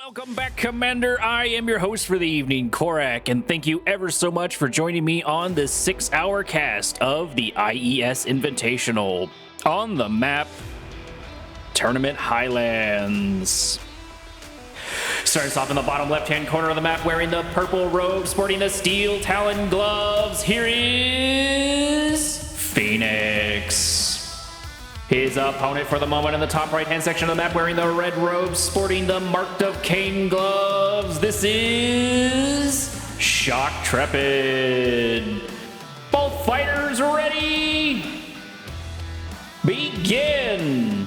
Welcome back, Commander. I am your host for the evening, Korak, and thank you ever so much for joining me on this 6-hour cast of the IES Invitational on the map Tournament Highlands. Starting us off in the bottom left-hand corner of the map, wearing the purple robe, sporting the steel talon gloves, here is Phoenix. His opponent for the moment in the top right-hand section of the map, wearing the red robe, sporting the marked of Kane gloves. This is Shoktrepet. Both fighters ready? Begin.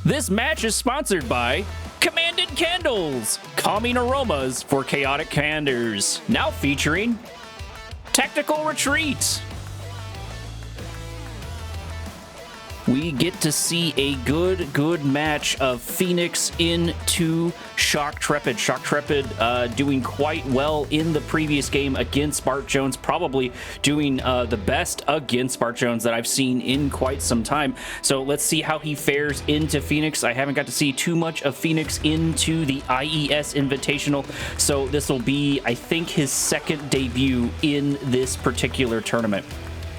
This match is sponsored by Commanded Candles, calming aromas for chaotic commanders. Now featuring Tactical Retreat. We get to see a good match of Phoenix into Shoktrepet. Shoktrepet doing quite well in the previous game against BikeRushOwnz, probably doing the best against BikeRushOwnz that I've seen in quite some time. So let's see how he fares into Phoenix. I haven't got to see too much of Phoenix into the IES Invitational, so this will be, I think, his second debut in this particular tournament.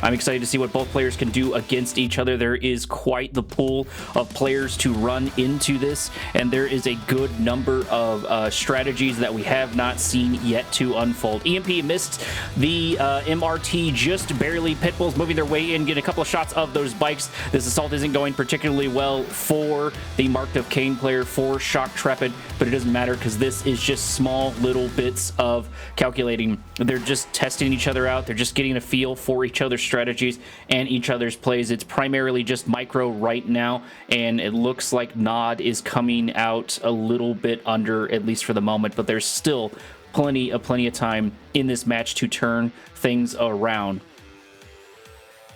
I'm excited to see what both players can do against each other. There is quite the pool of players to run into this, and there is a good number of strategies that we have not seen yet to unfold. EMP missed the MRT just barely. Pitbulls moving their way in, getting a couple of shots of those bikes. This assault isn't going particularly well for the Marked of Kane player, for Shoktrepet, but it doesn't matter because this is just small little bits of calculating. They're just testing each other out. They're just getting a feel for each other's strategies and each other's plays. It's primarily just micro right now, and it looks like Nod is coming out a little bit under, at least for the moment, but there's still plenty of time in this match to turn things around.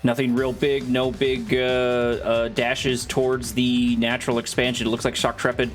Nothing real big, no big dashes towards the natural expansion. It looks like Shoktrepet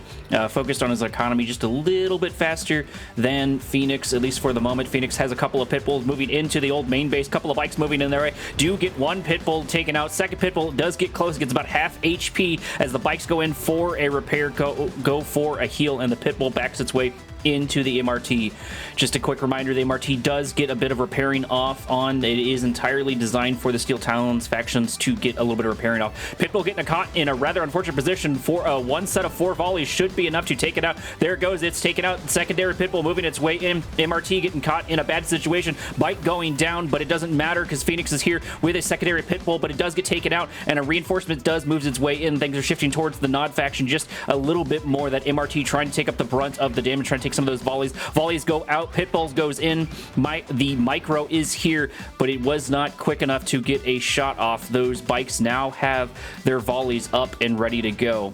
focused on his economy just a little bit faster than Phoenix, at least for the moment. Phoenix has a couple of pitbulls moving into the old main base, couple of bikes moving in their way. Do get one pitbull taken out. Second pitbull does get close, gets about half HP as the bikes go in for a repair, go for a heal, and the pitbull backs its way into the MRT. Just a quick reminder, the MRT does get a bit of repairing off on. It is entirely designed for the Steel Talons factions to get a little bit of repairing off. Pitbull getting caught in a rather unfortunate position for one set of 4 volleys should be enough to take it out. There it goes. It's taken out. Secondary Pitbull moving its way in. MRT getting caught in a bad situation. Bike going down, but it doesn't matter because Phoenix is here with a secondary Pitbull, but it does get taken out, and a reinforcement does moves its way in. Things are shifting towards the Nod faction just a little bit more. That MRT trying to take up the brunt of the damage, trying to take some of those volleys. Volleys go out, Pitbulls goes in. The micro is here, but it was not quick enough to get a shot off. Those bikes now have their volleys up and ready to go.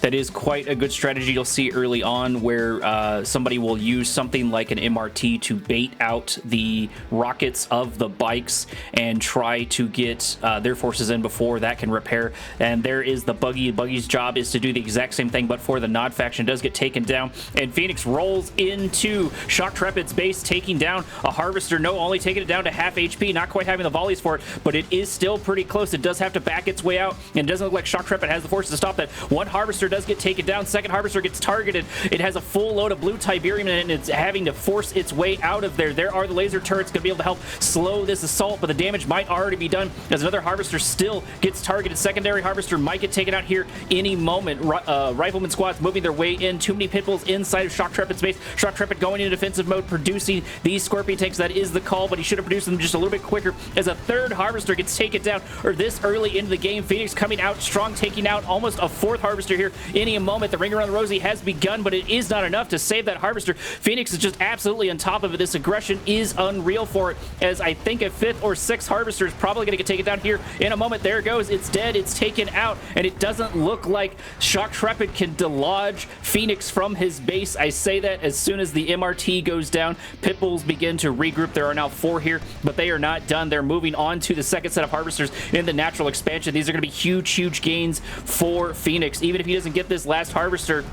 That is quite a good strategy you'll see early on, where somebody will use something like an MRT to bait out the rockets of the bikes and try to get their forces in before that can repair. And there is the Buggy. Buggy's job is to do the exact same thing, but for the Nod faction, does get taken down. And Phoenix rolls into Shoktrepet's base, taking down a Harvester. No, only taking it down to half HP, not quite having the volleys for it, but it is still pretty close. It does have to back its way out, and it doesn't look like Shoktrepet has the forces to stop that. One Harvester does get taken down. Second Harvester gets targeted. It has a full load of blue Tiberium in it, and it's having to force its way out of there. There are the laser turrets going to be able to help slow this assault, but the damage might already be done as another Harvester still gets targeted. Secondary Harvester might get taken out here any moment. Rifleman squads moving their way in. Too many pitbulls inside of Shoktrepet's base. Shoktrepet going into defensive mode, producing these Scorpion tanks. That is the call, but he should have produced them just a little bit quicker as a third Harvester gets taken down, or this early into the game. Phoenix coming out strong, taking out almost a fourth Harvester here any moment. The ring around the rosy has begun, but it is not enough to save that Harvester. Phoenix is just absolutely on top of it. This aggression is unreal for it, as I think a 5th or 6th Harvester is probably going to get taken down here in a moment. There it goes. It's dead. It's taken out, and it doesn't look like Shoktrepet can delodge Phoenix from his base. I say that as soon as the MRT goes down, Pitbulls begin to regroup. There are now 4 here, but they are not done. They're moving on to the second set of Harvesters in the natural expansion. These are going to be huge gains for Phoenix. Even if he doesn't get this last Harvester,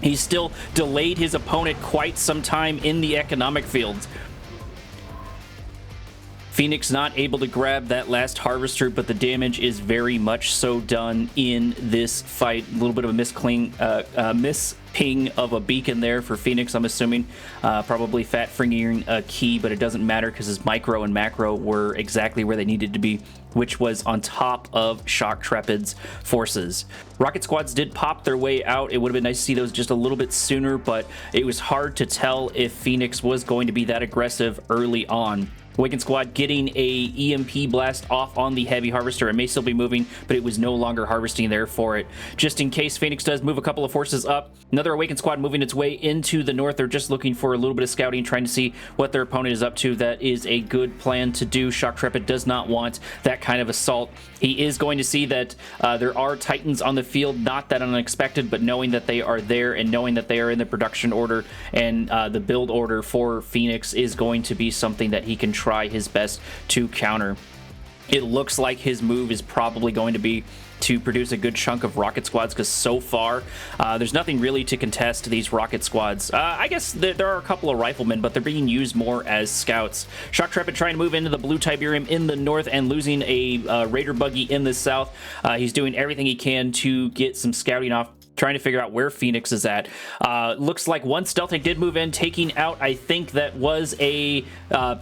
he's still delayed his opponent quite some time in the economic fields. Phoenix not able to grab that last harvester, but the damage is very much so done in this fight. A little bit of a misping of a beacon there for Phoenix, I'm assuming. Probably fat-fingering a key, but it doesn't matter because his micro and macro were exactly where they needed to be, which was on top of Shoktrepet's forces. Rocket squads did pop their way out. It would have been nice to see those just a little bit sooner, but it was hard to tell if Phoenix was going to be that aggressive early on. Awakened Squad getting a EMP blast off on the heavy harvester. It may still be moving, but it was no longer harvesting there for it. Just in case Phoenix does move a couple of forces up, another Awakened Squad moving its way into the north. They're just looking for a little bit of scouting, trying to see what their opponent is up to. That is a good plan to do. Shoktrepet does not want that kind of assault. He is going to see that there are Titans on the field, not that unexpected, but knowing that they are there and knowing that they are in the production order and the build order for Phoenix is going to be something that he can try his best to counter. It looks like his move is probably going to be to produce a good chunk of rocket squads, because so far there's nothing really to contest these rocket squads. I guess there are a couple of riflemen, but they're being used more as scouts. Shoktrepet trying to move into the blue Tiberium in the north and losing a Raider buggy in the south. He's doing everything he can to get some scouting off, trying to figure out where Phoenix is at. Looks like one stealth tank did move in, taking out, I think that was a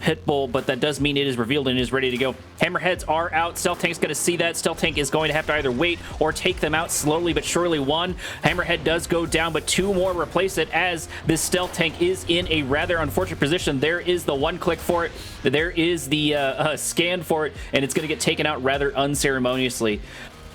pit bull, but that does mean it is revealed and is ready to go. Hammerheads are out. Stealth tank's going to see that. Stealth tank is going to have to either wait or take them out slowly but surely. One Hammerhead does go down, but two more replace it as this stealth tank is in a rather unfortunate position. There is the one click for it. There is the scan for it, and it's going to get taken out rather unceremoniously.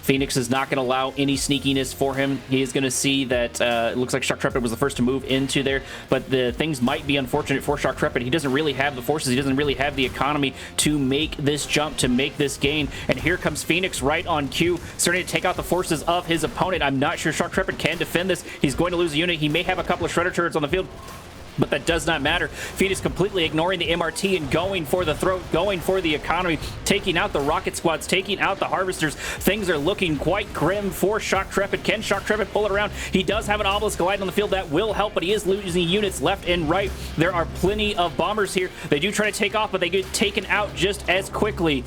Phoenix is not going to allow any sneakiness for him. He is going to see that it looks like Shoktrepet was the first to move into there, but the things might be unfortunate for Shoktrepet. He doesn't really have the forces. He doesn't really have the economy to make this jump, to make this gain. And here comes Phoenix right on cue, starting to take out the forces of his opponent. I'm not sure Shoktrepet can defend this. He's going to lose a unit. He may have a couple of Shredder turrets on the field, but that does not matter. Phoenix completely ignoring the MRT and going for the throat, going for the economy, taking out the rocket squads, taking out the harvesters. Things are looking quite grim for Shoktrepet. Can Shoktrepet pull it around? He does have an Obelisk Glide on the field. That will help, but he is losing units left and right. There are plenty of bombers here. They do try to take off, but they get taken out just as quickly.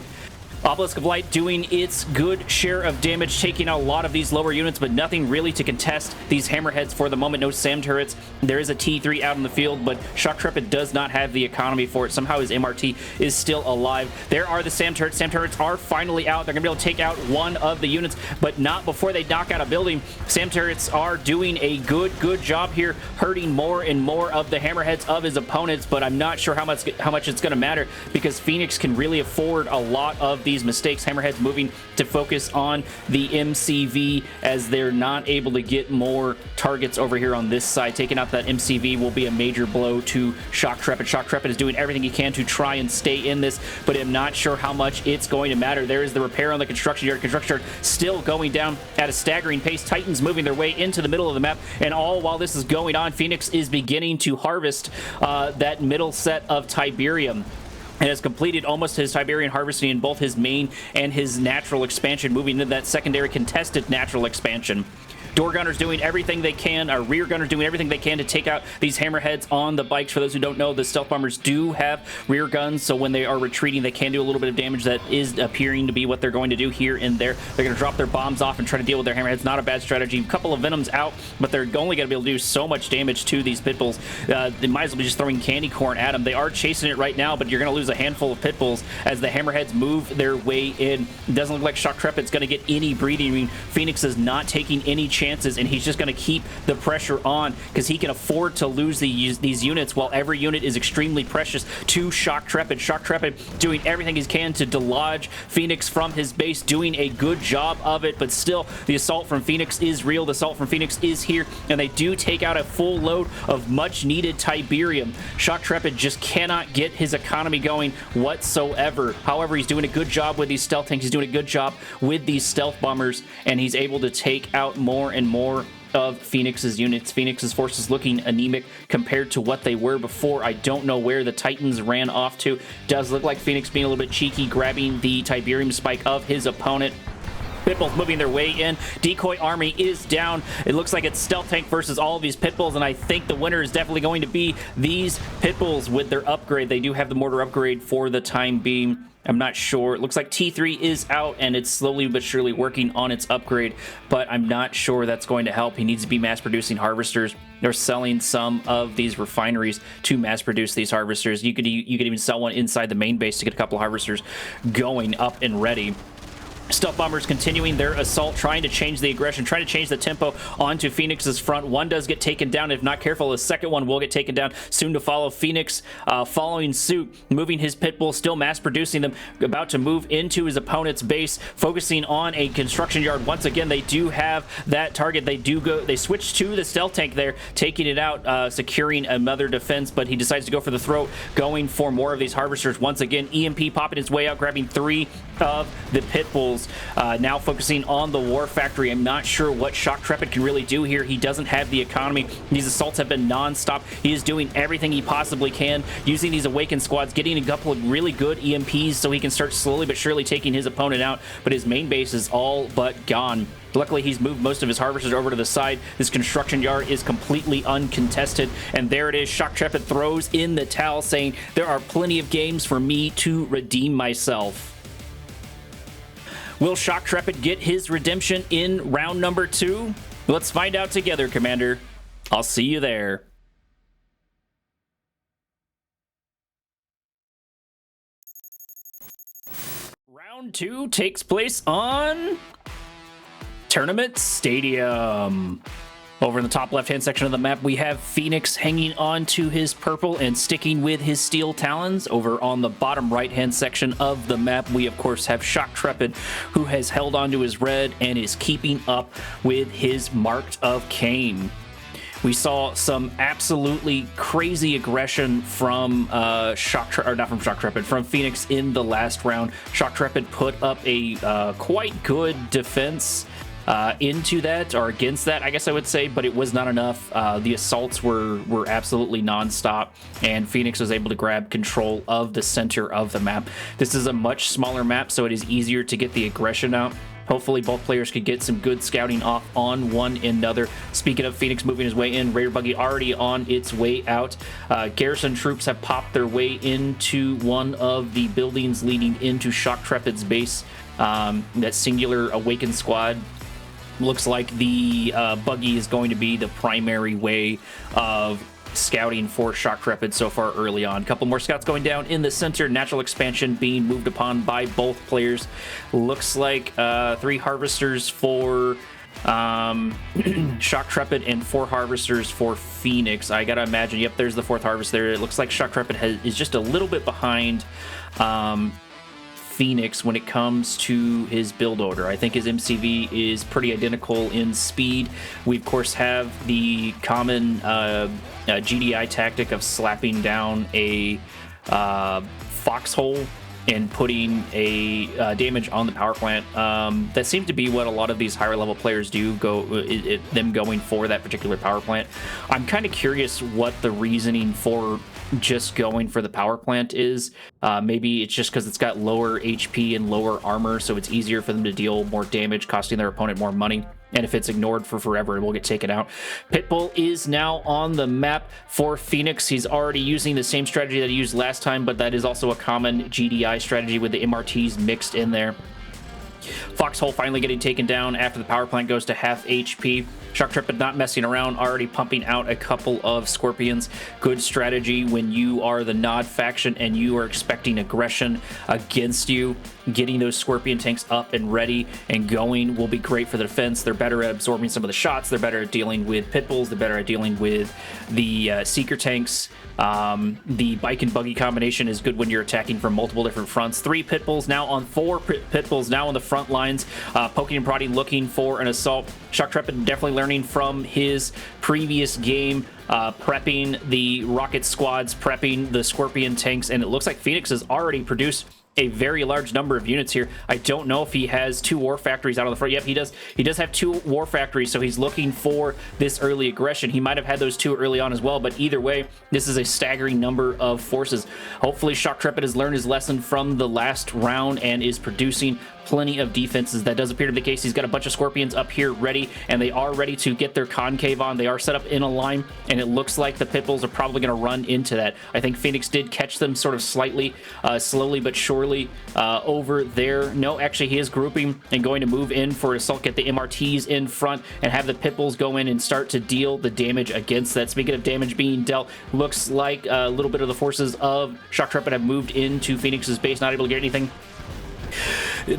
Obelisk of Light doing its good share of damage, taking out a lot of these lower units, but nothing really to contest these Hammerheads for the moment. No SAM turrets. There is a T3 out in the field, but Shoktrepet does not have the economy for it. Somehow his MRT is still alive. There are the SAM turrets. SAM turrets are finally out. They're going to be able to take out one of the units, but not before they knock out a building. SAM turrets are doing a good job here, hurting more and more of the Hammerheads of his opponents, but I'm not sure how much it's going to matter, because Phoenix can really afford a lot of these mistakes. Hammerhead's moving to focus on the MCV as they're not able to get more targets over here on this side. Taking out that MCV will be a major blow to Shoktrepet. Shoktrepet is doing everything he can to try and stay in this, but I'm not sure how much it's going to matter. There is the repair on the construction yard. Construction yard still going down at a staggering pace. Titans moving their way into the middle of the map, and all while this is going on, Phoenix is beginning to harvest that middle set of Tiberium. And has completed almost his Tiberian harvesting in both his main and his natural expansion, moving into that secondary contested natural expansion. Door gunners doing everything they can, our rear gunners doing everything they can to take out these Hammerheads on the bikes. For those who don't know, the stealth bombers do have rear guns, so when they are retreating, they can do a little bit of damage. That is appearing to be what they're going to do here and there. They're going to drop their bombs off and try to deal with their Hammerheads. Not a bad strategy. A couple of Venoms out, but they're only going to be able to do so much damage to these pit bulls. They might as well be just throwing candy corn at them. They are chasing it right now, but you're going to lose a handful of pit bulls as the Hammerheads move their way in. It doesn't look like Shoktrepet's going to get any breathing. I mean, Phoenix is not taking any chances, and he's just going to keep the pressure on because he can afford to lose these units, while every unit is extremely precious to Shoktrepet. Shoktrepet doing everything he can to dislodge Phoenix from his base, doing a good job of it, but still the assault from Phoenix is real. The assault from Phoenix is here, and they do take out a full load of much needed Tiberium. Shoktrepet just cannot get his economy going whatsoever. However, he's doing a good job with these stealth tanks. He's doing a good job with these stealth bombers, and he's able to take out more and more of Phoenix's units. Phoenix's forces looking anemic compared to what they were before. I don't know where the Titans ran off to. Does look like Phoenix being a little bit cheeky, grabbing the Tiberium spike of his opponent. Pitbulls moving their way in. Decoy army is down. It looks like it's Stealth Tank versus all of these Pitbulls, and I think the winner is definitely going to be these Pitbulls with their upgrade. They do have the mortar upgrade for the time being. I'm not sure. It looks like T3 is out, and it's slowly but surely working on its upgrade, but I'm not sure that's going to help. He needs to be mass-producing harvesters. They're selling some of these refineries to mass-produce these harvesters. You could even sell one inside the main base to get a couple of harvesters going up and ready. Stealth Bombers continuing their assault, trying to change the aggression, trying to change the tempo onto Phoenix's front. One does get taken down. If not careful, the second one will get taken down. Soon to follow. Phoenix following suit, moving his Pitbull, still mass-producing them, about to move into his opponent's base, focusing on a construction yard. Once again, they do have that target. They switch to the Stealth Tank there, taking it out, securing another defense, but he decides to go for the throat, going for more of these harvesters. Once again, EMP popping his way out, grabbing 3 of the Pitbulls. Now focusing on the War Factory. I'm not sure what Shoktrepet can really do here. He doesn't have the economy. These assaults have been non-stop. He is doing everything he possibly can, using these Awakened squads, getting a couple of really good EMPs so he can start slowly but surely taking his opponent out, but his main base is all but gone. Luckily, he's moved most of his harvesters over to the side. This construction yard is completely uncontested, and there it is. Shoktrepet throws in the towel, saying, there are plenty of games for me to redeem myself. Will Shoktrepet get his redemption in round number 2? Let's find out together, Commander. I'll see you there. Round 2 takes place on Tournament Stadium. Over in the top left-hand section of the map, we have Phoenix hanging on to his purple and sticking with his steel talons. Over on the bottom right-hand section of the map, we, of course, have Shoktrepet, who has held on to his red and is keeping up with his Marked of Kane. We saw some absolutely crazy aggression from from Phoenix in the last round. Shoktrepet put up a quite good defense into that, or against that, I guess I would say, but it was not enough. The assaults were absolutely non-stop, and Phoenix was able to grab control of the center of the map. This is a much smaller map, so it is easier to get the aggression out. Hopefully both players could get some good scouting off on one another. Speaking of Phoenix moving his way in, Raider Buggy already on its way out. Garrison troops have popped their way into one of the buildings leading into Shoktrepet's base. That singular Awakened squad. Looks like the buggy is going to be the primary way of scouting for Shoktrepet so far early on. A couple more scouts going down in the center. Natural expansion being moved upon by both players. Looks like 3 harvesters for Shoktrepet and 4 harvesters for Phoenix. I gotta imagine, yep, there's the 4th harvest there. It looks like Shoktrepet is just a little bit behind Phoenix when it comes to his build order. I think his MCV is pretty identical in speed. We, of course, have the common GDI tactic of slapping down a foxhole and putting a damage on the power plant. That seems to be what a lot of these higher level players do, them going for that particular power plant. I'm kind of curious what the reasoning for just going for the power plant is. Maybe it's just because it's got lower HP and lower armor, so it's easier for them to deal more damage, costing their opponent more money. And if it's ignored for forever, it will get taken out. Pitbull is now on the map for Phoenix. He's already using the same strategy that he used last time, but that is also a common GDI strategy with the MRTs mixed in there. Foxhole finally getting taken down after the power plant goes to half HP. Shoktrepet not messing around, already pumping out a couple of Scorpions. Good strategy when you are the Nod faction and you are expecting aggression against you. Getting those Scorpion tanks up and ready and going will be great for the defense. They're better at absorbing some of the shots. They're better at dealing with Pitbulls. They're better at dealing with the Seeker tanks. The bike and buggy combination is good when you're attacking from multiple different fronts. 3 Pitbulls now on 4 Pitbulls now on the front lines, poking and prodding, looking for an assault. Shoktrepet definitely learning from his previous game, prepping the rocket squads, prepping the Scorpion tanks, and it looks like Phoenix has already produced a very large number of units here. I don't know if he has 2 war factories out on the front. Yep, he does. He does have 2 war factories, so he's looking for this early aggression. He might have had those 2 early on as well, but either way, this is a staggering number of forces. Hopefully, Shoktrepet has learned his lesson from the last round and is producing plenty of defenses. That does appear to be the case. He's got a bunch of Scorpions up here ready, and they are ready to get their concave on. They are set up in a line, and it looks like the Pitbulls are probably going to run into that. I think Phoenix did catch them sort of slightly, slowly but surely over there. No, actually, he is grouping and going to move in for assault, get the MRTs in front, and have the Pitbulls go in and start to deal the damage against that. Speaking of damage being dealt, looks like a little bit of the forces of Shoktrepet have moved into Phoenix's base, not able to get anything.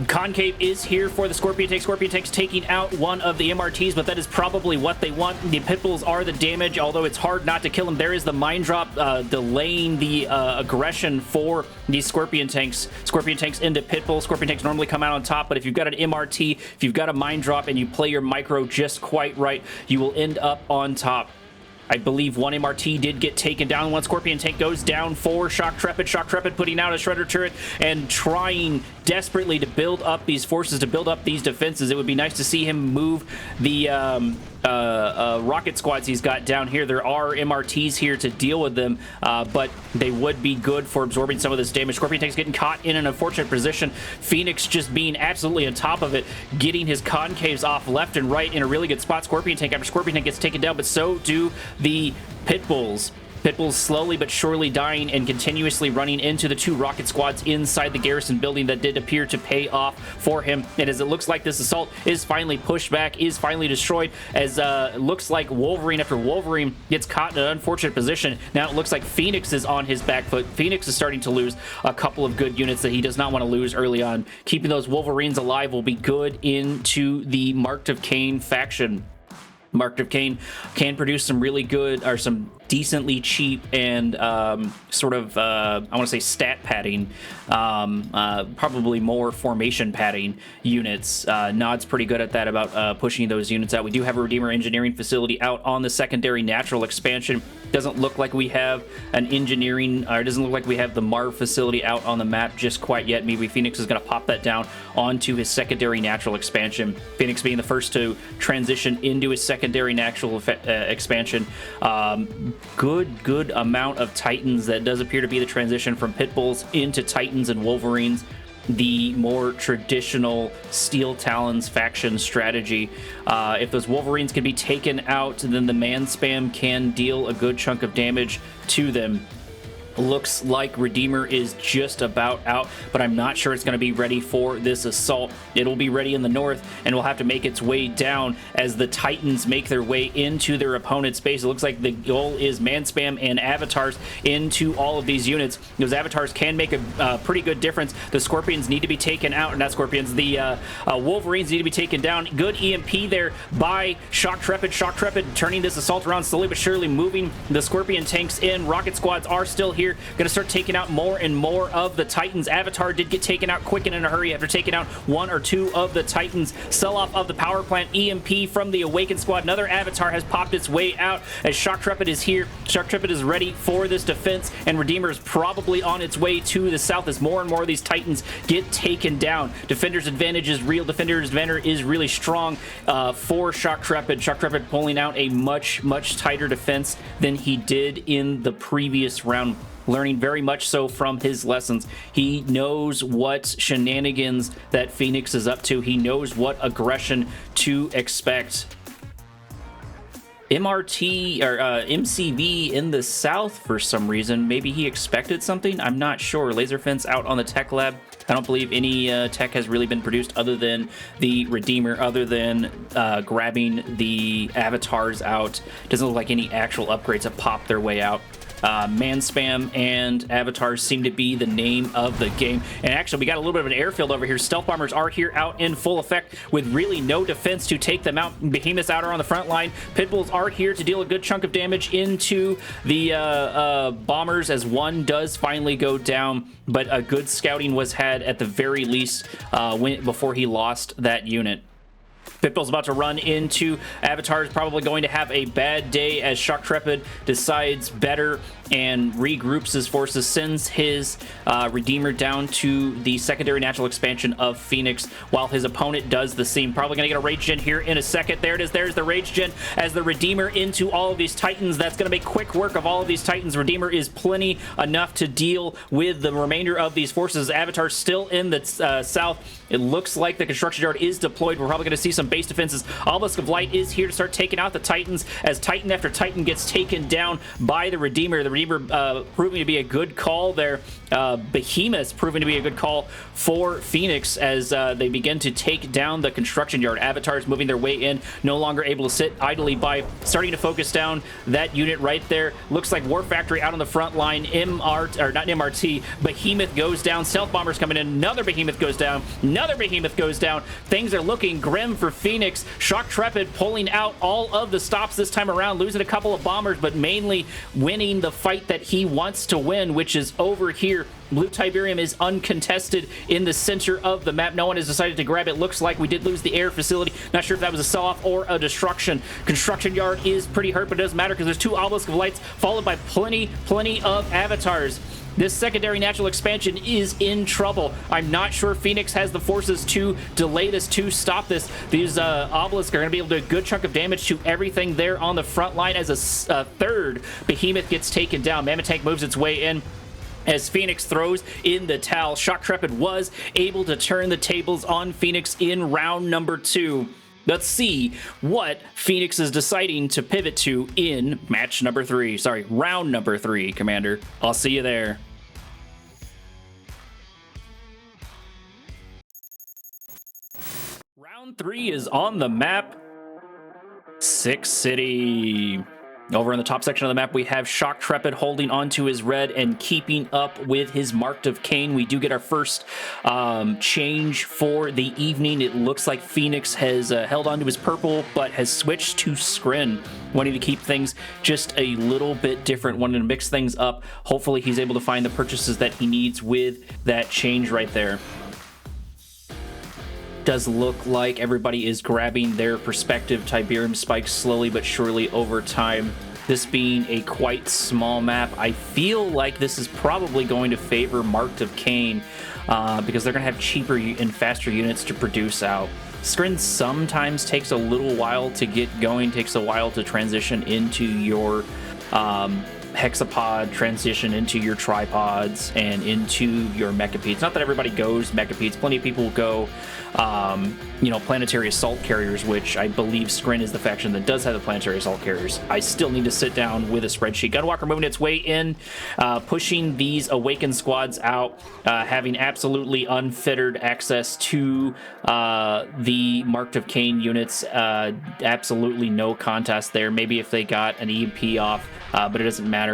Concave is here for the Scorpion tank. Scorpion tank's taking out one of the MRTs, but that is probably what they want. The Pitbulls are the damage, although it's hard not to kill them. There is the mine drop delaying the aggression for these Scorpion tanks. Scorpion tanks into Pitbull. Scorpion tanks normally come out on top, but if you've got an MRT, if you've got a mine drop, and you play your micro just quite right, you will end up on top. I believe one MRT did get taken down. One Scorpion tank goes down for Shoktrepet. Shoktrepet putting out a Shredder turret and trying desperately to build up these forces, to build up these defenses. It would be nice to see him move the rocket squads he's got down here. There are MRTs here to deal with them, but they would be good for absorbing some of this damage. Scorpion tank's getting caught in an unfortunate position. Phoenix just being absolutely on top of it, getting his concaves off left and right in a really good spot. Scorpion tank after Scorpion tank gets taken down, but so do the Pitbulls. Pitbulls slowly but surely dying and continuously running into the two rocket squads inside the garrison building that did appear to pay off for him. And as it looks like this assault is finally pushed back, is finally destroyed, as it looks like Wolverine after Wolverine gets caught in an unfortunate position. Now it looks like Phoenix is on his back foot. Phoenix is starting to lose a couple of good units that he does not want to lose early on. Keeping those Wolverines alive will be good into the Marked of Kane faction. Marked of Kane can produce some really good, or some decently cheap and sort of, I want to say stat padding, probably more formation padding units. Nod's pretty good at that, about pushing those units out. We do have a Redeemer engineering facility out on the secondary natural expansion. Doesn't look like we have an engineering, or it doesn't look like we have the Marv facility out on the map just quite yet. Maybe Phoenix is going to pop that down onto his secondary natural expansion. Phoenix being the first to transition into his secondary natural expansion. Good amount of Titans. That does appear to be the transition from Pitbulls into Titans and Wolverines, the more traditional Steel Talons faction strategy. If those Wolverines can be taken out, then the man spam can deal a good chunk of damage to them. Looks like Redeemer is just about out, but I'm not sure it's going to be ready for this assault. It'll be ready in the north, and will have to make its way down as the Titans make their way into their opponent's base. It looks like the goal is man spam and avatars into all of these units. Those avatars can make a pretty good difference. The Scorpions need to be taken out, or not Scorpions, the Wolverines need to be taken down. Good EMP there by Shoktrepet. Shoktrepet turning this assault around slowly but surely, moving the Scorpion tanks in. Rocket squads are still here. Gonna start taking out more and more of the Titans. Avatar did get taken out quick and in a hurry after taking out one or two of the Titans. Sell-off of the power plant. EMP from the Awakened squad. Another Avatar has popped its way out as Shoktrepet is here. Shoktrepet is ready for this defense, and Redeemer is probably on its way to the south as more and more of these Titans get taken down. Defender's advantage is real. Defender's advantage is really strong for Shoktrepet. Shoktrepet pulling out a much tighter defense than he did in the previous round. Learning very much so from his lessons. He knows what shenanigans that Phoenix is up to. He knows what aggression to expect. MRT or MCV in the south for some reason. Maybe he expected something. I'm not sure. Laser fence out on the tech lab. I don't believe any tech has really been produced other than the Redeemer, other than grabbing the avatars out. Doesn't look like any actual upgrades have popped their way out. Man spam and avatars seem to be the name of the game. And actually, we got a little bit of an airfield over here. Stealth bombers are here out in full effect with really no defense to take them out. Behemoths out are on the front line. Pitbulls are here to deal a good chunk of damage into the bombers, as one does finally go down. But a good scouting was had at the very least before he lost that unit. Pitbull's about to run into Avatar, is probably going to have a bad day as Shoktrepet decides better and regroups his forces, sends his Redeemer down to the secondary natural expansion of Phoenix, while his opponent does the same. Probably going to get a Rage Gen here in a second. There it is. There's the Rage Gen as the Redeemer into all of these Titans. That's going to make quick work of all of these Titans. Redeemer is plenty enough to deal with the remainder of these forces. Avatar still in the south. It looks like the construction yard is deployed. We're probably going to see some base defenses. Obelisk of Light is here to start taking out the Titans as Titan after Titan gets taken down by the Redeemer. The Redeemer proving to be a good call there. Behemoth proving to be a good call for Phoenix as they begin to take down the construction yard. Avatars moving their way in, no longer able to sit idly by, starting to focus down that unit right there. Looks like War Factory out on the front line. MRT, Behemoth goes down. Stealth Bombers coming in. Another Behemoth goes down. Another Behemoth goes down. Things are looking grim for Phoenix. Shoktrepet pulling out all of the stops this time around, losing a couple of bombers, but mainly winning the fight that he wants to win, which is over here. Blue Tiberium is uncontested in the center of the map. No one has decided to grab it. Looks like we did lose the air facility. Not sure if that was a sell-off or a destruction. Construction yard is pretty hurt, but it doesn't matter because there's two Obelisk of Lights followed by plenty of Avatars. This secondary natural expansion is in trouble. I'm not sure Phoenix has the forces to delay this, to stop this. These Obelisks are going to be able to do a good chunk of damage to everything there on the front line as a third Behemoth gets taken down. Mammoth Tank moves its way in as Phoenix throws in the towel. Shoktrepet was able to turn the tables on Phoenix in round number 2. Let's see what Phoenix is deciding to pivot to in match number 3. Sorry, round number 3, Commander. I'll see you there. Round 3 is on the map. Six City. Over in the top section of the map, we have Shoktrepet holding onto his red and keeping up with his Marked of Kane. We do get our first change for the evening. It looks like Phoenix has held onto his purple, but has switched to Skrin, wanting to keep things just a little bit different, wanting to mix things up. Hopefully, he's able to find the purchases that he needs with that change right there. Does look like everybody is grabbing their perspective Tiberium spikes slowly but surely over time. This being a quite small map, I feel like this is probably going to favor Marked of Kane because they're going to have cheaper and faster units to produce out. Skrin sometimes takes a little while to get going, takes a while to transition into your hexapod, transition into your tripods, and into your mechapedes. Not that everybody goes mechapedes. Plenty of people go, planetary assault carriers, which I believe Skrin is the faction that does have the planetary assault carriers. I still need to sit down with a spreadsheet. Gunwalker moving its way in, pushing these Awakened squads out, having absolutely unfettered access to the Marked of Kane units. Absolutely no contest there. Maybe if they got an EMP off, but it doesn't matter.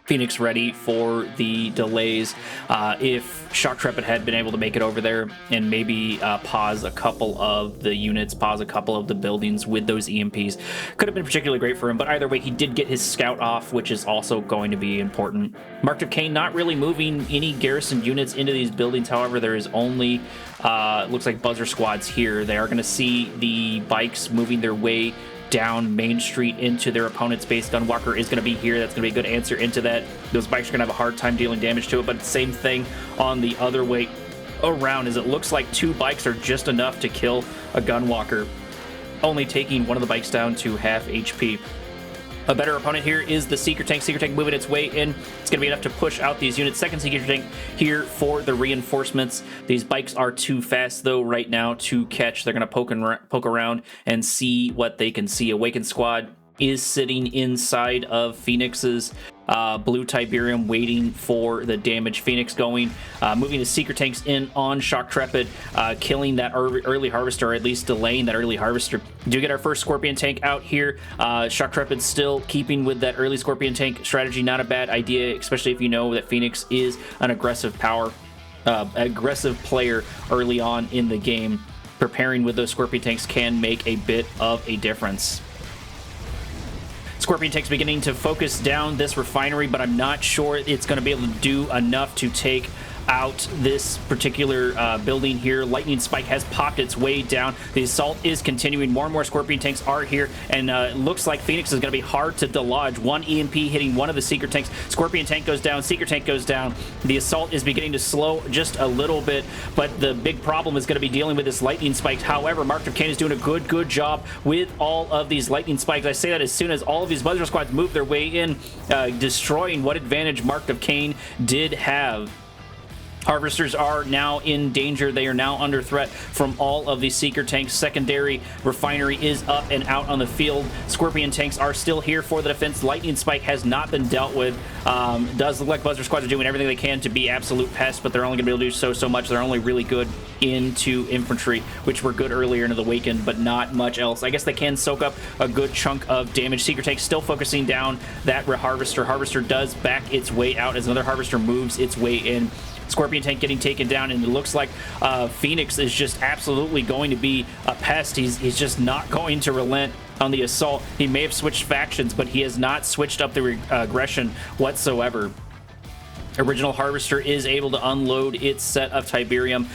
Phoenix ready for the delays. If Shoktrepet had been able to make it over there and maybe pause a couple of the units, pause a couple of the buildings with those EMPs, could have been particularly great for him. But either way, he did get his scout off, which is also going to be important. Marked of Kane not really moving any garrison units into these buildings. However, there is only looks like buzzer squads here. They are going to see the bikes moving their way down Main Street into their opponent's base. Gunwalker is going to be here. That's going to be a good answer into that. Those bikes are going to have a hard time dealing damage to it, but same thing on the other way around, as it looks like 2 bikes are just enough to kill a Gunwalker, only taking one of the bikes down to half HP. A better opponent here is the Seeker Tank. Seeker Tank moving its way in. It's going to be enough to push out these units. Second Seeker Tank here for the reinforcements. These bikes are too fast, though, right now to catch. They're going to poke around and see what they can see. Awakened Squad is sitting inside of Phoenix's Blue Tiberium, waiting for the damage. Phoenix going, moving the Seeker Tanks in on Shoktrepet, killing that early Harvester, or at least delaying that early Harvester. Do get our first Scorpion Tank out here. Shoktrepet still keeping with that early Scorpion Tank strategy. Not a bad idea, especially if you know that Phoenix is an aggressive player early on in the game. Preparing with those Scorpion Tanks can make a bit of a difference. Scorpion Tank's beginning to focus down this refinery, but I'm not sure it's going to be able to do enough to take out this particular building here. Lightning Spike has popped its way down. The assault is continuing. More and more Scorpion tanks are here, and it looks like Phoenix is going to be hard to dislodge. One EMP hitting one of the Seeker tanks. Scorpion tank goes down. Seeker tank goes down. The assault is beginning to slow just a little bit, but the big problem is going to be dealing with this Lightning Spike. However, Mark of Kane is doing a good job with all of these Lightning Spikes. I say that as soon as all of these Buzzer Squads move their way in, destroying what advantage Mark of Kane did have. Harvesters are now in danger. They are now under threat from all of these Seeker tanks. Secondary refinery is up and out on the field. Scorpion tanks are still here for the defense. Lightning Spike has not been dealt with. Does look like Buzzer Squads are doing everything they can to be absolute pests, but they're only going to be able to do so much. They're only really good into infantry, which were good earlier into the Awakened, but not much else. I guess they can soak up a good chunk of damage. Seeker tank still focusing down that Harvester. Harvester does back its way out as another Harvester moves its way in. Scorpion tank getting taken down, and it looks like Phoenix is just absolutely going to be a pest. He's just not going to relent on the assault. He may have switched factions, but he has not switched up the aggression whatsoever. Original Harvester is able to unload its set of Tiberium,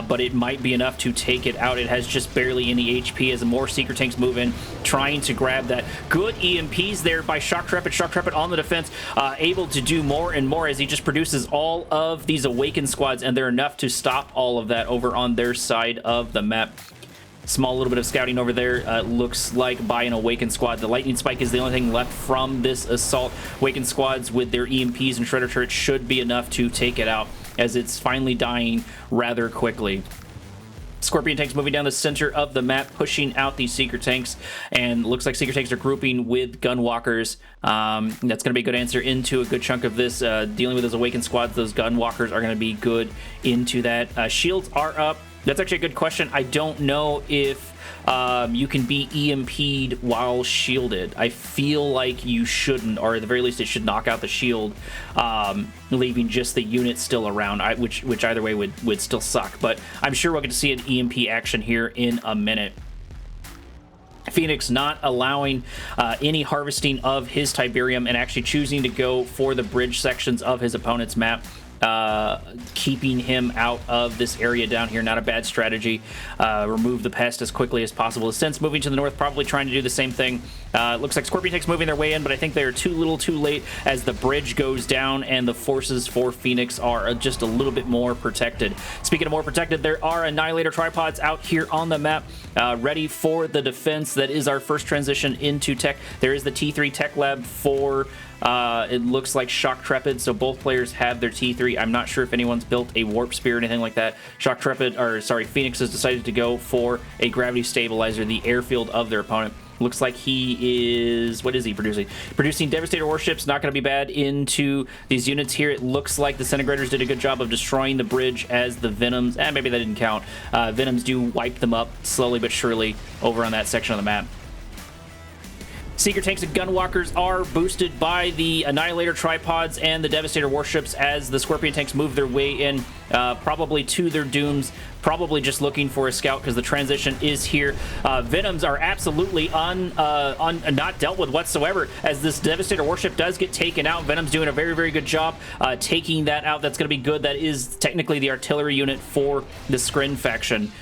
but it might be enough to take it out. It has just barely any HP as more Seeker tanks move in, trying to grab that. Good EMPs there by Shoktrepet. Shoktrepet on the defense, able to do more and more as he just produces all of these Awakened squads, and they're enough to stop all of that over on their side of the map. Small little bit of scouting over there, looks like by an Awakened squad. The Lightning Spike is the only thing left from this assault. Awakened squads with their EMPs and Shredder turrets should be enough to take it out, as it's finally dying rather quickly. Scorpion tanks moving down the center of the map, pushing out these Seeker tanks, and looks like Seeker tanks are grouping with Gunwalkers. That's going to be a good answer into a good chunk of this. Dealing with those Awakened squads, those Gunwalkers are going to be good into that. Shields are up. That's actually a good question. I don't know if you can be EMP'd while shielded. I feel like you shouldn't, or at the very least it should knock out the shield, leaving just the unit still around, which either way would still suck. But I'm sure we'll get to see an EMP action here in a minute. Phoenix not allowing any harvesting of his Tiberium and actually choosing to go for the bridge sections of his opponent's map. Keeping him out of this area down here, not a bad strategy. Remove the pest as quickly as possible. Since moving to the north, probably trying to do the same thing. Looks like Scorpion tanks moving their way in, but I think they're too late as the bridge goes down and the forces for Phoenix are just a little bit more protected. Speaking of more protected, there are Annihilator tripods out here on the map, ready for the defense. That is our first transition into tech. There is the T3 tech lab for it looks like Shoktrepet, so both players have their T3. I'm not sure if anyone's built a Warp Spear or anything like that. Phoenix has decided to go for a Gravity Stabilizer, the airfield of their opponent. Looks like he is... What is he producing? Producing Devastator warships. Not going to be bad into these units here. It looks like the Disintegrators did a good job of destroying the bridge as the Venoms... maybe that didn't count. Venoms do wipe them up slowly but surely over on that section of the map. Seeker tanks and Gunwalkers are boosted by the Annihilator tripods and the Devastator warships as the Scorpion tanks move their way in, probably to their dooms, probably just looking for a scout because the transition is here. Venoms are absolutely not dealt with whatsoever as this Devastator warship does get taken out. Venom's doing a very good job taking that out. That's going to be good. That is technically the artillery unit for the Skrin faction.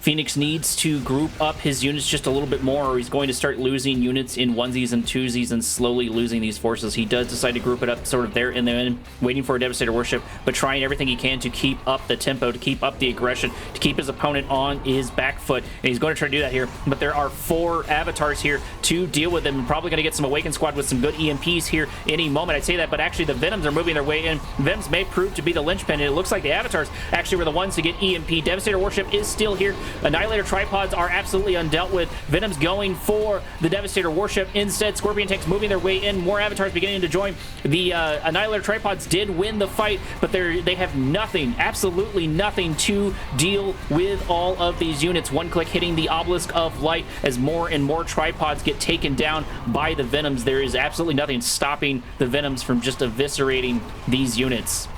Phoenix needs to group up his units just a little bit more, or he's going to start losing units in onesies and twosies and slowly losing these forces. He does decide to group it up sort of there and then, waiting for a Devastator warship, but trying everything he can to keep up the tempo, to keep up the aggression, to keep his opponent on his back foot, and he's going to try to do that here. But there are 4 avatars here to deal with him. Probably going to get some Awakened squad with some good EMPs here any moment. I'd say that, but actually the Venoms are moving their way in. Venoms may prove to be the linchpin, and it looks like the avatars actually were the ones to get EMP. Devastator warship is still here. Annihilator tripods are absolutely undealt with. Venom's going for the Devastator warship. Instead, Scorpion tanks moving their way in. More avatars beginning to join. The Annihilator tripods did win the fight, but they have nothing, absolutely nothing to deal with all of these units. One click hitting the Obelisk of Light as more and more tripods get taken down by the Venoms. There is absolutely nothing stopping the Venoms from just eviscerating these units.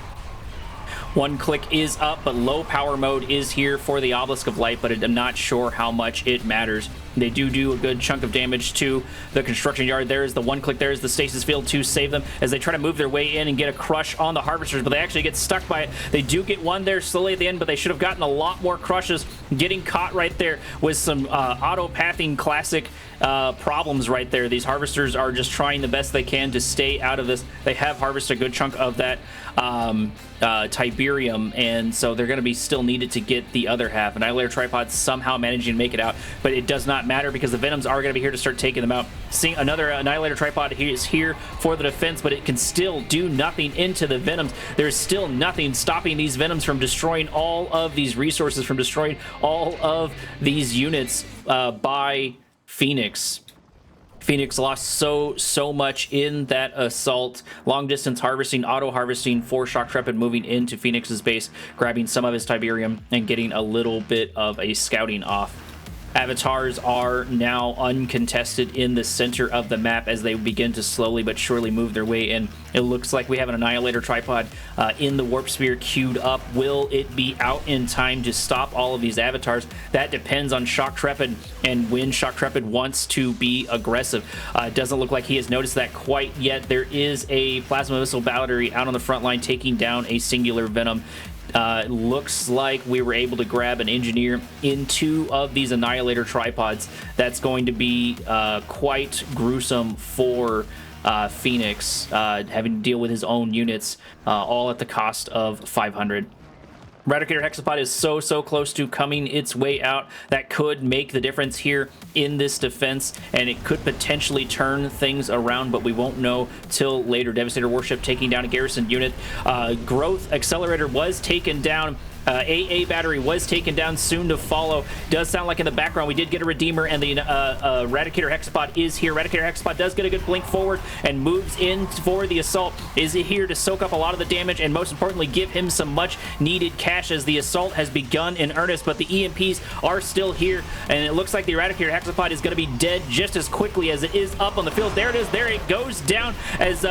One click is up, but low power mode is here for the Obelisk of Light, but I'm not sure how much it matters. They do a good chunk of damage to the construction yard. There is the one click. There is the stasis field to save them as they try to move their way in and get a crush on the harvesters, but they actually get stuck by it. They do get one there slowly at the end, but they should have gotten a lot more crushes. Getting caught right there with some auto-pathing classic problems right there. These harvesters are just trying the best they can to stay out of this. They have harvested a good chunk of that Tiberium, and so they're going to be still needed to get the other half. Annihilator Tripod somehow managing to make it out, but it does not matter because the Venoms are going to be here to start taking them out. Seeing another Annihilator Tripod is here for the defense, but it can still do nothing into the Venoms. There's still nothing stopping these Venoms from destroying all of these resources, from destroying all of these units by Phoenix. Phoenix lost so much in that assault. Long distance harvesting, auto harvesting for Shoktrepet, moving into Phoenix's base, grabbing some of his Tiberium and getting a little bit of a scouting off. Avatars are now uncontested in the center of the map as they begin to slowly but surely move their way in. It looks like we have an Annihilator Tripod in the Warp Sphere queued up. Will it be out in time to stop all of these Avatars? That depends on Shoktrepet and when Shoktrepet wants to be aggressive. It doesn't look like he has noticed that quite yet. There is a Plasma Missile Battery out on the front line taking down a singular Venom. Looks like we were able to grab an engineer in 2 of these Annihilator Tripods. That's going to be quite gruesome for Phoenix, having to deal with his own units, all at the cost of 500. Radicator Hexapod is so close to coming its way out. That could make the difference here in this defense, and it could potentially turn things around, but we won't know till later. Devastator Warship taking down a garrison unit. Growth Accelerator was taken down. AA Battery was taken down, soon to follow. Does sound like in the background we did get a Redeemer, and the Radicator Hexapod is here. Radicator Hexapod does get a good blink forward and moves in for the assault. Is here to soak up a lot of the damage and most importantly give him some much needed cash as the assault has begun in earnest, but the EMPs are still here, and it looks like the Eradicator Hexapod is going to be dead just as quickly as it is up on the field. There it is. There it goes down as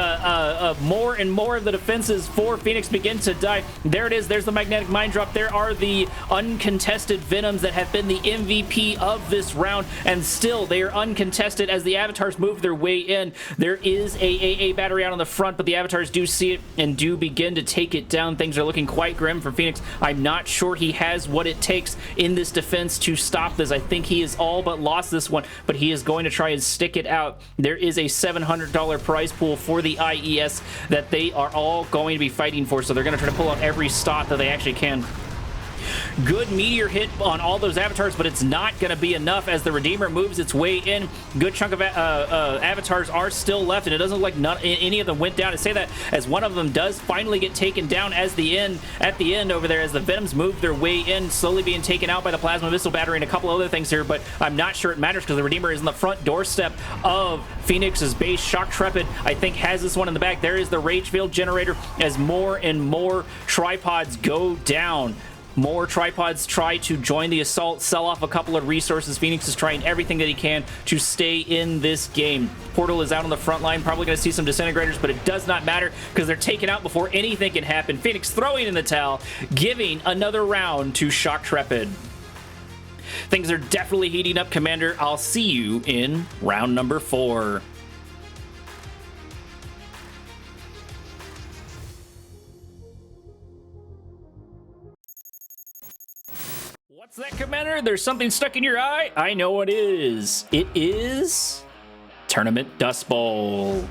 more and more of the defenses for Phoenix begin to die. There it is. There's the Magnetic Mine Drop. There are the uncontested Venoms that have been the MVP of this round, and still they are uncontested as the Avatars move their way in. There is a AA Battery out on the front, but the Avatars do see it and do begin to take it down. Things are looking quite grim for Phoenix. I'm not sure he has what it takes in this defense to stop this. I think he has all but lost this one, but he is going to try and stick it out. There is a $700 prize pool for the IES that they are all going to be fighting for, so they're going to try to pull out every stop that they actually can. Good meteor hit on all those Avatars, but it's not going to be enough as the Redeemer moves its way in. Good chunk of Avatars are still left, and it doesn't look like any of them went down. I say that as one of them does finally get taken down at the end over there as the Venoms move their way in, slowly being taken out by the Plasma Missile Battery and a couple other things here, but I'm not sure it matters because the Redeemer is in the front doorstep of Phoenix's base. Shoktrepet, I think, has this one in the back. There is the Rage Field Generator as more and more tripods go down. More tripods try to join the assault, sell off a couple of resources. Phoenix is trying everything that he can to stay in this game. Portal is out on the front line, probably going to see some disintegrators, but it does not matter because they're taken out before anything can happen. Phoenix throwing in the towel, giving another round to Shoktrepet. Things are definitely heating up, Commander. I'll see you in round number 4. What's that, Commander? There's something stuck in your eye? I know what it is. It is Tournament Dust Bowl.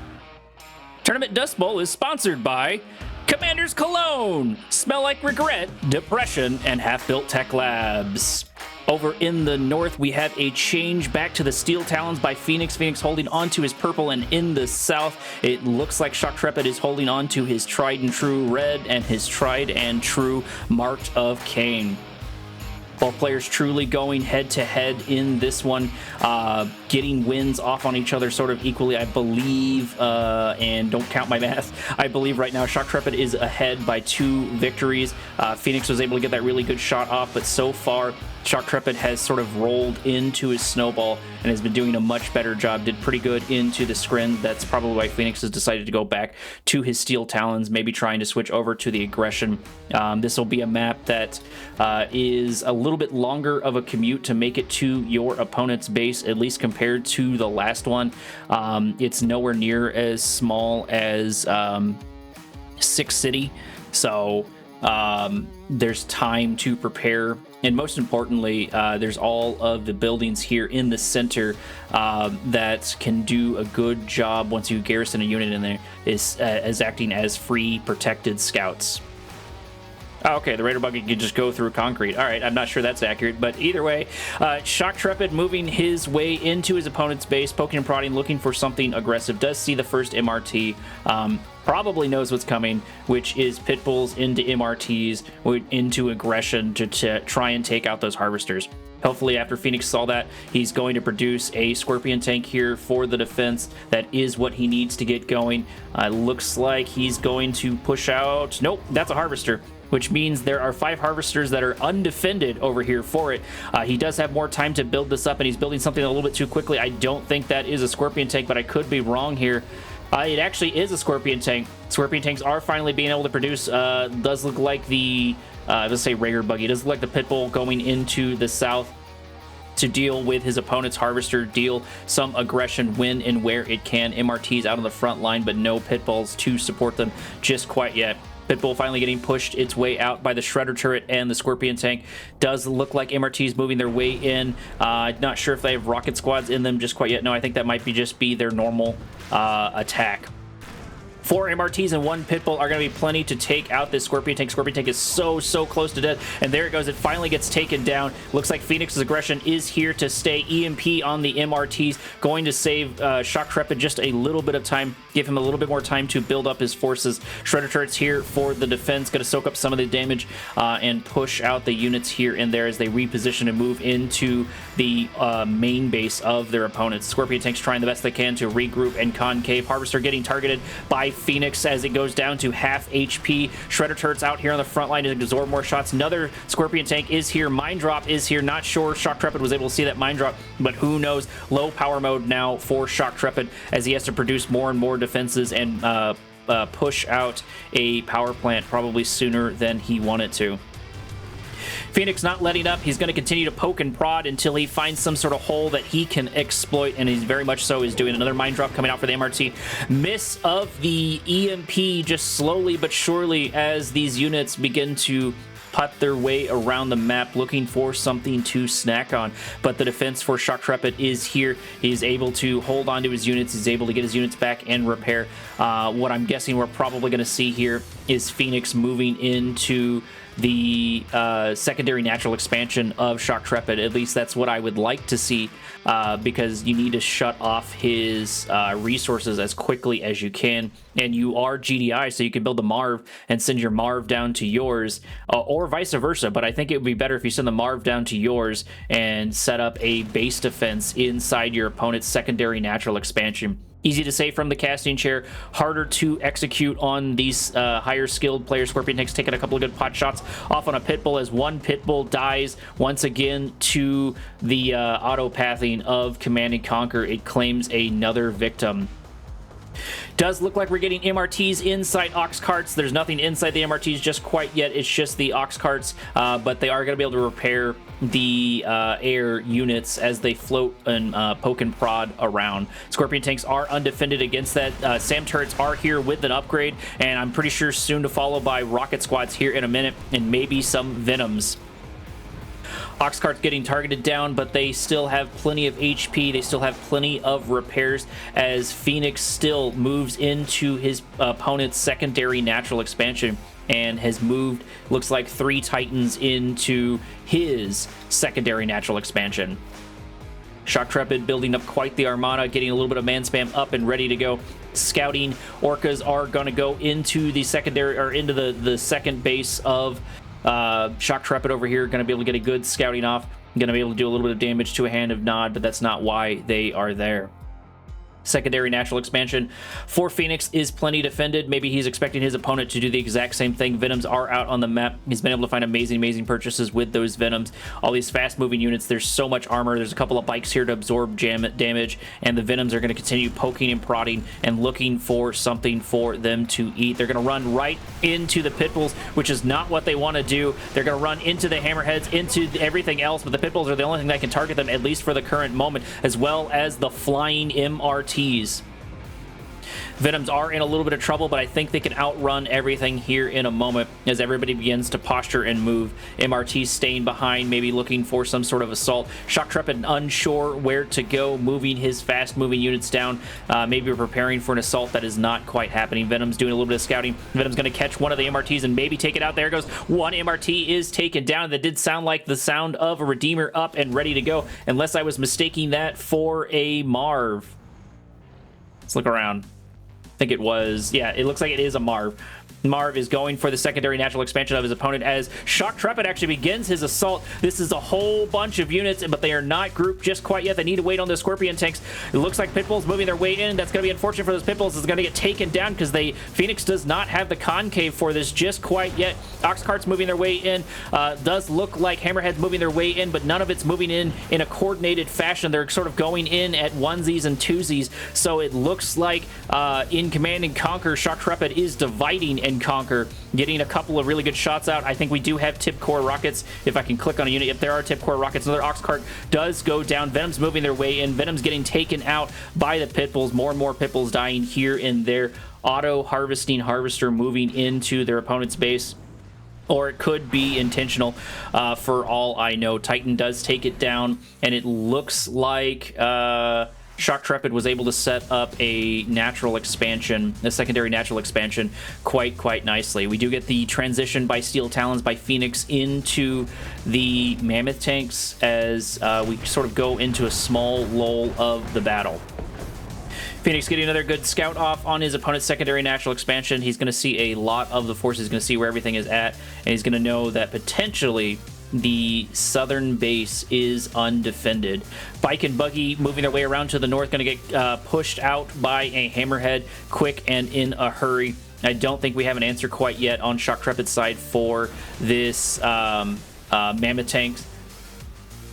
Tournament Dust Bowl is sponsored by Commander's Cologne, Smell Like Regret, Depression, and Half-Built Tech Labs. Over in the north, we have a change back to the Steel Talons by Phoenix. Phoenix holding on to his purple, and in the south, it looks like Shoktrepet is holding on to his tried and true red and his tried and true Marked of Kane. Both players truly going head-to-head in this one, getting wins off on each other sort of equally, I believe, and don't count my math. I believe right now Shoktrepet is ahead by 2 victories. Phoenix was able to get that really good shot off, but so far Shoktrepet has sort of rolled into his snowball and has been doing a much better job. Did pretty good into the scrim. That's probably why Phoenix has decided to go back to his Steel Talons, maybe trying to switch over to the Aggression. This will be a map that is a little bit longer of a commute to make it to your opponent's base, at least compared to the last one. It's nowhere near as small as Six City, so there's time to prepare, and most importantly, there's all of the buildings here in the center that can do a good job once you garrison a unit in there, as acting as free protected scouts. Oh, okay, the Raider Buggy can just go through concrete. All right, I'm not sure that's accurate, but either way, Shoktrepet moving his way into his opponent's base, poking and prodding, looking for something aggressive. Does see the first MRT. Probably knows what's coming, which is pit bulls into MRTs, into aggression to try and take out those harvesters. Hopefully, after Phoenix saw that, he's going to produce a Scorpion tank here for the defense. That is what he needs to get going. Looks like he's going to push out. Nope, that's a harvester, which means there are 5 harvesters that are undefended over here for it. He does have more time to build this up, and he's building something a little bit too quickly. I don't think that is a Scorpion tank, but I could be wrong here. It actually is a Scorpion tank. Scorpion tanks are finally being able to produce. Does look like the, let's say Raider Buggy. It does look like the Pitbull going into the south to deal with his opponent's harvester, deal some aggression when and where it can. MRTs out on the front line, but no Pitbulls to support them just quite yet. Pitbull finally getting pushed its way out by the Shredder turret and the Scorpion tank. Does look like MRT's moving their way in. Not sure if they have rocket squads in them just quite yet. No, I think that might just be their normal attack. 4 MRTs and 1 Pitbull are going to be plenty to take out this Scorpion tank. Scorpion tank is so close to death, and there it goes. It finally gets taken down. Looks like Phoenix's aggression is here to stay. EMP on the MRTs, going to save Shoktrepet just a little bit of time, give him a little bit more time to build up his forces. Shredder turrets here for the defense, going to soak up some of the damage and push out the units here and there as they reposition and move into the main base of their opponents. Scorpion tank's trying the best they can to regroup and concave. Harvester getting targeted by Phoenix as it goes down to half HP. Shredder turrets out here on the front line to absorb more shots. Another Scorpion tank is here. Mine drop is here. Not sure Shoktrepet was able to see that mine drop, but who knows. Low power mode now for Shoktrepet as he has to produce more and more defenses and push out a power plant probably sooner than he wanted to. Phoenix not letting up. He's going to continue to poke and prod until he finds some sort of hole that he can exploit, and he's very much so is doing. Another mine drop coming out for the MRT. Miss of the EMP just slowly but surely as these units begin to putt their way around the map looking for something to snack on, but the defense for Shoktrepet is here. He's able to hold on to his units. He's able to get his units back and repair. What I'm guessing we're probably going to see here is Phoenix moving into the secondary natural expansion of Shoktrepet. At least that's what I would like to see, because you need to shut off his resources as quickly as you can. And you are GDI, so you can build the Marv and send your Marv down to yours, or vice versa. But I think it would be better if you send the Marv down to yours and set up a base defense inside your opponent's secondary natural expansion. Easy to say from the casting chair, harder to execute on these higher skilled players. Scorpion tank's taking a couple of good pot shots off on a Pitbull as one Pitbull dies once again to the auto-pathing of Command and Conquer. It claims another victim. Does look like we're getting MRTs inside ox carts. There's nothing inside the MRTs just quite yet. It's just the ox carts, but they are going to be able to repair the air units as they float and poke and prod around. Scorpion tanks are undefended against that. SAM turrets are here with an upgrade, and I'm pretty sure soon to follow by rocket squads here in a minute, and maybe some Venoms. Oxcart's getting targeted down, but they still have plenty of HP. They still have plenty of repairs as Phoenix still moves into his opponent's secondary natural expansion and has moved, looks like, 3 Titans into his secondary natural expansion. Shoktrepet building up quite the armada, getting a little bit of man spam up and ready to go. Scouting orcas are going to go into the secondary, or into the second base of Shoktrepet over here going to be able to get a good scouting off. Going to be able to do a little bit of damage to a hand of Nod, but that's not why they are there. Secondary natural expansion for Phoenix is plenty defended. Maybe he's expecting his opponent to do the exact same thing. Venoms are out on the map. He's been able to find amazing purchases with those Venoms. All these fast-moving units, there's so much armor. There's a couple of bikes here to absorb damage, and the Venoms are going to continue poking and prodding and looking for something for them to eat. They're going to run right into the Pitbulls, which is not what they want to do. They're going to run into the Hammerheads, into everything else, but the Pitbulls are the only thing that can target them, at least for the current moment, as well as the flying MRT. Venoms are in a little bit of trouble, but I think they can outrun everything here in a moment as everybody begins to posture and move. MRT staying behind, maybe looking for some sort of assault. Shoktrepet unsure where to go, moving his fast-moving units down, maybe preparing for an assault that is not quite happening. Venom's doing a little bit of scouting. Venom's going to catch one of the MRTs and maybe take it out. There goes. One MRT is taken down. That did sound like the sound of a Redeemer up and ready to go, unless I was mistaking that for a Marv. Let's look around. I think it was, yeah, it looks like it is a Marv. Marv is going for the secondary natural expansion of his opponent as Shoktrepet actually begins his assault. This is a whole bunch of units, but they are not grouped just quite yet. They need to wait on the Scorpion tanks. It looks like Pitbull's moving their way in. That's going to be unfortunate for those Pitbulls. It's going to get taken down because Phoenix does not have the concave for this just quite yet. Oxcart's moving their way in. Does look like Hammerhead's moving their way in, but none of it's moving in a coordinated fashion. They're sort of going in at onesies and twosies. So it looks like in Command and Conquer, Shoktrepet is dividing and conquer, getting a couple of really good shots out. I think we do have tip core rockets. If I can click on a unit, if there are tip core rockets, another Oxcart does go down. Venom's moving their way in. Venom's getting taken out by the Pitbulls. More and more Pitbulls dying here and there. Auto harvesting harvester moving into their opponent's base. Or it could be intentional for all I know. Titan does take it down, and it looks like Shoktrepet was able to set up a natural expansion, a secondary natural expansion, quite nicely. We do get the transition by Steel Talons by Phoenix into the Mammoth tanks as we sort of go into a small lull of the battle. Phoenix getting another good scout off on his opponent's secondary natural expansion. He's going to see a lot of the forces. He's going to see where everything is at, and he's going to know that potentially the southern base is undefended. Bike and Buggy moving their way around to the north, going to get pushed out by a Hammerhead quick and in a hurry. I don't think we have an answer quite yet on Shoktrepet's side for this Mammoth tank.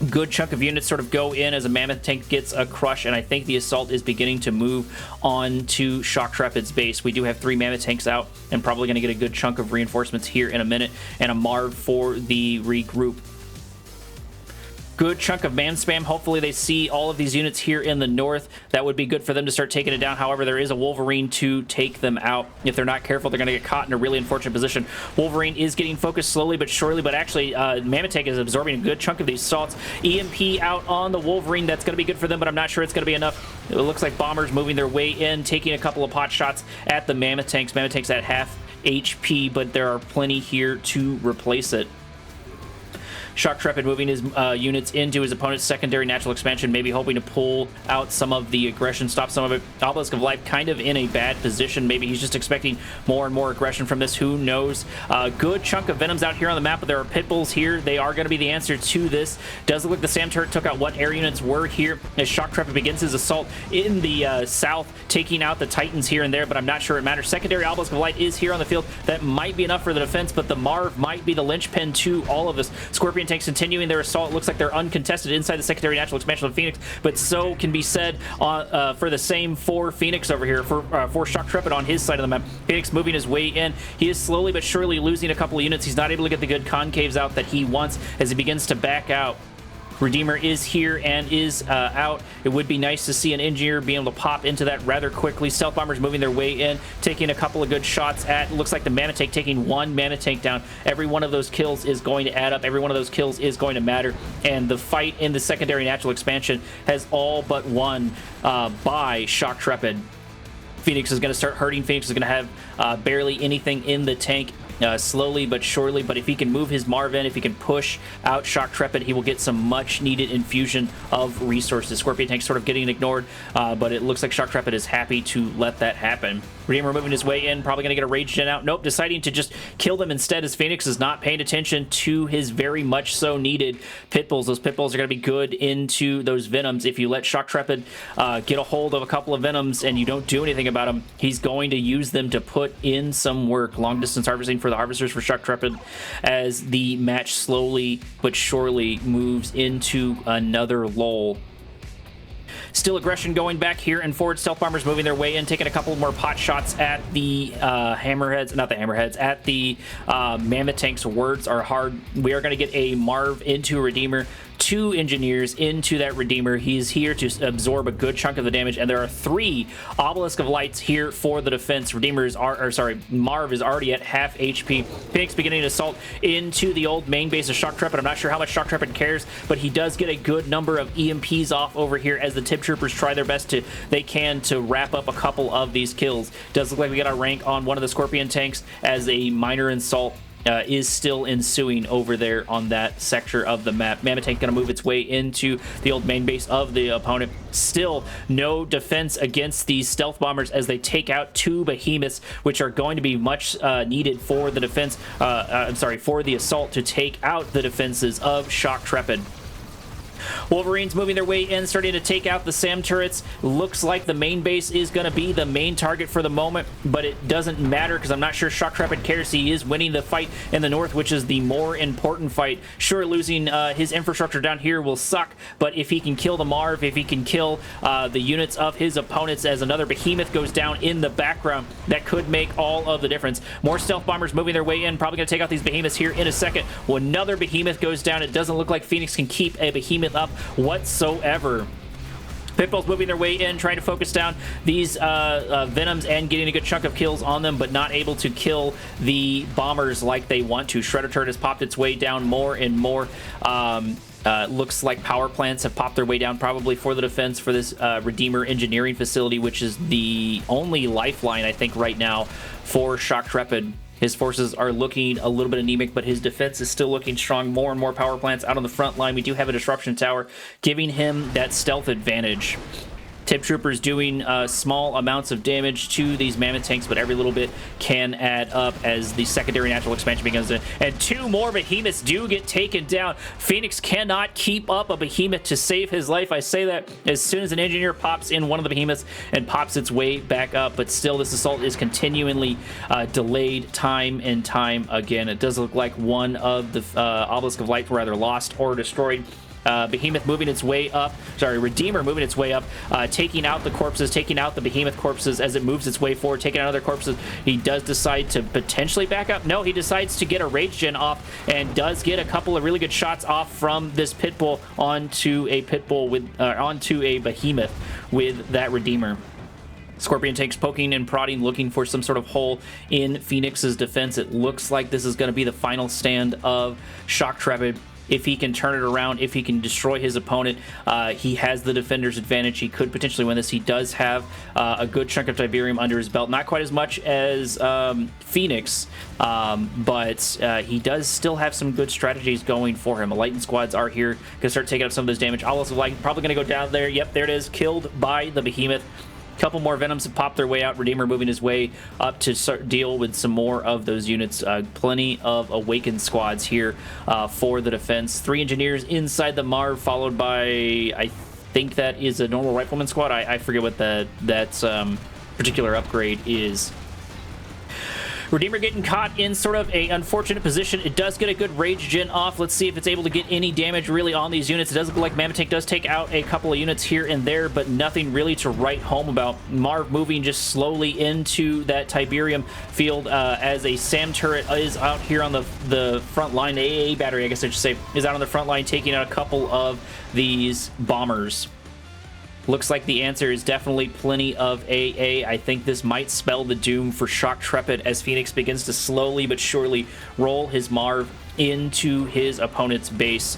Good chunk of units sort of go in as a Mammoth tank gets a crush, and I think the assault is beginning to move on to Shoktrepet's base. We do have 3 Mammoth tanks out and probably going to get a good chunk of reinforcements here in a minute, and a Marv for the regroup. Good chunk of man spam. Hopefully they see all of these units here in the north. That would be good for them to start taking it down. However, there is a Wolverine to take them out. If they're not careful, they're going to get caught in a really unfortunate position. Wolverine is getting focused slowly but surely, but actually Mammoth tank is absorbing a good chunk of these assaults. EMP out on the Wolverine. That's going to be good for them, but I'm not sure it's going to be enough. It looks like Bombers moving their way in, taking a couple of pot shots at the Mammoth tanks. Mammoth tanks at half HP, but there are plenty here to replace it. Shoktrepet moving his units into his opponent's secondary natural expansion, maybe hoping to pull out some of the aggression, stop some of it. Obelisk of Life kind of in a bad position. Maybe he's just expecting more and more aggression from this. Who knows? Good chunk of Venoms out here on the map, but there are Pitbulls here. They are going to be the answer to this. Does look like the SAM turret took out what air units were here as Shoktrepet begins his assault in the south, taking out the Titans here and there, but I'm not sure it matters. Secondary Obelisk of Light is here on the field. That might be enough for the defense, but the Marv might be the linchpin to all of this. Scorpion tanks continuing their assault. Looks like they're uncontested inside the secondary natural expansion of Phoenix, but so can be said for the same for Phoenix over here, for Shoktrepet on his side of the map. Phoenix moving his way in. He is slowly but surely losing a couple of units. He's not able to get the good concaves out that he wants as he begins to back out. Redeemer is here and is out. It would be nice to see an engineer being able to pop into that rather quickly. Stealth Bombers moving their way in, taking a couple of good shots at, looks like the Mammoth tank taking 1 Mammoth tank down. Every one of those kills is going to add up. Every one of those kills is going to matter. And the fight in the secondary natural expansion has all but won by Shoktrepet. Phoenix is going to start hurting. Phoenix is going to have barely anything in the tank. Slowly but surely, but if he can move his Marv in, if he can push out Shoktrepet, he will get some much needed infusion of resources. Scorpion tank sort of getting ignored, but it looks like Shoktrepet is happy to let that happen. Redeemer moving his way in, probably going to get a rage gen out. Nope, deciding to just kill them instead as Phoenix is not paying attention to his very much so needed pit bulls. Those pit bulls are going to be good into those venoms. If you let Shoktrepet get a hold of a couple of venoms and you don't do anything about them, he's going to use them to put in some work. Long distance harvesting for the harvesters for Shoktrepet as the match slowly but surely moves into another lull. Still aggression going back here, and forward stealth bombers moving their way in, taking a couple more pot shots at the hammerheads, not the hammerheads, at the mammoth tanks. Words are hard. We are going to get a Marv into a Redeemer, 2 engineers into that Redeemer. He's here to absorb a good chunk of the damage, and there are 3 Obelisk of Lights here for the defense. Redeemers are, or sorry, Marv is already at half HP. Phoenix beginning to assault into the old main base of Shoktrepet. I'm not sure how much Shoktrepet cares, but he does get a good number of EMPs off over here as the Tipz troopers try their best to wrap up a couple of these kills. Does look like we got a rank on one of the Scorpion tanks as a minor assault is still ensuing over there on that sector of the map. Mammoth tank going to move its way into the old main base of the opponent. Still no defense against these stealth bombers as they take out 2 behemoths, which are going to be much needed for the defense. I'm sorry, for the assault to take out the defenses of Shoktrepet. Wolverines moving their way in, starting to take out the SAM turrets. Looks like the main base is going to be the main target for the moment, but it doesn't matter because I'm not sure Shoktrepet cares. He is winning the fight in the north, which is the more important fight. Sure, losing his infrastructure down here will suck, but if he can kill the Marv, if he can kill the units of his opponents as another behemoth goes down in the background, that could make all of the difference. More stealth bombers moving their way in, probably going to take out these behemoths here in a second. When another behemoth goes down, it doesn't look like Phoenix can keep a behemoth up whatsoever. Pitbulls moving their way in, trying to focus down these Venoms and getting a good chunk of kills on them, but not able to kill the bombers like they want to. Shredder turret has popped its way down more and more. Looks like power plants have popped their way down probably for the defense for this Redeemer engineering facility, which is the only lifeline, I think, right now for Shoktrepet. His forces are looking a little bit anemic, but his defense is still looking strong. More and more power plants out on the front line. We do have a disruption tower giving him that stealth advantage. Tipz troopers doing small amounts of damage to these mammoth tanks, but every little bit can add up as the secondary natural expansion begins. And 2 more behemoths do get taken down. Phoenix cannot keep up a behemoth to save his life. I say that as soon as an engineer pops in one of the behemoths and pops its way back up, but still this assault is continually delayed time and time again. It does look like one of the Obelisk of Light were either lost or destroyed. Behemoth moving its way up, sorry, Redeemer moving its way up, taking out the corpses, taking out the behemoth corpses as it moves its way forward, taking out other corpses. He does decide to potentially back up. No, he decides to get a rage gen off and does get a couple of really good shots off from this pitbull onto a pitbull with onto a behemoth with that Redeemer. Scorpion tanks poking and prodding, looking for some sort of hole in Phoenix's defense. It looks like this is going to be the final stand of Shoktrepet. If he can turn it around, if he can destroy his opponent, he has the defender's advantage. He could potentially win this. He does have a good chunk of Tiberium under his belt. Not quite as much as Phoenix, but he does still have some good strategies going for him. Lightning squads are here. Going to start taking up some of this damage. Olive of Light probably going to go down there. Yep, there it is. Killed by the behemoth. Couple more Venoms have popped their way out. Redeemer moving his way up to start deal with some more of those units. Plenty of Awakened squads here for the defense. 3 engineers inside the Marv, followed by, I think that is a normal rifleman squad. I forget what that particular upgrade is. Redeemer getting caught in sort of a unfortunate position. It does get a good rage gen off. Let's see if it's able to get any damage really on these units. It does look like Mammoth Tank does take out a couple of units here and there, but nothing really to write home about. Marv moving just slowly into that Tiberium field as a SAM turret is out here on the front line. The AA battery, I guess I should say, is out on the front line taking out a couple of these bombers. Looks like the answer is definitely plenty of AA. I think this might spell the doom for Shoktrepet as Phoenix begins to slowly but surely roll his Marv into his opponent's base.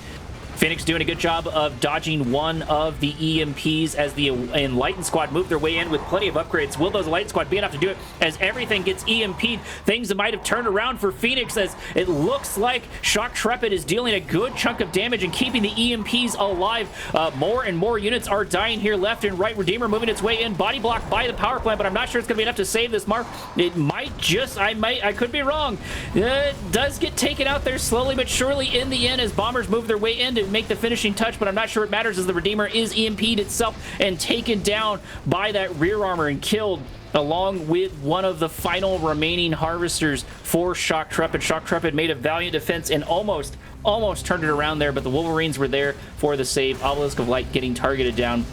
Phoenix doing a good job of dodging one of the EMPs as the Enlightened Squad move their way in with plenty of upgrades. Will those Enlightened Squad be enough to do it as everything gets EMP'd? Things that might have turned around for Phoenix as it looks like Shoktrepet is dealing a good chunk of damage and keeping the EMPs alive. More and more units are dying here left and right. Redeemer moving its way in, body blocked by the power plant, but I'm not sure it's going to be enough to save this mark. It might just, I could be wrong. It does get taken out there slowly but surely in the end as bombers move their way in to make the finishing touch, but I'm not sure it matters as the Redeemer is EMP'd itself and taken down by that rear armor and killed along with one of the final remaining harvesters for Shoktrepet. Shoktrepet made a valiant defense and almost turned it around there, but the Wolverines were there for the save. Obelisk of Light getting targeted down.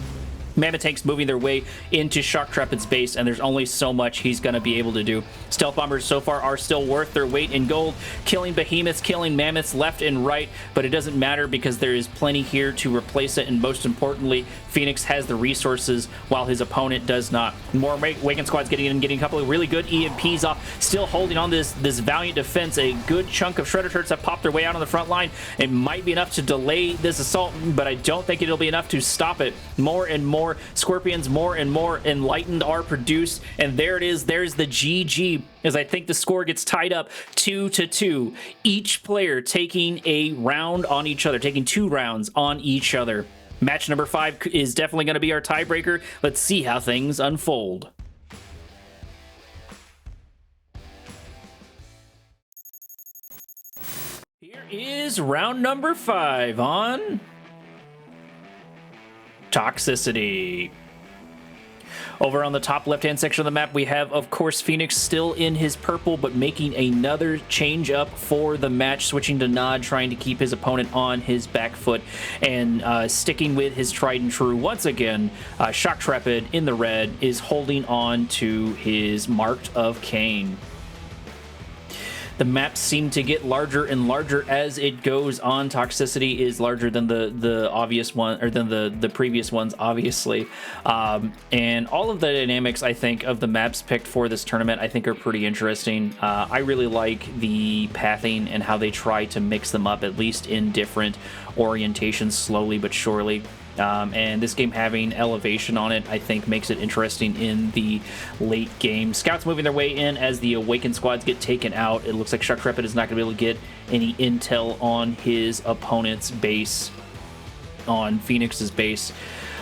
Mammoth tanks moving their way into Shoktrepet's base, and there's only so much he's going to be able to do. Stealth bombers so far are still worth their weight in gold, killing behemoths, killing mammoths left and right, but it doesn't matter because there is plenty here to replace it, and most importantly, Phoenix has the resources while his opponent does not. More Awakened Squad's getting in and getting a couple of really good EMPs off, still holding on this valiant defense. A good chunk of Shredder Turrets have popped their way out on the front line. It might be enough to delay this assault, but I don't think it'll be enough to stop it. More and more Scorpions, more and more Enlightened are produced, and there it is. There's the GG, as I think the score gets tied up 2-2. Each player taking a round on each other, taking 2 rounds on each other. Match number 5 is definitely going to be our tiebreaker. Let's see how things unfold. Here is round number 5 on Toxicity. Over on the top left-hand section of the map, we have, of course, Phoenix still in his purple, but making another change up for the match, switching to Nod, trying to keep his opponent on his back foot, and sticking with his tried and true. Once again, Shoktrepet in the red is holding on to his Marked of Kane. The maps seem to get larger and larger as it goes on. Toxicity is larger than the obvious one, or than the previous ones, obviously. And all of the dynamics, I think, of the maps picked for this tournament, I think are pretty interesting. I really like the pathing and how they try to mix them up, at least in different orientations, slowly but surely. And this game having elevation on it, I think, makes it interesting in the late game. Scouts moving their way in as the Awakened Squads get taken out. It looks like Shoktrepet is not going to be able to get any intel on his opponent's base, on Phoenix's base.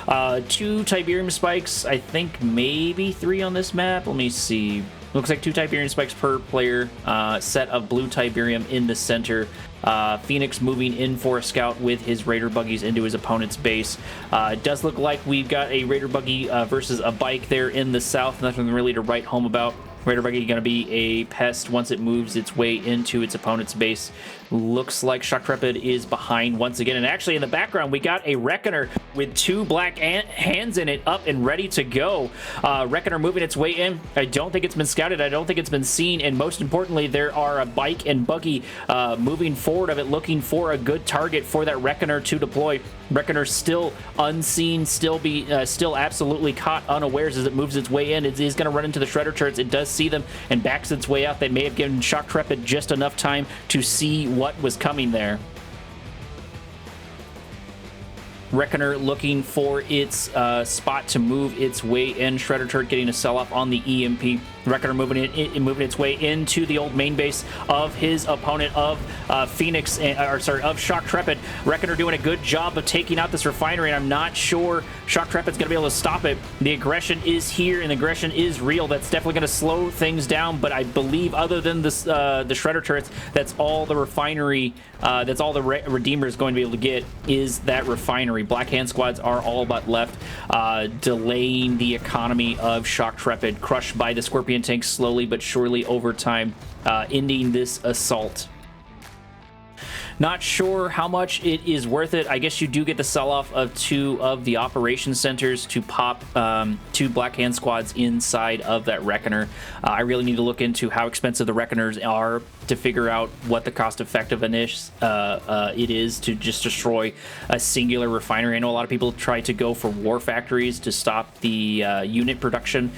2 Tiberium spikes, I think maybe 3 on this map. Let me see. Looks like 2 Tiberium spikes per player. Set of blue Tiberium in the center. Phoenix moving in for a scout with his Raider buggies into his opponent's base. It does look like we've got a Raider buggy versus a bike there in the south. Nothing really to write home about. Raider buggy going to be a pest once it moves its way into its opponent's base. Looks like Shoktrepet is behind once again. And actually in the background, we got a Reckoner with 2 black hands in it up and ready to go. Reckoner moving its way in. I don't think it's been scouted. I don't think it's been seen. And most importantly, there are a bike and buggy moving forward of it, looking for a good target for that Reckoner to deploy. Reckoner still unseen, still absolutely caught unawares as it moves its way in. It is going to run into the Shredder Turrets. It does see them and backs its way out. They may have given Shoktrepet just enough time to see what was coming there. Reckoner looking for its spot to move its way in. Shredder Turret getting a sell-off on the EMP. Reckoner moving its way into the old main base of his opponent of Phoenix, of Shoktrepet. Reckoner doing a good job of taking out this refinery, and I'm not sure Shoktrepet's going to be able to stop it. The aggression is here, and the aggression is real. That's definitely going to slow things down, but I believe other than this, the Shredder Turrets, that's all the refinery, that's all the Redeemer is going to be able to get is that refinery. Black Hand Squads are all but left, delaying the economy of Shoktrepet, crushed by the Scorpion tanks slowly but surely over time, ending this assault. Not sure how much it is worth it. I guess you do get the sell-off of 2 of the operation centers to pop 2 Black Hand Squads inside of that Reckoner. I really need to look into how expensive the Reckoners are to figure out what the cost-effectiveness it is to just destroy a singular refinery. I know a lot of people try to go for war factories to stop the unit production,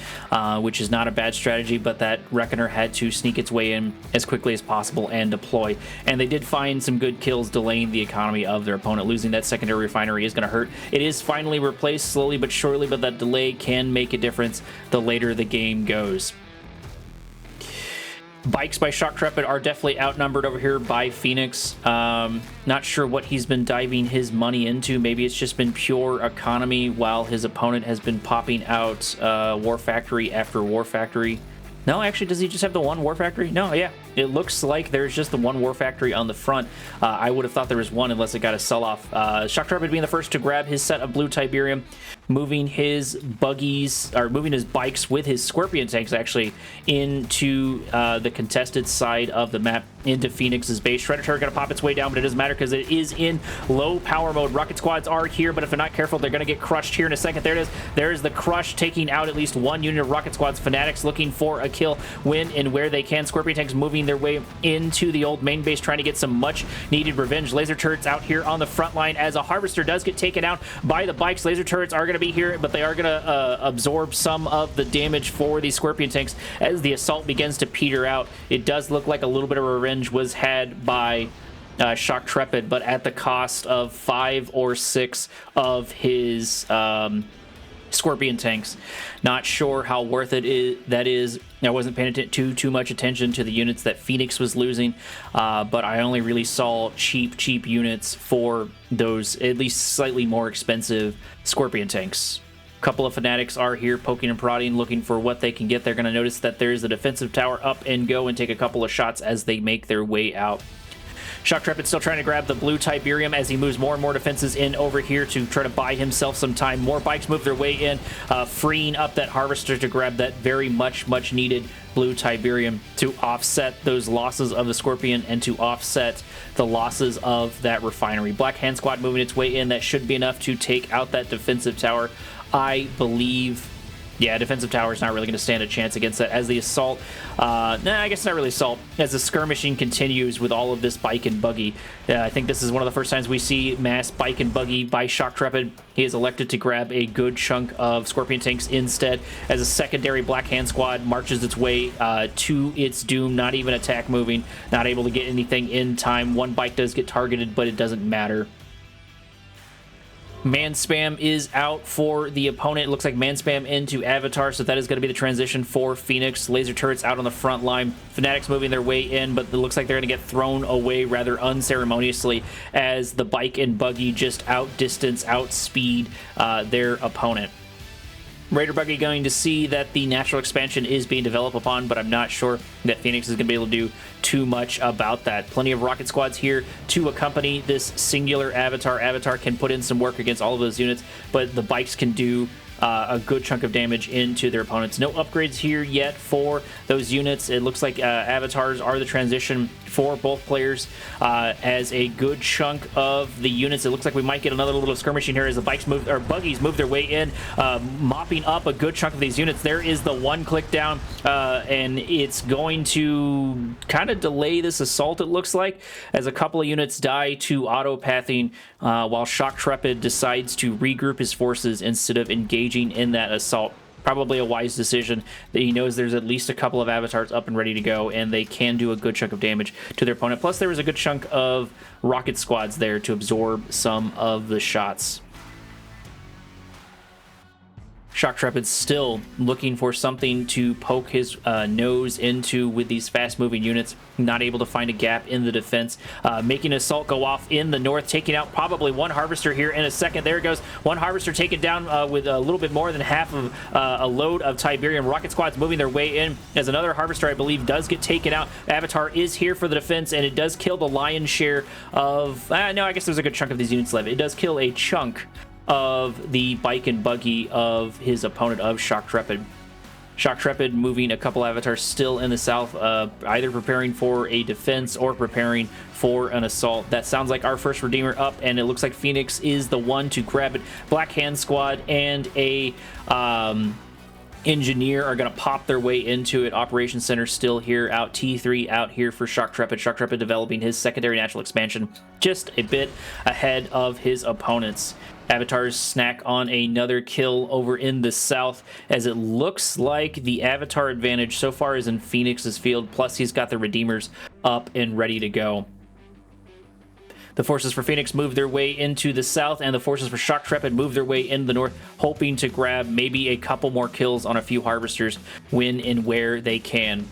which is not a bad strategy, but that Reckoner had to sneak its way in as quickly as possible and deploy. And they did find some good good kills, delaying the economy of their opponent. Losing that secondary refinery is going to hurt. It is finally replaced slowly but surely, but that delay can make a difference the later the game goes. Bikes by Shoktrepet are definitely outnumbered over here by Phoenix. Not sure what he's been diving his money into. Maybe it's just been pure economy while his opponent has been popping out War Factory after War Factory. No, actually, does he just have the one War Factory? No, yeah. It looks like there's just the one War Factory on the front. I would have thought there was one unless it got a sell-off. Shoktrepet being the first to grab his set of blue Tiberium, moving his buggies, or moving his bikes with his Scorpion tanks, actually, into the contested side of the map, into Phoenix's base. Shredder Turret going to pop its way down, but it doesn't matter because it is in low power mode. Rocket squads are here, but if they're not careful, they're going to get crushed here in a second. There it is. There's the crush, taking out at least one unit of rocket squads. Fanatics looking for a kill when and where they can. Scorpion tanks moving their way into the old main base, trying to get some much needed revenge. Laser turrets out here on the front line as a harvester does get taken out by the bikes. Laser turrets are going to be here, but they are going to absorb some of the damage for these Scorpion tanks as the assault begins to peter out. It does look like a little bit of revenge was had by Shoktrepet, but at the cost of 5 or 6 of his Scorpion tanks. Not sure how worth it is. I wasn't paying too much attention to the units that Phoenix was losing, but I only really saw cheap units for those at least slightly more expensive Scorpion tanks. A couple of Fanatics are here poking and prodding, looking for what they can get. They're going to notice that there's a defensive tower up and go and take a couple of shots as they make their way out. Shoktrepet still trying to grab the blue Tiberium as he moves more and more defenses in over here to try to buy himself some time. More bikes move their way in, freeing up that harvester to grab that very much needed blue Tiberium to offset those losses of the Scorpion and to offset the losses of that refinery. Black Hand Squad moving its way in. That should be enough to take out that defensive tower, I believe. Yeah, defensive tower is not really going to stand a chance against that as the assault, I guess not really assault, as the skirmishing continues with all of this bike and buggy. I think this is one of the first times we see mass bike and buggy by Shoktrepet. He has elected to grab a good chunk of Scorpion tanks instead as a secondary Black Hand Squad marches its way to its doom, not even attack moving, not able to get anything in time. One bike does get targeted, but it doesn't matter. Man spam is out for the opponent. It looks like man spam into Avatar, so that is going to be the transition for Phoenix. Laser turrets out on the front line. Fanatics moving their way in, but it looks like they're going to get thrown away rather unceremoniously as the bike and buggy just outdistance, outspeed their opponent. Raider Buggy going to see that the natural expansion is being developed upon, but I'm not sure that Phoenix is going to be able to do too much about that. Plenty of rocket squads here to accompany this singular Avatar. Avatar can put in some work against all of those units, but the bikes can do a good chunk of damage into their opponents. No upgrades here yet for those units. It looks like Avatars are the transition for both players as a good chunk of the units. It looks like we might get another little skirmishing here as the bikes move, or buggies move their way in, mopping up a good chunk of these units. There is the one click down, and it's going to kind of delay this assault, it looks like, as a couple of units die to autopathing while Shoktrepet decides to regroup his forces instead of engaging in that assault. Probably a wise decision that he knows there's at least a couple of Avatars up and ready to go, and they can do a good chunk of damage to their opponent. Plus, there was a good chunk of rocket squads there to absorb some of the shots. Shoktrepet's still looking for something to poke his nose into with these fast-moving units. Not able to find a gap in the defense. Making an assault go off in the north, taking out probably one harvester here in a second. There it goes. One harvester taken down with a little bit more than half of a load of Tiberium. Rocket squads moving their way in as another harvester, I believe, does get taken out. Avatar is here for the defense, and it does kill the lion's share of... no, I guess there's a good chunk of these units left. It does kill a chunk of the bike and buggy of his opponent of Shoktrepet. Shoktrepet moving a couple Avatars still in the south, either preparing for a defense or preparing for an assault. That sounds like our first Redeemer up, and it looks like Phoenix is the one to grab it. Black Hand Squad and a Engineer are going to pop their way into it. Operations Center still here, out T3 out here for Shoktrepet. Shoktrepet developing his secondary natural expansion just a bit ahead of his opponents. Avatars snack on another kill over in the south, as it looks like the Avatar advantage so far is in Phoenix's field, plus he's got the Redeemers up and ready to go. The forces for Phoenix move their way into the south, and the forces for Shoktrepet move their way into the north, hoping to grab maybe a couple more kills on a few harvesters when and where they can.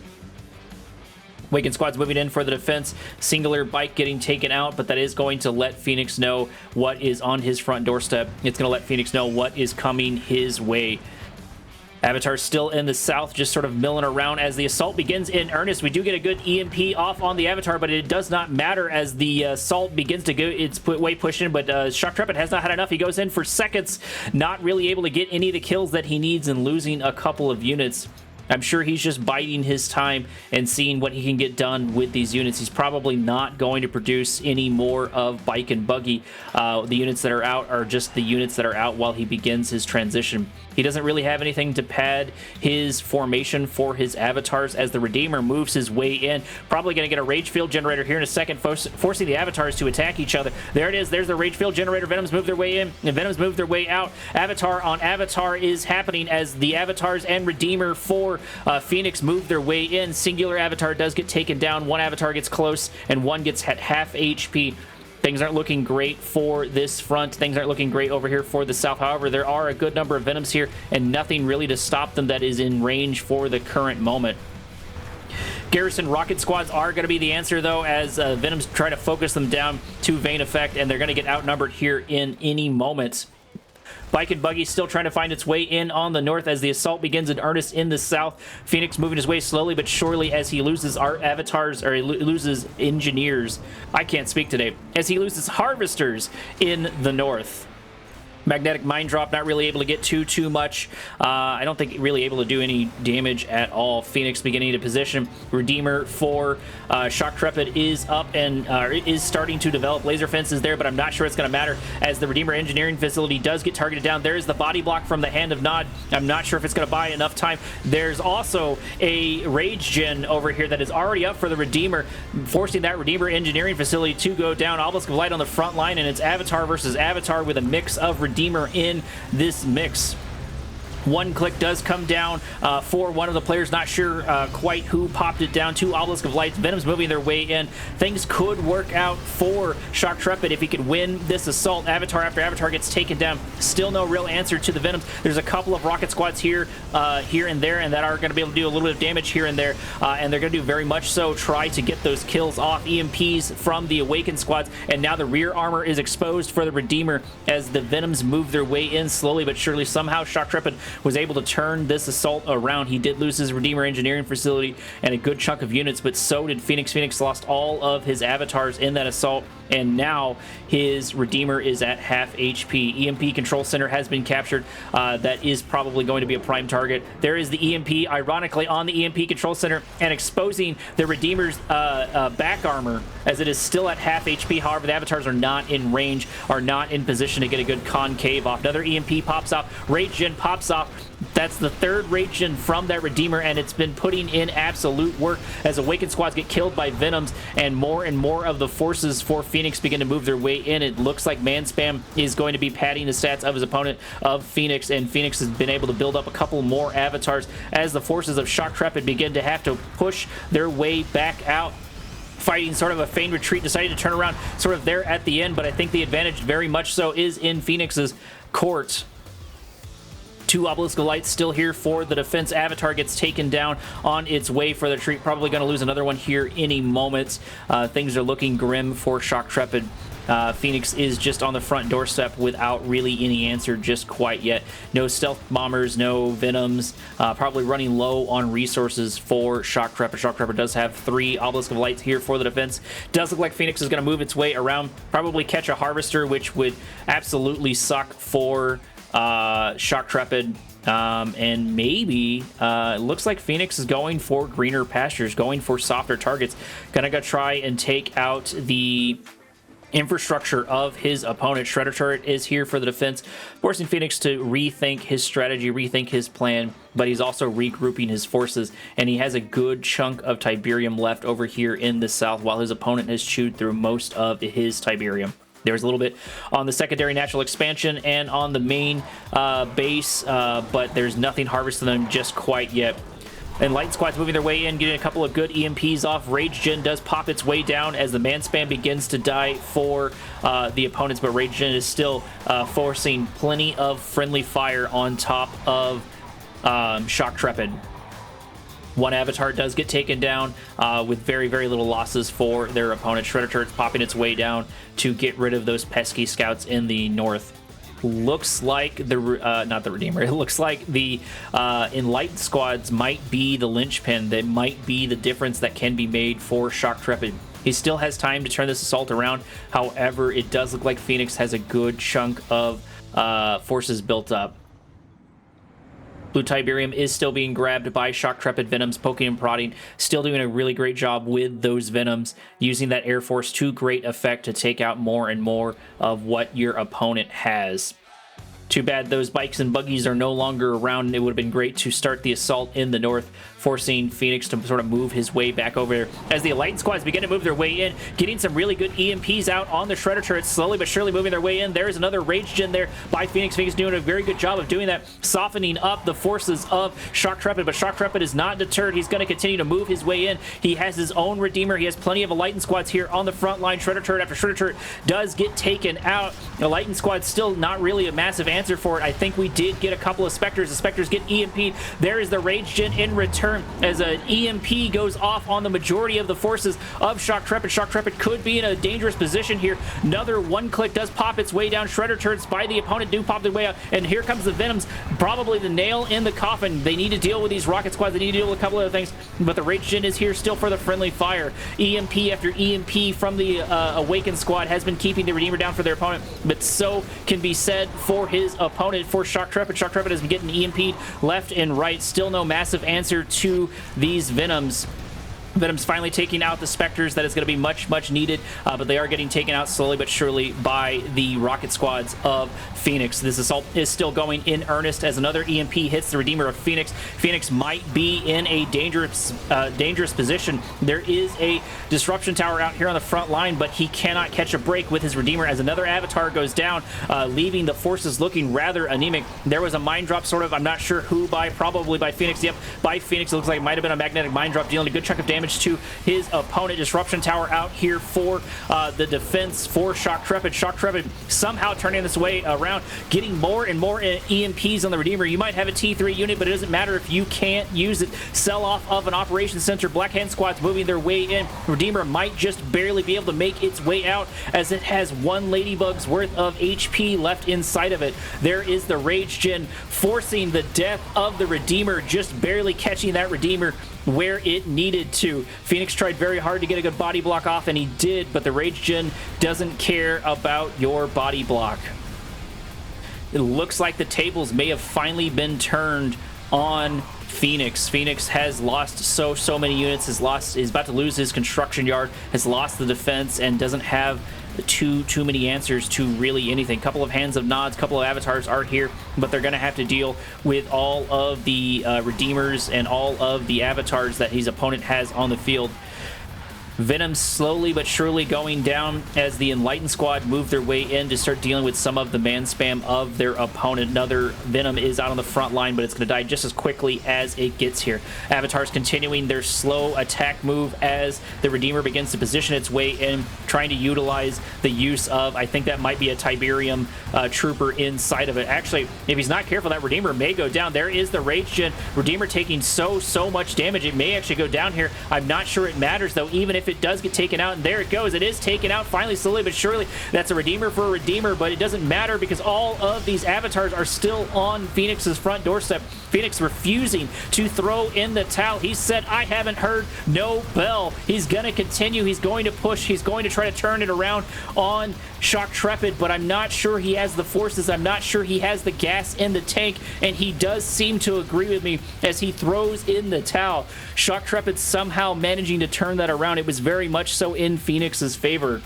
Awakened squad's moving in for the defense. Singular bike getting taken out, but that is going to let Phoenix know what is on his front doorstep. It's going to let Phoenix know what is coming his way. Avatar's still in the south, just sort of milling around as the assault begins in earnest. We do get a good EMP off on the Avatar, but it does not matter as the assault begins to go its way push in, but Shoktrepet has not had enough. He goes in for seconds, not really able to get any of the kills that he needs and losing a couple of units. I'm sure he's just biding his time and seeing what he can get done with these units. He's probably not going to produce any more of bike and buggy. The units that are out are just the units that are out while he begins his transition. He doesn't really have anything to pad his formation for his avatars as the Redeemer moves his way in. Probably going to get a Rage Field Generator here in a second, forcing the avatars to attack each other. There it is. There's the Rage Field Generator. Venoms move their way in, and Venoms move their way out. Avatar on Avatar is happening as the avatars and Redeemer for Phoenix move their way in. Singular Avatar does get taken down. One Avatar gets close, and one gets at half HP. Things aren't looking great for this front. Things aren't looking great over here for the south. However, there are a good number of Venoms here, and nothing really to stop them that is in range for the current moment. Garrison rocket squads are going to be the answer, though, as Venoms try to focus them down to Vayne effect, and they're going to get outnumbered here in any moment. Bike and buggy still trying to find its way in on the north as the assault begins in earnest in the south. Phoenix moving his way slowly but surely as he loses our avatars, or he loses engineers. I can't speak today. As he loses harvesters in the north. Magnetic Mine Drop, not really able to get too much. I don't think really able to do any damage at all. Phoenix beginning to position. Redeemer for Shoktrepet is up and is starting to develop laser fences there, but I'm not sure it's going to matter as the Redeemer Engineering Facility does get targeted down. There's the body block from the Hand of Nod. I'm not sure if it's going to buy enough time. There's also a Rage Gen over here that is already up for the Redeemer, forcing that Redeemer Engineering Facility to go down. Obelisk of Light on the front line, and it's Avatar versus Avatar with a mix of Redeemer in this mix. One click does come down for one of the players. Not sure quite who popped it down. Two Obelisk of Lights. Venoms moving their way in. Things could work out for Shoktrepet if he could win this assault. Avatar after Avatar gets taken down. Still no real answer to the Venoms. There's a couple of rocket squads here and there, and that are going to be able to do a little bit of damage here and there, and they're going to do very much so. Try to get those kills off. EMPs from the Awakened squads, and now the rear armor is exposed for the Redeemer as the Venoms move their way in slowly but surely. Somehow Shoktrepet was able to turn this assault around. He did lose his Redeemer Engineering Facility and a good chunk of units, but so did Phoenix. Phoenix lost all of his avatars in that assault, and now his Redeemer is at half HP. EMP Control Center has been captured. That is probably going to be a prime target. There is the EMP, ironically, on the EMP Control Center and exposing the Redeemer's back armor as it is still at half HP. However, the avatars are not in range, are not in position to get a good concave off. Another EMP pops off. Rage Gen pops off. That's the third Rage Gen from that Redeemer, and it's been putting in absolute work as Awakened squads get killed by Venoms, and more of the forces for Phoenix begin to move their way in. It looks like Man Spam is going to be padding the stats of his opponent, of Phoenix, and Phoenix has been able to build up a couple more avatars as the forces of Shoktrepet begin to have to push their way back out. Fighting sort of a feigned retreat, decided to turn around sort of there at the end, but I think the advantage very much so is in Phoenix's court. Two Obelisk of Light still here for the defense. Avatar gets taken down on its way for the retreat. Probably going to lose another one here any moment. Things are looking grim for Shoktrepet. Phoenix is just on the front doorstep without really any answer just quite yet. No stealth bombers, no Venoms. Probably running low on resources for Shoktrepet. Shoktrepet does have 3 Obelisk of Lights here for the defense. Does look like Phoenix is going to move its way around. Probably catch a Harvester, which would absolutely suck for Shoktrepet. And maybe it looks like Phoenix is going for greener pastures, going for softer targets. Gonna go try and take out the infrastructure of his opponent. Shredder Turret is here for the defense, forcing Phoenix to rethink his strategy, rethink his plan, but he's also regrouping his forces, and he has a good chunk of Tiberium left over here in the south, while his opponent has chewed through most of his Tiberium. There's a little bit on the secondary natural expansion and on the main base, but there's nothing harvesting them just quite yet. Enlightened Squad's moving their way in, getting a couple of good EMPs off. Rage Gen does pop its way down as the man spam begins to die for the opponents, but Rage Gen is still forcing plenty of friendly fire on top of Shoktrepet. One avatar does get taken down with very, very little losses for their opponent. Shredder Turret's popping its way down to get rid of those pesky scouts in the north. Looks like the not the Redeemer. It looks like the Enlightened Squads might be the linchpin. That might be the difference that can be made for Shoktrepet. He still has time to turn this assault around. However, it does look like Phoenix has a good chunk of forces built up. Blue Tiberium is still being grabbed by Shoktrepet Venoms, poking and prodding, still doing a really great job with those Venoms, using that Air Force to great effect to take out more and more of what your opponent has. Too bad those bikes and buggies are no longer around, and it would have been great to start the assault in the north, forcing Phoenix to sort of move his way back over there. As the Enlightened Squads begin to move their way in, getting some really good EMPs out on the Shredder Turrets, slowly but surely moving their way in. There's another Rage Gen there by Phoenix. Phoenix doing a very good job of doing that, softening up the forces of Shoktrepet, but Shoktrepet is not deterred. He's going to continue to move his way in. He has his own Redeemer. He has plenty of Enlightened Squads here on the front line. Shredder Turret after Shredder Turret does get taken out. Enlightened Squad still not really a massive answer for it. I think we did get a couple of Spectres. The Spectres get EMP'd. There is the Rage Gen in return as an EMP goes off on the majority of the forces of Shoktrepet. Shoktrepet could be in a dangerous position here. Another one click does pop its way down. Shredder Turrets by the opponent do pop their way out. And here comes the Venoms. Probably the nail in the coffin. They need to deal with these rocket squads. They need to deal with a couple other things. But the Rage Gen is here still for the friendly fire. EMP after EMP from the Awakened Squad has been keeping the Redeemer down for their opponent. But so can be said for his opponent, for Shoktrepet. Shoktrepet has been getting EMP'd left and right. Still no massive answer to these Venoms. Venom's finally taking out the Spectres. That is going to be much, much needed, but they are getting taken out slowly but surely by the rocket squads of Phoenix. This assault is still going in earnest as another EMP hits the Redeemer of Phoenix. Phoenix might be in a dangerous position. There is a disruption tower out here on the front line, but he cannot catch a break with his Redeemer as another avatar goes down, leaving the forces looking rather anemic. There was a mine drop, sort of, I'm not sure who by, probably by Phoenix. Yep, by Phoenix. It looks like it might have been a magnetic mine drop, dealing a good chunk of damage to his opponent. Disruption tower out here for the defense for Shoktrepet. Shoktrepet somehow turning this way around, getting more and more EMPs on the Redeemer. You might have a T3 unit, but it doesn't matter if you can't use it. Sell off of an operations center. Black Hand Squad's moving their way in. Redeemer might just barely be able to make its way out as it has one Ladybug's worth of HP left inside of it. There is the Rage Gen forcing the death of the Redeemer, just barely catching that Redeemer where it needed to. Phoenix tried very hard to get a good body block off, and he did, but the Rage Gen doesn't care about your body block. It looks like the tables may have finally been turned on Phoenix. Phoenix has lost so many units, is about to lose his construction yard, has lost the defense, and doesn't have too many answers to really anything. Couple of hands of nods, couple of avatars are here, but they're going to have to deal with all of the Redeemers and all of the avatars that his opponent has on the field. Venom slowly but surely going down as the Enlightened Squad move their way in to start dealing with some of the man spam of their opponent. Another Venom is out on the front line, but it's going to die just as quickly as it gets here. Avatars continuing their slow attack move as the Redeemer begins to position its way in, trying to utilize the use of, I think that might be a Tiberium trooper inside of it. Actually, if he's not careful, that Redeemer may go down. There is the Rage Gen. Redeemer taking so much damage. It may actually go down here. I'm not sure it matters, though, even if it does get taken out, and there it goes. It is taken out finally, slowly but surely. That's a Redeemer for a Redeemer, but it doesn't matter because all of these avatars are still on Phoenix's front doorstep. Phoenix refusing to throw in the towel. He said, I haven't heard no bell. He's going to continue. He's going to push. He's going to try to turn it around on Shoktrepet, but I'm not sure he has the forces. I'm not sure he has the gas in the tank, and he does seem to agree with me as he throws in the towel. Shoktrepet somehow managing to turn that around. It was very much so in Phoenix's favor.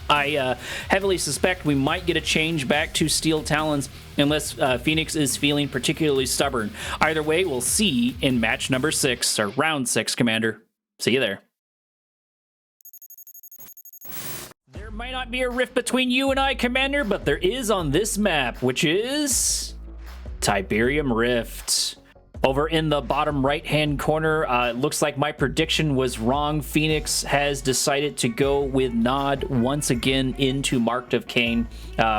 I heavily suspect we might get a change back to Steel Talons unless Phoenix is feeling particularly stubborn. Either way, we'll see in match number 6, or round 6, Commander. See you there. There might not be a rift between you and I, Commander, but there is on this map, which is Tiberium Rift. Over in the bottom right-hand corner, it looks like my prediction was wrong. Phoenix has decided to go with Nod once again into Marked of Kane,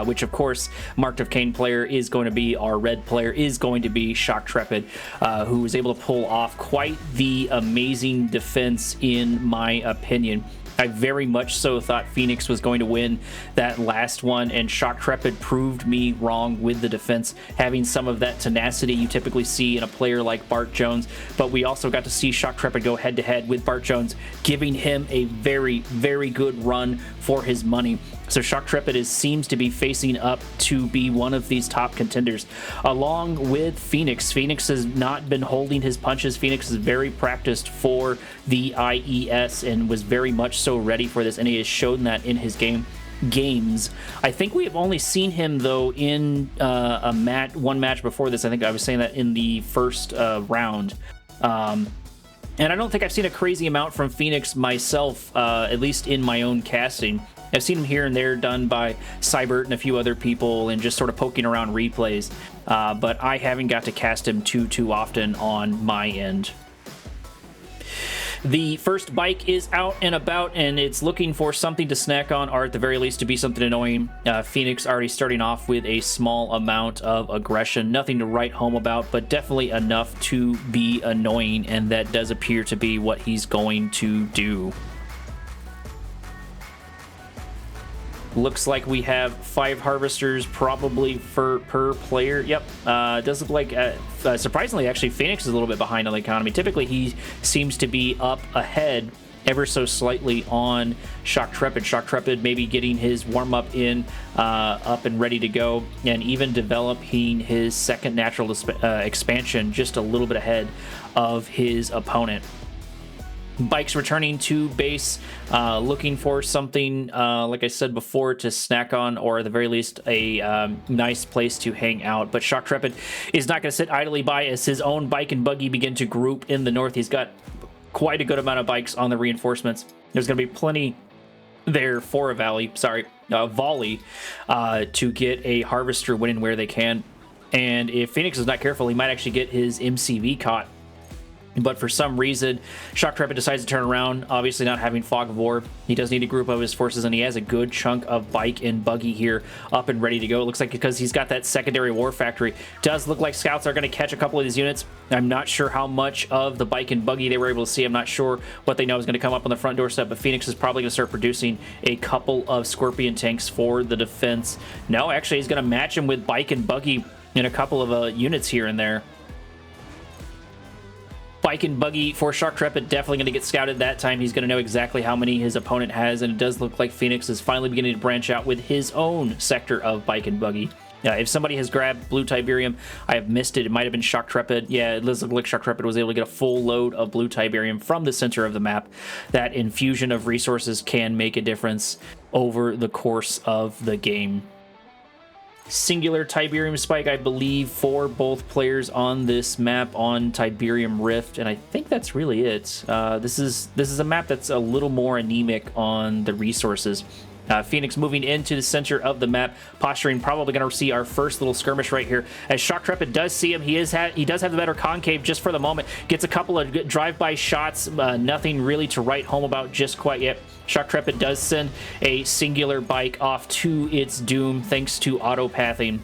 which, of course, Marked of Kane player is going to be, our red player is going to be Shoktrepet, who was able to pull off quite the amazing defense, in my opinion. I very much so thought Phoenix was going to win that last one, and Shoktrepet proved me wrong with the defense, having some of that tenacity you typically see in a player like Bart Jones. But we also got to see Shoktrepet go head-to-head with Bart Jones, giving him a very, very good run for his money. So Shoktrepet seems to be facing up to be one of these top contenders, along with Phoenix. Phoenix has not been holding his punches. Phoenix is very practiced for the IES and was very much so ready for this, and he has shown that in his games. I think we have only seen him, though, in one match before this. I think I was saying that in the first round. And I don't think I've seen a crazy amount from Phoenix myself, at least in my own casting. I've seen him here and there done by Cybert and a few other people and just sort of poking around replays, but I haven't got to cast him too often on my end. The first bike is out and about, and it's looking for something to snack on, or at the very least to be something annoying. Phoenix already starting off with a small amount of aggression. Nothing to write home about, but definitely enough to be annoying, and that does appear to be what he's going to do. Looks like we have 5 harvesters probably per player. Yep, does look like, surprisingly, actually, Phoenix is a little bit behind on the economy. Typically, he seems to be up ahead ever so slightly on Shoktrepet. Shoktrepet maybe getting his warm-up in, up and ready to go, and even developing his second natural expansion just a little bit ahead of his opponent. Bikes returning to base, looking for something, like I said before, to snack on, or at the very least a nice place to hang out. But Shoktrepet is not going to sit idly by as his own bike and buggy begin to group in the north. He's got quite a good amount of bikes on the reinforcements. There's going to be plenty there for a volley to get a harvester winning where they can. And if Phoenix is not careful, he might actually get his MCV caught. But for some reason, Shoktrepet decides to turn around, obviously not having Fog of War. He does need to group up his forces, and he has a good chunk of bike and buggy here up and ready to go. It looks like because he's got that secondary war factory. Does look like scouts are going to catch a couple of these units. I'm not sure how much of the bike and buggy they were able to see. I'm not sure what they know is going to come up on the front doorstep, but Phoenix is probably going to start producing a couple of Scorpion tanks for the defense. No, actually, he's going to match him with bike and buggy in a couple of units here and there. Bike and buggy for Shoktrepet definitely going to get scouted that time. He's going to know exactly how many his opponent has, and it does look like Phoenix is finally beginning to branch out with his own sector of bike and buggy. If somebody has grabbed Blue Tiberium, I have missed it. It might have been Shoktrepet. Yeah, it does look like Shoktrepet was able to get a full load of Blue Tiberium from the center of the map. That infusion of resources can make a difference over the course of the game. Singular Tiberium spike, I believe, for both players on this map on Tiberium Rift, and I think that's really it. This is a map that's a little more anemic on the resources. Phoenix moving into the center of the map, posturing, probably going to see our first little skirmish right here. As Shoktrepet does see him, he does have the better concave just for the moment. Gets a couple of drive-by shots, nothing really to write home about just quite yet. Shoktrepet does send a singular bike off to its doom thanks to autopathing.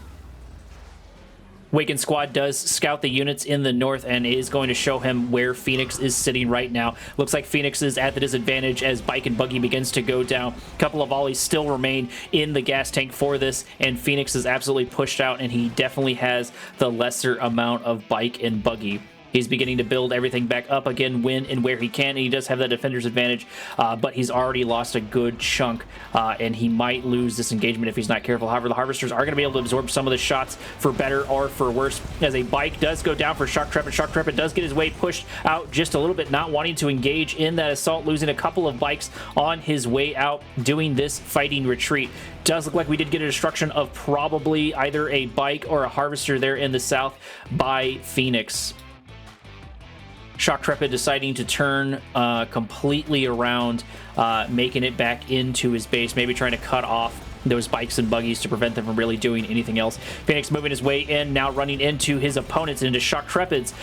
Waken Squad does scout the units in the north and is going to show him where Phoenix is sitting right now. Looks like Phoenix is at the disadvantage as bike and buggy begins to go down. A couple of volleys still remain in the gas tank for this, and Phoenix is absolutely pushed out, and he definitely has the lesser amount of bike and buggy. He's beginning to build everything back up again when and where he can, and he does have that defender's advantage, but he's already lost a good chunk, and he might lose this engagement if he's not careful. However, the Harvesters are going to be able to absorb some of the shots for better or for worse, as a bike does go down for Shoktrepet. Shoktrepet does get his way pushed out just a little bit, not wanting to engage in that assault, losing a couple of bikes on his way out, doing this fighting retreat. Does look like we did get a destruction of probably either a bike or a Harvester there in the south by Phoenix. Shoktrepet deciding to turn completely around, making it back into his base, maybe trying to cut off those bikes and buggies to prevent them from really doing anything else. Phoenix moving his way in, now running into his opponents, into Shoktrepet's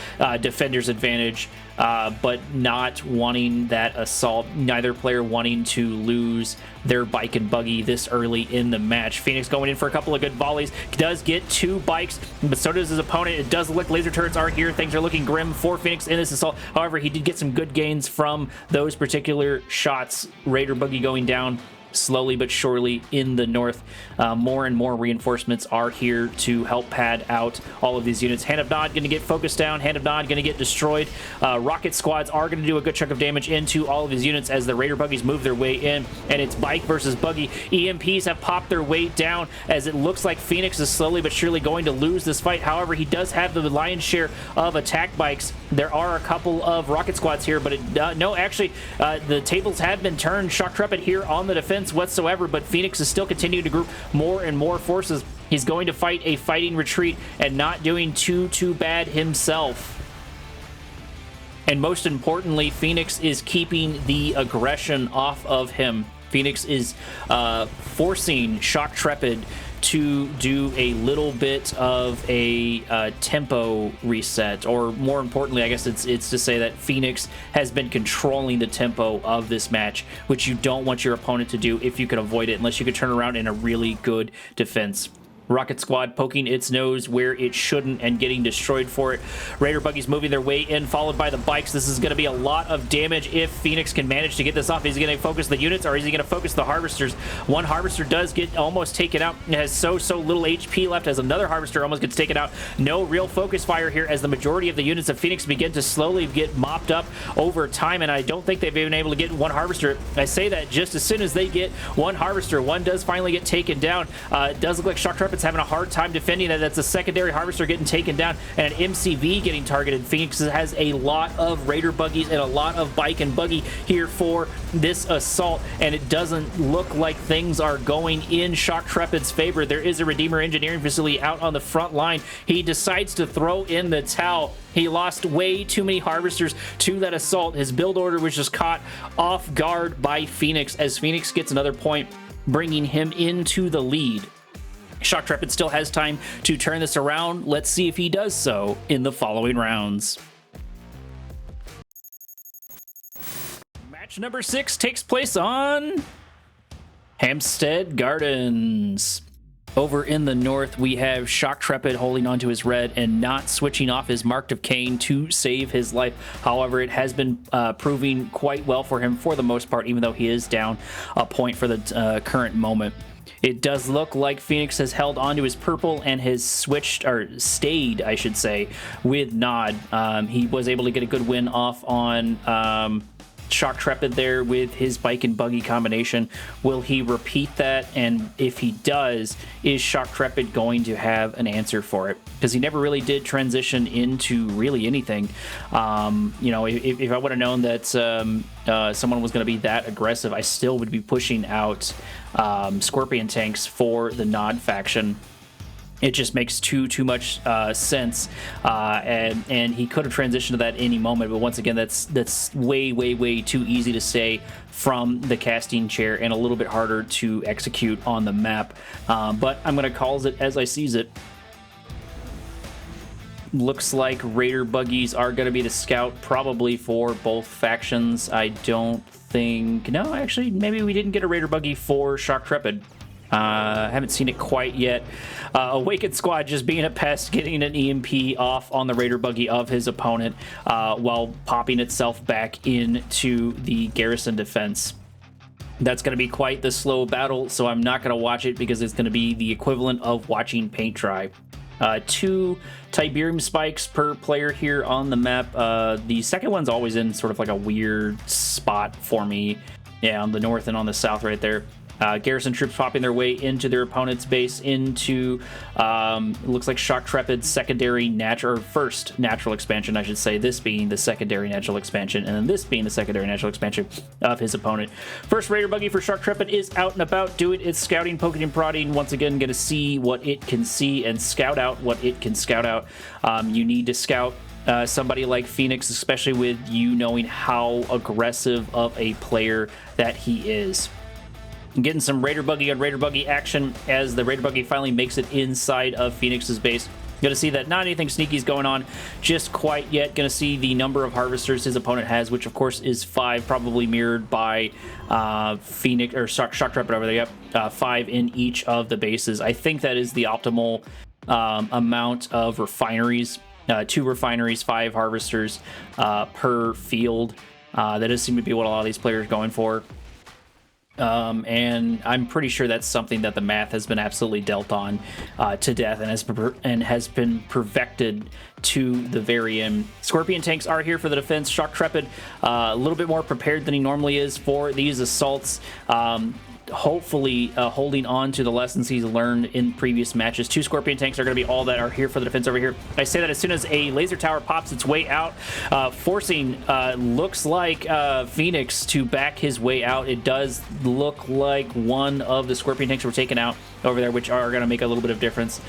defender's advantage, but not wanting that assault. Neither player wanting to lose their bike and buggy this early in the match. Phoenix going in for a couple of good volleys. Does get 2 bikes, but so does his opponent. It does look like laser turrets are here. Things are looking grim for Phoenix in this assault. However, he did get some good gains from those particular shots. Raider buggy going down slowly but surely in the north. More and more reinforcements are here to help pad out all of these units. Hand of Nod going to get focused down. Hand of Nod going to get destroyed. Rocket squads are going to do a good chunk of damage into all of his units as the Raider buggies move their way in, and it's bike versus buggy. EMPs have popped their way down as it looks like Phoenix is slowly but surely going to lose this fight. However, he does have the lion's share of attack bikes. There are a couple of rocket squads here, but no, actually, the tables have been turned. Shoktrepet here on the defense whatsoever, but Phoenix is still continuing to group more and more forces. He's going to fight a fighting retreat and not doing too bad himself. And most importantly, Phoenix is keeping the aggression off of him. Phoenix is forcing Shoktrepet to do a little bit of a tempo reset, or more importantly, I guess it's to say that Phoenix has been controlling the tempo of this match, which you don't want your opponent to do if you can avoid it, unless you can turn around in a really good defense. Rocket Squad poking its nose where it shouldn't and getting destroyed for it. Raider buggies moving their way in, followed by the bikes. This is going to be a lot of damage if Phoenix can manage to get this off. Is he going to focus the units, or is he going to focus the harvesters? One harvester does get almost taken out. It has so little HP left as another harvester almost gets taken out. No real focus fire here as the majority of the units of Phoenix begin to slowly get mopped up over time, and I don't think they've been able to get one harvester. I say that just as soon as they get one harvester, one does finally get taken down. It does look like Shoktrepet's having a hard time defending that. That's a secondary harvester getting taken down and an MCV getting targeted. Phoenix has a lot of Raider buggies and a lot of bike and buggy here for this assault, and it doesn't look like things are going in Shoktrepet's favor. There is a Redeemer Engineering Facility out on the front line. He decides to throw in the towel. He lost way too many harvesters to that assault. His build order was just caught off guard by Phoenix as Phoenix gets another point, bringing him into the lead. Shoktrepet still has time to turn this around. Let's see if he does so in the following rounds. Match number 6 takes place on Hampstead Gardens. Over in the north, we have Shoktrepet holding onto his red and not switching off his Mark of Kane to save his life. However, it has been proving quite well for him for the most part, even though he is down a point for the current moment. It does look like Phoenix has held onto his purple and has switched, or stayed, I should say, with Nod. He was able to get a good win off on Shoktrepet there with his bike and buggy combination. Will he repeat that? And if he does, is Shoktrepet going to have an answer for it? Because he never really did transition into really anything. You know, if I would have known that someone was going to be that aggressive, I still would be pushing out Scorpion tanks for the Nod faction. It just makes too much sense, and he could have transitioned to that any moment. But once again, that's way too easy to say from the casting chair and a little bit harder to execute on the map. But I'm going to call it as I sees it. Looks like Raider buggies are going to be the scout probably for both factions. I don't think... No, actually, maybe we didn't get a Raider buggy for Shoktrepet. Haven't seen it quite yet. Awakened Squad just being a pest, getting an EMP off on the Raider buggy of his opponent while popping itself back into the garrison defense. That's going to be quite the slow battle, so I'm not going to watch it because it's going to be the equivalent of watching paint dry. 2 Tiberium spikes per player here on the map. The second one's always in sort of like a weird spot for me. Yeah, on the north and on the south right there. Garrison troops popping their way into their opponent's base, into looks like Shoktrepet's secondary natural, or first natural expansion, I should say, this being the secondary natural expansion, and then this being the secondary natural expansion of his opponent. First Raider buggy for Shoktrepet is out and about, doing its scouting, poking and prodding. Once again, going to see what it can see and scout out what it can scout out. You need to scout somebody like Phoenix, especially with you knowing how aggressive of a player that he is. Getting some Raider Buggy on Raider Buggy action as the Raider Buggy finally makes it inside of Phoenix's base. Going to see that not anything sneaky is going on just quite yet. Going to see the number of harvesters his opponent has, which of course is 5, probably mirrored by Phoenix or Shoktrepet over there. Yep, 5 in each of the bases. I think that is the optimal amount of refineries. 2 refineries, 5 harvesters per field. That does seem to be what a lot of these players are going for. And I'm pretty sure that's something that the math has been absolutely dealt on to death and has been perfected to the very end. Scorpion tanks are here for the defense. Shoktrepet a little bit more prepared than he normally is for these assaults. Hopefully holding on to the lessons he's learned in previous matches. 2 Scorpion tanks are going to be all that are here for the defense over here. I say that as soon as a laser tower pops its way out, forcing looks like Phoenix to back his way out. It does look like one of the Scorpion tanks were taken out over there, which are going to make a little bit of difference.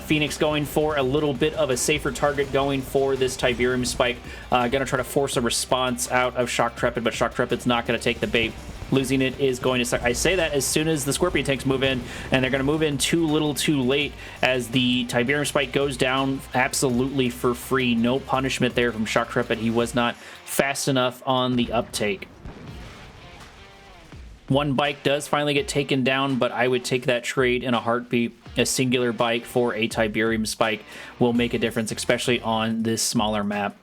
Phoenix going for a little bit of a safer target, going for this Tiberium spike. Going to try to force a response out of Shoktrepet, but Shoktrepet's not going to take the bait. Losing it is going to suck. I say that as soon as the Scorpion tanks move in, and they're going to move in too little too late as the Tiberium spike goes down absolutely for free. No punishment there from Shoktrepet. He was not fast enough on the uptake. One bike does finally get taken down, but I would take that trade in a heartbeat. A singular bike for a Tiberium spike will make a difference, especially on this smaller map.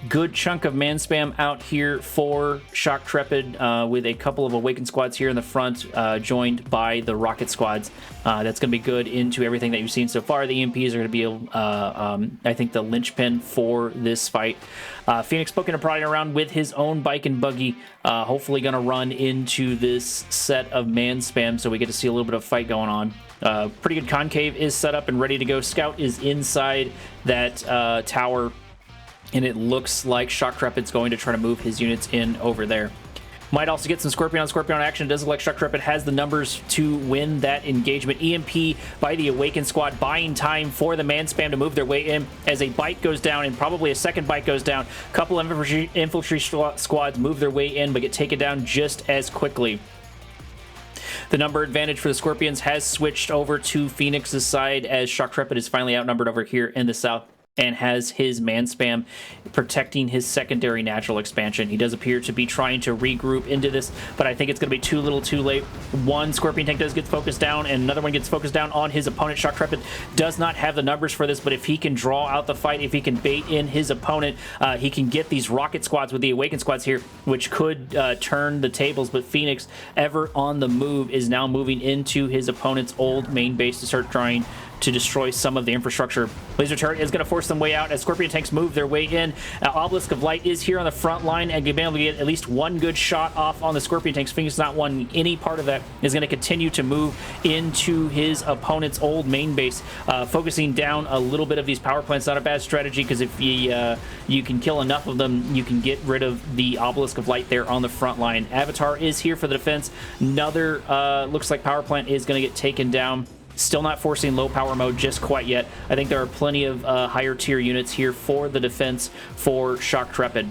Good chunk of man spam out here for Shoktrepet with a couple of Awakened squads here in the front, joined by the Rocket squads. That's going to be good into everything that you've seen so far. The EMPs are going to be, I think, the linchpin for this fight. Phoenix poking and prodding around with his own bike and buggy, hopefully going to run into this set of man spam, so we get to see a little bit of fight going on. Pretty good concave is set up and ready to go. Scout is inside that tower, and it looks like Shoktrepet's going to try to move his units in over there. Might also get some Scorpion on Scorpion action. It does look like Shoktrepet has the numbers to win that engagement. EMP by the Awakened squad, buying time for the man spam to move their way in as a bike goes down and probably a second bike goes down. A couple of infantry squads move their way in but get taken down just as quickly. The number advantage for the Scorpions has switched over to Phoenix's side as Shoktrepet is finally outnumbered over here in the south and has his man spam protecting his secondary natural expansion. He does appear to be trying to regroup into this, but I think it's going to be too little too late. One Scorpion tank does get focused down, and another one gets focused down on his opponent. Shoktrepet does not have the numbers for this, but if he can draw out the fight, if he can bait in his opponent, he can get these Rocket squads with the Awakened squads here, which could turn the tables, but Phoenix, ever on the move, is now moving into his opponent's old main base to start trying to destroy some of the infrastructure. Laser turret is going to force them way out as Scorpion tanks move their way in. Obelisk of Light is here on the front line and being able to get at least one good shot off on the Scorpion tanks. Phoenix not wanting any part of that, is going to continue to move into his opponent's old main base, focusing down a little bit of these power plants. Not a bad strategy, because if you can kill enough of them, you can get rid of the Obelisk of Light there on the front line. Avatar is here for the defense. Another looks like power plant is going to get taken down. Still not forcing low power mode just quite yet. I think there are plenty of higher tier units here for the defense for Shoktrepet.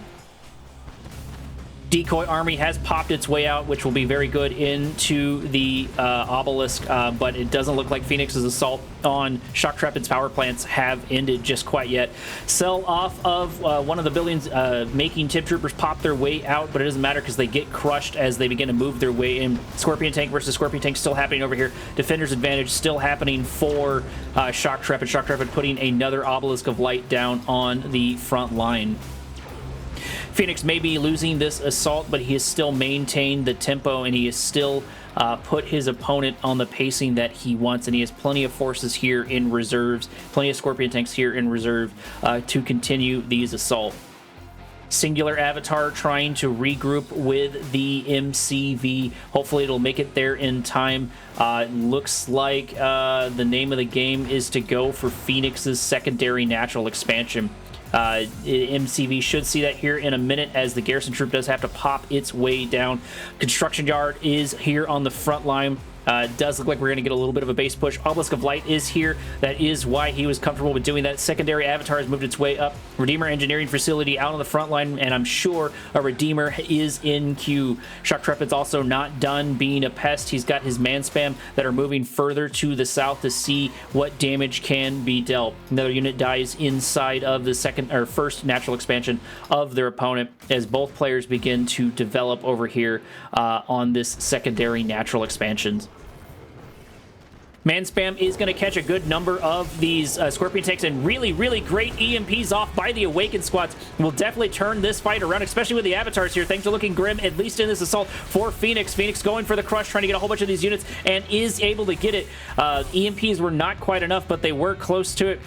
Decoy army has popped its way out, which will be very good into the obelisk, but it doesn't look like Phoenix's assault on Shoktrepet's power plants have ended just quite yet. Sell off of one of the buildings, making Tip troopers pop their way out, but it doesn't matter because they get crushed as they begin to move their way in. Scorpion tank versus Scorpion tank still happening over here. Defender's advantage still happening for Shoktrepet. Shoktrepet putting another Obelisk of Light down on the front line. Phoenix may be losing this assault, but he has still maintained the tempo, and he has still put his opponent on the pacing that he wants, and he has plenty of forces here in reserves, plenty of Scorpion tanks here in reserve to continue these assaults. Singular Avatar trying to regroup with the MCV. Hopefully it'll make it there in time. Looks like the name of the game is to go for Phoenix's secondary natural expansion. MCV should see that here in a minute as the garrison troop does have to pop its way down. Construction yard is here on the front line. Does look like we're going to get a little bit of a base push. Obelisk of Light is here. That is why he was comfortable with doing that. Secondary Avatar has moved its way up. Redeemer Engineering Facility out on the front line, and I'm sure a Redeemer is in queue. Shoktrepet's also not done being a pest. He's got his man spam that are moving further to the south to see what damage can be dealt. Another unit dies inside of the first natural expansion of their opponent as both players begin to develop over here on this secondary natural expansions. Man Spam is going to catch a good number of these Scorpion tanks, and really, really great EMPs off by the Awakened squads will definitely turn this fight around, especially with the avatars here. Things are looking grim, at least in this assault for Phoenix. Phoenix going for the crush, trying to get a whole bunch of these units, and is able to get it. EMPs were not quite enough, but they were close to it.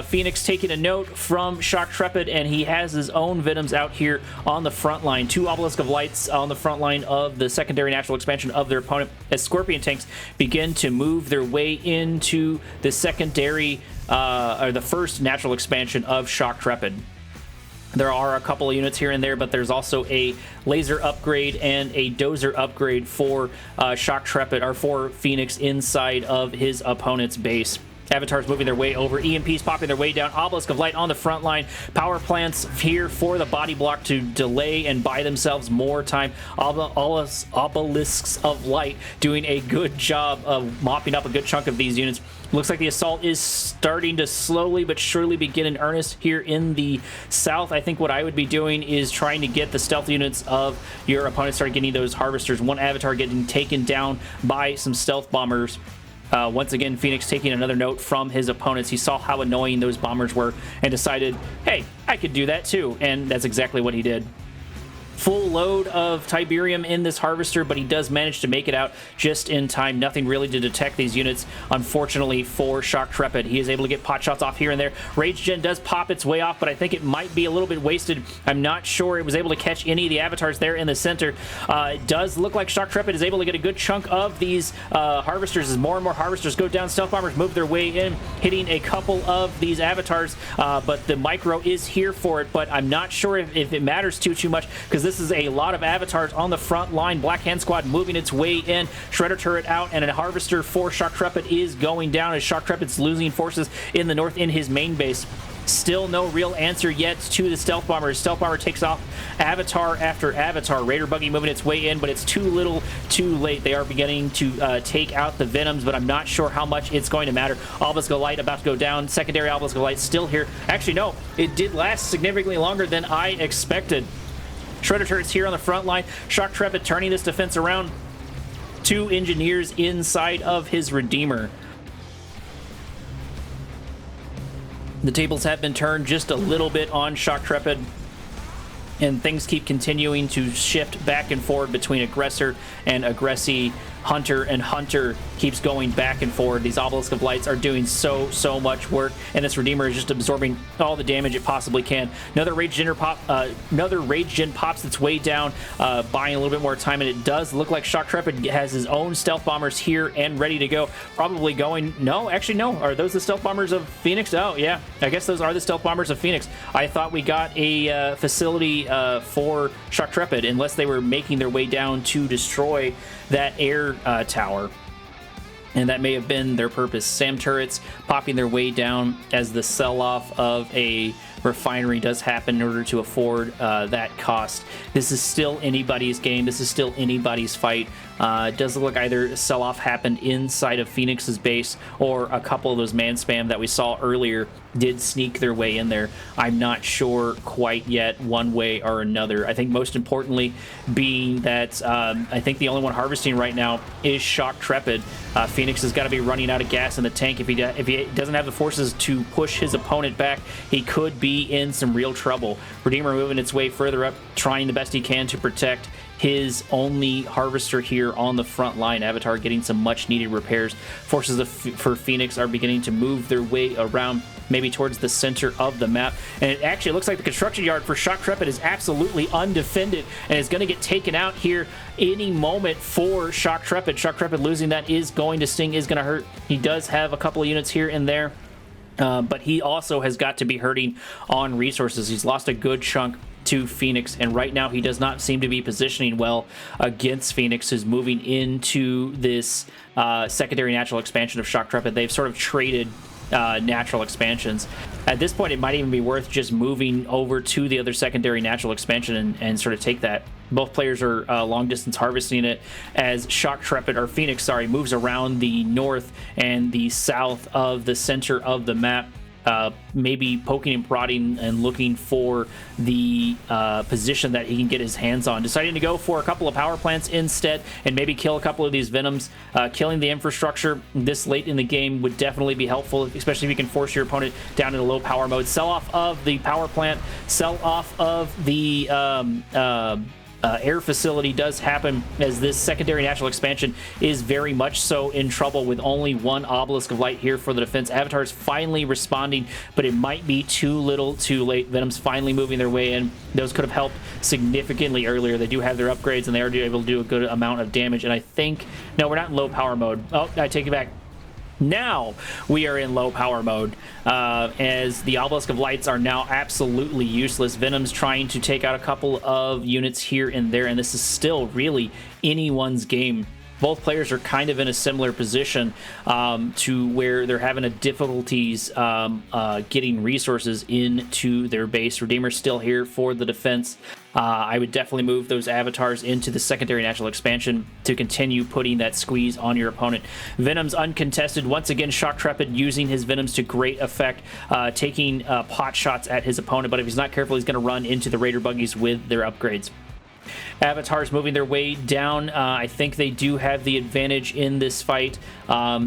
Phoenix taking a note from Shoktrepet, and he has his own Venoms out here on the front line. 2 Obelisk of Lights on the front line of the secondary natural expansion of their opponent as Scorpion tanks begin to move their way into the secondary, or the first natural expansion of Shoktrepet. There are a couple of units here and there, but there's also a laser upgrade and a dozer upgrade for Shoktrepet, or for Phoenix, inside of his opponent's base. Avatars moving their way over, EMPs popping their way down, Obelisk of Light on the front line, power plants here for the body block to delay and buy themselves more time. Obelisks of Light doing a good job of mopping up a good chunk of these units. Looks like the assault is starting to slowly but surely begin in earnest here in the south. I think what I would be doing is trying to get the stealth units of your opponent, start getting those harvesters. One avatar getting taken down by some stealth bombers. Once again, Phoenix taking another note from his opponents. He saw how annoying those bombers were and decided, hey, I could do that too. And that's exactly what he did. Full load of Tiberium in this harvester, but he does manage to make it out just in time. Nothing really to detect these units, unfortunately, for Shoktrepet. He is able to get pot shots off here and there. Rage Gen does pop its way off, but I think it might be a little bit wasted. I'm not sure it was able to catch any of the avatars there in the center. It does look like Shoktrepet is able to get a good chunk of these harvesters as more and more harvesters go down. Stealth bombers move their way in, hitting a couple of these avatars, but the micro is here for it, but I'm not sure if it matters too much, because this is a lot of avatars on the front line. Black Hand Squad moving its way in. Shredder turret out, and a harvester for Shoktrepet is going down as Shoktrepet's losing forces in the north in his main base. Still no real answer yet to the Stealth Bomber. Stealth Bomber takes off avatar after avatar. Raider Buggy moving its way in, but it's too little too late. They are beginning to take out the Venoms, but I'm not sure how much it's going to matter. Obelisk of Light about to go down. Secondary Obelisk of Light still here. Actually, no. It did last significantly longer than I expected. Shredder turrets here on the front line. Shoktrepet turning this defense around. 2 engineers inside of his Redeemer. The tables have been turned just a little bit on Shoktrepet, and things keep continuing to shift back and forth between aggressor and aggressee. Hunter and Hunter keeps going back and forth. These Obelisk of Lights are doing so much work, and this Redeemer is just absorbing all the damage it possibly can. Another Rage Gen pops its way down, buying a little bit more time, and it does look like Shoktrepet has his own stealth bombers here and ready to go. Probably going, no, actually no. Are those the stealth bombers of Phoenix? Oh yeah, I guess those are the stealth bombers of Phoenix. I thought we got a facility for Shoktrepet, unless they were making their way down to destroy that air tower, and that may have been their purpose. SAM turrets popping their way down as the sell-off of a refinery does happen in order to afford that cost. This is still anybody's game. This is still anybody's fight. It does look like either sell-off happened inside of Phoenix's base, or a couple of those man spam that we saw earlier did sneak their way in there. I'm not sure quite yet, one way or another. I think most importantly being that I think the only one harvesting right now is Shoktrepet. Phoenix has got to be running out of gas in the tank. If he doesn't have the forces to push his opponent back, he could be in some real trouble. Redeemer moving its way further up, trying the best he can to protect his only harvester here on the front line. Avatar getting some much needed repairs. Forces for Phoenix are beginning to move their way around, maybe towards the center of the map, and it actually looks like the construction yard for Shoktrepet is absolutely undefended and is going to get taken out here any moment for Shoktrepet. Shoktrepet losing that is going to sting, is going to hurt. He does have a couple of units here and there, but he also has got to be hurting on resources. He's lost a good chunk to Phoenix, and right now he does not seem to be positioning well against Phoenix, who's moving into this secondary natural expansion of Shoktrepet. They've sort of traded natural expansions. At this point, it might even be worth just moving over to the other secondary natural expansion and sort of take that. Both players are long distance harvesting it as Shoktrepet, or Phoenix, sorry, moves around the north and the south of the center of the map. Maybe poking and prodding and looking for the position that he can get his hands on. Deciding to go for a couple of power plants instead and maybe kill a couple of these Venoms. Killing the infrastructure this late in the game would definitely be helpful, especially if you can force your opponent down into low power mode. Sell off of the power plant, sell off of the air facility does happen, as this secondary natural expansion is very much so in trouble with only one obelisk of light here for the defense. Avatar's finally responding, but it might be too little too late. Venom's finally moving their way in. Those could have helped significantly earlier. They do have their upgrades, and they are able to do a good amount of damage. And I think, no, we're not in low power mode. Oh, I take it back. Now we are in low power mode, as the Obelisk of Lights are now absolutely useless. Venom's trying to take out a couple of units here and there, and this is still really anyone's game. Both players are kind of in a similar position to where they're having difficulties getting resources into their base. Redeemer's still here for the defense. I would definitely move those avatars into the secondary natural expansion to continue putting that squeeze on your opponent. Venom's uncontested. Once again, Shoktrepet using his Venoms to great effect, taking pot shots at his opponent, but if he's not careful, he's going to run into the Raider buggies with their upgrades. Avatars moving their way down. I think they do have the advantage in this fight,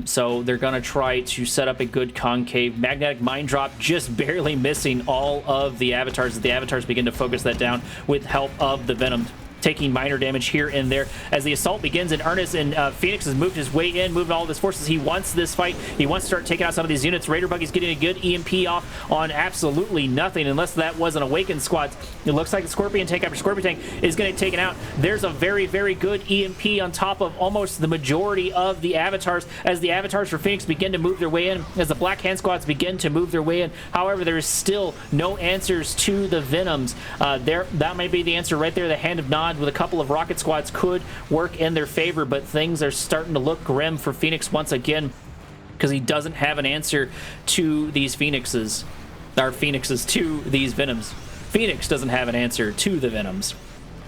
so they're going to try to set up a good concave. Magnetic Mind Drop just barely missing all of the avatars as the avatars begin to focus that down with help of the Venom. Taking minor damage here and there as the assault begins in earnest, and Phoenix has moved his way in, moving all of his forces. He wants this fight. He wants to start taking out some of these units. Raider Buggy's getting a good EMP off on absolutely nothing, unless that was an Awakened squad. It looks like the Scorpion tank after Scorpion tank is going to get taken out. There's a very, very good EMP on top of almost the majority of the avatars as the avatars for Phoenix begin to move their way in, as the Black Hand squads begin to move their way in. However, there is still no answers to the Venoms. That might be the answer right there. The Hand of Nod with a couple of rocket squads could work in their favor, but things are starting to look grim for Phoenix once again, because he doesn't have an answer to these Phoenixes, or Phoenixes to these Venoms. Phoenix doesn't have an answer to the Venoms.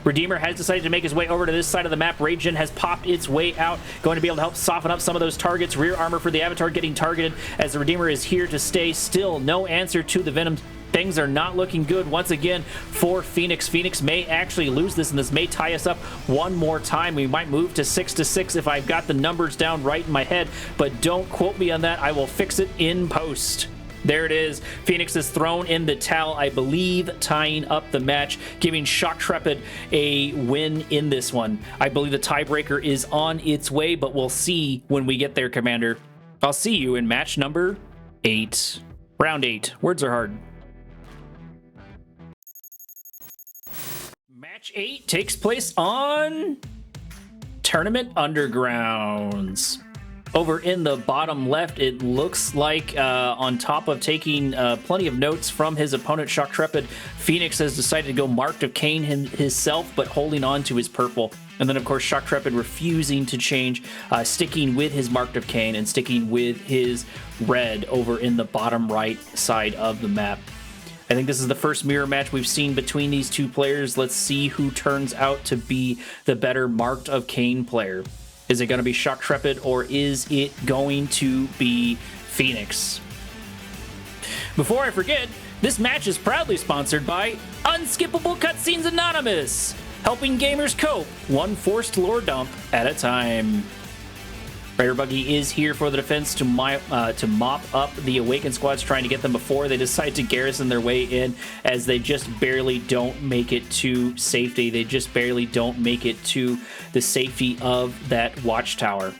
Redeemer has decided to make his way over to this side of the map. Rage has popped its way out, going to be able to help soften up some of those targets. Rear armor for the Avatar getting targeted as the Redeemer is here to stay. Still no answer to the Venoms. Things are not looking good once again for Phoenix. Phoenix may actually lose this, and this may tie us up one more time. We might move to 6-6 if I've got the numbers down right in my head, but don't quote me on that. I will fix it in post. There it is. Phoenix is thrown in the towel, I believe, tying up the match, giving Shoktrepet a win in this one. I believe the tiebreaker is on its way, but we'll see when we get there, Commander. I'll see you in match number 8. Round 8. Words are hard. Match 8 takes place on Tournament Undergrounds. Over in the bottom left, it looks like on top of taking plenty of notes from his opponent, Shoktrepet, Phoenix has decided to go Marked of Kane himself, but holding on to his purple. And then, of course, Shoktrepet refusing to change, sticking with his Marked of Kane and sticking with his red over in the bottom right side of the map. I think this is the first mirror match we've seen between these two players. Let's see who turns out to be the better Marked of Kane player. Is it going to be Shoktrepet, or is it going to be Phoenix? Before I forget, this match is proudly sponsored by Unskippable Cutscenes Anonymous, helping gamers cope one forced lore dump at a time. Raider Buggy is here for the defense to mop up the Awakened squads, trying to get them before they decide to garrison their way in, as they just barely don't make it to safety. They just barely don't make it to the safety of that watchtower.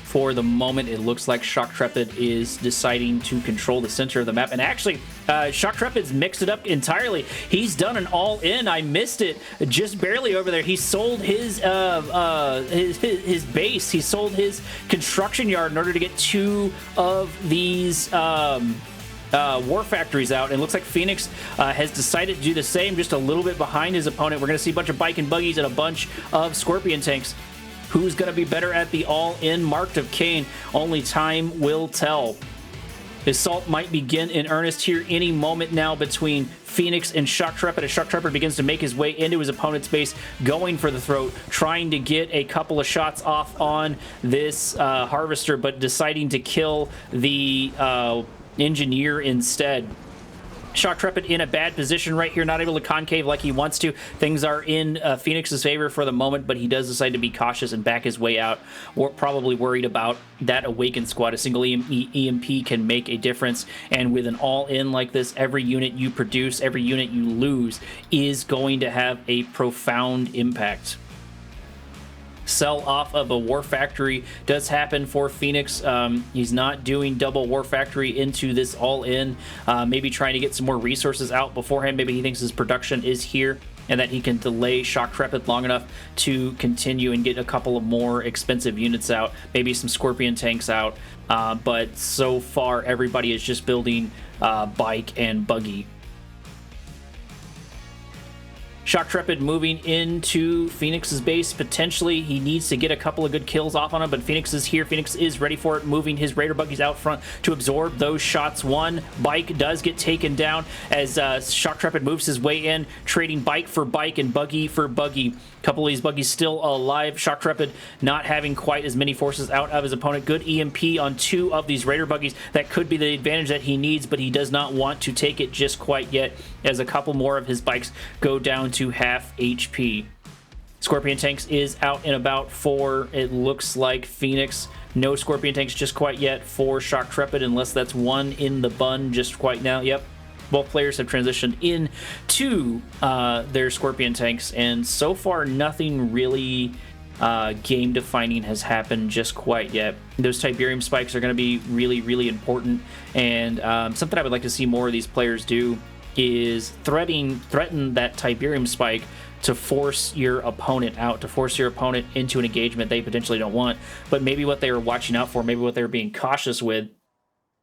For the moment, it looks like Shoktrepet is deciding to control the center of the map. And actually, Shoktrepet's mixed it up entirely. He's done an all-in. I missed it just barely over there. He sold his base. He sold his construction yard in order to get 2 of these War Factories out, and it looks like Phoenix has decided to do the same, just a little bit behind his opponent. We're going to see a bunch of bike and buggies and a bunch of Scorpion tanks. Who's going to be better at the all-in marked of Kane? Only time will tell. The assault might begin in earnest here any moment now between Phoenix and Shoktrepet as Shoktrepet begins to make his way into his opponent's base, going for the throat, trying to get a couple of shots off on this Harvester, but deciding to kill the Engineer instead. Shoktrepet in a bad position right here, not able to concave like he wants to. Things are in Phoenix's favor for the moment, but he does decide to be cautious and back his way out. We're probably worried about that Awakened squad. A single EMP can make a difference, and with an all-in like this, every unit you produce, every unit you lose is going to have a profound impact. Sell off of a War Factory does happen for Phoenix. He's not doing double War Factory into this all-in. Maybe trying to get some more resources out beforehand. Maybe he thinks his production is here and that he can delay Shoktrepet long enough to continue and get a couple of more expensive units out. Maybe some Scorpion tanks out. But so far, everybody is just building bike and buggy. Shoktrepet moving into Phoenix's base. Potentially, he needs to get a couple of good kills off on him, but Phoenix is here. Phoenix is ready for it, moving his Raider buggies out front to absorb those shots. One bike does get taken down as Shoktrepet moves his way in, trading bike for bike and buggy for buggy. A couple of these buggies still alive. Shoktrepet not having quite as many forces out of his opponent. Good EMP on two of these Raider buggies. That could be the advantage that he needs, but he does not want to take it just quite yet, as a couple more of his bikes go down to half HP. Scorpion tanks is out and about for, it looks like, Phoenix. No Scorpion tanks just quite yet for Shoktrepet, unless that's one in the bun just quite now. Yep. Both players have transitioned into their Scorpion tanks, and so far nothing really game-defining has happened just quite yet. Those Tiberium spikes are going to be really, really important, and something I would like to see more of these players do is threaten that Tiberium spike to force your opponent out, to force your opponent into an engagement they potentially don't want. But maybe what they were watching out for, maybe what they were being cautious with,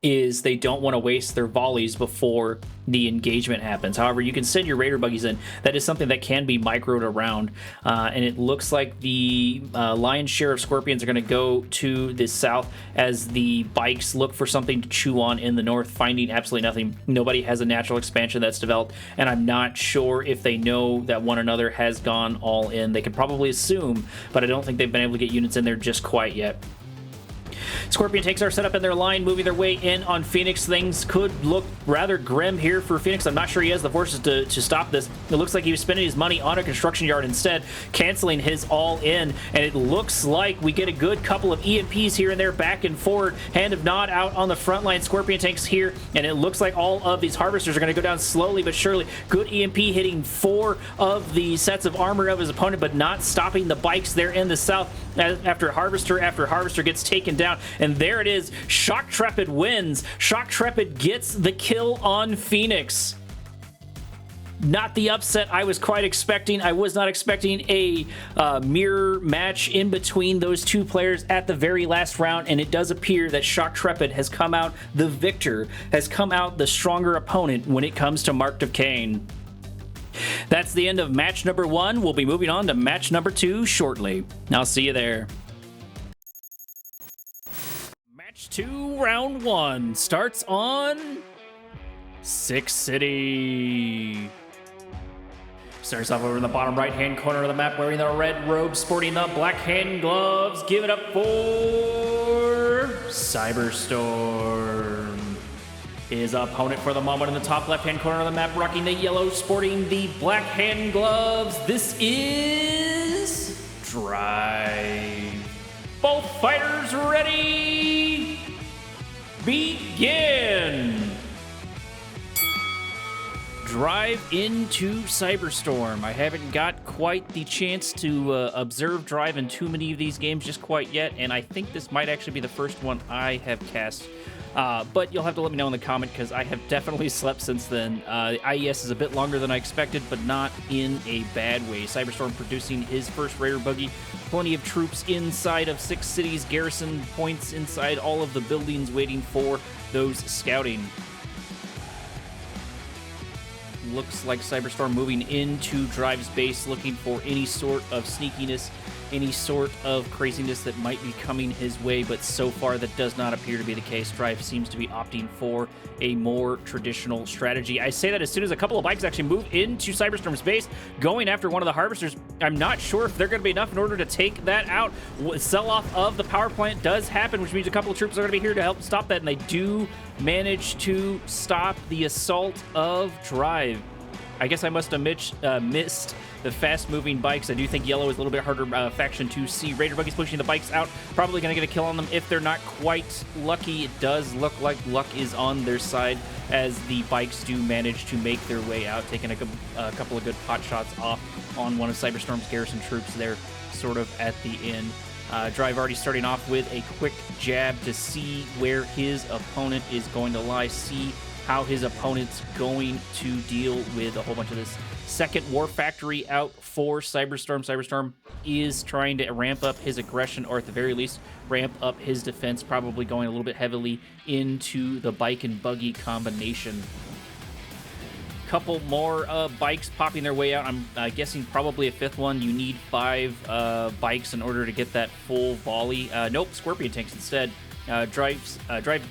is they don't want to waste their volleys before the engagement happens. However, you can send your Raider buggies in. That is something that can be microed around, and it looks like the lion's share of Scorpions are going to go to the south as the bikes look for something to chew on in the north, finding absolutely nothing. Nobody has a natural expansion that's developed, and I'm not sure if they know that one another has gone all in. They could probably assume, but I don't think they've been able to get units in there just quite yet. Scorpion tanks are set up in their line, moving their way in on Phoenix. Things could look rather grim here for Phoenix. I'm not sure he has the forces to stop this. It looks like he was spending his money on a construction yard instead, canceling his all-in, and it looks like we get a good couple of EMPs here and there, back and forward. Hand of Nod out on the front line. Scorpion tanks here, and it looks like all of these Harvesters are going to go down slowly but surely. Good EMP hitting 4 of the sets of armor of his opponent, but not stopping the bikes there in the south after Harvester gets taken down. And there it is. Shoktrepet wins. Shoktrepet gets the kill on Phoenix. Not the upset I was quite expecting. I was not expecting a mirror match in between those two players at the very last round, and it does appear that Shoktrepet has come out the victor, has come out the stronger opponent when it comes to Marked of Kane. That's the end of match number 1. We'll be moving on to match number 2 shortly. I'll see you there. Match 2, round 1 starts on Six City. Starts off over in the bottom right-hand corner of the map, wearing the red robe, sporting the black hand gloves. Give it up for CyberStorm. His opponent for the moment in the top left-hand corner of the map, rocking the yellow, sporting the black hand gloves. This is Drive. Both fighters ready? Begin! Drive into CyberStorm. I haven't got quite the chance to observe Drive in too many of these games just quite yet, and I think this might actually be the first one I have cast. But you'll have to let me know in the comment, because I have definitely slept since then. IES is a bit longer than I expected, but not in a bad way. CyberStorm producing his first Raider buggy. Plenty of troops inside of Six Cities, garrison points inside all of the buildings waiting for those scouting. looks like CyberStorm moving into Drive's base, looking for any sort of sneakiness, any sort of craziness that might be coming his way, but so far that does not appear to be the case. Drive seems to be opting for a more traditional strategy. I say that as soon as a couple of bikes actually move into CyberStorm's base, going after one of the harvesters. I'm not sure if they're going to be enough in order to take that out. Sell-off of the power plant does happen, which means a couple of troops are going to be here to help stop that, and they do manage to stop the assault of Drive. I guess I must have missed the fast-moving bikes. I do think yellow is a little bit harder faction to see. Raider buggies pushing the bikes out, probably going to get a kill on them if they're not quite lucky. It does look like luck is on their side as the bikes do manage to make their way out, taking a couple of good pot shots off on one of CyberStorm's garrison troops there, sort of at the end. Drive already starting off with a quick jab to see where his opponent is going to lie, see how his opponent's going to deal with a whole bunch of this. Second War Factory out for CyberStorm. CyberStorm is trying to ramp up his aggression, or at the very least, ramp up his defense, probably going a little bit heavily into the bike and buggy combination. Couple more bikes popping their way out. I'm guessing probably a fifth one. You need 5 bikes in order to get that full volley. Nope, Scorpion tanks instead. Drive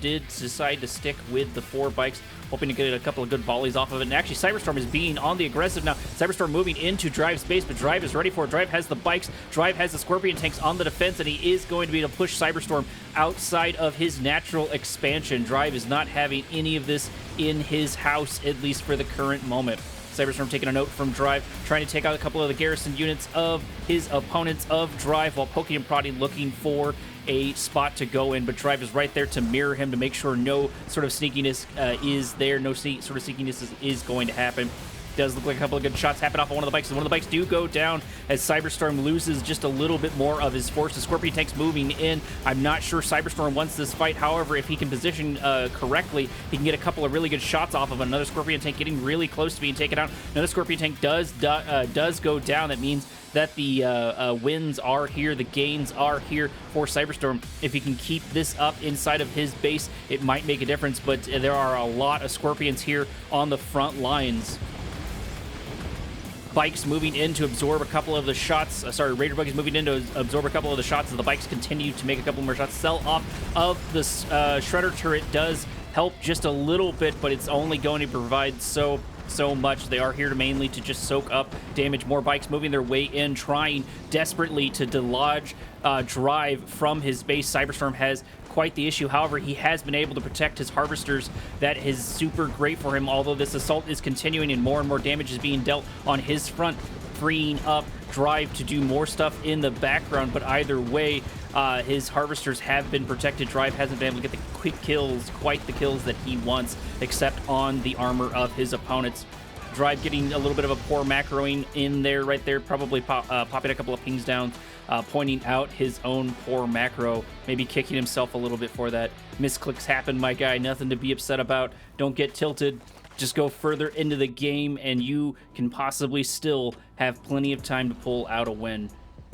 did decide to stick with the 4 bikes, hoping to get a couple of good volleys off of it. And actually, CyberStorm is being on the aggressive now. CyberStorm moving into Drive's base, but Drive is ready for it. Drive has the bikes. Drive has the Scorpion tanks on the defense, and he is going to be able to push CyberStorm outside of his natural expansion. Drive is not having any of this in his house, at least for the current moment. CyberStorm taking a note from Drive, trying to take out a couple of the garrison units of his opponents of Drive while poking and prodding, looking for a spot to go in, but Drive is right there to mirror him to make sure no sort of sneakiness is there, no sort of sneakiness is going to happen. Does look like a couple of good shots happen off of one of the bikes, and one of the bikes do go down as CyberStorm loses just a little bit more of his force. The Scorpion tank's moving in. I'm not sure CyberStorm wants this fight. However, if he can position correctly, he can get a couple of really good shots off of another Scorpion tank getting really close to being taken out. Another Scorpion tank does go down. That means that the wins are here, the gains are here for CyberStorm. If he can keep this up inside of his base, it might make a difference, but there are a lot of Scorpions here on the front lines. Bikes moving in to absorb a couple of the shots. Raider buggies moving in to absorb a couple of the shots as the bikes continue to make a couple more shots. Sell off of the Shredder turret does help just a little bit, but it's only going to provide so much. They are here mainly to just soak up damage. More bikes moving their way in, trying desperately to dislodge Drive from his base. CyberStorm has quite the issue. However, he has been able to protect his harvesters. That is super great for him, although this assault is continuing and more damage is being dealt on his front, freeing up Drive to do more stuff in the background. But either way, his harvesters have been protected. Drive hasn't been able to get the quick kills, quite the kills that he wants, except on the armor of his opponents. Drive getting a little bit of a poor macroing in there, right there, probably popping a couple of pings down, pointing out his own poor macro, maybe kicking himself a little bit for that. Misclicks happen, my guy, nothing to be upset about. Don't get tilted. Just go further into the game, and you can possibly still have plenty of time to pull out a win.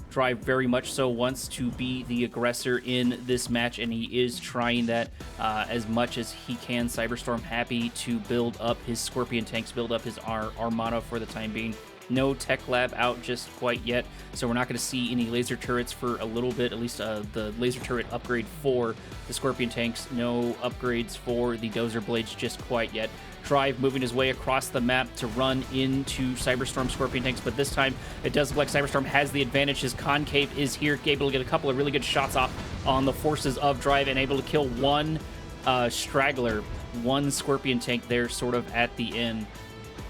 Drive very much so wants to be the aggressor in this match, and he is trying that as much as he can. CyberStorm happy to build up his Scorpion tanks, build up his Armada for the time being. No tech lab out just quite yet, so we're not going to see any laser turrets for a little bit, at least the laser turret upgrade for the Scorpion tanks. No upgrades for the Dozer blades just quite yet. Drive moving his way across the map to run into CyberStorm Scorpion tanks, but this time it does look like CyberStorm has the advantage. His concave is here, able to get a couple of really good shots off on the forces of Drive and able to kill one straggler, one Scorpion tank there sort of at the end.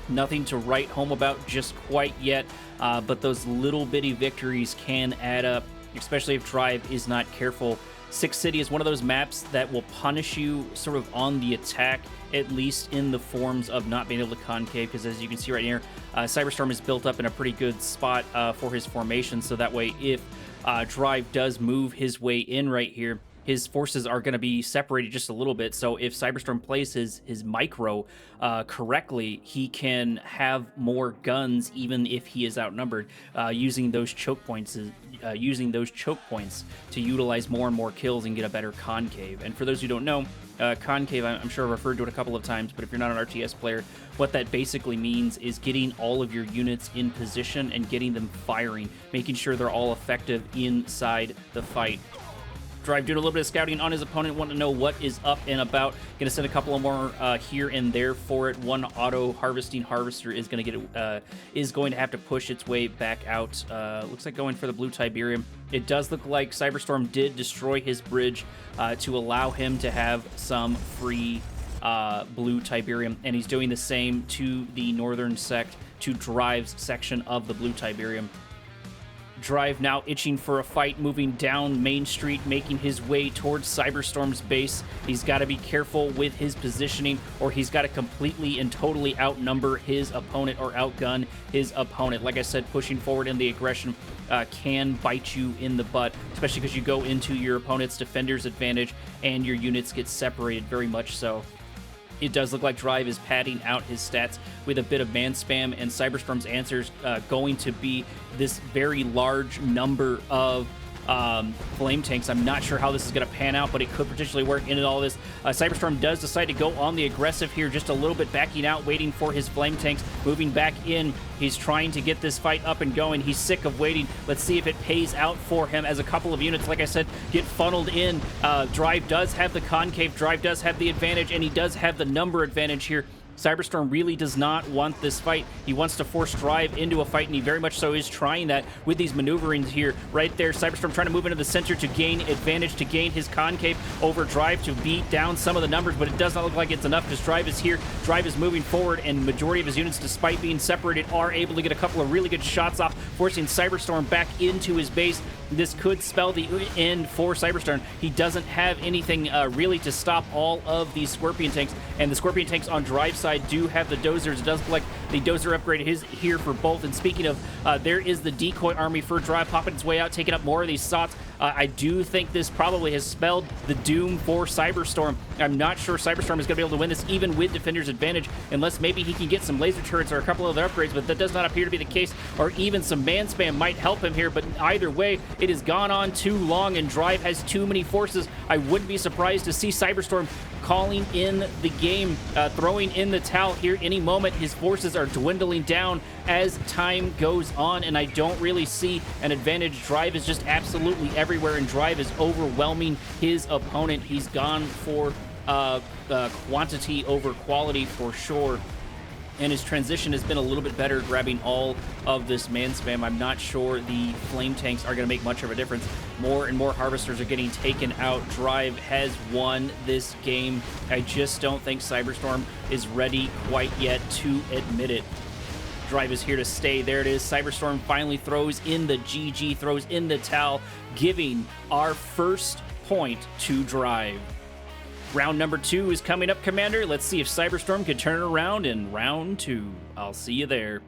Nothing to write home about just quite yet, but those little bitty victories can add up, especially if Drive is not careful. Six City is one of those maps that will punish you sort of on the attack, at least in the forms of not being able to concave, because as you can see right here, CyberStorm is built up in a pretty good spot for his formation, so that way if Drive does move his way in right here, his forces are going to be separated just a little bit. So if CyberStorm plays his micro correctly, he can have more guns even if he is outnumbered, using those choke points to utilize more and more kills and get a better concave. And for those who don't know, concave, I'm sure I've referred to it a couple of times, but if you're not an RTS player, what that basically means is getting all of your units in position and getting them firing, making sure they're all effective inside the fight. Drive doing a little bit of scouting on his opponent, wanting to know what is up and about. Gonna send a couple of more here and there for it. One auto harvesting harvester is gonna get is going to have to push its way back out. Looks like going for the blue Tiberium. It does look like CyberStorm did destroy his bridge to allow him to have some free blue Tiberium, and he's doing the same to the northern sect, to Drive's section of the blue Tiberium. Drive now itching for a fight, moving down Main Street, making his way towards CyberStorm's base. He's got to be careful with his positioning, or he's got to completely and totally outnumber his opponent or outgun his opponent. Like I said, pushing forward in the aggression can bite you in the butt, especially because you go into your opponent's defender's advantage and your units get separated, very much so. It does look like Drive is padding out his stats with a bit of man spam, and CyberStorm's answers going to be this very large number of flame tanks. I'm not sure how this is going to pan out, but it could potentially work into all this. CyberStorm does decide to go on the aggressive here, just a little bit backing out, waiting for his flame tanks, moving back in. He's trying to get this fight up and going. He's sick of waiting. Let's see if it pays out for him as a couple of units, like I said, get funneled in. Drive does have the concave. Drive does have the advantage, and he does have the number advantage here. CyberStorm really does not want this fight. He wants to force Drive into a fight, and he very much so is trying that with these maneuverings here. Right there, CyberStorm trying to move into the center to gain advantage, to gain his concave over Drive, to beat down some of the numbers, but it does not look like it's enough because Drive is here. Drive is moving forward, and majority of his units, despite being separated, are able to get a couple of really good shots off, forcing CyberStorm back into his base. This could spell the end for CyberStorm. He doesn't have anything really to stop all of these Scorpion tanks, and the Scorpion tanks on Drive's side do have the dozers. It does look like the dozer upgrade is here for both. And speaking of, there is the decoy army for Drive popping its way out, taking up more of these sots. I do think this probably has spelled the doom for CyberStorm. I'm not sure CyberStorm is going to be able to win this, even with Defender's advantage, unless maybe he can get some laser turrets or a couple of other upgrades, but that does not appear to be the case, or even some man spam might help him here. But either way, it has gone on too long, and Drive has too many forces. I wouldn't be surprised to see CyberStorm calling in the game, throwing in the towel here any moment. His forces are dwindling down as time goes on, and I don't really see an advantage. Drive is just absolutely everywhere, and Drive is overwhelming his opponent. He's gone for quantity over quality for sure, and his transition has been a little bit better, grabbing all of this man spam. I'm not sure the flame tanks are going to make much of a difference. More and more harvesters are getting taken out. Drive has won this game. I just don't think CyberStorm is ready quite yet to admit it. Drive is here to stay. There it is. CyberStorm finally throws in the GG, throws in the towel, giving our first point to Drive. Round number 2 is coming up, Commander. Let's see if CyberStorm can turn it around in round 2. I'll see you there.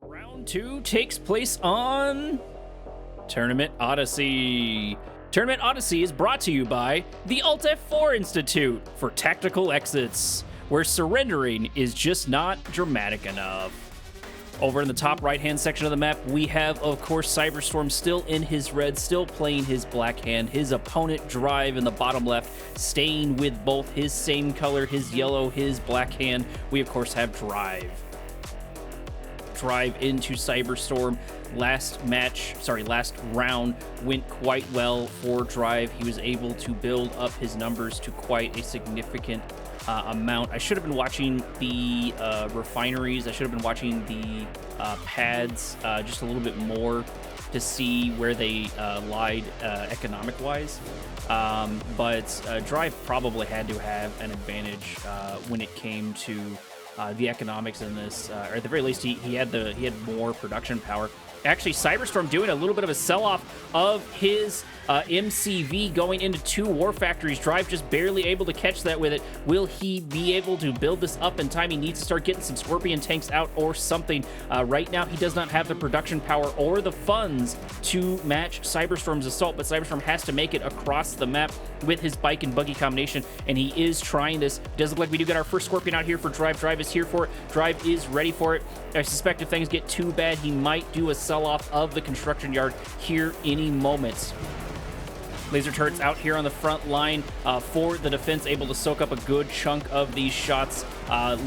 Round 2 takes place on Tournament Odyssey. Tournament Odyssey is brought to you by the Alt F4 Institute for tactical exits, where surrendering is just not dramatic enough. Over in the top right-hand section of the map, we have, of course, CyberStorm still in his red, still playing his black hand. His opponent, Drive, in the bottom left, staying with both his same color, his yellow, his black hand. We, of course, have Drive. Drive into CyberStorm. Last round went quite well for Drive. He was able to build up his numbers to quite a significant amount. I should have been watching the refineries. I should have been watching the pads just a little bit more to see where they lied economic-wise. But Drive probably had to have an advantage when it came to the economics in this, or at the very least, he had more production power. Actually, CyberStorm doing a little bit of a sell-off of his MCV going into 2 War Factories. Drive just barely able to catch that with it. Will he be able to build this up in time? He needs to start getting some Scorpion tanks out or something. Right now, he does not have the production power or the funds to match CyberStorm's assault, but CyberStorm has to make it across the map with his bike and buggy combination, and he is trying this. Does look like we do get our first Scorpion out here for Drive. Drive is here for it. Drive is ready for it. I suspect if things get too bad, he might do a sell-off of the construction yard here any moment. Laser turrets out here on the front line for the defense, able to soak up a good chunk of these shots.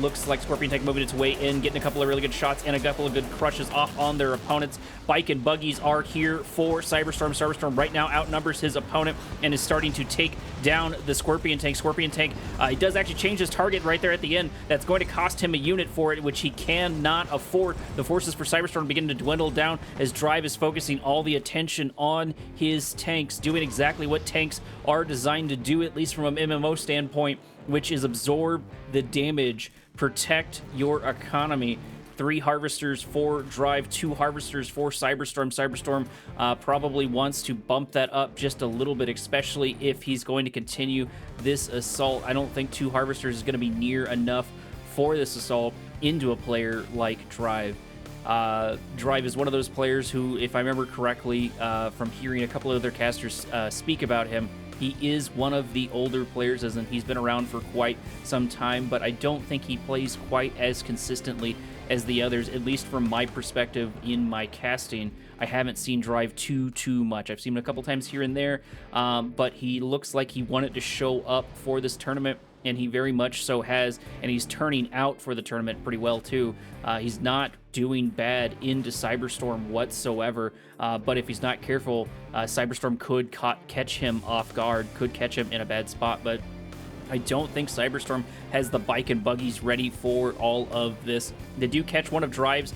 Looks like Scorpion Tank moving its way in, getting a couple of really good shots and a couple of good crushes off on their opponents. Bike and buggies are here for CyberStorm. CyberStorm right now outnumbers his opponent and is starting to take down the Scorpion Tank. Scorpion Tank, he does actually change his target right there at the end. That's going to cost him a unit for it, which he cannot afford. The forces for CyberStorm begin to dwindle down as Drive is focusing all the attention on his tanks, doing exactly what tanks are designed to do, at least from an MMO standpoint, which is absorb the damage, protect your economy. 3 harvesters for Drive, 2 harvesters for CyberStorm. CyberStorm probably wants to bump that up just a little bit, especially if he's going to continue this assault. I don't think 2 harvesters is going to be near enough for this assault into a player like Drive. Drive is one of those players who, if I remember correctly, from hearing a couple of other casters speak about him, he is one of the older players, as in he's been around for quite some time, but I don't think he plays quite as consistently as the others, at least from my perspective in my casting. I haven't seen Drive too much. I've seen him a couple times here and there, but he looks like he wanted to show up for this tournament, and he very much so has, and he's turning out for the tournament pretty well too. He's not doing bad into CyberStorm whatsoever, but if he's not careful, CyberStorm could catch him off guard, could catch him in a bad spot, but I don't think CyberStorm has the bike and buggies ready for all of this. They do catch one of Drive's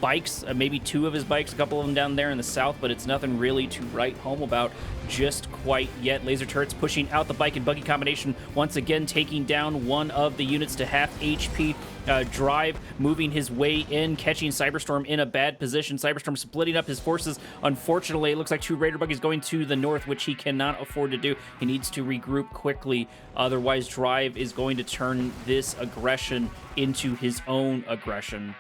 bikes, maybe 2 of his bikes, a couple of them down there in the south, but it's nothing really to write home about just quite yet. Laser turrets pushing out the bike and buggy combination, once again taking down one of the units to half HP. Drive moving his way in, catching CyberStorm in a bad position. CyberStorm splitting up his forces. Unfortunately, it looks like 2 Raider buggies going to the north, which he cannot afford to do. He needs to regroup quickly. Otherwise, Drive is going to turn this aggression into his own aggression.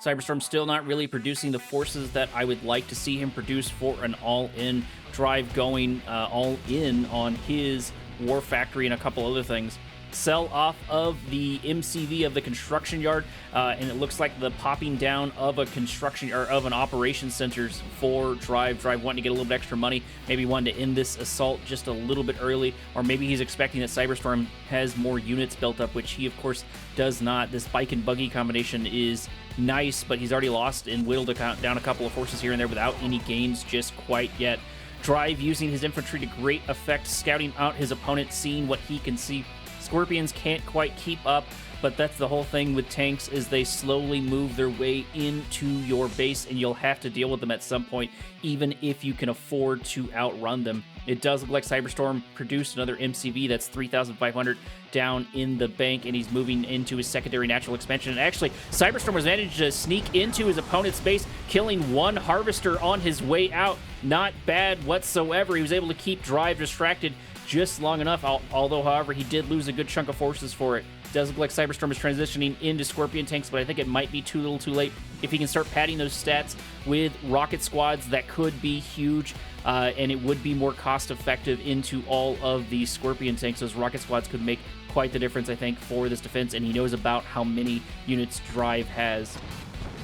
CyberStorm still not really producing the forces that I would like to see him produce for an all-in. Drive going all-in on his War Factory and a couple other things. Sell off of the MCV of the construction yard, and it looks like the popping down of a construction or of an operations centers for Drive. Drive wanting to get a little bit extra money, maybe wanting to end this assault just a little bit early, or maybe he's expecting that CyberStorm has more units built up, which he of course does not. This bike and buggy combination is nice, but he's already lost and whittled down a couple of forces here and there without any gains just quite yet. Drive using his infantry to great effect, scouting out his opponent, seeing what he can see. Scorpions can't quite keep up, but that's the whole thing with tanks, is they slowly move their way into your base, and you'll have to deal with them at some point, even if you can afford to outrun them. It does look like CyberStorm produced another MCV. That's 3,500 down in the bank, and he's moving into his secondary natural expansion. And actually, CyberStorm was managed to sneak into his opponent's base, killing 1 harvester on his way out. Not bad whatsoever. He was able to keep Drive distracted just long enough, although, however, he did lose a good chunk of forces for it. Does look like CyberStorm is transitioning into Scorpion tanks, but I think it might be too little too late. If he can start padding those stats with rocket squads, that could be huge, and it would be more cost-effective into all of the Scorpion tanks. Those rocket squads could make quite the difference, I think, for this defense, and he knows about how many units Drive has.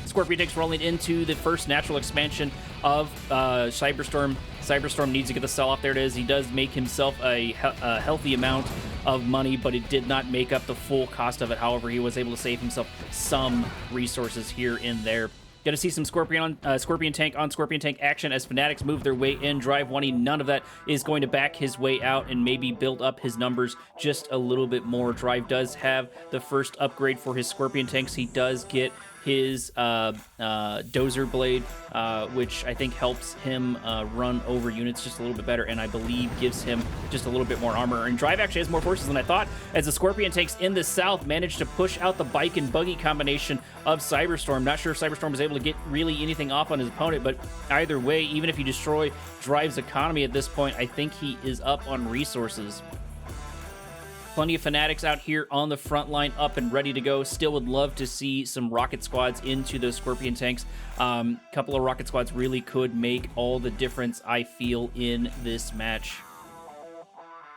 Scorpion tanks rolling into the first natural expansion of CyberStorm. CyberStorm needs to get the sell-off. There it is. He does make himself a healthy amount of money, but it did not make up the full cost of it. However, he was able to save himself some resources here and there. Got to see some Scorpion tank on Scorpion tank action as Fanatics move their way in. Drive wanting none of that, is going to back his way out and maybe build up his numbers just a little bit more. Drive does have the first upgrade for his Scorpion tanks. He does get his dozer blade, which I think helps him run over units just a little bit better, and I believe gives him just a little bit more armor. And Drive actually has more forces than I thought, as the Scorpion tanks in the south managed to push out the bike and buggy combination of CyberStorm. Not sure if CyberStorm was able to get really anything off on his opponent, but either way, even if you destroy Drive's economy at this point, I think he is up on resources. Plenty of Fanatics out here on the front line, up and ready to go. Still would love to see some rocket squads into those Scorpion tanks. Couple of rocket squads really could make all the difference, I feel, in this match.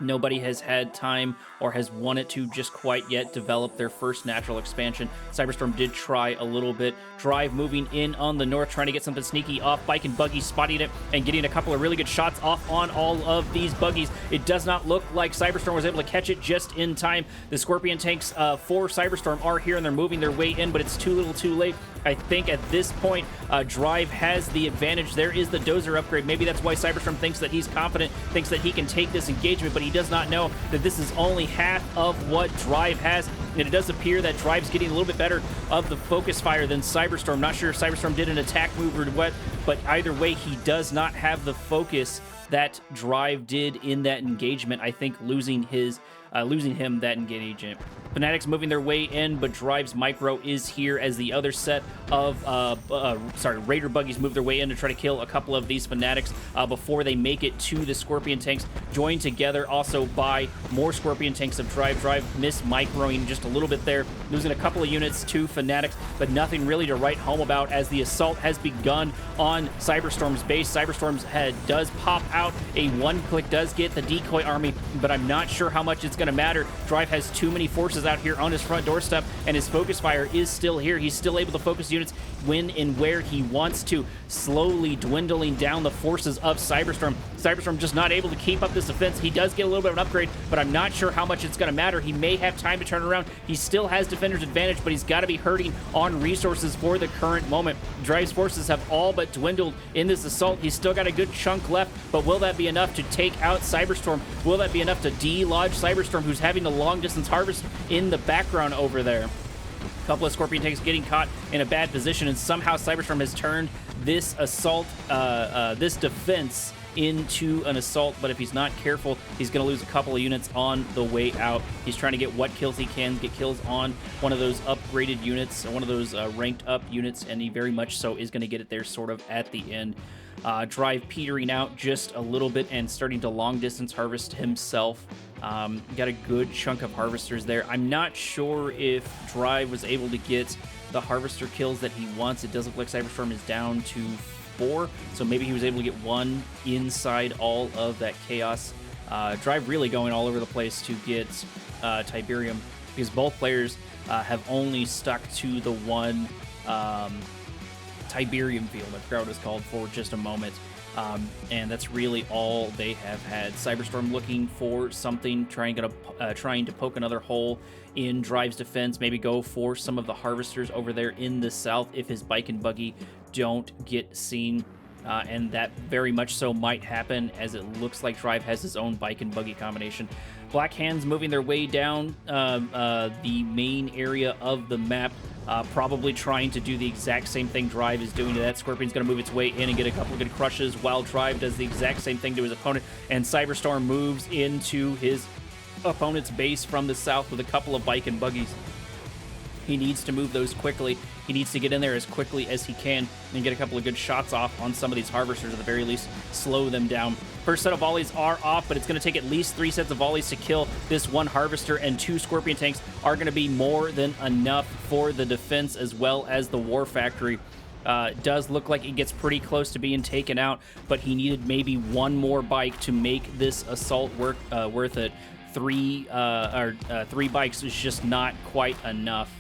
Nobody has had time or has wanted to just quite yet develop their first natural expansion. CyberStorm did try a little bit. Drive moving in on the north, trying to get something sneaky off. Bike and Buggy spotting it and getting a couple of really good shots off on all of these buggies. It does not look like CyberStorm was able to catch it just in time. The Scorpion tanks for CyberStorm are here and they're moving their way in, but it's too little too late. I think at this point, Drive has the advantage. There is the dozer upgrade. Maybe that's why CyberStorm thinks that he's confident, thinks that he can take this engagement, but he does not know that this is only half of what Drive has. And it does appear that Drive's getting a little bit better of the focus fire than CyberStorm. Not sure if CyberStorm did an attack move or what, but either way, he does not have the focus that Drive did in that engagement. I think losing him that engagement. Fanatics moving their way in, but Drive's micro is here as the other set of Raider buggies move their way in to try to kill a couple of these Fanatics before they make it to the Scorpion tanks, joined together also by more Scorpion tanks of Drive. Drive missed microing just a little bit there, losing a couple of units to Fanatics, but nothing really to write home about as the assault has begun on CyberStorm's base. CyberStorm's head does pop out. A one-click does get the decoy army, but I'm not sure how much it's going to matter. Drive has too many forces out here on his front doorstep, and his focus fire is still here. He's still able to focus units when and where he wants to, slowly dwindling down the forces of CyberStorm. CyberStorm just not able to keep up this defense. He does get a little bit of an upgrade, but I'm not sure how much it's going to matter. He may have time to turn around. He still has defender's advantage, but he's got to be hurting on resources for the current moment. Drive's forces have all but dwindled in this assault. He's still got a good chunk left, but will that be enough to take out CyberStorm? Will that be enough to de-lodge CyberStorm, who's having the long-distance harvest in the background over there? A couple of Scorpion tanks getting caught in a bad position, and somehow CyberStorm has turned this assault, this defense into an assault, but if he's not careful, he's going to lose a couple of units on the way out. He's trying to get what kills he can, get kills on one of those upgraded units, or one of those ranked up units, and he very much so is going to get it there sort of at the end. Drive petering out just a little bit and starting to long distance harvest himself. Got a good chunk of harvesters there. I'm not sure if Drive was able to get the harvester kills that he wants. It does look like CyberStorm is down to 4, so maybe he was able to get one inside all of that chaos. Drive really going all over the place to get Tiberium, because both players have only stuck to the one Tiberium field, I forgot what it's called, for just a moment. And that's really all they have had. CyberStorm looking for something, trying to poke another hole in Drive's defense, maybe go for some of the harvesters over there in the south if his bike and buggy don't get seen. And that very much so might happen, as it looks like Drive has his own bike and buggy combination. Black Hands moving their way down the main area of the map, probably trying to do the exact same thing Drive is doing to that. Scorpion's going to move its way in and get a couple of good crushes, while Drive does the exact same thing to his opponent, and CyberStorm moves into his opponent's base from the south with a couple of bike and buggies. He needs to move those quickly. He needs to get in there as quickly as he can and get a couple of good shots off on some of these harvesters, at the very least slow them down. First set of volleys are off, but it's going to take at least 3 sets of volleys to kill this one harvester, and 2 Scorpion tanks are going to be more than enough for the defense as well as the war factory. It does look like it gets pretty close to being taken out, but he needed maybe one more bike to make this assault worth it. 3 bikes is just not quite enough.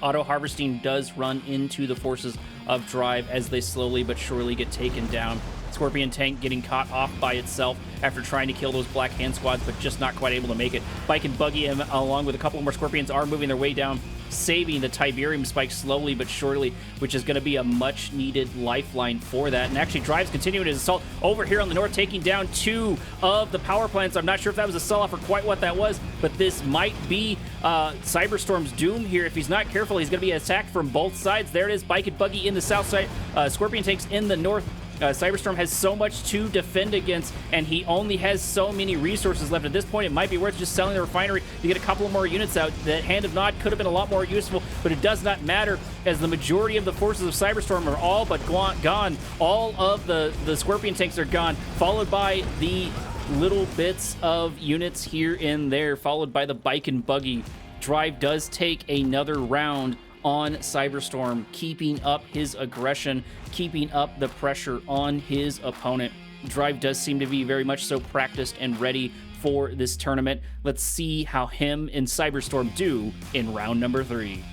Auto harvesting does run into the forces of Drive as they slowly but surely get taken down. Scorpion tank getting caught off by itself after trying to kill those black hand squads, but just not quite able to make it. Bike and Buggy, along with a couple more Scorpions, are moving their way down, saving the Tiberium spike slowly but surely, which is going to be a much-needed lifeline for that. And actually, Drive's continuing his assault over here on the north, taking down 2 of the power plants. I'm not sure if that was a sell-off or quite what that was, but this might be CyberStorm's doom here. If he's not careful, he's going to be attacked from both sides. There it is, Bike and Buggy in the south side, Scorpion tanks in the north. CyberStorm has so much to defend against, and he only has so many resources left. At this point, it might be worth just selling the refinery to get a couple more units out. That Hand of Nod could have been a lot more useful, but it does not matter, as the majority of the forces of CyberStorm are all but gone. All of the Scorpion tanks are gone, followed by the little bits of units here and there, followed by the Bike and Buggy. Drive does take another round on CyberStorm, keeping up his aggression, keeping up the pressure on his opponent. Drive does seem to be very much so practiced and ready for this tournament. Let's see how him and CyberStorm do in round number 3.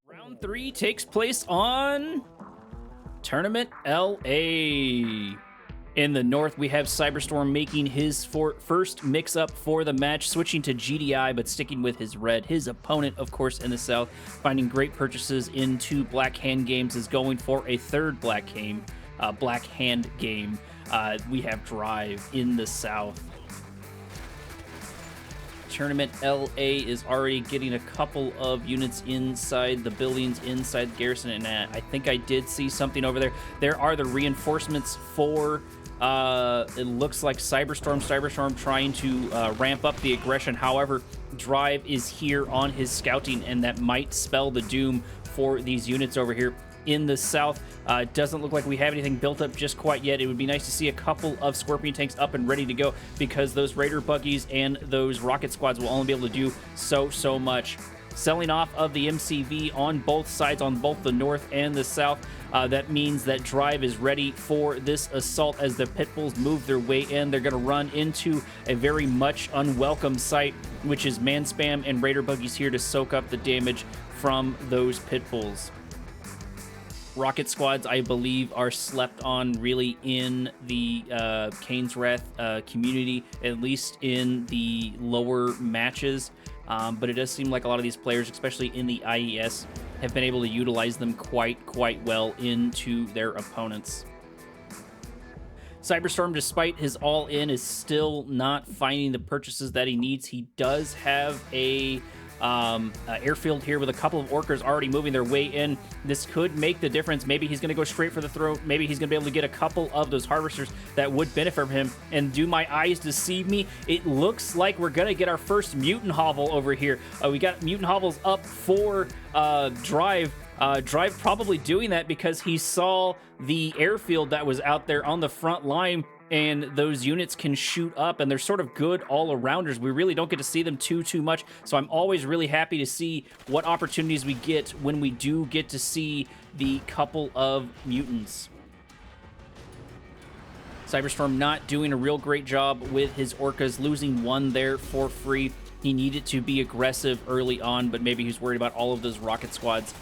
Round 3 takes place on Tournament LA. In the north, we have CyberStorm making his first mix-up for the match, switching to GDI, but sticking with his red. His opponent, of course, in the south, finding great purchases into Black Hand games, is going for a third Black Hand game. We have Drive in the south. Tournament LA is already getting a couple of units inside the buildings, inside the garrison, and I think I did see something over there. There are the reinforcements for it looks like CyberStorm trying to ramp up the aggression. However, Drive is here on his scouting, and that might spell the doom for these units over here. In the south, doesn't look like we have anything built up just quite yet. It would be nice to see a couple of Scorpion tanks up and ready to go, because those Raider buggies and those rocket squads will only be able to do so much. Selling off of the MCV on both sides, on both the north and the south. That means that Drive is ready for this assault as the Pitbulls move their way in. They're going to run into a very much unwelcome sight, which is man spam and Raider buggies here to soak up the damage from those Pitbulls. Rocket squads, I believe, are slept on really in the Kane's Wrath community, at least in the lower matches. But it does seem like a lot of these players, especially in the IES, have been able to utilize them quite well into their opponents. CyberStorm, despite his all-in, is still not finding the purchases that he needs. He does have a airfield here with a couple of Orcas already moving their way in. This could make the difference. Maybe he's going to go straight for the throat. Maybe he's going to be able to get a couple of those harvesters that would benefit from him. And do my eyes deceive me? It looks like we're going to get our first mutant hovel over here. We got mutant hovels up for Drive. Drive probably doing that because he saw the airfield that was out there on the front line, and those units can shoot up, and they're sort of good all-arounders. We really don't get to see them too much, so I'm always really happy to see what opportunities we get when we do get to see the couple of mutants. CyberStorm not doing a real great job with his Orcas, losing one there for free. He needed to be aggressive early on, but maybe he's worried about all of those rocket squads.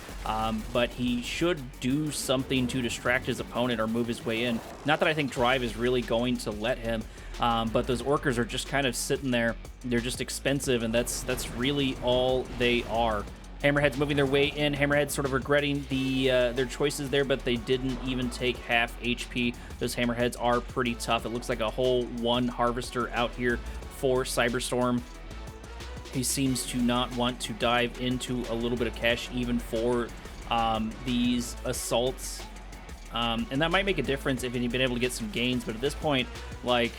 But he should do something to distract his opponent or move his way in. Not that I think Drive is really going to let him, but those Orcas are just kind of sitting there. They're just expensive, and that's really all they are. Hammerhead's moving their way in. Hammerhead's sort of regretting their choices there, but they didn't even take half HP. Those Hammerheads are pretty tough. It looks like a whole one harvester out here for CyberStorm. He seems to not want to dive into a little bit of cash even for these assaults. And that might make a difference if he'd been able to get some gains. But at this point, like,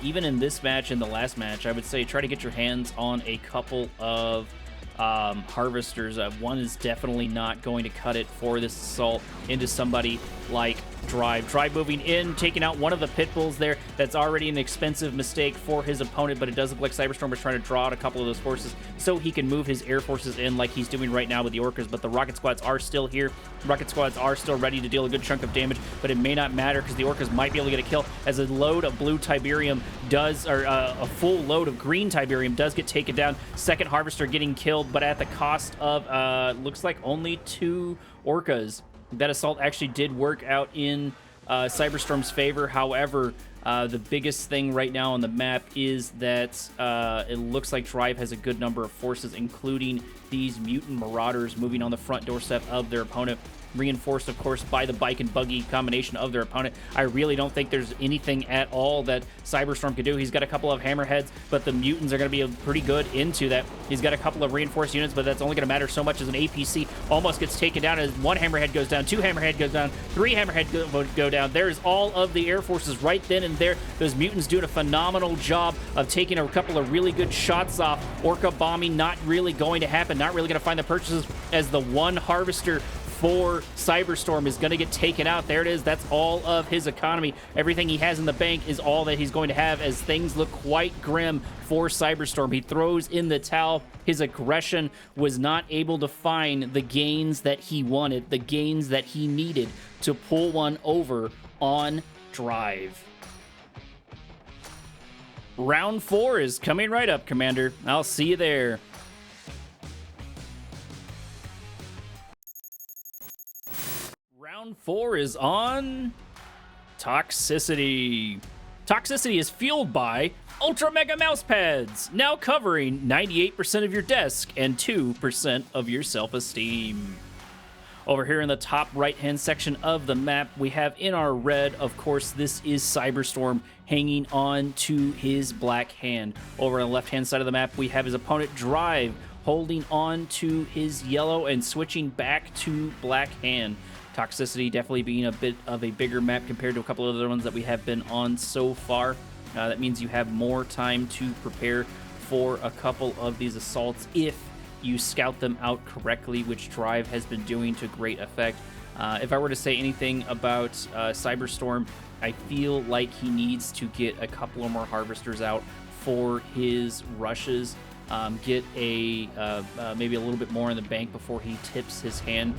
even in this match and the last match, I would say try to get your hands on a couple of harvesters. One is definitely not going to cut it for this assault into somebody like Drive. Drive moving in, taking out one of the pit bulls there. That's already an expensive mistake for his opponent, but it does look like CyberStorm is trying to draw out a couple of those forces so he can move his air forces in like he's doing right now with the Orcas, but the rocket squads are still here. Rocket squads are still ready to deal a good chunk of damage, but it may not matter because the Orcas might be able to get a kill as a load of blue Tiberium does, or a full load of green Tiberium does get taken down. Second Harvester getting killed, but at the cost of, looks like only 2 Orcas. That assault actually did work out in CyberStorm's favor. However, the biggest thing right now on the map is that it looks like Drive has a good number of forces, including these mutant marauders moving on the front doorstep of their opponent. Reinforced, of course, by the bike and buggy combination of their opponent. I really don't think there's anything at all that CyberStorm could do. He's got a couple of hammerheads, but the mutants are going to be pretty good into that. He's got a couple of reinforced units, but that's only going to matter so much as an APC almost gets taken down as 1 hammerhead goes down, 2 hammerhead goes down, 3 hammerhead go down. There's all of the air forces right then and there. Those mutants doing a phenomenal job of taking a couple of really good shots off. Orca bombing not really going to happen, not really going to find the purchases as the 1 harvester for CyberStorm is going to get taken out. There it is. That's all of his economy. Everything he has in the bank is all that he's going to have as things look quite grim for CyberStorm. He throws in the towel. His aggression was not able to find the gains that he wanted, the gains that he needed to pull one over on Drive. Round 4 is coming right up, Commander. I'll see you there. Round 4 is on Toxicity. Toxicity is fueled by Ultra Mega Mouse Pads, now covering 98% of your desk and 2% of your self-esteem. Over here in the top right-hand section of the map, we have in our red, of course, this is CyberStorm hanging on to his black hand. Over on the left-hand side of the map, we have his opponent Drive holding on to his yellow and switching back to black hand. Toxicity definitely being a bit of a bigger map compared to a couple of other ones that we have been on so far. That means you have more time to prepare for a couple of these assaults if you scout them out correctly, which Drive has been doing to great effect. If I were to say anything about CyberStorm, I feel like he needs to get a couple of more harvesters out for his rushes. Get a maybe a little bit more in the bank before he tips his hand.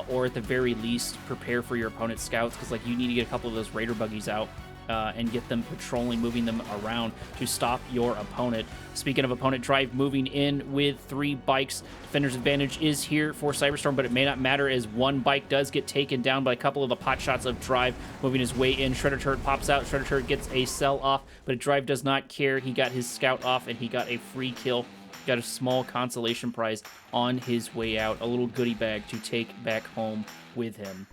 Or at the very least, prepare for your opponent's scouts, because like you need to get a couple of those raider buggies out and get them patrolling, moving them around to stop your opponent. Speaking of opponent, Drive moving in with 3 bikes. Defender's advantage is here for CyberStorm, but it may not matter as 1 bike does get taken down by a couple of the pot shots of Drive moving his way in. Shredder Turret pops out. Shredder Turret gets a sell off, but Drive does not care. He got his scout off and he got a free kill. Got a small consolation prize on his way out, a little goodie bag to take back home with him.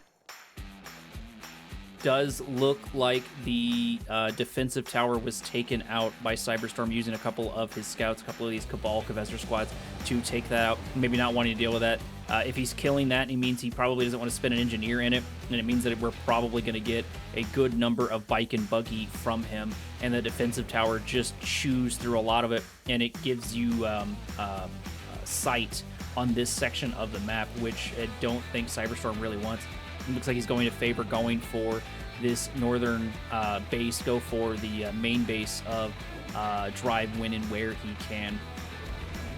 Does look like the defensive tower was taken out by CyberStorm using a couple of his scouts, a couple of these Cabal Kvezer squads to take that out, maybe not wanting to deal with that. If he's killing that, it means he probably doesn't want to spend an engineer in it, and it means that we're probably going to get a good number of bike and buggy from him, and the defensive tower just chews through a lot of it, and it gives you sight on this section of the map, which I don't think CyberStorm really wants. It looks like he's going to favor going for this northern base, go for the main base of Drive when and where he can.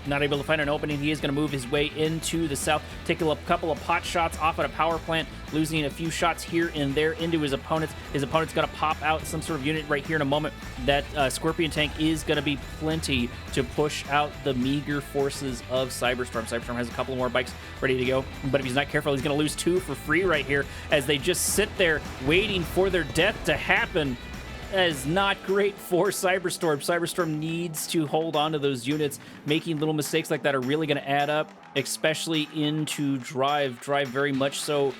Not able to find an opening. He is going to move his way into the south, take a couple of pot shots off at a power plant, losing a few shots here and there into his opponents. His opponent's going to pop out some sort of unit right here in a moment. That Scorpion tank is going to be plenty to push out the meager forces of CyberStorm. CyberStorm has a couple more bikes ready to go, but if he's not careful, he's going to lose 2 for free right here as they just sit there waiting for their death to happen. That is not great for CyberStorm. CyberStorm needs to hold on to those units. Making little mistakes like that are really going to add up, especially into Drive. Drive very much so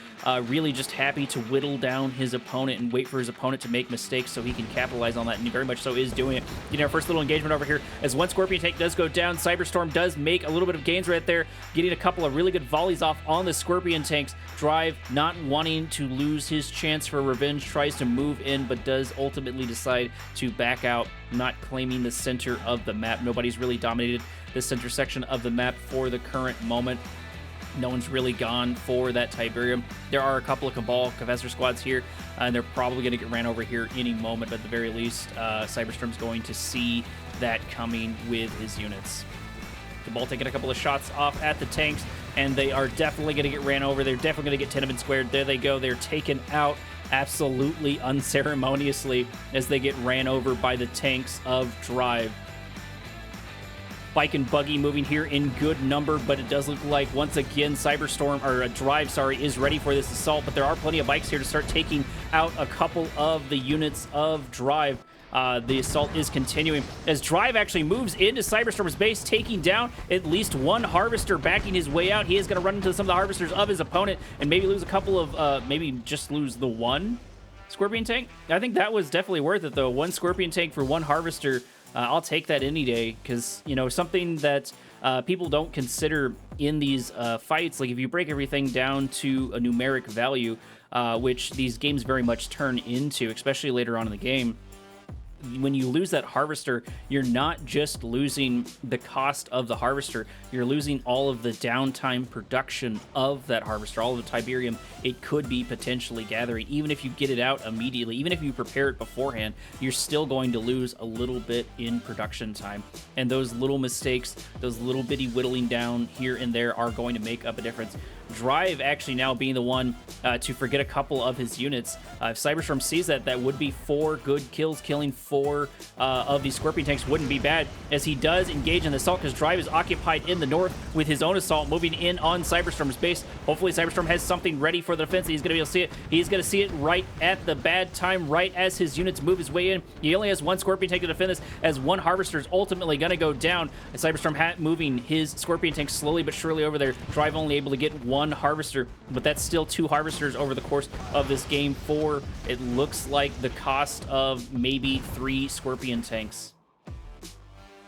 really just happy to whittle down his opponent and wait for his opponent to make mistakes so he can capitalize on that, and he very much so is doing it. Getting our first little engagement over here as 1 Scorpion tank does go down. CyberStorm does make a little bit of gains right there, getting a couple of really good volleys off on the Scorpion tanks. Drive, not wanting to lose his chance for revenge, tries to move in, but does ultimately decide to back out, not claiming the center of the map. Nobody's really dominated the center section of the map for the current moment. No one's really gone for that Tiberium. There are a couple of Cabal Confessor squads here, and they're probably going to get ran over here any moment, but at the very least, CyberStorm's going to see that coming with his units. Cabal taking a couple of shots off at the tanks, and they are definitely going to get ran over. They're definitely going to get Tenement squared. There they go. They're taken out absolutely unceremoniously as they get ran over by the tanks of Drive. Bike and Buggy moving here in good number, but it does look like, once again, CyberStorm, or Drive, sorry, is ready for this assault, but there are plenty of bikes here to start taking out a couple of the units of Drive. The assault is continuing as Drive actually moves into CyberStorm's base, taking down at least one Harvester, backing his way out. He is going to run into some of the Harvesters of his opponent and maybe lose a couple of, maybe just lose the one Scorpion tank. I think that was definitely worth it, though. One Scorpion tank for one Harvester. I'll take that any day, because, you know, something that people don't consider in these fights, like if you break everything down to a numeric value, which these games very much turn into, especially later on in the game, when you lose that Harvester, you're not just losing the cost of the Harvester, you're losing all of the downtime production of that Harvester, all of the Tiberium it could be potentially gathering. Even if you get it out immediately, even if you prepare it beforehand, you're still going to lose a little bit in production time. And those little mistakes, those little bitty whittling down here and there are going to make up a difference. Drive actually now being the one to forget a couple of his units. If CyberStorm sees that, that would be 4 good kills. Killing 4 of these Scorpion tanks wouldn't be bad, as he does engage in the assault, because Drive is occupied in the north with his own assault moving in on CyberStorm's base. Hopefully CyberStorm has something ready for the defense. He's going to be able to see it. He's going to see it right at the bad time, right as his units move his way in. He only has one Scorpion tank to defend this, as one Harvester is ultimately going to go down. And CyberStorm moving his Scorpion tank slowly but surely over there. Drive only able to get one Harvester, but that's still 2 Harvesters over the course of this game for, it looks like, the cost of maybe 3 Scorpion tanks.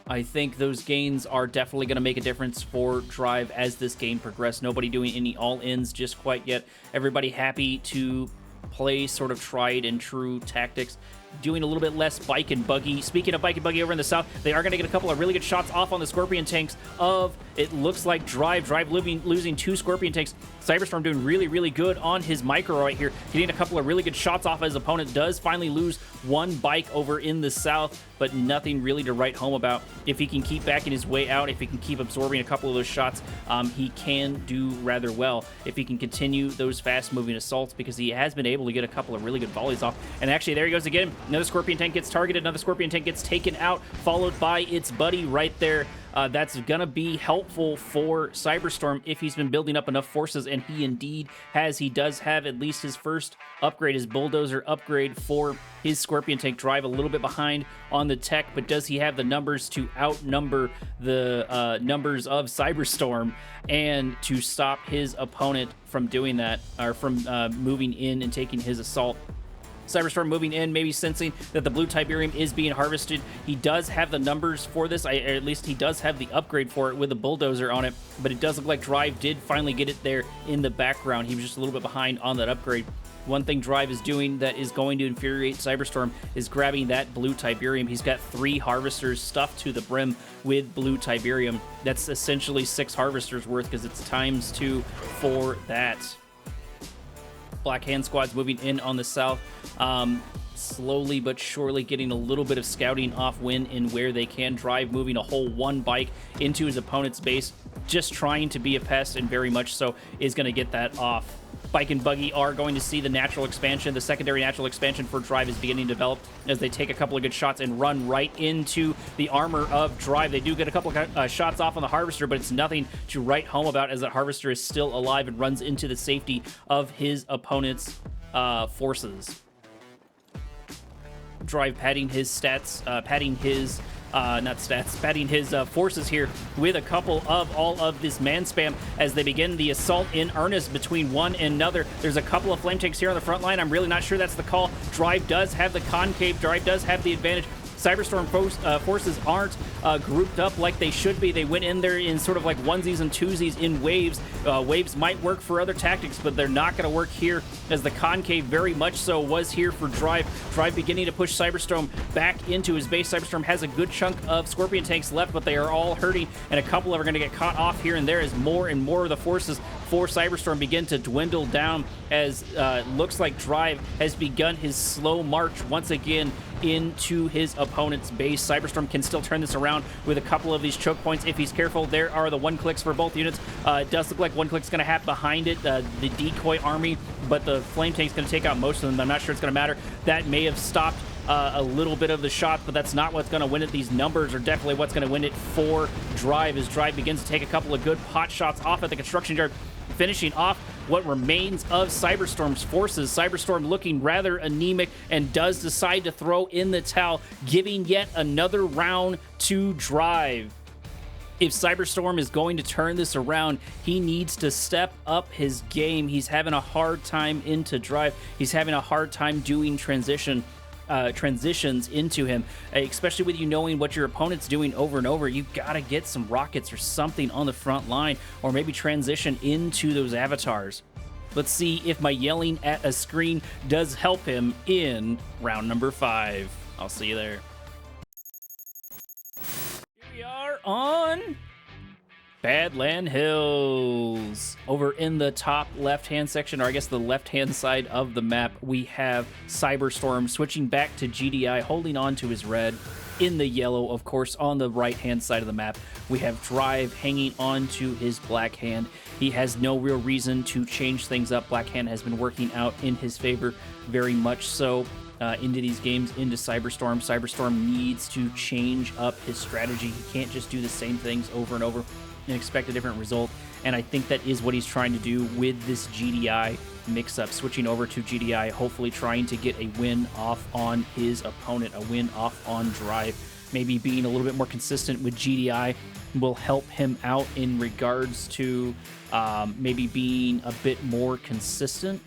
I think those gains are definitely going to make a difference for Drive as this game progresses. Nobody doing any all-ins just quite yet. Everybody happy to play sort of tried and true tactics, doing a little bit less Bike and Buggy. Speaking of Bike and Buggy over in the south, they are going to get a couple of really good shots off on the Scorpion tanks of, it looks like, Drive losing 2 Scorpion tanks. CyberStorm doing really, really good on his micro right here, getting a couple of really good shots off. His opponent does finally lose 1 bike over in the south, but nothing really to write home about. If he can keep backing his way out, if he can keep absorbing a couple of those shots, he can do rather well if he can continue those fast-moving assaults, because he has been able to get a couple of really good volleys off. And actually, there he goes again. Another Scorpion tank gets targeted, another Scorpion tank gets taken out, followed by its buddy right there. That's going to be helpful for CyberStorm if he's been building up enough forces, and he indeed has. He does have at least his first upgrade, his Bulldozer upgrade for his Scorpion tank. Drive a little bit behind on the tech, but does he have the numbers to outnumber the numbers of CyberStorm and to stop his opponent from doing that, or from moving in and taking his assault? CyberStorm moving in, maybe sensing that the blue Tiberium is being harvested. He does have the numbers for this, or at least he does have the upgrade for it with a Bulldozer on it, but it does look like Drive did finally get it there in the background. He was just a little bit behind on that upgrade. One thing Drive is doing that is going to infuriate CyberStorm is grabbing that blue Tiberium. He's got 3 Harvesters stuffed to the brim with blue Tiberium. That's essentially 6 Harvesters worth, because it's ×2 for that. Black Hand Squad's moving in on the south, slowly but surely getting a little bit of scouting off when and where they can. Drive moving a whole 1 bike into his opponent's base, just trying to be a pest, and very much so is going to get that off. Bike and Buggy are going to see the natural expansion. The secondary natural expansion for Drive is beginning to develop as they take a couple of good shots and run right into the armor of Drive. They do get a couple of shots off on the Harvester, but it's nothing to write home about, as that Harvester is still alive and runs into the safety of his opponent's forces. Drive padding his stats, padding his forces here with a couple of all of this man spam as they begin the assault in earnest between one and another. There's a couple of flame tanks here on the front line. I'm really not sure that's the call. Drive does have the concave. Drive does have the advantage. CyberStorm forces aren't grouped up like they should be. They went in there in sort of like onesies and twosies in waves. Waves might work for other tactics, but they're not going to work here, as the concave very much so was here for Drive. Drive beginning to push CyberStorm back into his base. CyberStorm has a good chunk of Scorpion tanks left, but they are all hurting, and a couple are going to get caught off here and there as more and more of the forces for CyberStorm begin to dwindle down as looks like Drive has begun his slow march once again into his opponent's base. CyberStorm can still turn this around with a couple of these choke points if he's careful. There are the one clicks for both units. It does look like one click's going to happen behind it, the decoy army, but the flame tank's going to take out most of them. I'm not sure it's going to matter. That may have stopped a little bit of the shot, but that's not what's going to win it. These numbers are definitely what's going to win it for Drive as Drive begins to take a couple of good pot shots off at the construction yard, finishing off what remains of CyberStorm's forces. CyberStorm looking rather anemic and does decide to throw in the towel, giving yet another round to Drive. If CyberStorm is going to turn this around, he needs to step up his game. He's having a hard time into Drive. He's having a hard time doing transitions into him, especially with you knowing what your opponent's doing over and over. You gotta get some rockets or something on the front line, or maybe transition into those avatars. Let's see if my yelling at a screen does help him in round number 5. I'll see you there. Here we are on Badland Hills. Over in the top left-hand section, or I guess the left-hand side of the map, we have CyberStorm switching back to GDI, holding on to his red. In the yellow, of course, on the right-hand side of the map, we have Drive hanging on to his Black Hand. He has no real reason to change things up. Black Hand has been working out in his favor, very much so. Into these games, into CyberStorm. CyberStorm needs to change up his strategy. He can't just do the same things over and over and expect a different result, and I think that is what he's trying to do with this GDI mix-up, switching over to GDI, hopefully trying to get a win off on his opponent, a win off on Drive. Maybe being a little bit more consistent with GDI will help him out in regards to maybe being a bit more consistent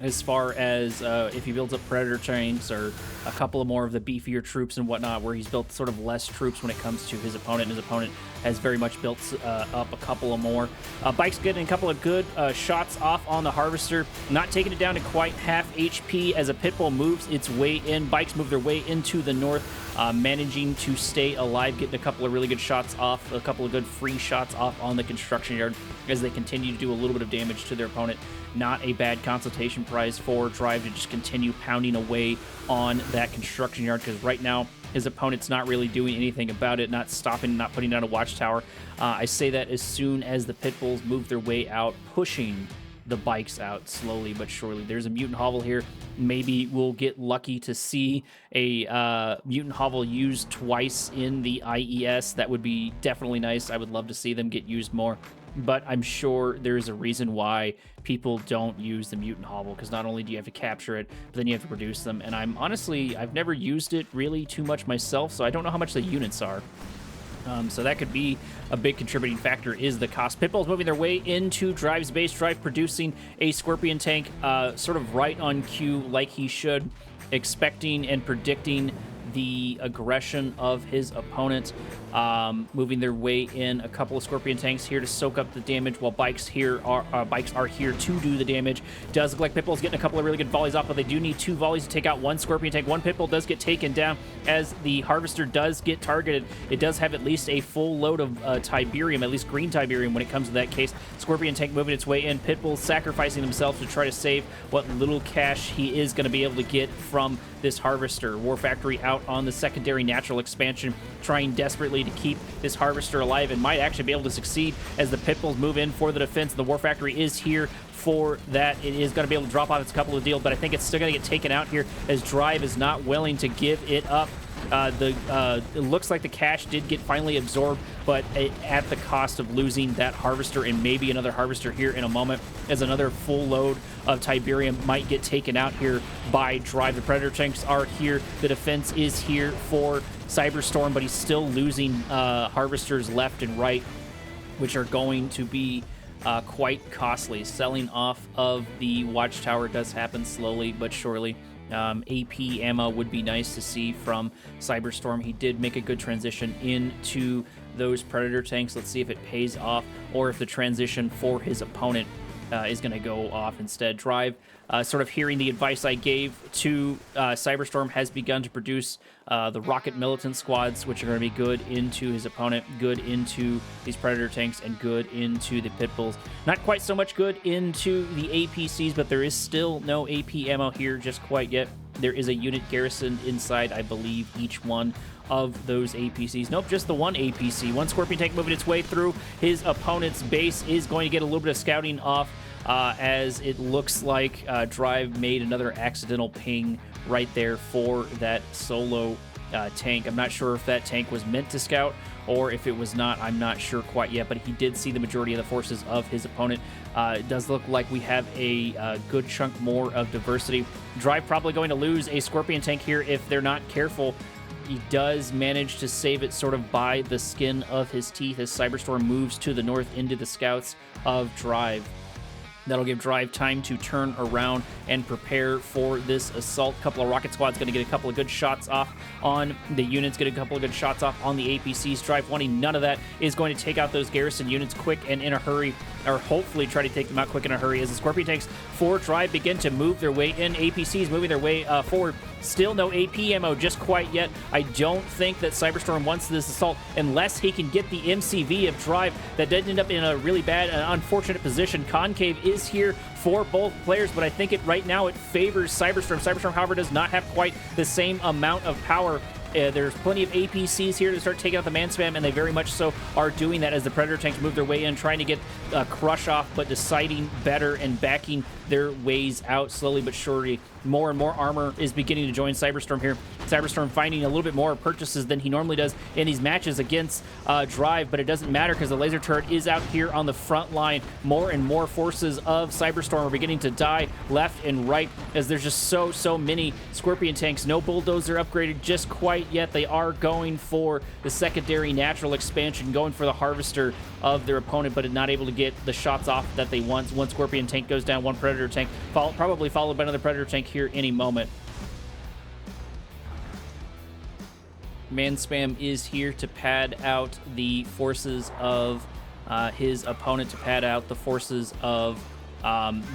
as far as if he builds up Predator tanks or a couple of more of the beefier troops and whatnot, where he's built sort of less troops when it comes to his opponent. His opponent has very much built up a couple of more. Bike's getting a couple of good shots off on the Harvester, not taking it down to quite half HP as a Pitbull moves its way in. Bikes move their way into the north, managing to stay alive, getting a couple of really good shots off, a couple of good free shots off on the construction yard as they continue to do a little bit of damage to their opponent. Not a bad consultation prize for Drive to just continue pounding away on that construction yard, because right now his opponent's not really doing anything about it, not stopping, not putting down a watchtower. I say that as soon as the Pitbulls move their way out, pushing the bikes out slowly but surely. There's a mutant hovel here. Maybe we'll get lucky to see a mutant hovel used twice in the IES. That would be definitely nice. I would love to see them get used more, but I'm sure there's a reason why people don't use the mutant hovel, because not only do you have to capture it, but then you have to produce them. And I've never used it really too much myself, so I don't know how much the units are. So that could be a big contributing factor, is the cost. Pitbull's moving their way into Drive's base. Drive producing a Scorpion tank sort of right on cue, like he should, expecting and predicting the aggression of his opponent. Moving their way in, a couple of Scorpion tanks here to soak up the damage, while bikes are here to do the damage. Does look like Pitbull's getting a couple of really good volleys off, but they do need 2 volleys to take out 1 Scorpion tank. 1 Pitbull does get taken down as the Harvester does get targeted. It does have at least a full load of Tiberium, at least green Tiberium when it comes to that case. Scorpion tank moving its way in. Pitbull sacrificing themselves to try to save what little cash he is going to be able to get from this Harvester. War Factory out on the secondary natural expansion, trying desperately to keep this Harvester alive, and might actually be able to succeed as the Pitbulls move in for the defense. The War Factory is here for that. It is going to be able to drop off its couple of deals, but I think it's still going to get taken out here as Drive is not willing to give it up. It looks like the cash did get finally absorbed, but at the cost of losing that Harvester and maybe another Harvester here in a moment, as another full load of Tiberium might get taken out here by Drive. The Predator tanks are here. The defense is here for CyberStorm, but he's still losing Harvesters left and right, which are going to be quite costly. Selling off of the Watchtower does happen slowly but surely. AP ammo would be nice to see from CyberStorm. He did make a good transition into those Predator tanks. Let's see if it pays off, or if the transition for his opponent is going to go off instead. Drive, sort of hearing the advice I gave to CyberStorm, has begun to produce the Rocket Militant squads, which are going to be good into his opponent, good into these Predator tanks, and good into the Pitbulls. Not quite so much good into the APCs, but there is still no AP ammo here just quite yet. There is a unit garrisoned inside, I believe, each one of those APCs. Nope, just the one APC. One Scorpion tank moving its way through his opponent's base is going to get a little bit of scouting off, as it looks like Drive made another accidental ping right there for that solo tank. I'm not sure if that tank was meant to scout or if it was not. I'm not sure quite yet, but he did see the majority of the forces of his opponent. It does look like we have a good chunk more of diversity. Drive probably going to lose a Scorpion tank here if they're not careful. He does manage to save it sort of by the skin of his teeth as CyberStorm moves to the north into the scouts of Drive. That'll give Drive time to turn around and prepare for this assault. A couple of rocket squads going to get a couple of good shots off on the units, get a couple of good shots off on the APCs. Drive wanting none of that is going to take out those garrison units quick and in a hurry, or hopefully try to take them out quick in a hurry as the Scorpion tanks for Drive begin to move their way in. APCs moving their way forward. Still no AP ammo just quite yet. I don't think that CyberStorm wants this assault unless he can get the MCV of Drive. That did end up in a really bad and unfortunate position. Concave is here for both players, but I think right now it favors CyberStorm. CyberStorm, however, does not have quite the same amount of power. There's plenty of APCs here to start taking out the man spam, and they very much so are doing that as the Predator tanks move their way in, trying to get crush off, but deciding better and backing their ways out slowly but surely. More and more armor is beginning to join CyberStorm here. CyberStorm finding a little bit more purchases than he normally does in these matches against Drive, but it doesn't matter because the laser turret is out here on the front line. More and more forces of CyberStorm are beginning to die left and right as there's just so many Scorpion tanks. No bulldozer upgraded just quite yet. They are going for the secondary natural expansion, going for the harvester of their opponent, but not able to get the shots off that they want. One Scorpion tank goes down, one Predator tank, probably followed by another Predator tank here any moment. Man spam is here to pad out the forces of his opponent, to pad out the forces of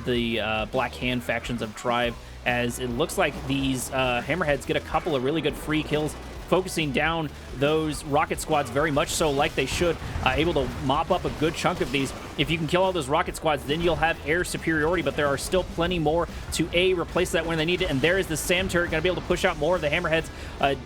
the Black Hand factions of Drive, as it looks like these Hammerheads get a couple of really good free kills, focusing down those rocket squads very much so like they should, able to mop up a good chunk of these. If you can kill all those rocket squads, then you'll have air superiority, but there are still plenty more to replace that when they need it, and there is the SAM turret going to be able to push out more of the Hammerheads.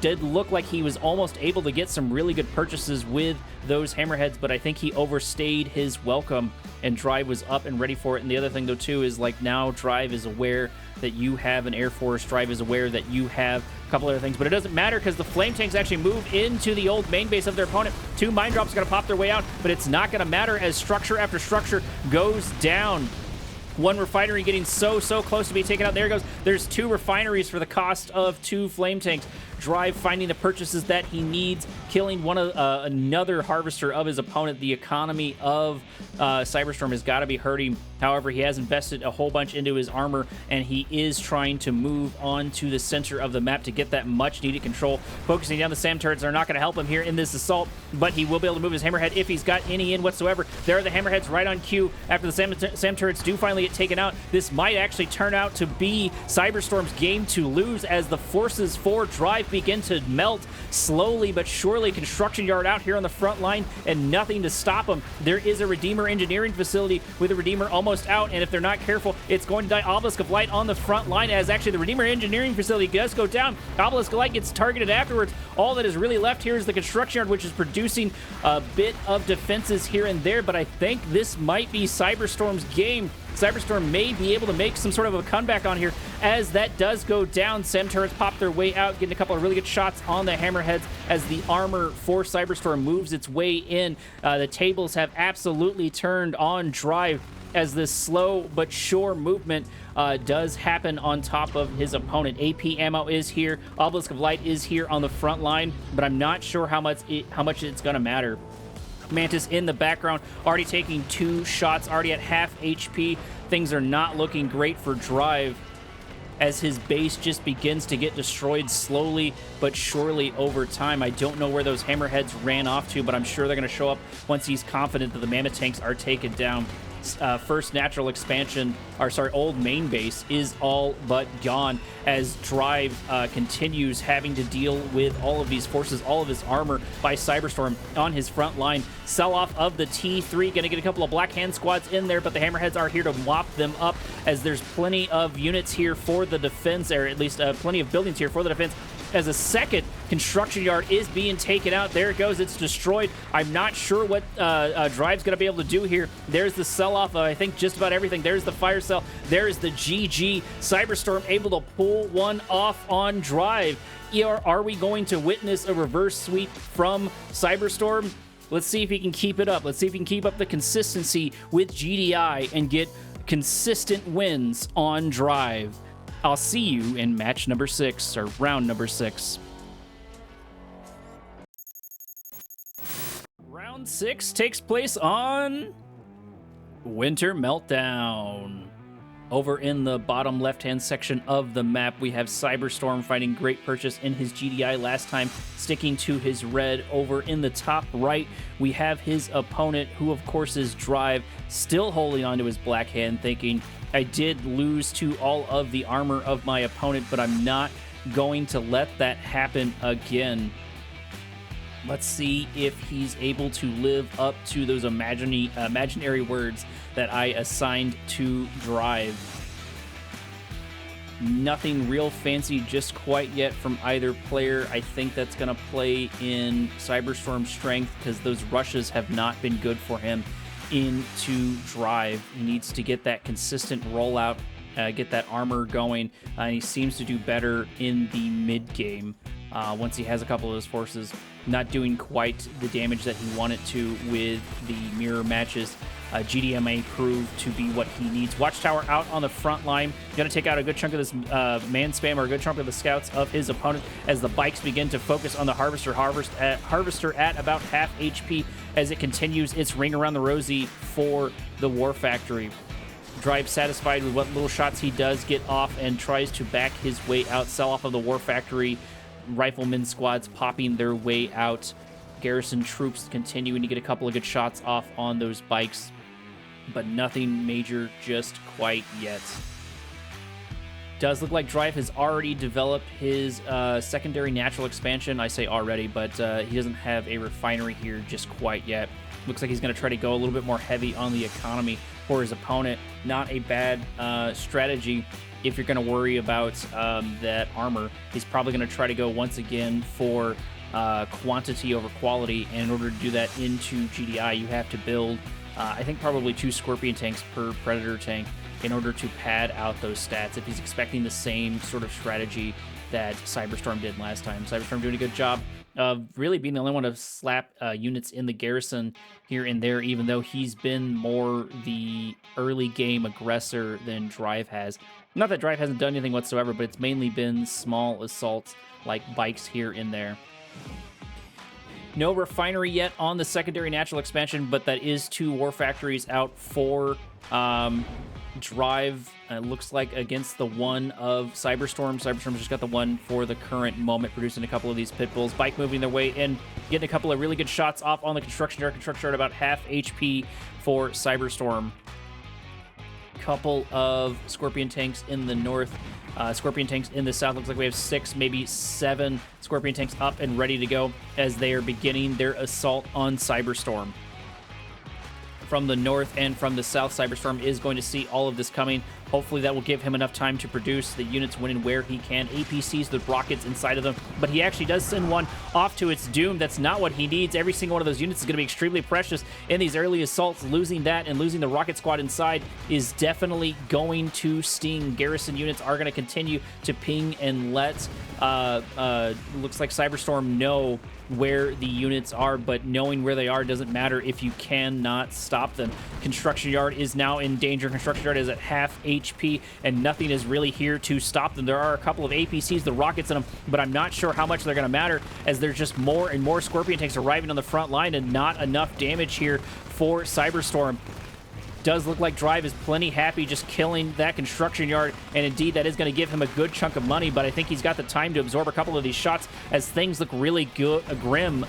Did look like he was almost able to get some really good purchases with those Hammerheads, but I think he overstayed his welcome, and Drive was up and ready for it. And the other thing though too is, like, now Drive is aware that you have an Air Force. Drive is aware that you have a couple other things, but it doesn't matter because the flame tanks actually move into the old main base of their opponent. Two mine drops are going to pop their way out, but it's not going to matter as structure after structure goes down. One refinery getting so close to being taken out. There it goes. There's two refineries for the cost of two flame tanks. Drive finding the purchases that he needs, killing one of another harvester of his opponent. The economy of CyberStorm has got to be hurting. However, he has invested a whole bunch into his armor, and he is trying to move on to the center of the map to get that much needed control. Focusing down the SAM turrets are not going to help him here in this assault, but he will be able to move his Hammerhead if he's got any in whatsoever. There are the Hammerheads right on cue after the SAM turrets do finally get taken out. This might actually turn out to be CyberStorm's game to lose as the forces for Drive begin to melt slowly but surely. Construction yard out here on the front line and nothing to stop them. There is a Redeemer engineering facility with a Redeemer almost out, and if they're not careful, it's going to die. Obelisk of Light on the front line as actually the Redeemer engineering facility does go down. Obelisk of Light gets targeted afterwards. All that is really left here is the construction yard, which is producing a bit of defenses here and there, but I think this might be CyberStorm's game. CyberStorm may be able to make some sort of a comeback on here as that does go down. SAM turrets pop their way out, getting a couple of really good shots on the Hammerheads as the armor for CyberStorm moves its way in. The tables have absolutely turned on Drive as this slow but sure movement does happen on top of his opponent. AP ammo is here. Obelisk of Light is here on the front line, but I'm not sure how much it's going to matter. Mantis in the background, already taking two shots, already at half HP. Things are not looking great for Drive as his base just begins to get destroyed slowly but surely over time. I don't know where those Hammerheads ran off to, but I'm sure they're going to show up once he's confident that the Mammoth tanks are taken down. first natural expansion, or sorry, old main base is all but gone as Drive continues having to deal with all of these forces, all of his armor by CyberStorm on his front line. Sell off of the T3, gonna get a couple of Black Hand squads in there, but the Hammerheads are here to mop them up as there's plenty of units here for the defense, or at least plenty of buildings here for the defense, as a second construction yard is being taken out. There it goes. It's destroyed. I'm not sure what Drive's going to be able to do here. There's the sell-off of, I think, just about everything. There's the fire cell. There's the GG. CyberStorm able to pull one off on Drive. Are we going to witness a reverse sweep from CyberStorm? Let's see if he can keep it up. Let's see if he can keep up the consistency with GDI and get consistent wins on Drive. I'll see you in match number 6, or round number 6. Round 6 takes place on Winter Meltdown. Over in the bottom left-hand section of the map, we have CyberStorm fighting Great Purchase in his GDI last time, sticking to his red. Over in the top right, we have his opponent, who of course is Drive, still holding onto his Black Hand, thinking, I did lose to all of the armor of my opponent, but I'm not going to let that happen again. Let's see if he's able to live up to those imaginary words that I assigned to Drive. Nothing real fancy just quite yet from either player. I think that's going to play in CyberStorm's strength because those rushes have not been good for him into Drive. He needs to get that consistent rollout, get that armor going, and he seems to do better in the mid game once he has a couple of those forces. Not doing quite the damage that he wanted to with the mirror matches. GDMA proved to be what he needs. Watchtower out on the front line. Going to take out a good chunk of this man spam, or a good chunk of the scouts of his opponent as the bikes begin to focus on the Harvester. Harvester at about half HP as it continues its ring around the rosy for the War Factory. Drive satisfied with what little shots he does get off and tries to back his way out. Sell off of the War Factory. Rifleman squads popping their way out. Garrison troops continuing to get a couple of good shots off on those bikes, but nothing major just quite yet. Does look like Drive has already developed his secondary natural expansion. I say already, but he doesn't have a refinery here just quite yet. Looks like he's going to try to go a little bit more heavy on the economy for his opponent. Not a bad strategy if you're going to worry about that armor. He's probably going to try to go once again for quantity over quality, and in order to do that into GDI, you have to build, I think, probably 2 Scorpion tanks per Predator tank in order to pad out those stats if he's expecting the same sort of strategy that CyberStorm did last time. CyberStorm doing a good job of really being the only one to slap units in the garrison here and there, even though he's been more the early game aggressor than Drive has. Not that Drive hasn't done anything whatsoever, but it's mainly been small assaults like bikes here and there. No refinery yet on the secondary natural expansion, but that is 2 War Factories out for Drive. Looks like against the one of CyberStorm. CyberStorm's just got the one for the current moment, producing a couple of these pit bulls. Bike moving their way in, getting a couple of really good shots off on the construction yard. Construction yard about half HP for CyberStorm. Couple of Scorpion tanks in the north, Scorpion tanks in the south. Looks like we have 6, maybe 7 Scorpion tanks up and ready to go as they are beginning their assault on CyberStorm. From the north and from the south, CyberStorm is going to see all of this coming. Hopefully that will give him enough time to produce the units when and where he can. APCs, the rockets inside of them, but he actually does send one off to its doom. That's not what he needs. Every single one of those units is going to be extremely precious in these early assaults. Losing that and losing the rocket squad inside is definitely going to sting. Garrison units are going to continue to ping and let looks like CyberStorm know where the units are, but knowing where they are doesn't matter if you cannot stop them. Construction yard is now in danger. Construction yard is at half HP, and nothing is really here to stop them. There are a couple of APCs, the rockets in them, but I'm not sure how much they're going to matter as there's just more and more Scorpion tanks arriving on the front line and not enough damage here for CyberStorm. Does look like Drive is plenty happy just killing that construction yard, and indeed that is going to give him a good chunk of money, but I think he's got the time to absorb a couple of these shots as things look really good, grim,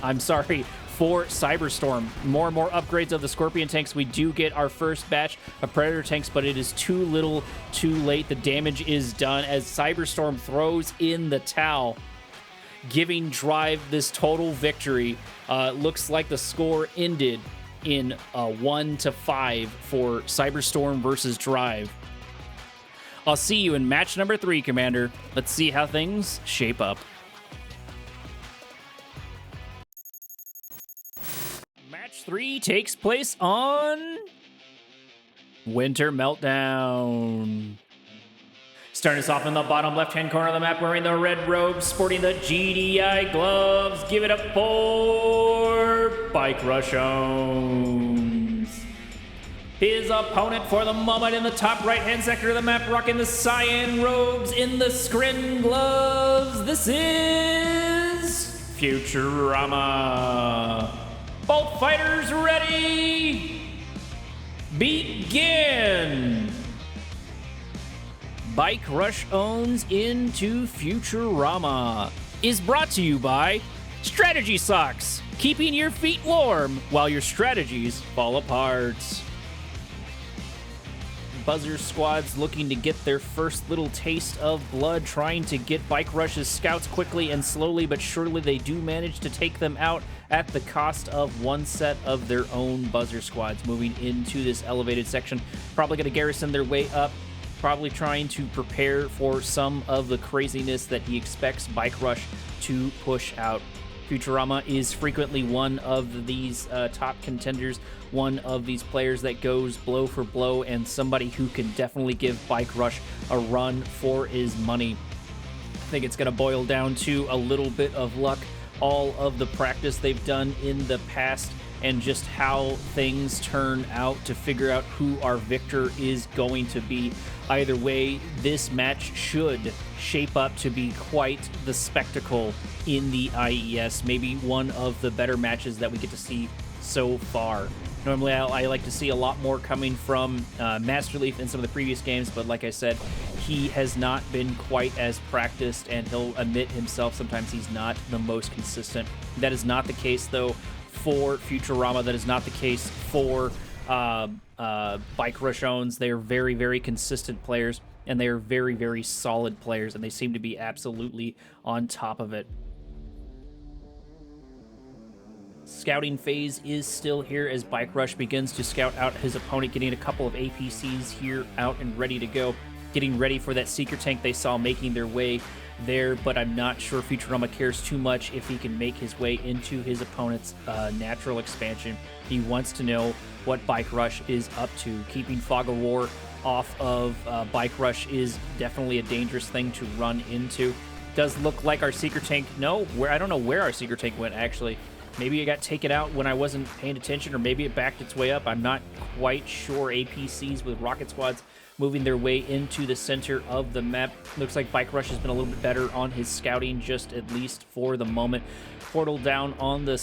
for CyberStorm. More and more upgrades of the Scorpion tanks. We do get our first batch of Predator tanks, but it is too little, too late. The damage is done as CyberStorm throws in the towel, giving Drive this total victory. Looks like the score ended in 1-5 for CyberStorm versus Drive. I'll see you in match number 3, Commander. Let's see how things shape up. Match 3 takes place on Winter Meltdown. Starting us off in the bottom left-hand corner of the map, wearing the red robe, sporting the GDI gloves. Give it up for BikeRushOwnz. His opponent for the moment in the top right-hand sector of the map, rocking the cyan robes in the scrin gloves. This is Futuarma. Both fighters ready. Begin. BikeRushOwnz into Futuarma is brought to you by Strategy Socks, keeping your feet warm while your strategies fall apart. Buzzer squads looking to get their first little taste of blood, trying to get Bike Rush's scouts quickly and slowly but surely. They do manage to take them out at the cost of one set of their own buzzer squads. Moving into this elevated section, probably going to garrison their way up, probably trying to prepare for some of the craziness that he expects Bike Rush to push out. Futuarma is frequently one of these top contenders, one of these players that goes blow for blow, and somebody who can definitely give Bike Rush a run for his money. I think it's going to boil down to a little bit of luck, all of the practice they've done in the past, and just how things turn out to figure out who our victor is going to be. Either way, this match should shape up to be quite the spectacle in the IES. Maybe one of the better matches that we get to see so far. Normally, I like to see a lot more coming from MasterLeaf in some of the previous games, but like I said, he has not been quite as practiced, and he'll admit himself sometimes he's not the most consistent. That is not the case, though, for Futuarma. That is not the case for BikeRushOwnz. They are very, very consistent players, and they are very, very solid players, and they seem to be absolutely on top of it. Scouting phase is still here as Bike Rush begins to scout out his opponent, getting a couple of APCs here out and ready to go, getting ready for that seeker tank they saw making their way there, but I'm not sure Futuarma cares too much if he can make his way into his opponent's natural expansion. He wants to know what Bike Rush is up to. Keeping Fog of War off of Bike Rush is definitely a dangerous thing to run into. Does look like our seeker tank, I don't know where our seeker tank went, actually. Maybe it got taken out when I wasn't paying attention, or maybe it backed its way up. I'm not quite sure. APCs with rocket squads moving their way into the center of the map. Looks like Bike Rush has been a little bit better on his scouting, just at least for the moment. Portal down on the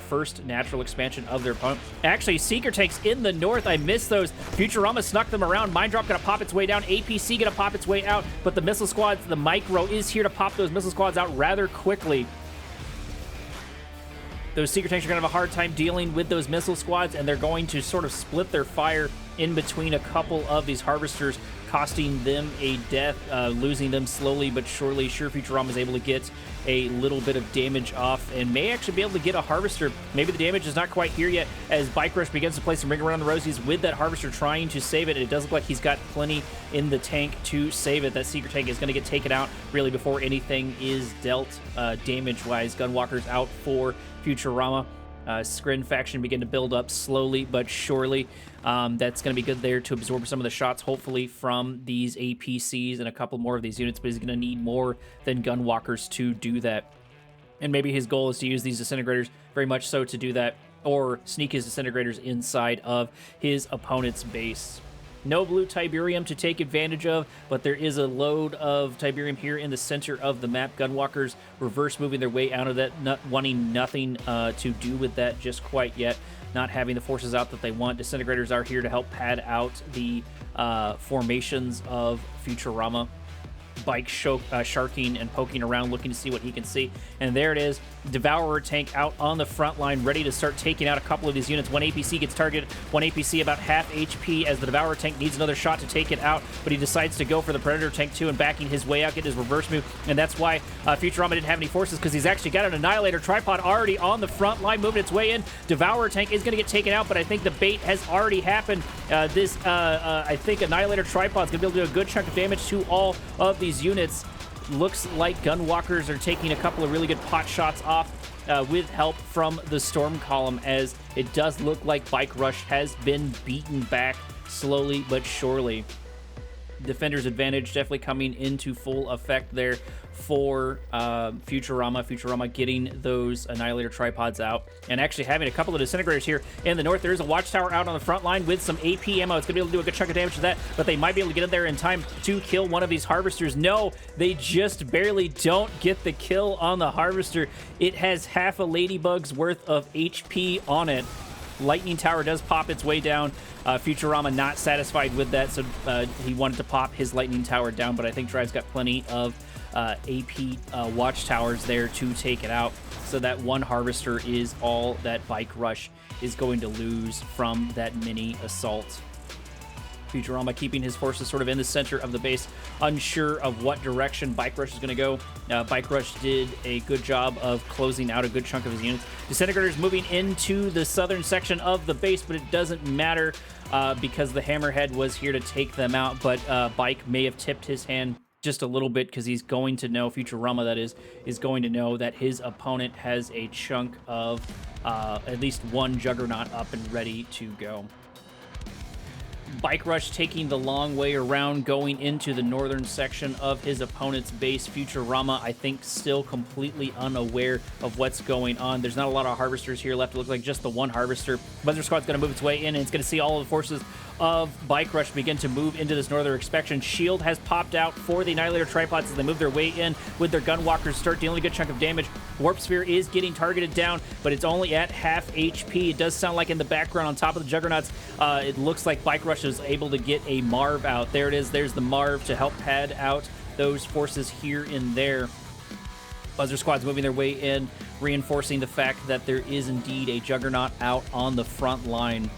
first natural expansion of their opponent. Actually, seeker tanks in the north. I missed those. Futuarma snuck them around. Mind Drop gonna pop its way down. APC gonna pop its way out. But the missile squads, the micro is here to pop those missile squads out rather quickly. Those seeker tanks are going to have a hard time dealing with those missile squads, and they're going to sort of split their fire in between a couple of these harvesters, costing them a death, losing them slowly but surely. Sure, Futuarma is able to get a little bit of damage off and may actually be able to get a harvester. Maybe the damage is not quite here yet as Bike Rush begins to play some Ring Around the Rosies with that harvester trying to save it. It does look like he's got plenty in the tank to save it. That seeker tank is going to get taken out really before anything is dealt damage-wise. Gunwalker's out for Futuarma. Scrin faction begin to build up slowly but surely. That's going to be good there to absorb some of the shots, hopefully, from these APCs and a couple more of these units, but he's going to need more than Gunwalkers to do that. And maybe his goal is to use these disintegrators very much so to do that, or sneak his disintegrators inside of his opponent's base. No blue Tiberium to take advantage of, but there is a load of Tiberium here in the center of the map. Gunwalkers reverse moving their way out of that, not wanting nothing to do with that just quite yet, not having the forces out that they want. Disintegrators are here to help pad out the formations of Futuarma. Bike sharking and poking around, looking to see what he can see. And there it is. Devourer tank out on the front line, ready to start taking out a couple of these units. One APC gets targeted, one APC about half HP as the Devourer tank needs another shot to take it out, but he decides to go for the Predator tank too and backing his way out, get his reverse move, and that's why Futuarma didn't have any forces, because he's actually got an Annihilator tripod already on the front line, moving its way in. Devourer tank is going to get taken out, but I think the bait has already happened. I think Annihilator tripod is going to be able to do a good chunk of damage to all of these units. Looks like Gunwalkers are taking a couple of really good pot shots off with help from the Storm Column, as it does look like Bike Rush has been beaten back slowly but surely. Defender's advantage definitely coming into full effect there for Futuarama. Futuarama getting those Annihilator tripods out and actually having a couple of disintegrators here in the north. There is a watchtower out on the front line with some AP ammo. It's going to be able to do a good chunk of damage to that, but they might be able to get in there in time to kill one of these harvesters. No, they just barely don't get the kill on the harvester. It has half a ladybug's worth of HP on it. Lightning Tower does pop its way down. Futuarama not satisfied with that, so he wanted to pop his Lightning Tower down, but I think Drive's got plenty of AP watchtowers there to take it out. So that one harvester is all that Bike Rush is going to lose from that mini assault. Futuarama keeping his forces sort of in the center of the base, unsure of what direction Bike Rush is going to go. Bike Rush did a good job of closing out a good chunk of his units. Disintegrators moving into the southern section of the base, but it doesn't matter because the Hammerhead was here to take them out, but Bike may have tipped his hand just a little bit because he's going to know, Futuarama that is going to know that his opponent has a chunk of at least one Juggernaut up and ready to go. Bike Rush taking the long way around, going into the northern section of his opponent's base. Futuarama, I think, still completely unaware of what's going on. There's not a lot of harvesters here left. It looks like just the one harvester. Buzzer Squad's going to move its way in, and it's going to see all of the forces of Bike Rush begin to move into this northern expansion. Shield has popped out for the Annihilator tripods as they move their way in with their Gunwalkers, start dealing a good chunk of damage. Warp Sphere is getting targeted down, but it's only at half HP. It does sound like in the background on top of the Juggernauts, it looks like Bike Rush is able to get a Marv out. There it is. There's the Marv to help pad out those forces here and there. Buzzer Squad's moving their way in, reinforcing the fact that there is indeed a Juggernaut out on the front line,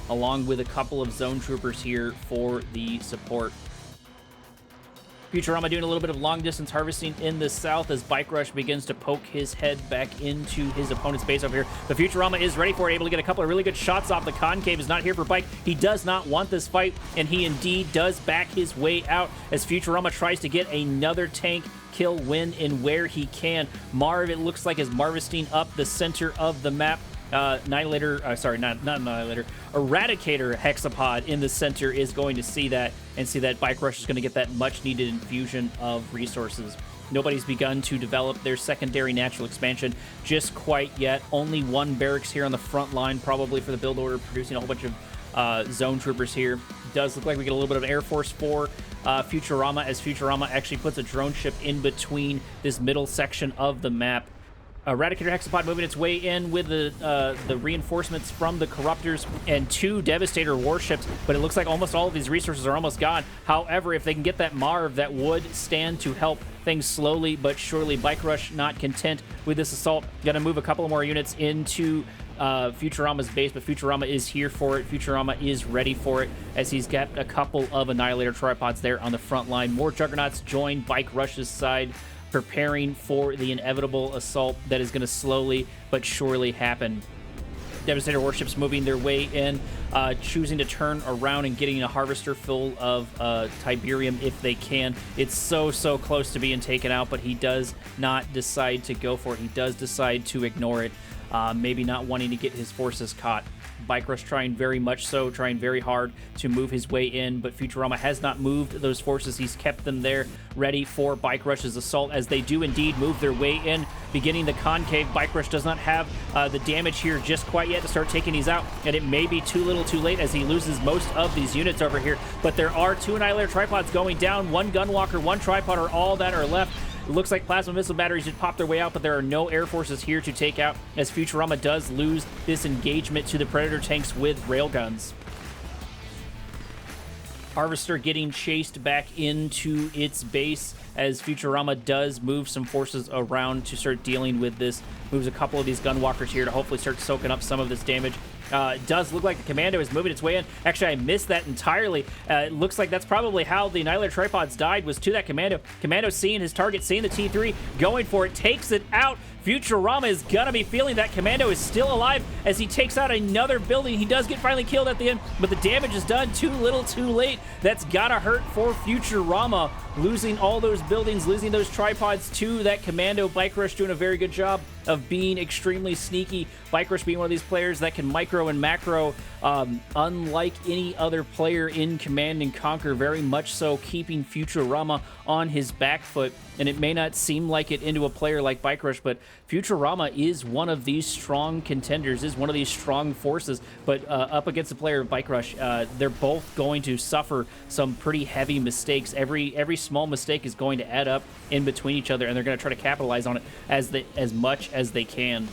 along with a couple of Zone Troopers here for the support. Futuarama doing a little bit of long-distance harvesting in the south as Bike Rush begins to poke his head back into his opponent's base over here. The Futuarama is ready for it, able to get a couple of really good shots off. The Concave is not here for Bike. He does not want this fight, and he indeed does back his way out as Futuarama tries to get another tank kill win in where he can. Marv, it looks like, is Marvisting up the center of the map. Eradicator Hexapod in the center is going to see that and see that Bike Rush is going to get that much needed infusion of resources. Nobody's begun to develop their secondary natural expansion just quite yet. Only one barracks here on the front line, probably for the build order, producing a whole bunch of Zone Troopers here. Does look like we get a little bit of Air Force for Futuarama, as Futuarama actually puts a drone ship in between this middle section of the map. Eradicator Hexapod moving its way in with the reinforcements from the Corruptors and two Devastator warships, but it looks like almost all of these resources are almost gone. However, if they can get that Marv, that would stand to help things slowly but surely. Bike Rush not content with this assault. Gonna move a couple more units into Futurama's base, but Futuarama is here for it. Futuarama is ready for it as he's got a couple of Annihilator tripods there on the front line. More Juggernauts join Bike Rush's side, preparing for the inevitable assault that is going to slowly but surely happen. Devastator warships moving their way in, choosing to turn around and getting a harvester full of Tiberium if they can. It's so close to being taken out, but he does not decide to go for it. He does decide to ignore it, maybe not wanting to get his forces caught. Bike Rush trying very much so, trying very hard to move his way in, but Futuarama has not moved those forces. He's kept them there ready for Bike Rush's assault as they do indeed move their way in, beginning the concave. Bike Rush does not have the damage here just quite yet to start taking these out, and it may be too little too late as he loses most of these units over here, but there are two Annihilator tripods going down. One Gunwalker, one tripod are all that are left. It looks like plasma missile batteries did pop their way out, but there are no air forces here to take out as Futuarama does lose this engagement to the Predator tanks with railguns. Harvester getting chased back into its base as Futuarama does move some forces around to start dealing with this. Moves a couple of these gunwalkers here to hopefully start soaking up some of this damage. It does look like the Commando is moving its way in. Actually, I missed that entirely. It looks like that's probably how the Annihilator Tripods died, was to that Commando. Commando seeing his target, seeing the T3, going for it, takes it out. Futuarama is gonna be feeling that Commando is still alive as he takes out another building. He does get finally killed at the end, but the damage is done too little too late. That's gotta hurt for Futuarama. Losing all those buildings, losing those tripods to that Commando. BikeRush doing a very good job of being extremely sneaky. BikeRush being one of these players that can micro and macro unlike any other player in Command & Conquer, very much so keeping Futuarama on his back foot. And it may not seem like it into a player like BikeRush, but Futuarama is one of these strong contenders, is one of these strong forces. But up against a player of BikeRush, they're both going to suffer some pretty heavy mistakes. Every small mistake is going to add up in between each other, and they're going to try to capitalize on it as much as they can.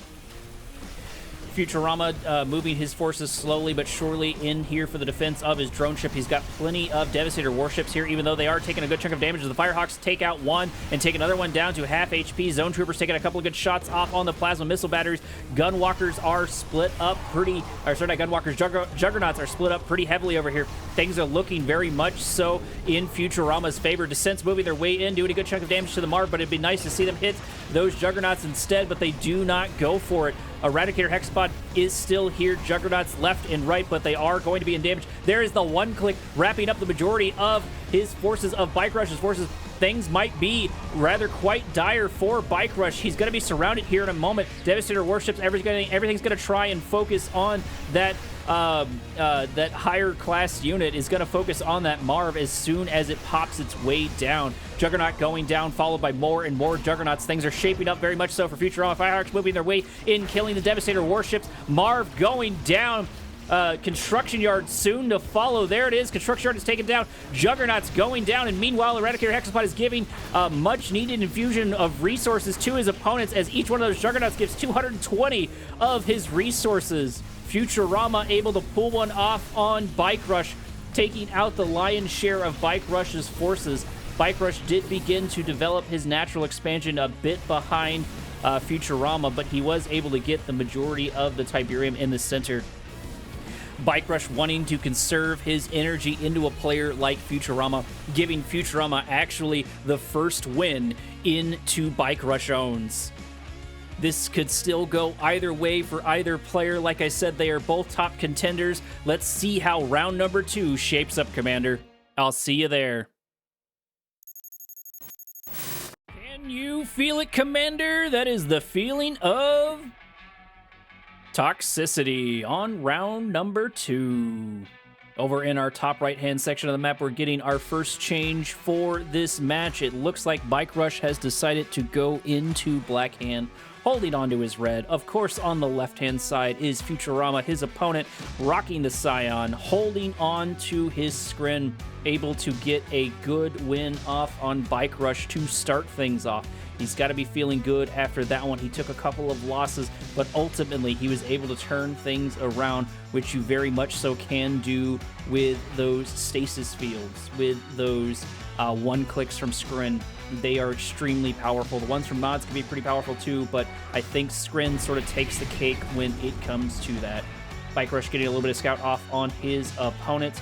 Futuarama moving his forces slowly but surely in here for the defense of his drone ship. He's got plenty of Devastator warships here, even though they are taking a good chunk of damage. The Firehawks take out one and take another one down to half HP. Zone Troopers taking a couple of good shots off on the plasma missile batteries. Gunwalkers are split up pretty, or sorry, not Gunwalkers, Juggernauts are split up pretty heavily over here. Things are looking very much so in Futurama's favor. Descents moving their way in, doing a good chunk of damage to the Marv, but it'd be nice to see them hit those Juggernauts instead, but they do not go for it. Eradicator Hexapod is still here. Juggernauts left and right, but they are going to be in damage. There is the one click wrapping up the majority of his forces, of BikeRush's forces. Things might be rather quite dire for BikeRush. He's going to be surrounded here in a moment. Devastator warships, everything's going to try and focus on that that higher class unit is going to focus on that Marv as soon as it pops its way down. Juggernaut going down, followed by more and more Juggernauts. Things are shaping up very much so for Futurama. Firehawks moving their way in, killing the Devastator warships. Marv going down. Construction Yard soon to follow. There it is. Construction Yard is taken down. Juggernauts going down, and meanwhile, Eradicator Hexapod is giving a much-needed infusion of resources to his opponents as each one of those Juggernauts gives 220 of his resources. Futurama able to pull one off on BikeRush, taking out the lion's share of BikeRush's forces. BikeRush did begin to develop his natural expansion a bit behind Futurama, but he was able to get the majority of the Tiberium in the center. BikeRush wanting to conserve his energy into a player like Futurama, giving Futurama actually the first win into BikeRushOwnz. This could still go either way for either player. Like I said, they are both top contenders. Let's see how round number 2 shapes up, Commander. I'll see you there. Can you feel it, Commander? That is the feeling of toxicity on round number 2. Over in our top right-hand section of the map, we're getting our first change for this match. It looks like BikeRush has decided to go into Black Hand, holding on to his red. Of course, on the left-hand side is Futurama, his opponent, rocking the Scion, holding on to his Skrin, able to get a good win off on BikeRush to start things off. He's got to be feeling good after that one. He took a couple of losses, but ultimately he was able to turn things around, which you very much so can do with those stasis fields, with those one clicks from Skrin. They are extremely powerful. The ones from mods can be pretty powerful too, but I think Skrin sort of takes the cake when it comes to that. BikeRush getting a little bit of scout off on his opponent.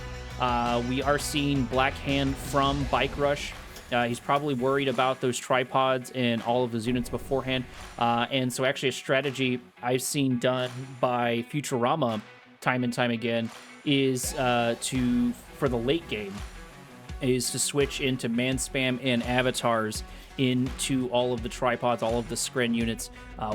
We are seeing Black Hand from BikeRush. He's probably worried about those tripods and all of those units beforehand. And so actually a strategy I've seen done by Futurama time and time again is for the late game, is to switch into man spam and avatars into all of the tripods, all of the Skrin units,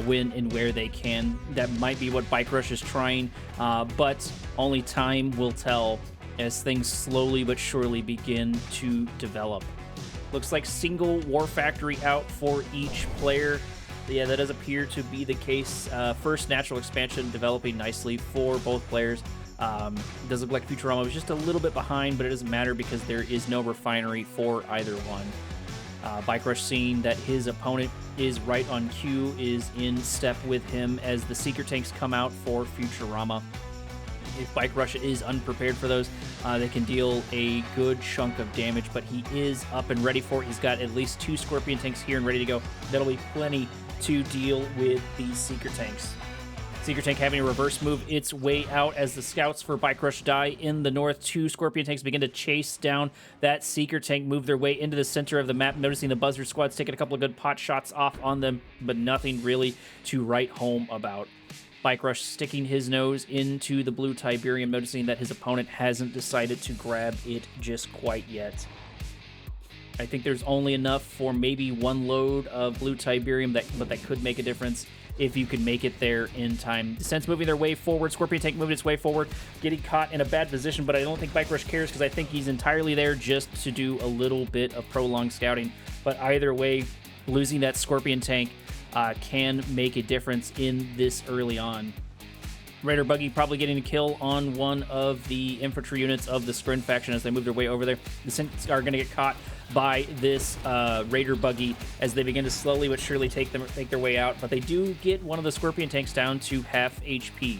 when and where they can. That might be what BikeRush is trying, but only time will tell as things slowly but surely begin to develop. Looks like single War Factory out for each player. Yeah, that does appear to be the case. First natural expansion developing nicely for both players. Does look like Futurama was just a little bit behind, but it doesn't matter because there is no refinery for either one. BikeRush seeing that his opponent is right on cue, is in step with him as the Seeker tanks come out for Futurama. If Bike Rush is unprepared for those, they can deal a good chunk of damage, but he is up and ready for it. He's got at least 2 Scorpion tanks here and ready to go. That'll be plenty to deal with these Seeker tanks. Seeker tank having a reverse move its way out as the scouts for Bike Rush die in the north. 2 Scorpion tanks begin to chase down that Seeker tank, move their way into the center of the map, noticing the Buzzard squad's taking a couple of good pot shots off on them, but nothing really to write home about. Bike Rush sticking his nose into the blue Tiberium, noticing that his opponent hasn't decided to grab it just quite yet. I think there's only enough for maybe 1 load of blue Tiberium, but that could make a difference if you could make it there in time. Descent's moving their way forward. Scorpion tank moving its way forward, getting caught in a bad position, but I don't think Bike Rush cares because I think he's entirely there just to do a little bit of prolonged scouting. But either way, losing that Scorpion tank can make a difference in this early on. Raider Buggy probably getting a kill on one of the infantry units of the Skrin faction as they move their way over there. The Synths are going to get caught by this Raider Buggy as they begin to slowly but surely take their way out, but they do get one of the Scorpion tanks down to half HP.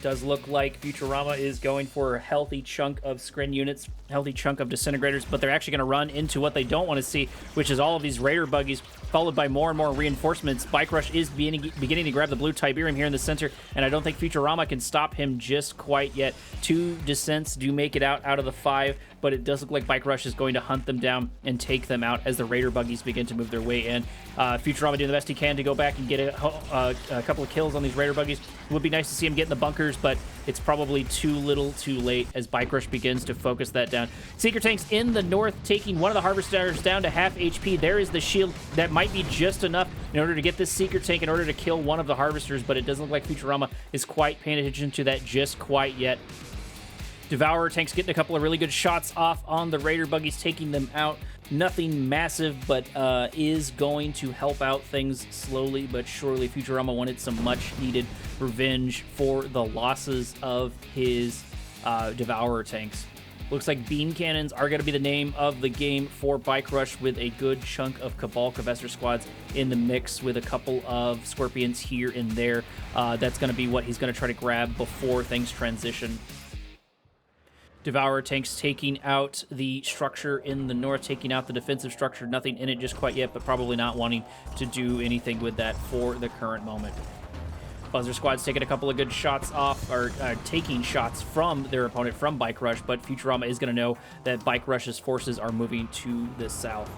Does look like Futuarama is going for a healthy chunk of Skrin units, healthy chunk of disintegrators, but they're actually going to run into what they don't want to see, which is all of these Raider Buggies, followed by more and more reinforcements. Bike Rush is beginning to grab the blue Tiberium here in the center, and I don't think Futuarama can stop him just quite yet. 2 descents do make it out of the 5, but it does look like Bike Rush is going to hunt them down and take them out as the Raider Buggies begin to move their way in. Futurama doing the best he can to go back and get a couple of kills on these Raider Buggies. It would be nice to see him get in the bunkers, but it's probably too little too late as Bike Rush begins to focus that down. Seeker tanks in the north taking one of the Harvesters down to half HP. There is the shield that might be just enough in order to get this Seeker tank in order to kill one of the Harvesters, but it doesn't look like Futurama is quite paying attention to that just quite yet. Devourer tanks getting a couple of really good shots off on the Raider Buggies, taking them out. Nothing massive, but is going to help out things slowly but surely. Futurama wanted some much-needed revenge for the losses of his Devourer tanks. Looks like beam cannons are going to be the name of the game for Bike Rush, with a good chunk of Cabal Cavester squads in the mix with a couple of Scorpions here and there. That's going to be what he's going to try to grab before things transition. Devourer tanks taking out the structure in the north, taking out the defensive structure. Nothing in it just quite yet, but probably not wanting to do anything with that for the current moment. Buzzer squad's taking a couple of good shots off, or taking shots from their opponent from Bike Rush, but Futurama is going to know that Bike Rush's forces are moving to the south.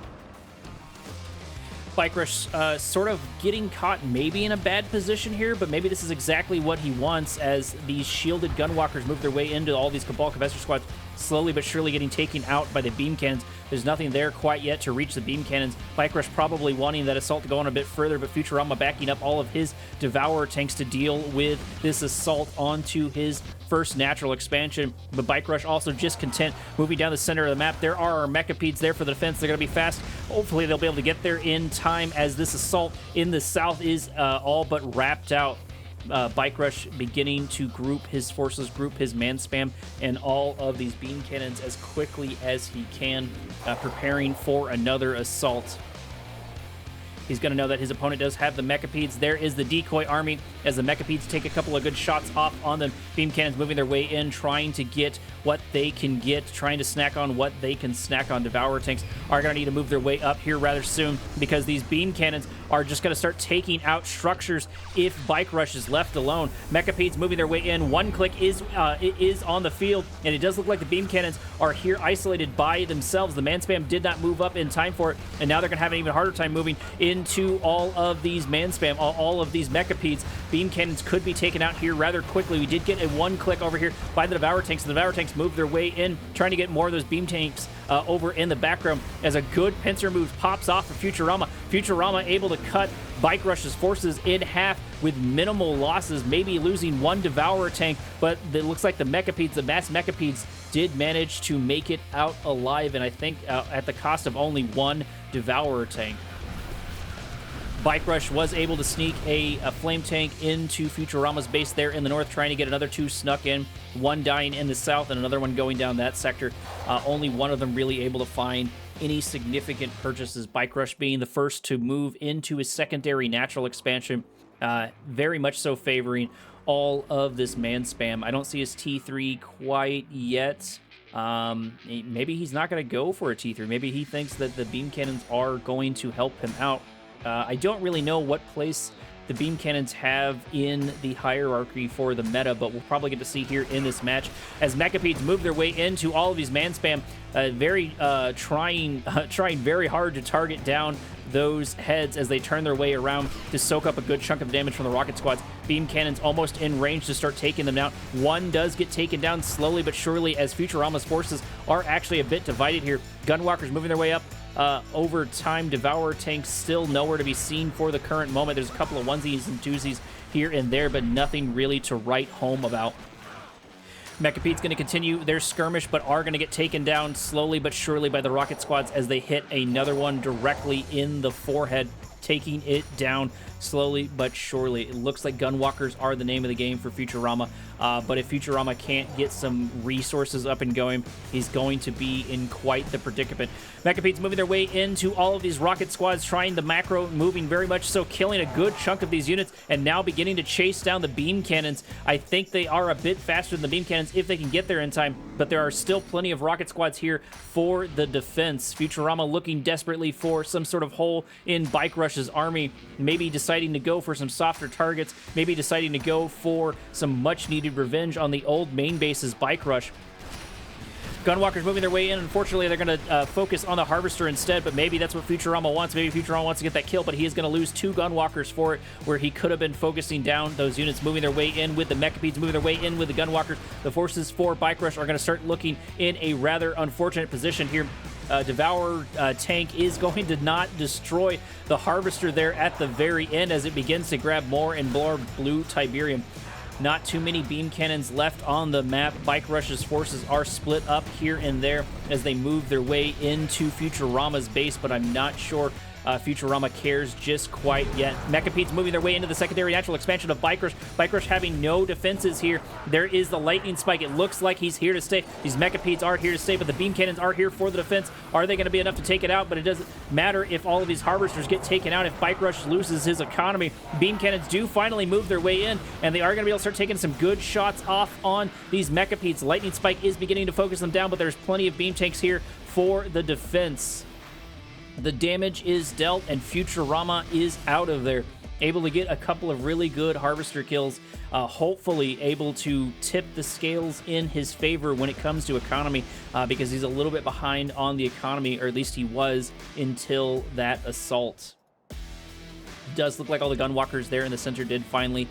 Bike Rush sort of getting caught maybe in a bad position here, but maybe this is exactly what he wants as these shielded gunwalkers move their way into all these Cabal Cavester squads, slowly but surely getting taken out by the beam cannons. There's nothing there quite yet to reach the beam cannons. Bike Rush probably wanting that assault to go on a bit further, but Futurama backing up all of his Devourer tanks to deal with this assault onto his first natural expansion. But Bike Rush also just content moving down the center of the map. There are our Mechapedes there for the defense. They're going to be fast. Hopefully they'll be able to get there in time as this assault in the south is all but wrapped out. Bike Rush beginning to group his forces, group his man spam, and all of these beam cannons as quickly as he can, preparing for another assault. He's going to know that his opponent does have the Mechapedes. There is the decoy army as the Mechapedes take a couple of good shots off on them. Beam cannons moving their way in, trying to get what they can get, trying to snack on what they can snack on. Devourer tanks are going to need to move their way up here rather soon because these beam cannons are just going to start taking out structures if Bike Rush is left alone. Mechapedes moving their way in. One click is on the field, and it does look like the beam cannons are here isolated by themselves. The man spam did not move up in time for it, and now they're going to have an even harder time moving into all of these man spam, all of these Mechapedes. Beam cannons could be taken out here rather quickly. We did get a one click over here by the Devourer tanks. The Devourer tanks move their way in, trying to get more of those beam tanks over in the background as a good pincer move pops off for Futurama. Futurama able to cut Bike Rush's forces in half with minimal losses, maybe losing one Devourer tank, but it looks like the Mechapedes, the mass Mechapedes, did manage to make it out alive, and I think at the cost of only one Devourer tank. Bike Rush was able to sneak a flame tank into Futurama's base there in the north, trying to get another two snuck in, one dying in the south and another one going down that sector. Only one of them really able to find any significant purchases. Bike Rush being the first to move into his secondary natural expansion, very much so favoring all of this man spam. I don't see his T3 quite yet. Maybe he's not going to go for a T3. Maybe he thinks that the beam cannons are going to help him out. I don't really know what place the beam cannons have in the hierarchy for the meta, but we'll probably get to see here in this match as Mechapedes move their way into all of these man spam, trying very hard to target down those heads as they turn their way around to soak up a good chunk of damage from the rocket squads. Beam cannons almost in range to start taking them down. One does get taken down slowly but surely as Futurama's forces are actually a bit divided here. Gunwalkers moving their way up. Over time, Devourer tanks still nowhere to be seen for the current moment. There's a couple of onesies and twosies here and there, but nothing really to write home about. Mechapede's going to continue their skirmish, but are going to get taken down slowly but surely by the rocket squads as they hit another one directly in the forehead, taking it down slowly but surely. It looks like Gunwalkers are the name of the game for Futurama, but if Futurama can't get some resources up and going, he's going to be in quite the predicament. Mechapedes moving their way into all of these rocket squads, trying the macro, moving very much so, killing a good chunk of these units, and now beginning to chase down the beam cannons. I think they are a bit faster than the beam cannons if they can get there in time, but there are still plenty of rocket squads here for the defense. Futurama looking desperately for some sort of hole in BikeRush's army, maybe deciding to go for some softer targets, maybe deciding to go for some much-needed revenge on the old main base's BikeRush. Gunwalkers moving their way in. Unfortunately, they're going to focus on the Harvester instead, but maybe that's what Futurama wants. Maybe Futurama wants to get that kill, but he is going to lose 2 Gunwalkers for it, where he could have been focusing down those units, moving their way in with the Mechapedes, moving their way in with the Gunwalkers. The forces for BikeRush are going to start looking in a rather unfortunate position here. Devourer tank is going to not destroy the Harvester there at the very end as it begins to grab more and more blue Tiberium. Not too many beam cannons left on the map. BikeRush's forces are split up here and there as they move their way into Futurama's base, but I'm not sure Futurama cares just quite yet. Mechapedes moving their way into the secondary natural expansion of BikeRush. BikeRush having no defenses here. There is the lightning spike. It looks like he's here to stay. These Mechapedes are here to stay, but the beam cannons are here for the defense. Are they going to be enough to take it out? But it doesn't matter if all of these Harvesters get taken out. If BikeRush loses his economy, beam cannons do finally move their way in, and they are going to be able to start taking some good shots off on these Mechapedes. Lightning spike is beginning to focus them down, but there's plenty of beam tanks here for the defense. The damage is dealt, and Futurama is out of there. Able to get a couple of really good Harvester kills, hopefully able to tip the scales in his favor when it comes to economy, because he's a little bit behind on the economy, or at least he was until that assault. Does look like all the Gunwalkers there in the center did finally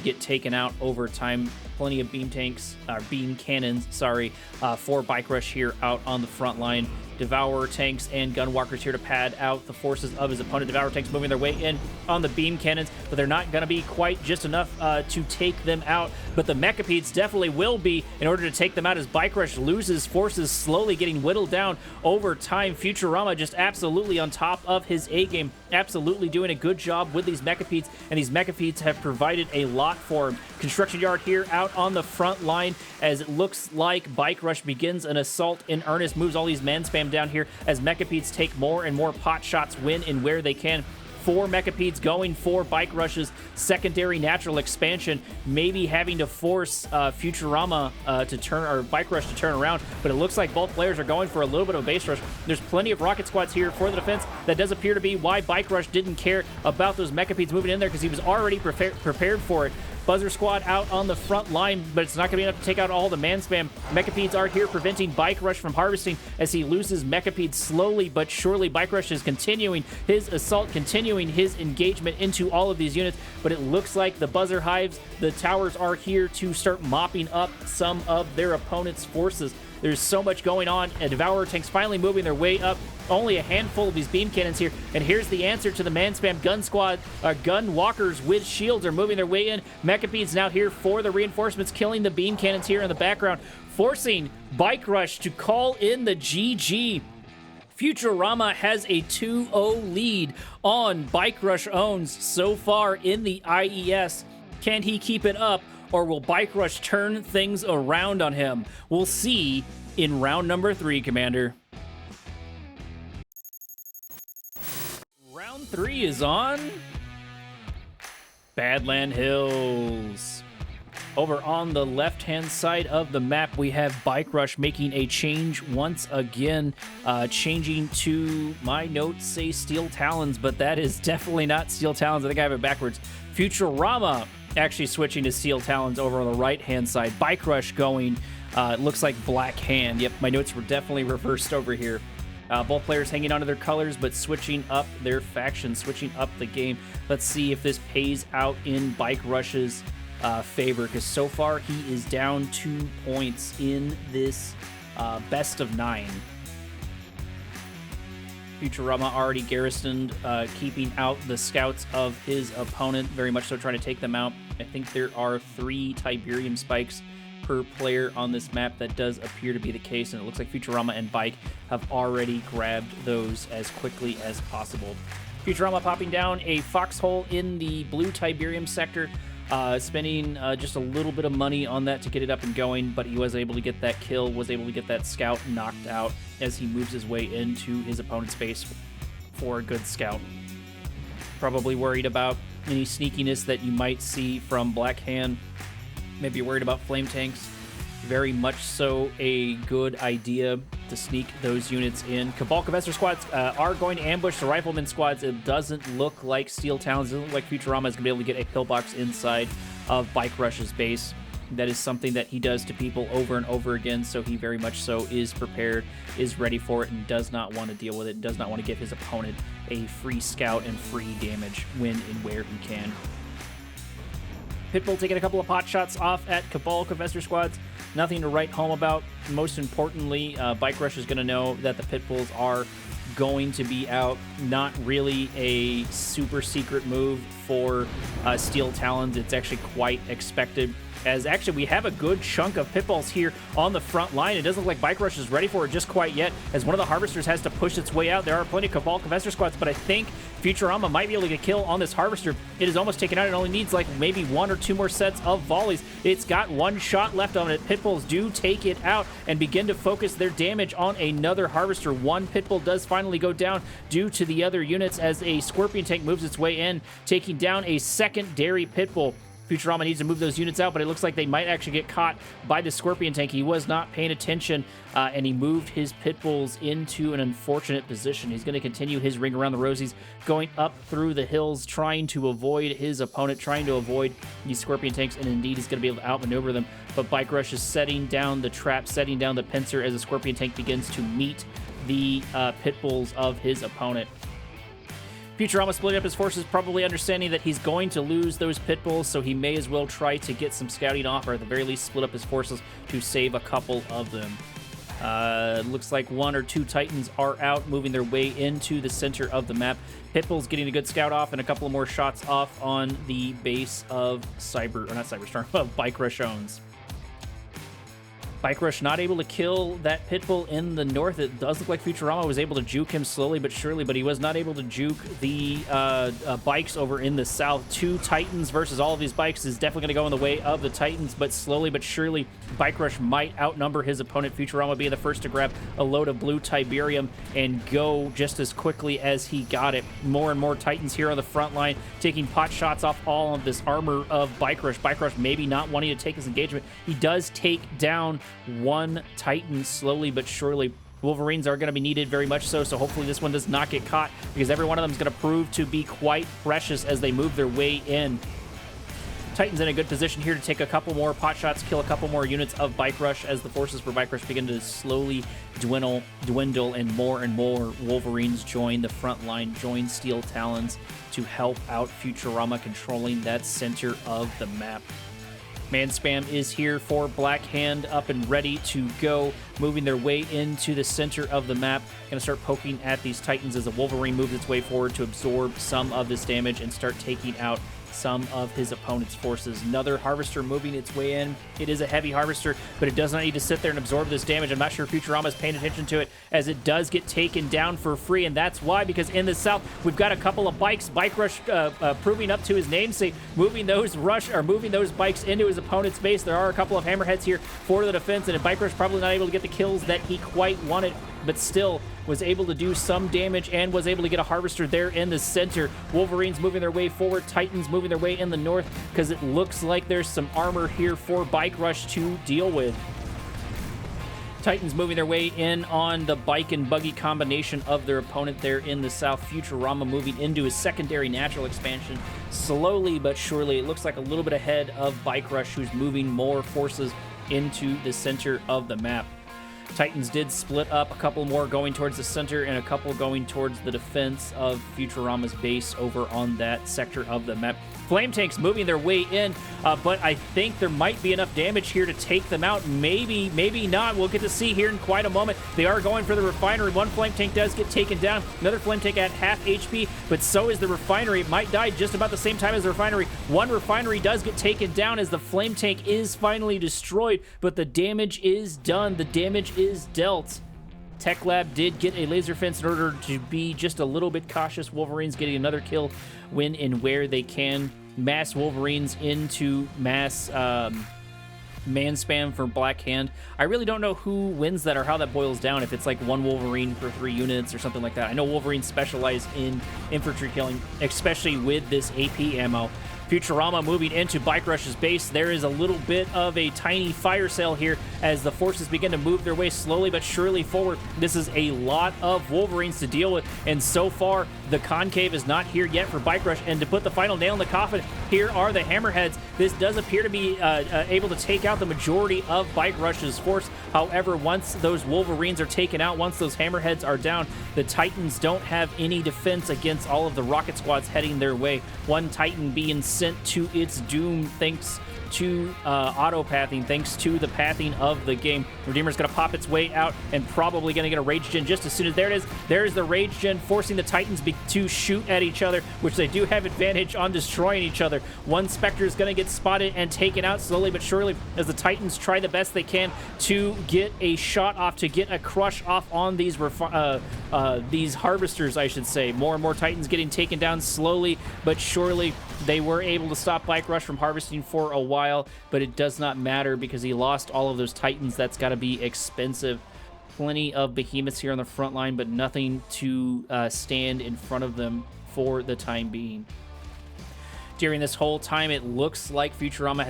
get taken out over time. Plenty of beam tanks, beam cannons, sorry, for BikeRush here out on the front line. Devourer tanks and Gunwalkers here to pad out the forces of his opponent. Devourer tanks moving their way in on the beam cannons, but they're not going to be quite just enough to take them out. But the Mechapedes definitely will be in order to take them out as BikeRush loses forces, slowly getting whittled down over time. Futurama just absolutely on top of his A-game, absolutely doing a good job with these Mechapedes, and these Mechapedes have provided a lot for him. Construction yard here out on the front line as it looks like BikeRush begins an assault in earnest, moves all these man spam down here as Mechapedes take more and more pot shots when and where they can. 4 Mechapedes going for BikeRush's secondary natural expansion, maybe having to force Futurama to turn, or BikeRush to turn around, but it looks like both players are going for a little bit of a base rush. There's plenty of rocket squads here for the defense. That does appear to be why BikeRush didn't care about those Mechapedes moving in there, because he was already prepared for it. Buzzer squad out on the front line, but it's not going to be enough to take out all the man spam. Mechapedes are here preventing BikeRush from harvesting as he loses Mechapedes slowly but surely. BikeRush is continuing his assault, continuing his engagement into all of these units, but it looks like the buzzer hives, the towers are here to start mopping up some of their opponent's forces. There's so much going on, and Devourer tanks finally moving their way up. Only a handful of these beam cannons here, and here's the answer to the man spam. Gunwalkers with shields are moving their way in. Mechapedes now here for the reinforcements, killing the beam cannons here in the background, forcing BikeRush to call in the GG. Futurama has a 2-0 lead on BikeRushOwnz so far in the IES. Can he keep it up, or will BikeRush turn things around on him? We'll see in round number 3, Commander. Round 3 is on Badland Hills. Over on the left-hand side of the map, we have BikeRush making a change once again, changing to, my notes say Steel Talons, but that is definitely not Steel Talons. I think I have it backwards. Futuarma actually switching to Steel Talons over on the right-hand side. BikeRush going, looks like Black Hand. Yep, my notes were definitely reversed over here. Both players hanging onto their colors, but switching up their faction, switching up the game. Let's see if this pays out in BikeRush's favor, because so far he is down 2 points in this best of 9. Futuarma already garrisoned, keeping out the scouts of his opponent, very much so trying to take them out. I think there are 3 Tiberium spikes per player on this map. That does appear to be the case, and it looks like Futuarma and Bike have already grabbed those as quickly as possible. Futuarma popping down a foxhole in the blue Tiberium sector, spending just a little bit of money on that to get it up and going, but he was able to get that kill, was able to get that scout knocked out as he moves his way into his opponent's base for a good scout. Probably worried about any sneakiness that you might see from Black Hand. Maybe you're worried about flame tanks. Very much so a good idea to sneak those units in. Cabal Confessor squads are going to ambush the Rifleman squads. It doesn't look like Steel Talons. It doesn't look like Futuarama is going to be able to get a pillbox inside of BikeRush's base. That is something that he does to people over and over again, so he very much so is prepared, is ready for it, and does not want to deal with it, does not want to give his opponent a free scout and free damage when and where he can. Pitbull taking a couple of pot shots off at Cabal Confessor squads. Nothing to write home about. Most importantly, BikeRush is going to know that the Pitbulls are going to be out. Not really a super secret move for Steel Talons. It's actually quite expected, as actually we have a good chunk of Pitbulls here on the front line. It doesn't look like BikeRush is ready for it just quite yet, as one of the Harvesters has to push its way out. There are plenty of Cabal Confessor squads, but I think Futuarama might be able to get a kill on this Harvester. It is almost taken out. It only needs like maybe 1 or 2 more sets of volleys. It's got 1 shot left on it. Pitbulls do take it out and begin to focus their damage on another Harvester. 1 Pitbull does finally go down due to the other units as a Scorpion tank moves its way in, taking down a secondary Pitbull. Futuarama needs to move those units out, but it looks like they might actually get caught by the Scorpion tank. He was not paying attention, and he moved his Pitbulls into an unfortunate position. He's going to continue his ring around the rosies, going up through the hills, trying to avoid his opponent, trying to avoid these Scorpion tanks, and indeed he's going to be able to outmaneuver them. But BikeRush is setting down the trap, setting down the pincer as the Scorpion tank begins to meet the Pitbulls of his opponent. Futuarama splitting up his forces, probably understanding that he's going to lose those Pitbulls, so he may as well try to get some scouting off, or at the very least split up his forces to save a couple of them. Looks like 1 or 2 Titans are out, moving their way into the center of the map. Pitbull's getting a good scout off and a couple of more shots off on the base of BikeRushOwnz. BikeRush not able to kill that Pitbull in the north. It does look like Futuarama was able to juke him slowly but surely, but he was not able to juke the bikes over in the south. 2 Titans versus all of these bikes is definitely going to go in the way of the Titans, but slowly but surely, BikeRush might outnumber his opponent. Futuarama being the first to grab a load of blue Tiberium and go just as quickly as he got it. More and more Titans here on the front line, taking pot shots off all of this armor of BikeRush. BikeRush maybe not wanting to take this engagement. He does take down 1 Titan slowly but surely. Wolverines are going to be needed very much so hopefully this one does not get caught, because every one of them is going to prove to be quite precious as they move their way in. Titan's in a good position here to take a couple more pot shots, kill a couple more units of BikeRush as the forces for BikeRush begin to slowly dwindle, and more Wolverines join the front line, join Steel Talons to help out Futuarama controlling that center of the map. Man spam is here for Black Hand, up and ready to go, moving their way into the center of the map. Going to start poking at these Titans as the Wolverine moves its way forward to absorb some of this damage and start taking out some of his opponent's forces. Another Harvester moving its way in. It is a heavy Harvester, but it does not need to sit there and absorb this damage. I'm not sure if Futurama is paying attention to it, as it does get taken down for free, and that's why, because in the south, we've got a couple of bikes. BikeRush proving up to his namesake, moving those bikes into his opponent's base. There are a couple of hammerheads here for the defense, and BikeRush probably not able to get the kills that he quite wanted. but still was able to do some damage and was able to get a Harvester there in the center. Wolverines moving their way forward, Titans moving their way in the north, because it looks like there's some armor here for Bike Rush to deal with. Titans moving their way in on the bike and buggy combination of their opponent there in the south. Futuarama moving into his secondary natural expansion slowly but surely. It looks like a little bit ahead of Bike Rush, who's moving more forces into the center of the map. Titans did split up, a couple more going towards the center and a couple going towards the defense of Futurama's base over on that sector of the map. Flame tanks moving their way in, but I think there might be enough damage here to take them out. Maybe, maybe not. We'll get to see here in quite a moment. They are going for the refinery. One flame tank does get taken down. Another flame tank at half HP, but so is the refinery. It might die just about the same time as the refinery. One refinery does get taken down as the flame tank is finally destroyed, but the damage is done. The damage is dealt. Tech Lab did get a laser fence in order to be just a little bit cautious. Wolverines getting another kill when and where they can. Mass Wolverines into mass man spam for Black Hand. I really don't know who wins that or how that boils down, if it's like one Wolverine per 3 units or something like that. I know Wolverines specialize in infantry killing, especially with this AP ammo. Futurama moving into Bike Rush's base. There is a little bit of a tiny fire sale here as the forces begin to move their way slowly but surely forward. This is a lot of Wolverines to deal with, and so far the concave is not here yet for Bike Rush. And to put the final nail in the coffin, here are the Hammerheads. This does appear to be able to take out the majority of Bike Rush's force. However, once those Wolverines are taken out, once those Hammerheads are down, the Titans don't have any defense against all of the rocket squads heading their way. One Titan being sent to its doom thanks to auto-pathing, thanks to the pathing of the game. Redeemer's going to pop its way out and probably going to get a Rage Gen just as soon as there it is. There's the Rage Gen forcing the Titans to shoot at each other, which they do have advantage on destroying each other. One Spectre is going to get spotted and taken out slowly but surely as the Titans try the best they can to get a shot off, to get a crush off on these harvesters, I should say. More and more Titans getting taken down slowly but surely. They were able to stop Bike Rush from harvesting for a while, but it does not matter because he lost all of those Titans. That's got to be expensive. Plenty of behemoths here on the front line, but nothing to stand in front of them for the time being. During this whole time, it looks like Futurama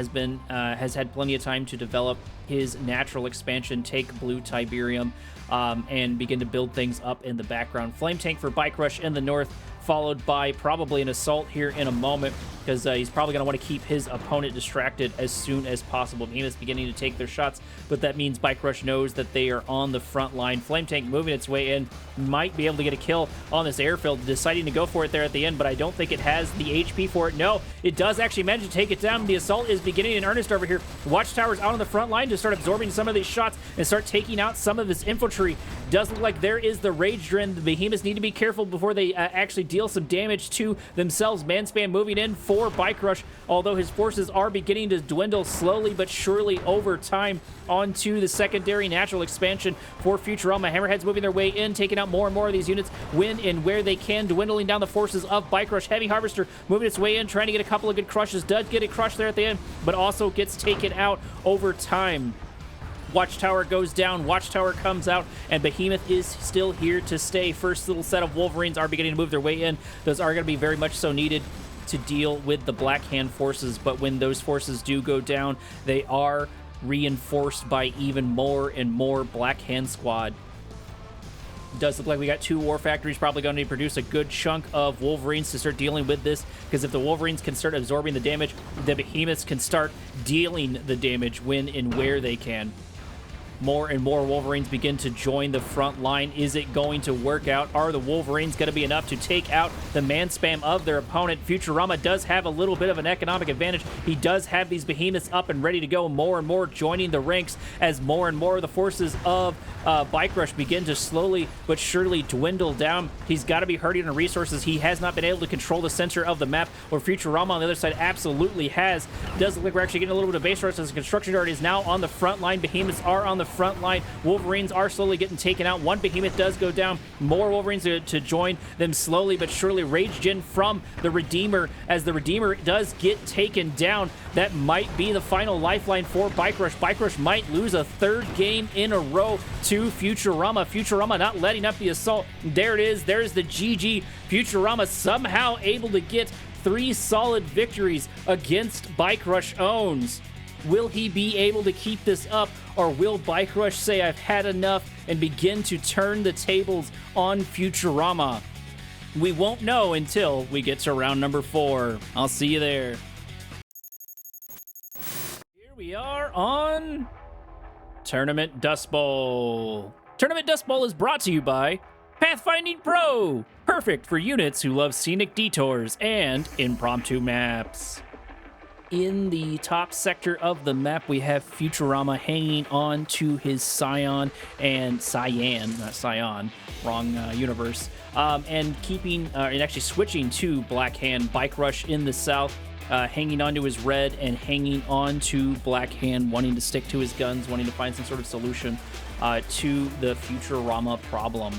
has had plenty of time to develop his natural expansion, take Blue Tiberium, and begin to build things up in the background. Flame Tank for Bike Rush in the north, followed by probably an assault here in a moment, because he's probably going to want to keep his opponent distracted as soon as possible. Behemoth's beginning to take their shots, but that means Bike Rush knows that they are on the front line. Flame Tank moving its way in, might be able to get a kill on this airfield, deciding to go for it there at the end, but I don't think it has the HP for it. No, it does actually manage to take it down. The assault is beginning in earnest over here. Watchtower's out on the front line to start absorbing some of these shots and start taking out some of his infantry. Does look like there is the Rage Dren. The Behemoths need to be careful before they actually deal some damage to themselves. Manspam moving in for Bike Rush, although his forces are beginning to dwindle slowly but surely over time onto the secondary natural expansion for Futurama. Hammerheads moving their way in, taking out more and more of these units when and where they can, dwindling down the forces of Bike Rush. Heavy Harvester moving its way in, trying to get a couple of good crushes. Does get a crush there at the end, but also gets taken out over time. Watchtower goes down, Watchtower comes out, and Behemoth is still here to stay. First little set of Wolverines are beginning to move their way in. Those are going to be very much so needed to deal with the Black Hand forces, but when those forces do go down, they are reinforced by even more and more Black Hand squad. It does look like we got 2 War Factories probably going to produce a good chunk of Wolverines to start dealing with this, because if the Wolverines can start absorbing the damage, the Behemoths can start dealing the damage when and where they can. More and more Wolverines begin to join the front line. Is it going to work out? Are the Wolverines going to be enough to take out the man spam of their opponent? Futurama does have a little bit of an economic advantage. He does have these Behemoths up and ready to go. More and more joining the ranks as more and more of the forces of Bike Rush begin to slowly but surely dwindle down. He's got to be hurting on resources. He has not been able to control the center of the map, where Futurama on the other side absolutely has. Does look like we're actually getting a little bit of base rush as the construction yard is now on the front line. Behemoths are on the front line. Wolverines are slowly getting taken out. One behemoth does go down. More Wolverines to join them slowly but surely. Rage Gen from the Redeemer, as the Redeemer does get taken down. That might be the final lifeline for BikeRush. BikeRush might lose a third game in a row to Futuarama. Futuarama not letting up the assault. There it is. There's the GG. Futuarama somehow able to get 3 solid victories against BikeRushOwnz. Will he be able to keep this up, or will BikeRush say, I've had enough, and begin to turn the tables on Futuarama? We won't know until we get to round number 4. I'll see you there. Here we are on Tournament Dust Bowl. Tournament Dust Bowl is brought to you by Pathfinding Pro, perfect for units who love scenic detours and impromptu maps. In the top sector of the map, we have Futuarama hanging on to his Cyan, not Scion, wrong universe, and keeping, and actually switching to Black Hand. BikeRush in the south, hanging on to his red and hanging on to Black Hand, wanting to stick to his guns, wanting to find some sort of solution to the Futuarama problem.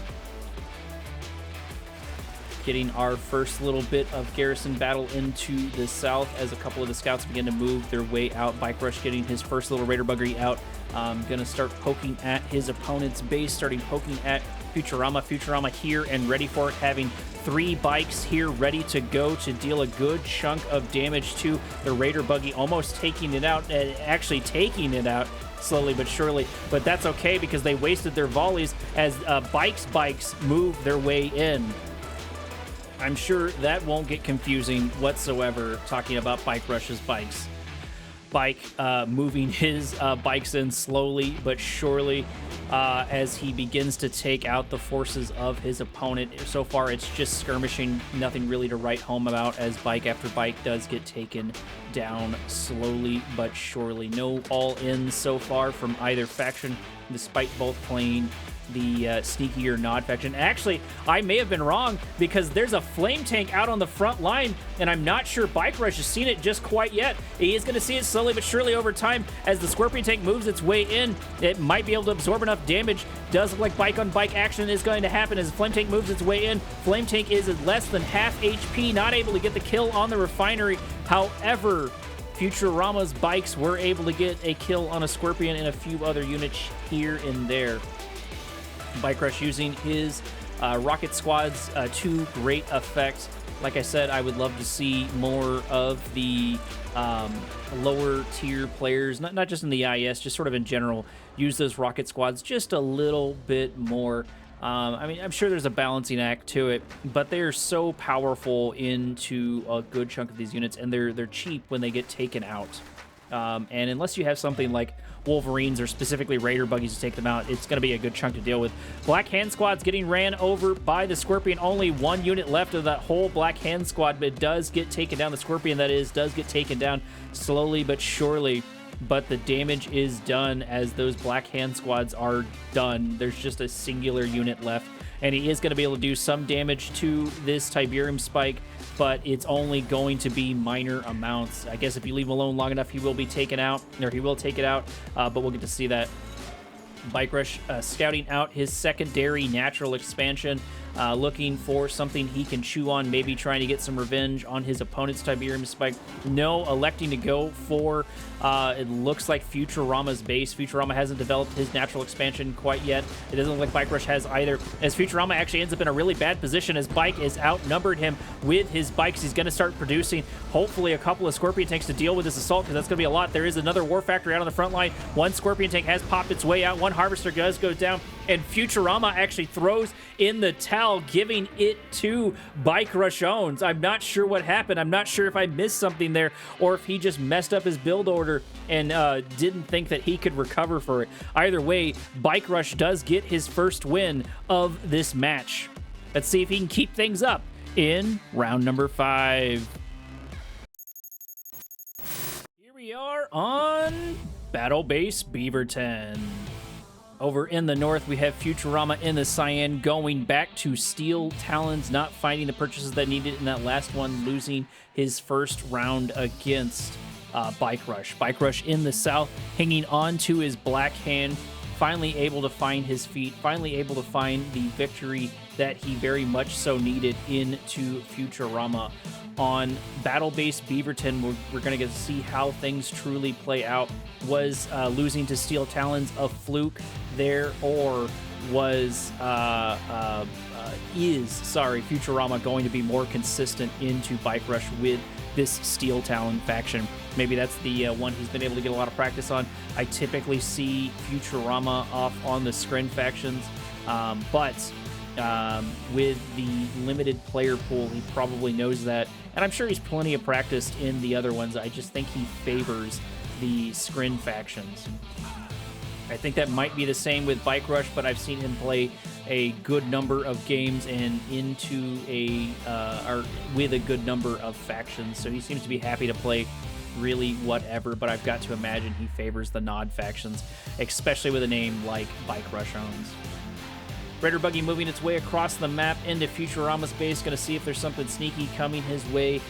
Getting our first little bit of garrison battle into the south as a couple of the scouts begin to move their way out. BikeRush getting his first little Raider buggery out. Gonna start poking at his opponent's base, starting poking at Futuarama. Futuarama here and ready for it, having 3 bikes here ready to go to deal a good chunk of damage to the Raider buggy, almost taking it out, actually taking it out slowly but surely, but that's okay because they wasted their volleys as bikes move their way in. I'm sure that won't get confusing whatsoever, talking about BikeRush's bikes. Bike moving his bikes in slowly but surely as he begins to take out the forces of his opponent. So far, it's just skirmishing, nothing really to write home about, as bike after bike does get taken down slowly but surely. No all-ins so far from either faction, despite both playing the sneaky or nod faction. Actually, I may have been wrong because there's a flame tank out on the front line, and I'm not sure BikeRush has seen it just quite yet. He is going to see it slowly but surely over time as the Scorpion tank moves its way in. It might be able to absorb enough damage. Does look like bike-on-bike action is going to happen as the flame tank moves its way in. Flame tank is at less than half HP, not able to get the kill on the refinery. However, Futuarama's bikes were able to get a kill on a Scorpion and a few other units here and there. BikeRush using his rocket squads to great effect. Like I said, I would love to see more of the lower tier players, not just in the IES, just sort of in general, use those rocket squads just a little bit more. I mean, I'm sure there's a balancing act to it, but they are so powerful into a good chunk of these units, and they're cheap when they get taken out. And unless you have something like Wolverines or specifically Raider buggies to take them out, it's going to be a good chunk to deal with. Black Hand Squad's getting ran over by the Scorpion. Only 1 unit left of that whole Black Hand Squad, but it does get taken down. The Scorpion, that is, does get taken down slowly but surely. But the damage is done as those Black Hand Squads are done. There's just a singular unit left, and he is going to be able to do some damage to this Tiberium Spike, but it's only going to be minor amounts. I guess if you leave him alone long enough, he will be taken out, or he will take it out, but we'll get to see that. BikeRush scouting out his secondary natural expansion, looking for something he can chew on, maybe trying to get some revenge on his opponent's Tiberium Spike. No, electing to go for, it looks like Futurama's base. Futurama hasn't developed his natural expansion quite yet. It doesn't look like BikeRush has either, as Futurama actually ends up in a really bad position as Bike is outnumbered him with his bikes. He's going to start producing, hopefully, a couple of Scorpion tanks to deal with this assault, because that's going to be a lot. There is another War Factory out on the front line. One Scorpion tank has popped its way out. One Harvester does go down, and Futurama actually throws in the towel, giving it to BikeRushOwnz. I'm not sure what happened. I'm not sure if I missed something there, or if he just messed up his build order and didn't think that he could recover for it. Either way, BikeRush does get his first win of this match. Let's see if he can keep things up in round number 5. Here we are on Battle Base Beaverton. Over in the north, we have Futurama in the Cyan going back to Steel Talons, not finding the purchases that needed in that last one, losing his first round against BikeRush. BikeRush in the south, hanging on to his Black Hand finally able to find his feet, finally able to find the victory that he very much so needed into Futuarama. On battle-based Beaverton, we're going to get to see how things truly play out. Was losing to Steel Talons a fluke there, or was Futuarama going to be more consistent into Bike Rush with this Steel Talon faction? Maybe that's the one he's been able to get a lot of practice on. I typically see Futuarama off on the Scrin factions, but with the limited player pool, he probably knows that, and I'm sure he's plenty of practiced in the other ones. I just think he favors the Scrin factions. I think that might be the same with Bike Rush, but I've seen him play a good number of games and into or with a good number of factions, so he seems to be happy to play really whatever, but I've got to imagine he favors the Nod factions, especially with a name like BikeRushOwnz. Raider Buggy moving its way across the map into Futurama's base. Going to see if there's something sneaky coming his way.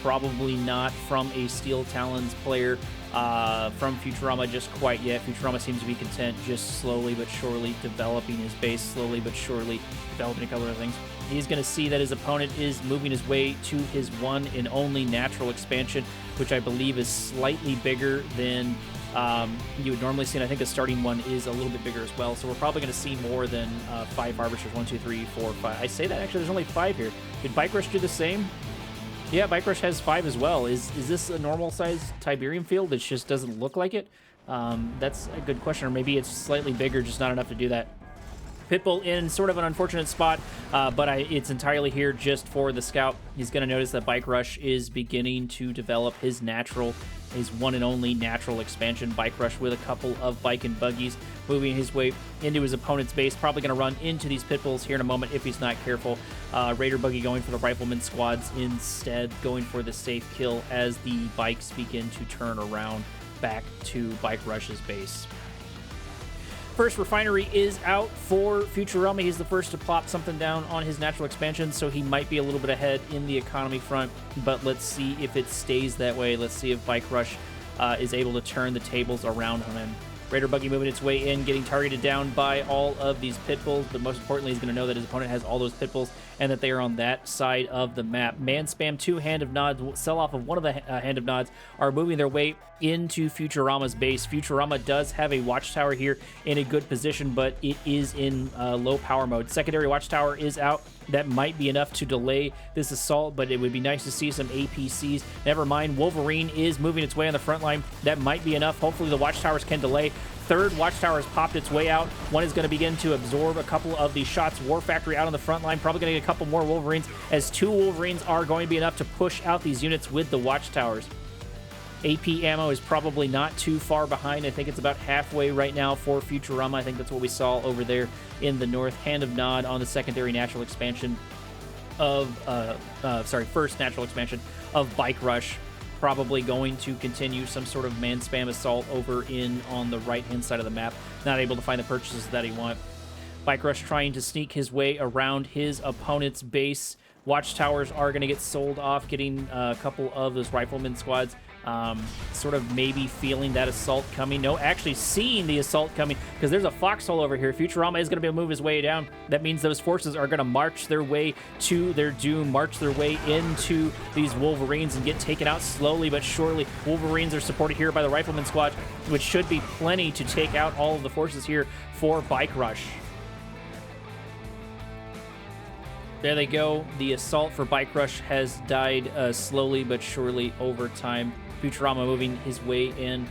Probably not from a Steel Talons player from Futurama just quite yet. Futurama seems to be content, just slowly but surely developing his base, slowly but surely developing a couple of things. He's going to see that his opponent is moving his way to his one and only natural expansion, which I believe is slightly bigger than you would normally see, and I think the starting one is a little bit bigger as well. So we're probably going to see more than 5 Arbiters. 1, 2, 3, 4, 5. I say that actually there's only 5 here. Did Bike Rush do the same? Yeah, Bike Rush has 5 as well. Is this a normal size Tiberium field? It just doesn't look like it. That's a good question, or maybe it's slightly bigger, just not enough to do that. Pitbull in sort of an unfortunate spot, but it's entirely here just for the scout. He's going to notice that Bike Rush is beginning to develop his one and only natural expansion. Bike Rush with a couple of bike and buggies moving his way into his opponent's base. Probably going to run into these Pitbulls here in a moment if he's not careful. Raider Buggy going for the Rifleman squads instead, going for the safe kill as the bikes begin to turn around back to Bike Rush's base. First refinery is out for Futurama. He's the first to plop something down on his natural expansion, so he might be a little bit ahead in the economy front, but let's see if it stays that way. Let's see if Bike Rush is able to turn the tables around on him. Raider Buggy moving its way in, getting targeted down by all of these Pitbulls, but most importantly, he's going to know that his opponent has all those Pitbulls and that they are on that side of the map. Man spam 2 Hand of Nods, sell off of one of the Hand of Nods, are moving their way into Futurama's base. Futurama does have a watchtower here in a good position, but it is in low power mode. Secondary watchtower is out. That might be enough to delay this assault, but it would be nice to see some APCs. Never mind, Wolverine is moving its way on the front line. That might be enough. Hopefully the watchtowers can delay. Third watchtower has popped its way out. One is going to begin to absorb a couple of these shots. War Factory out on the front line. Probably going to get a couple more Wolverines, as 2 Wolverines are going to be enough to push out these units with the watchtowers. AP ammo is probably not too far behind. I think it's about halfway right now for Futurama. I think that's what we saw over there in the north. Hand of Nod on the secondary natural expansion of, first natural expansion of Bike Rush. Probably going to continue some sort of man spam assault over in on the right-hand side of the map. Not able to find the purchases that he wants. Bike Rush trying to sneak his way around his opponent's base. Watchtowers are going to get sold off, getting a couple of those Rifleman squads. Sort of maybe feeling that assault coming. No, actually seeing the assault coming, because there's a foxhole over here. Futurama is going to be able to move his way down. That means those forces are going to march their way to their doom, march their way into these Wolverines and get taken out slowly but surely. Wolverines are supported here by the Rifleman squad, which should be plenty to take out all of the forces here for Bike Rush. There they go. The assault for Bike Rush has died slowly but surely over time. Futurama moving his way in,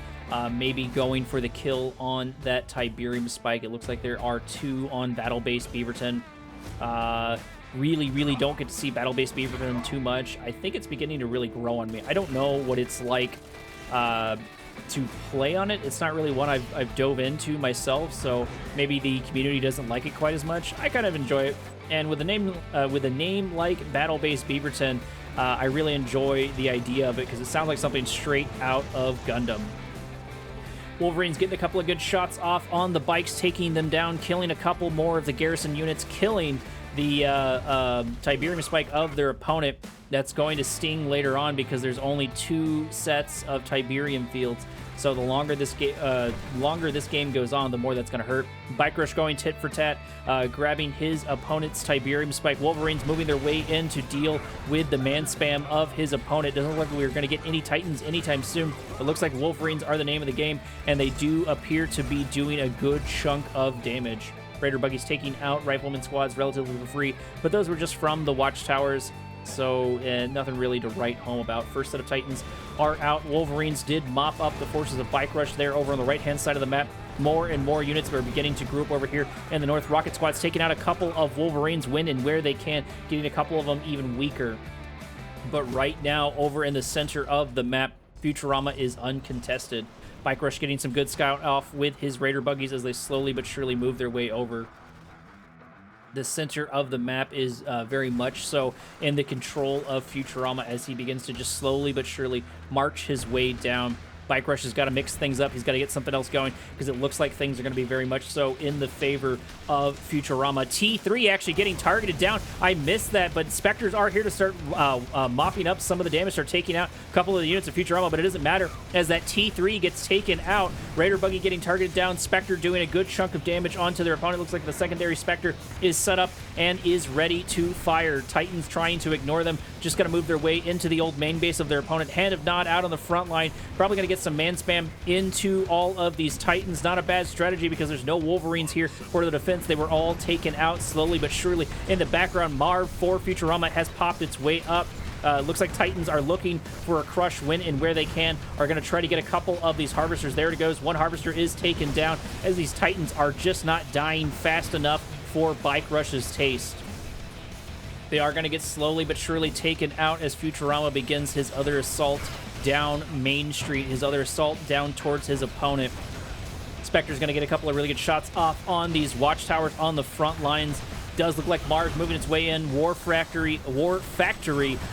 maybe going for the kill on that Tiberium spike. It looks like there are 2 on battle-based Beaverton. Really don't get to see battle-based Beaverton too much. I think it's beginning to really grow on me. I don't know what it's like to play on it. It's not really one I've dove into myself, so maybe the community doesn't like it quite as much. I kind of enjoy it. And with a name like battle-based Beaverton, I really enjoy the idea of it because it sounds like something straight out of Gundam. Wolverine's getting a couple of good shots off on the bikes, taking them down, killing a couple more of the garrison units, killing the Tiberium spike of their opponent. that's going to sting later on because there's only 2 sets of Tiberium fields. So the longer this game goes on, the more that's going to hurt. BikeRush going tit for tat, grabbing his opponent's Tiberium spike. Wolverines moving their way in to deal with the man spam of his opponent. Doesn't look like we're going to get any Titans anytime soon. It looks like Wolverines are the name of the game, and they do appear to be doing a good chunk of damage. Raider buggies taking out rifleman squads relatively for free, but those were just from the watchtowers. So nothing really to write home about. First set of Titans are out. Wolverines did mop up the forces of BikeRush there over on the right-hand side of the map. More and more units are beginning to group over here in the north. Rocket Squad's taking out a couple of Wolverines when and where they can, getting a couple of them even weaker. But right now, over in the center of the map, Futuarma is uncontested. BikeRush getting some good scout off with his Raider buggies as they slowly but surely move their way over. The center of the map is very much so in the control of Futuarma as he begins to just slowly but surely march his way down. BikeRush has got to mix things up. He's got to get something else going because it looks like things are going to be very much so in the favor of Futuarama. T3 actually getting targeted down. I missed that, but Spectres are here to start mopping up some of the damage, start taking out a couple of the units of Futuarama, but it doesn't matter as that T3 gets taken out. Raider buggy getting targeted down. Spectre doing a good chunk of damage onto their opponent. Looks like the secondary Spectre is set up and is ready to fire. Titans trying to ignore them. Just going to move their way into the old main base of their opponent. Hand of Nod out on the front line. Probably going to get some man spam into all of these Titans. Not a bad strategy because there's no Wolverines here for the defense. They were all taken out slowly but surely. In the background, Marv for Futuarama has popped its way up. Looks like Titans are looking for a crush when and where they can. Are going to try to get a couple of these Harvesters. There it goes. One Harvester is taken down as these Titans are just not dying fast enough for BikeRush's taste. They are going to get slowly but surely taken out as Futuarama begins his other assault down Main Street, his other assault down towards his opponent. Spectre's going to get a couple of really good shots off on these watchtowers on the front lines. Does look like Mars moving its way in. War Factory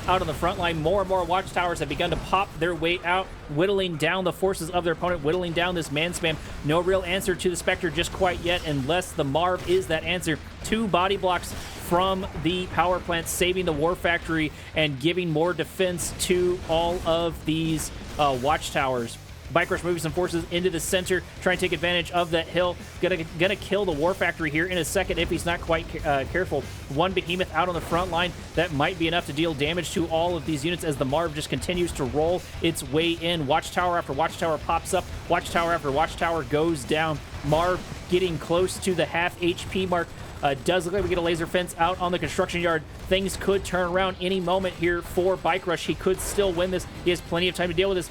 out on the front line. More and more watchtowers have begun to pop their way out, whittling down the forces of their opponent, whittling down this man spam. No real answer to the Spectre just quite yet, unless the Marv is that answer. 2 body blocks from the power plant, saving the War Factory and giving more defense to all of these watchtowers. BikeRush moving some forces into the center, trying to take advantage of that hill. Gonna kill the War Factory here in a second if he's not quite careful. One Behemoth out on the front line. That might be enough to deal damage to all of these units as the Marv just continues to roll its way in. Watchtower after watchtower pops up. Watchtower after watchtower goes down. Marv getting close to the half HP mark. Does look like we get a laser fence out on the construction yard. Things could turn around any moment here for BikeRush. He could still win this. He has plenty of time to deal with this.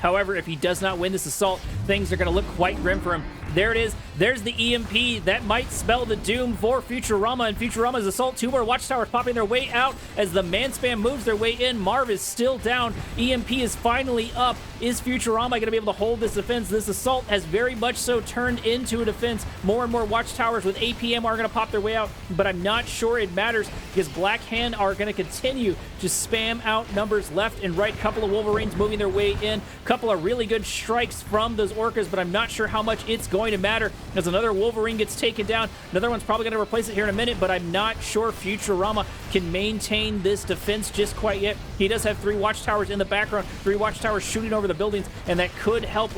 However, if he does not win this assault, things are going to look quite grim for him. There it is. There's the EMP. That might spell the doom for Futuarama, and Futurama's assault. 2 more watchtowers popping their way out as the man spam moves their way in. Marv is still down. EMP is finally up. Is Futuarama going to be able to hold this defense? This assault has very much so turned into a defense. More and more watchtowers with APM are going to pop their way out, but I'm not sure it matters because Black Hand are going to continue to spam out numbers left and right. Couple of Wolverines moving their way in. Couple of really good strikes from those Orcas, but I'm not sure how much it's going to matter as another Wolverine gets taken down. Another one's probably going to replace it here in a minute, but I'm not sure Futuarama can maintain this defense just quite yet. He does have 3 watchtowers in the background, 3 watchtowers shooting over the buildings, and that could help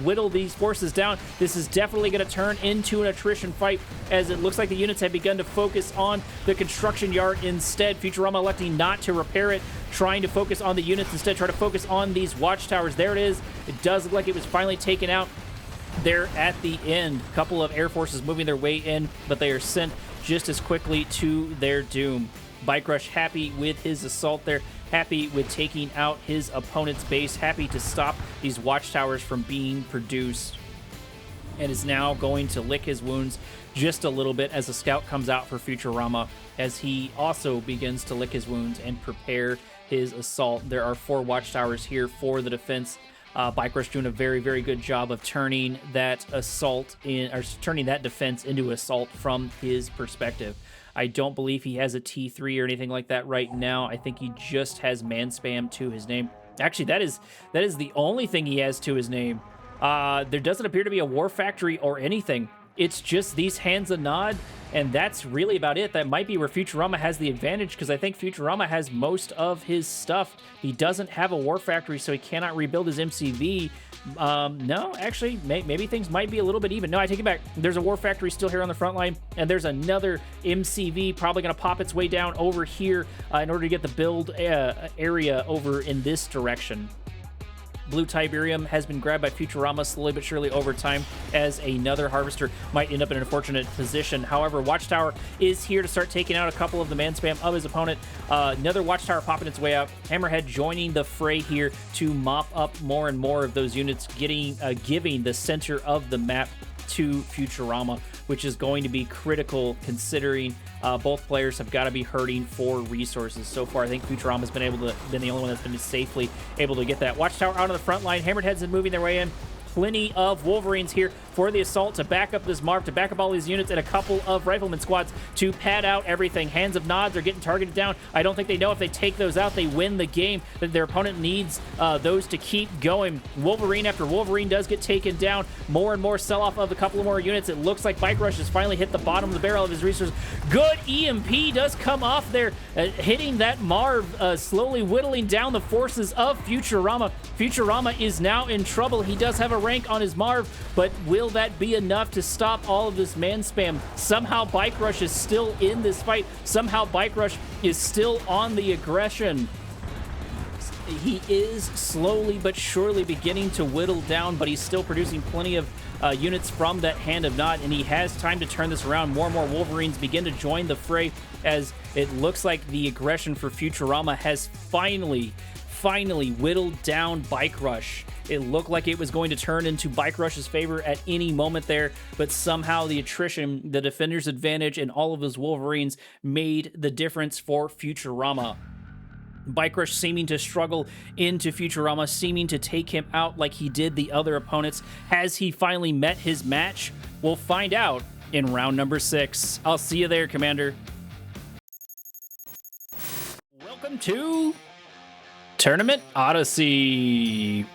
whittle these forces down. This is definitely going to turn into an attrition fight as it looks like the units have begun to focus on the construction yard instead. Futuarama electing not to repair it, trying to focus on the units instead, try to focus on these watchtowers. There it is. It does look like it was finally taken out there at the end. A couple of air forces moving their way in, but they are sent just as quickly to their doom. BikeRush happy with his assault there, happy with taking out his opponent's base, happy to stop these watchtowers from being produced, and is now going to lick his wounds just a little bit as a scout comes out for Futuarama, as he also begins to lick his wounds and prepare his assault. There are 4 watchtowers here for the defense. BikeRush doing a very, very good job of turning that assault in, or turning that defense into assault from his perspective. I don't believe he has a T3 or anything like that right now. I think he just has man spam to his name. Actually, that is the only thing he has to his name. There doesn't appear to be a War Factory or anything. it's just these hands of Nod, and that's really about it. That might be where Futuarma has the advantage, because I think Futuarma has most of his stuff. He doesn't have a War Factory, so he cannot rebuild his MCV. No, actually, maybe things might be a little bit even. No, I take it back. There's a War Factory still here on the front line, and there's another MCV probably going to pop its way down over here in order to get the build area over in this direction. Blue Tiberium has been grabbed by Futuarama slowly but surely over time, as another Harvester might end up in an unfortunate position. However, Watchtower is here to start taking out a couple of the man spam of his opponent. Another Watchtower popping its way out. Hammerhead joining the fray here to mop up more and more of those units, giving the center of the map to Futuarama, which is going to be critical considering both players have got to be hurting for resources. So far, I think Futuarama has been the only one that's been safely able to get that. Watchtower out on the front line. Hammerheads are moving their way in. Plenty of Wolverines here for the assault to back up this Marv, to back up all these units, and a couple of rifleman squads to pad out everything. Hands of Nods are getting targeted down. I don't think they know if they take those out, they win the game. That their opponent needs those to keep going. Wolverine after Wolverine does get taken down. More and more sell-off of a couple of more units. It looks like Bike Rush has finally hit the bottom of the barrel of his resources. Good EMP does come off there, hitting that Marv, slowly whittling down the forces of Futuarama. Futuarama is now in trouble. He does have a rank on his Marv, but will that be enough to stop all of this man spam? Somehow Bike Rush is still in this fight. Somehow Bike Rush is still on the aggression. He is slowly but surely beginning to whittle down, but he's still producing plenty of units from that Hand of Nod, and he has time to turn this around. More and more Wolverines begin to join the fray, as it looks like the aggression for Futuarama has finally whittled down Bike Rush. It looked like it was going to turn into Bike Rush's favor at any moment there, but somehow the attrition, the defender's advantage, and all of his Wolverines made the difference for Futuarama. Bike Rush seeming to struggle into Futuarama, seeming to take him out like he did the other opponents. Has he finally met his match? We'll find out in round number 6. I'll see you there, Commander. Welcome to Tournament Odyssey.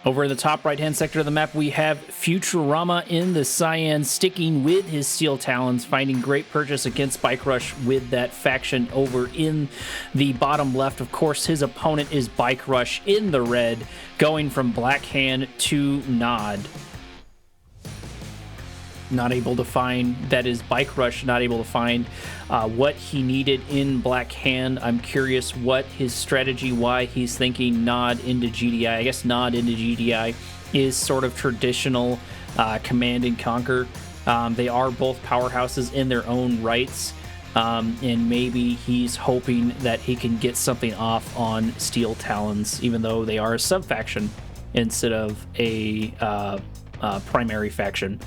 Over in the top right-hand sector of the map, we have Futuarama in the cyan, sticking with his Steel Talons, finding great purchase against Bike Rush with that faction over in the bottom left. Of course, his opponent is Bike Rush in the red, going from Black Hand to Nod. Not able to find, that is Bike Rush, not able to find what he needed in Black Hand. I'm curious what his strategy, why he's thinking Nod into GDI. I guess Nod into GDI is sort of traditional command and conquer. They are both powerhouses in their own rights, and maybe he's hoping that he can get something off on Steel Talons, even though they are a sub-faction instead of a primary faction.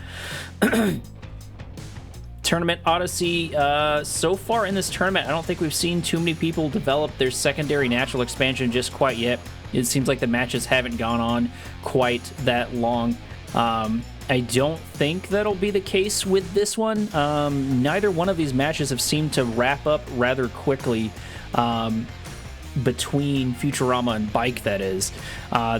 Tournament Odyssey, so far in this tournament, I don't think we've seen too many people develop their secondary natural expansion just quite yet. It seems like the matches haven't gone on quite that long. I don't think that'll be the case with this one. Neither one of these matches have seemed to wrap up rather quickly. Between Futuarama and Bike, that is.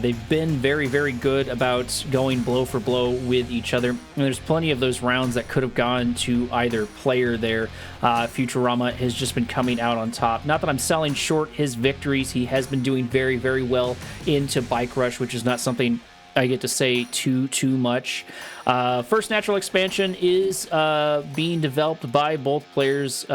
They've been very, very good about going blow for blow with each other. And there's plenty of those rounds that could have gone to either player there. Futuarama has just been coming out on top. Not that I'm selling short his victories. He has been doing very, very well into Bike Rush, which is not something I get to say too much. First natural expansion is being developed by both players.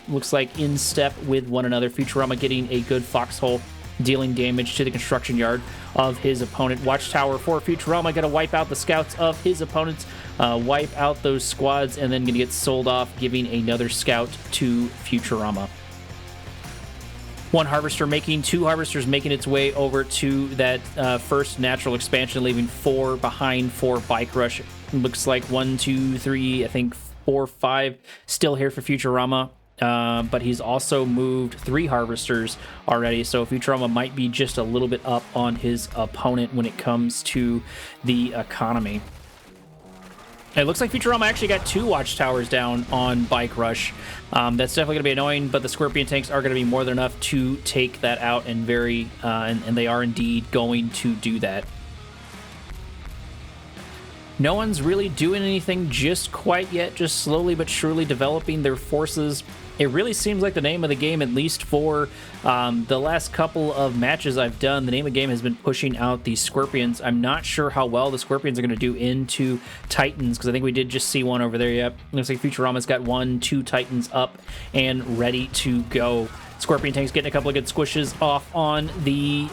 Looks like in step with one another. Futuarama getting a good foxhole, dealing damage to the construction yard of his opponent. Watchtower for Futuarama, going to wipe out the scouts of his opponents, wipe out those squads, and then going to get sold off, giving another scout to Futuarama. One harvester making, two harvesters making its way over to that first natural expansion, leaving 4 behind for Bike Rush. Looks like 1, 2, 3, I think 4, 5 still here for Futuarama. But he's also moved 3 harvesters already, so Futuarama might be just a little bit up on his opponent when it comes to the economy. It looks like Futuarama actually got 2 watchtowers down on Bike Rush. That's definitely going to be annoying, but the Scorpion tanks are going to be more than enough to take that out, and and they are indeed going to do that. No one's really doing anything just quite yet, just slowly but surely developing their forces. It really seems like the name of the game, at least for the last couple of matches I've done, the name of the game has been pushing out the Scorpions. I'm not sure how well the Scorpions are going to do into Titans, because I think we did just see one over there. Yep, looks like Futuarma's got 2 Titans up and ready to go. Scorpion Tank's getting a couple of good squishes off on the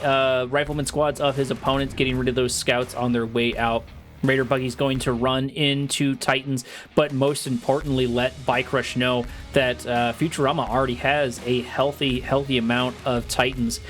rifleman squads of his opponents, getting rid of those scouts on their way out. Raider Buggy's going to run into Titans, but most importantly, let BikeRush know that Futuarama already has a healthy amount of Titans.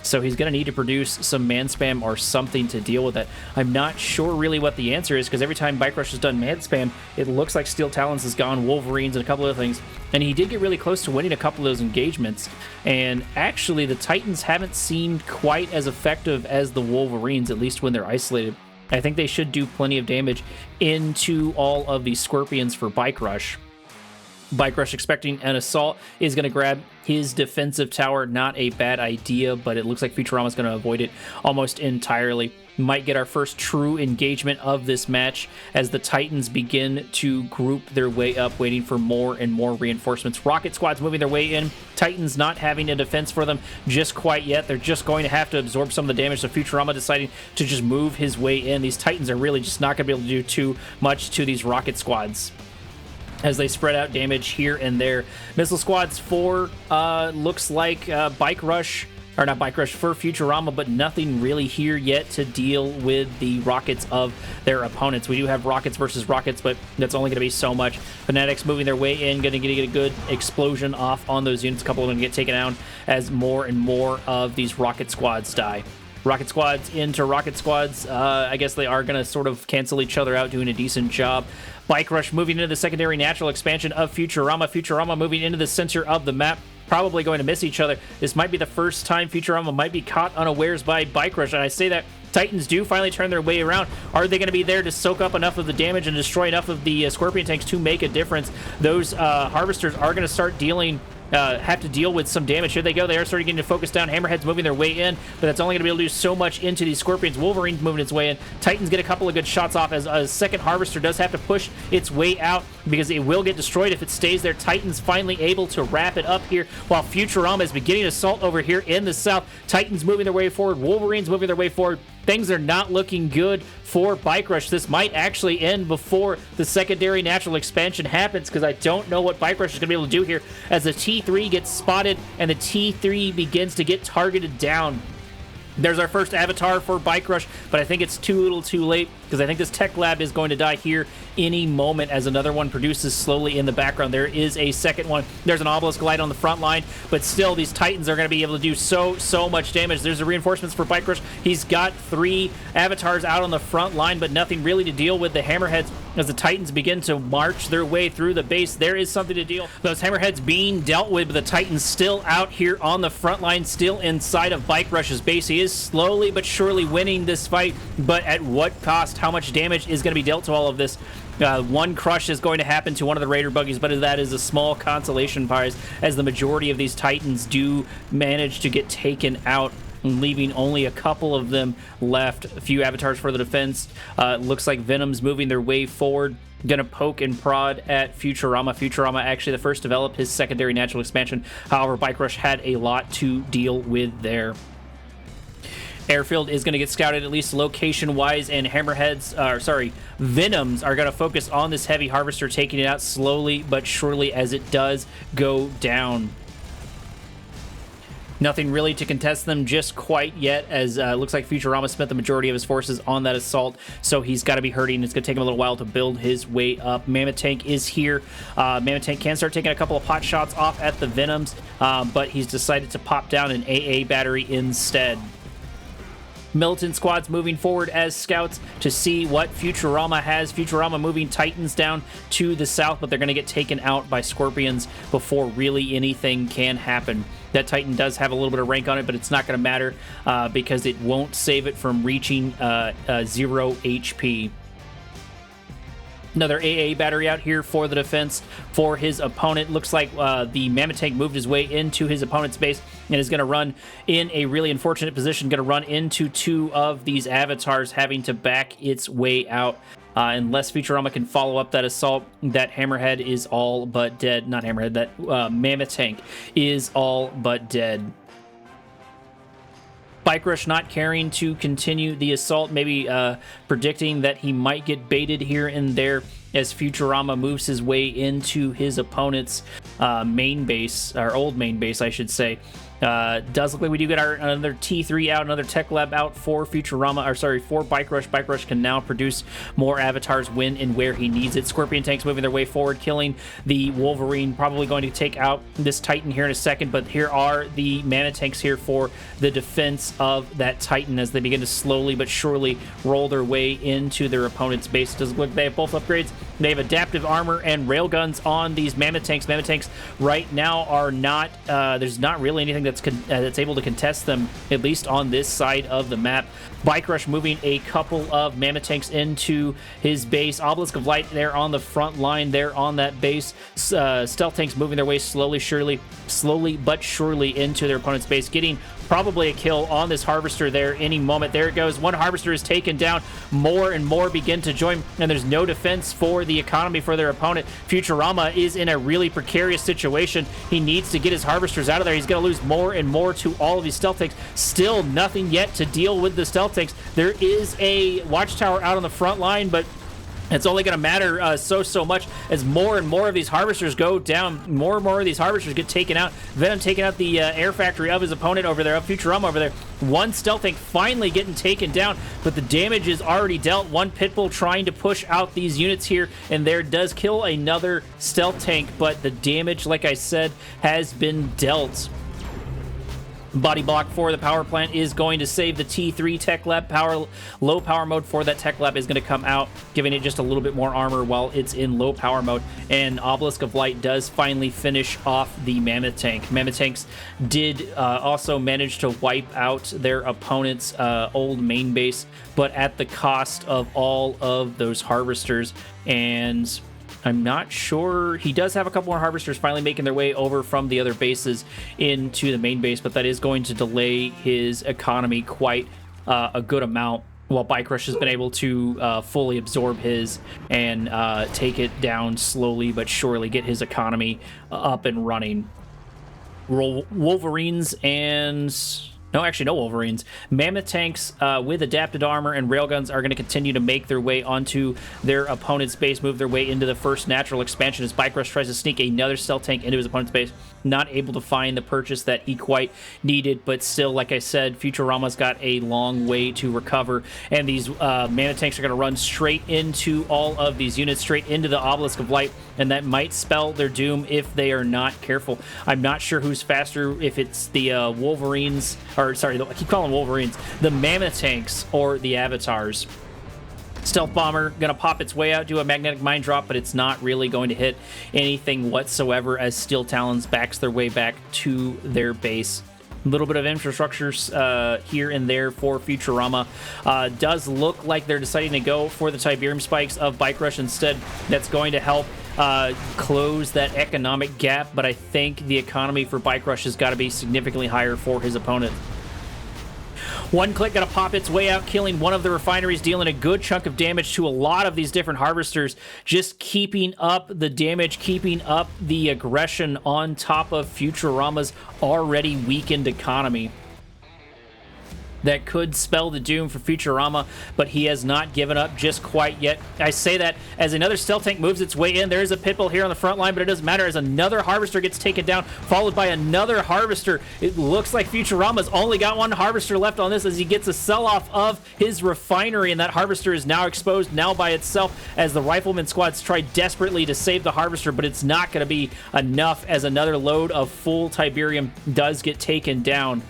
So he's going to need to produce some man spam or something to deal with it. I'm not sure really what the answer is, because every time BikeRush has done man spam, it looks like Steel Talons has gone, Wolverines, and a couple of other things. And he did get really close to winning a couple of those engagements. And actually, the Titans haven't seemed quite as effective as the Wolverines, at least when they're isolated. I think they should do plenty of damage into all of the Scorpions for BikeRush. BikeRush expecting an assault is going to grab his defensive tower. Not a bad idea, but it looks like Futurama's going to avoid it almost entirely. Might get our first true engagement of this match as the Titans begin to group their way up, waiting for more and more reinforcements. Rocket squads moving their way in. Titans not having a defense for them just quite yet. They're just going to have to absorb some of the damage, so Futurama deciding to just move his way in. These Titans are really just not going to be able to do too much to these rocket squads as they spread out damage here and there. Missile squads for looks like BikeRush, or not BikeRush, for Futurama, but nothing really here yet to deal with the rockets of their opponents. We do have rockets versus rockets, but that's only going to be so much. Fanatics moving their way in, going to get a good explosion off on those units. A couple of them get taken down as more and more of these rocket squads die. Rocket squads into rocket squads. I guess they are going to sort of cancel each other out, doing a decent job. BikeRush moving into the secondary natural expansion of Futurama. Futurama moving into the center of the map. Probably going to miss each other. This might be the first time Futurama might be caught unawares by BikeRush, and I say that Titans do finally turn their way around. Are they going to be there to soak up enough of the damage and destroy enough of the Scorpion tanks to make a difference? Those harvesters are going to start have to deal with some damage. Here they go. They are starting to focus down. Hammerheads moving their way in, but that's only going to be able to do so much into these Scorpions. Wolverine's moving its way in. Titans get a couple of good shots off as a second Harvester does have to push its way out because it will get destroyed if it stays there. Titans finally able to wrap it up here while Futurama is beginning assault over here in the south. Titans moving their way forward. Wolverines moving their way forward. Things are not looking good for BikeRush. This might actually end before the secondary natural expansion happens, because I don't know what BikeRush is going to be able to do here as the T3 gets spotted and the T3 begins to get targeted down. There's our first avatar for BikeRush, but I think it's too little too late, because I think this tech lab is going to die here any moment as another one produces slowly in the background. There is a second one. There's an obelisk light on the front line, but still these Titans are going to be able to do so much damage. There's the reinforcements for BikeRush. He's got 3 avatars out on the front line, but nothing really to deal with the Hammerheads as the Titans begin to march their way through the base. There is something to deal. Those Hammerheads being dealt with, but the Titans still out here on the front line, still inside of BikeRush's base. He is slowly but surely winning this fight, but at what cost? How much damage is going to be dealt to all of this? One crush is going to happen to one of the Raider buggies, but that is a small consolation prize as the majority of these Titans do manage to get taken out, leaving only a couple of them left. A few avatars for the defense. Looks like Venom's moving their way forward. Gonna poke and prod at Futurama. Futurama actually the first developed his secondary natural expansion. However, BikeRush had a lot to deal with there. Airfield is going to get scouted, at least location-wise, and Venoms are going to focus on this heavy harvester, taking it out slowly but surely as it does go down. Nothing really to contest them just quite yet, as it looks like Futurama spent the majority of his forces on that assault, so he's got to be hurting. It's going to take him a little while to build his way up. Mammoth Tank is here. Mammoth Tank can start taking a couple of pot shots off at the Venoms, but he's decided to pop down an AA battery instead. Militant squads moving forward as scouts to see what Futurama has. Futurama moving Titans down to the south, but they're going to get taken out by Scorpions before really anything can happen. That Titan does have a little bit of rank on it, but it's not going to matter because it won't save it from reaching 0 HP. Another AA battery out here for the defense for his opponent. Looks like the Mammoth Tank moved his way into his opponent's base and is going to run in a really unfortunate position. Going to run into two of these avatars, having to back its way out. Unless Futuarma can follow up that assault, that Hammerhead is all but dead. Not Hammerhead, that Mammoth Tank is all but dead. BikeRush not caring to continue the assault, maybe predicting that he might get baited here and there as Futuarma moves his way into his opponent's main base, or old main base, I should say. Does look like we do get another T3 out, another tech lab out for Futuarma, or sorry, for BikeRush. BikeRush can now produce more avatars when and where he needs it. Scorpion tanks moving their way forward, killing the Wolverine, probably going to take out this Titan here in a second, but here are the Mammoth tanks here for the defense of that Titan as they begin to slowly but surely roll their way into their opponent's base. It does look like they have both upgrades. They have adaptive armor and railguns on these Mammoth tanks. Mammoth tanks right now are not, there's not really anything that's able to contest them, at least on this side of the map. BikeRush moving a couple of Mammoth tanks into his base. Obelisk of Light there on the front line there on that base. Stealth tanks moving their way slowly but surely into their opponent's base, getting probably a kill on this Harvester there any moment. There it goes. One Harvester is taken down. More and more begin to join, and there's no defense for the economy for their opponent. Futuarma is in a really precarious situation. He needs to get his Harvesters out of there. He's going to lose more and more to all of these stealth tanks. Still nothing yet to deal with the stealth tanks. There is a watchtower out on the front line, but it's only going to matter so much as more and more of these Harvesters go down. More and more of these Harvesters get taken out. Venom taking out the air factory of his opponent over there, of Futuarma over there. One stealth tank finally getting taken down, but the damage is already dealt. One Pitbull trying to push out these units here and there does kill another stealth tank, but the damage, like I said, has been dealt. Body block for the power plant is going to save the T3 tech lab. Low power mode for that tech lab is going to come out, giving it just a little bit more armor while it's in low power mode. And Obelisk of Light does finally finish off the Mammoth tank. Mammoth tanks did also manage to wipe out their opponent's old main base, but at the cost of all of those Harvesters. And I'm not sure. He does have a couple more Harvesters finally making their way over from the other bases into the main base, but that is going to delay his economy quite a good amount, while BikeRush has been able to fully absorb his and take it down slowly but surely, get his economy up and running. Wolverines and... No, actually, no Wolverines. Mammoth tanks with adapted armor and railguns are going to continue to make their way onto their opponent's base, move their way into the first natural expansion as BikeRush tries to sneak another stealth tank into his opponent's base. Not able to find the purchase that he quite needed, but still, like I said, Futuarama's got a long way to recover, and these Mammoth tanks are going to run straight into all of these units, straight into the Obelisk of Light, and that might spell their doom if they are not careful. I'm not sure who's faster, if it's the Wolverines, or sorry, I keep calling them Wolverines, the Mammoth tanks or the Avatars. Stealth Bomber going to pop its way out, do a magnetic mine drop, but it's not really going to hit anything whatsoever as Steel Talons backs their way back to their base. A little bit of infrastructure here and there for Futuarama. Does look like they're deciding to go for the Tiberium Spikes of BikeRush instead. That's going to help close that economic gap, but I think the economy for BikeRush has got to be significantly higher for his opponent. One click going to pop its way out, killing one of the refineries, dealing a good chunk of damage to a lot of these different Harvesters, just keeping up the damage, keeping up the aggression on top of Futurama's already weakened economy. That could spell the doom for Futuarama, but he has not given up just quite yet. I say that as another stealth tank moves its way in. There is a Pitbull here on the front line, but it doesn't matter as another Harvester gets taken down, followed by another Harvester. It looks like Futurama's only got one Harvester left on this as he gets a sell-off of his refinery, and that Harvester is now exposed now by itself as the Rifleman squads try desperately to save the Harvester, but it's not going to be enough as another load of full Tiberium does get taken down.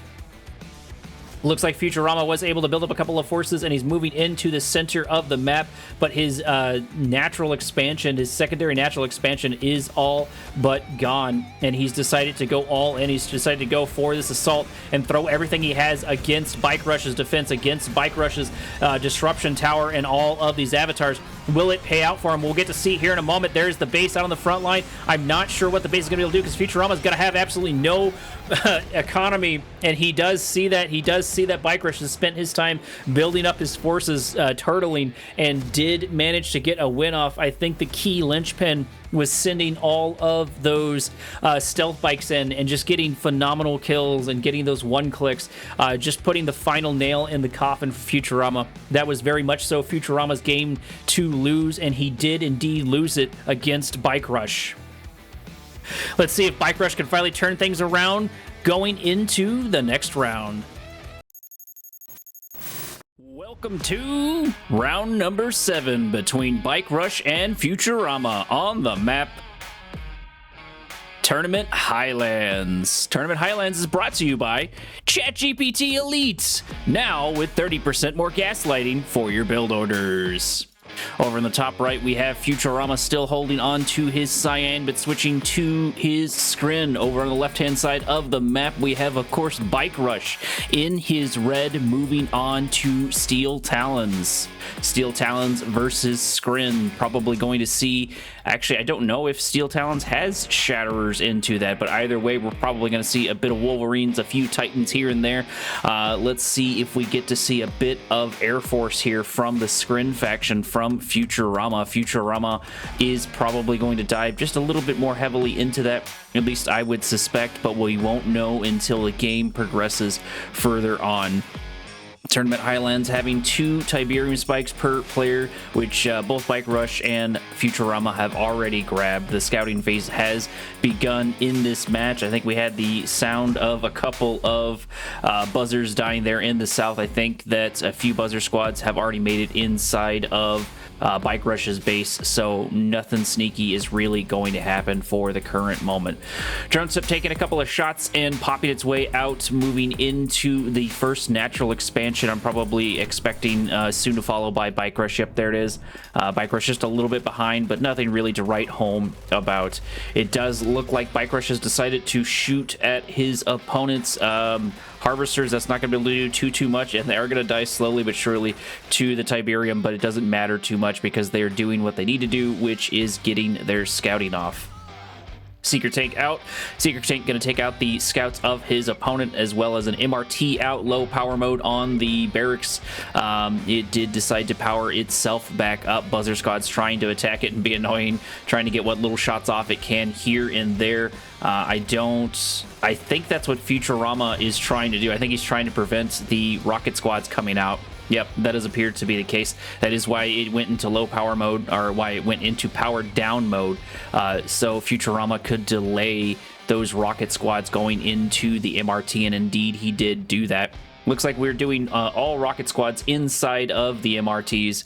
Looks like Futuarama was able to build up a couple of forces, and he's moving into the center of the map, but his natural expansion, his secondary natural expansion is all but gone, and he's decided to go all in. He's decided to go for this assault and throw everything he has against BikeRush's defense, against BikeRush's disruption tower and all of these avatars. Will it pay out for him? We'll get to see here in a moment. There's the base out on the front line. I'm not sure what the base is going to be able to do because Futurama's going to have absolutely no economy, and he does see that. He does see that BikeRush has spent his time building up his forces, turtling, and did manage to get a win off. I think the key linchpin was sending all of those stealth bikes in and just getting phenomenal kills and getting those one clicks, just putting the final nail in the coffin for Futurama. That was very much so Futurama's game to lose, and he did indeed lose it against BikeRush. Let's see if BikeRush can finally turn things around going into the next round. Welcome to round number 7 between BikeRush and Futurama on the map Tournament Highlands. Tournament Highlands is brought to you by ChatGPT Elite, now with 30% more gaslighting for your build orders. Over in the top right, we have Futurama still holding on to his cyan, but switching to his scrin. Over on the left-hand side of the map, we have, of course, BikeRush in his red, moving on to Steel Talons. Steel Talons versus scrin. Probably going to see... Actually, I don't know if Steel Talons has Shatterers into that, but either way, we're probably going to see a bit of Wolverines, a few Titans here and there. Let's see if we get to see a bit of Air Force here from the Scrin faction from Futurama. Futurama is probably going to dive just a little bit more heavily into that, at least I would suspect, but we won't know until the game progresses further on. Tournament Highlands having 2 Tiberium spikes per player, which both BikeRush and Futurama have already grabbed. The scouting phase has begun in this match. I think we had the sound of a couple of buzzers dying there in the south. I think that a few buzzer squads have already made it inside of BikeRush's base, so nothing sneaky is really going to happen for the current moment. Shoktrepet taking a couple of shots and popping its way out, moving into the first natural expansion. I'm probably expecting soon to follow by BikeRush. Yep, there it is. BikeRush just a little bit behind, but nothing really to write home about. It does look like BikeRush has decided to shoot at his opponent's Harvesters. That's not going to be able to do too much, and they are going to die slowly but surely to the Tiberium, but it doesn't matter too much because they are doing what they need to do, which is getting their scouting off. Seeker Tank out. Seeker Tank going to take out the scouts of his opponent, as well as an MRT out. Low power mode on the barracks. It did decide to power itself back up. Buzzer Squad's trying to attack it and be annoying, trying to get what little shots off it can here and there. I think that's what Futurama is trying to do. I think he's trying to prevent the rocket squads coming out. Yep, that has appeared to be the case. That is why it went into low power mode, or why it went into powered down mode, so Futurama could delay those rocket squads going into the MRT, and indeed he did do that. Looks like we're doing all rocket squads inside of the MRTs.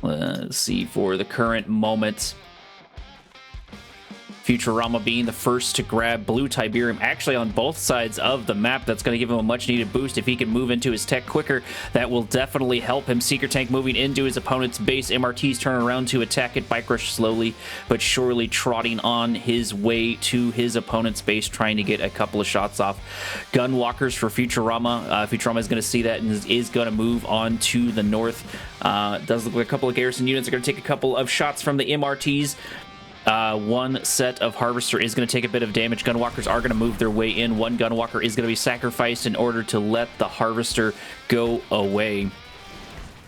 Let's see, for the current moment, Futurama being the first to grab blue Tiberium, actually on both sides of the map. That's going to give him a much needed boost. If he can move into his tech quicker, that will definitely help him. Seeker Tank moving into his opponent's base. MRTs turn around to attack it. BikeRush slowly but surely trotting on his way to his opponent's base, trying to get a couple of shots off. Gunwalkers for Futurama. Futurama is going to see that and is going to move on to the north. Does look like a couple of garrison units are going to take a couple of shots from the MRTs. One set of Harvester is going to take a bit of damage. Gunwalkers are going to move their way in. One Gunwalker is going to be sacrificed in order to let the Harvester go away.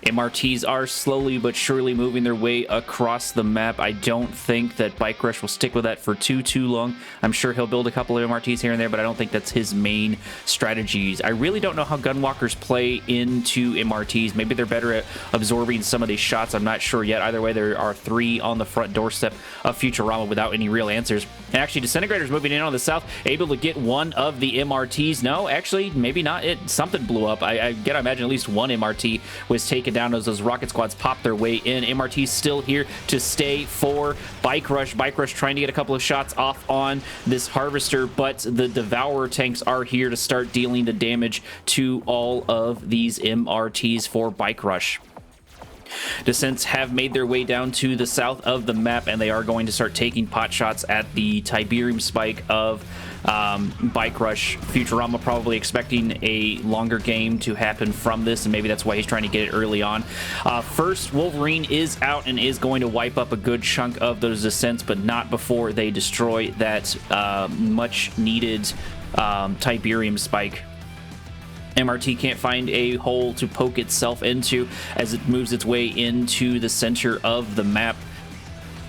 MRTs are slowly but surely moving their way across the map. I don't think that BikeRush will stick with that for too long. I'm sure he'll build a couple of MRTs here and there, but I don't think that's his main strategies. I really don't know how Gunwalkers play into MRTs. Maybe they're better at absorbing some of these shots. I'm not sure yet. Either way, there are 3 on the front doorstep of Futurama without any real answers. And actually, Disintegrators moving in on the south, able to get one of the MRTs. No, actually, maybe not. Something blew up. I gotta imagine at least one MRT was taken down as those rocket squads pop their way in. MRT's still here to stay for BikeRush. BikeRush trying to get a couple of shots off on this Harvester, but the Devourer tanks are here to start dealing the damage to all of these MRTs for BikeRush. Descents have made their way down to the south of the map, and they are going to start taking pot shots at the Tiberium spike of Bike Rush. Futuarma probably expecting a longer game to happen from this, and maybe that's why he's trying to get it early on. First, Wolverine is out and is going to wipe up a good chunk of those Descents, but not before they destroy that much-needed Tiberium spike. MRT can't find a hole to poke itself into as it moves its way into the center of the map.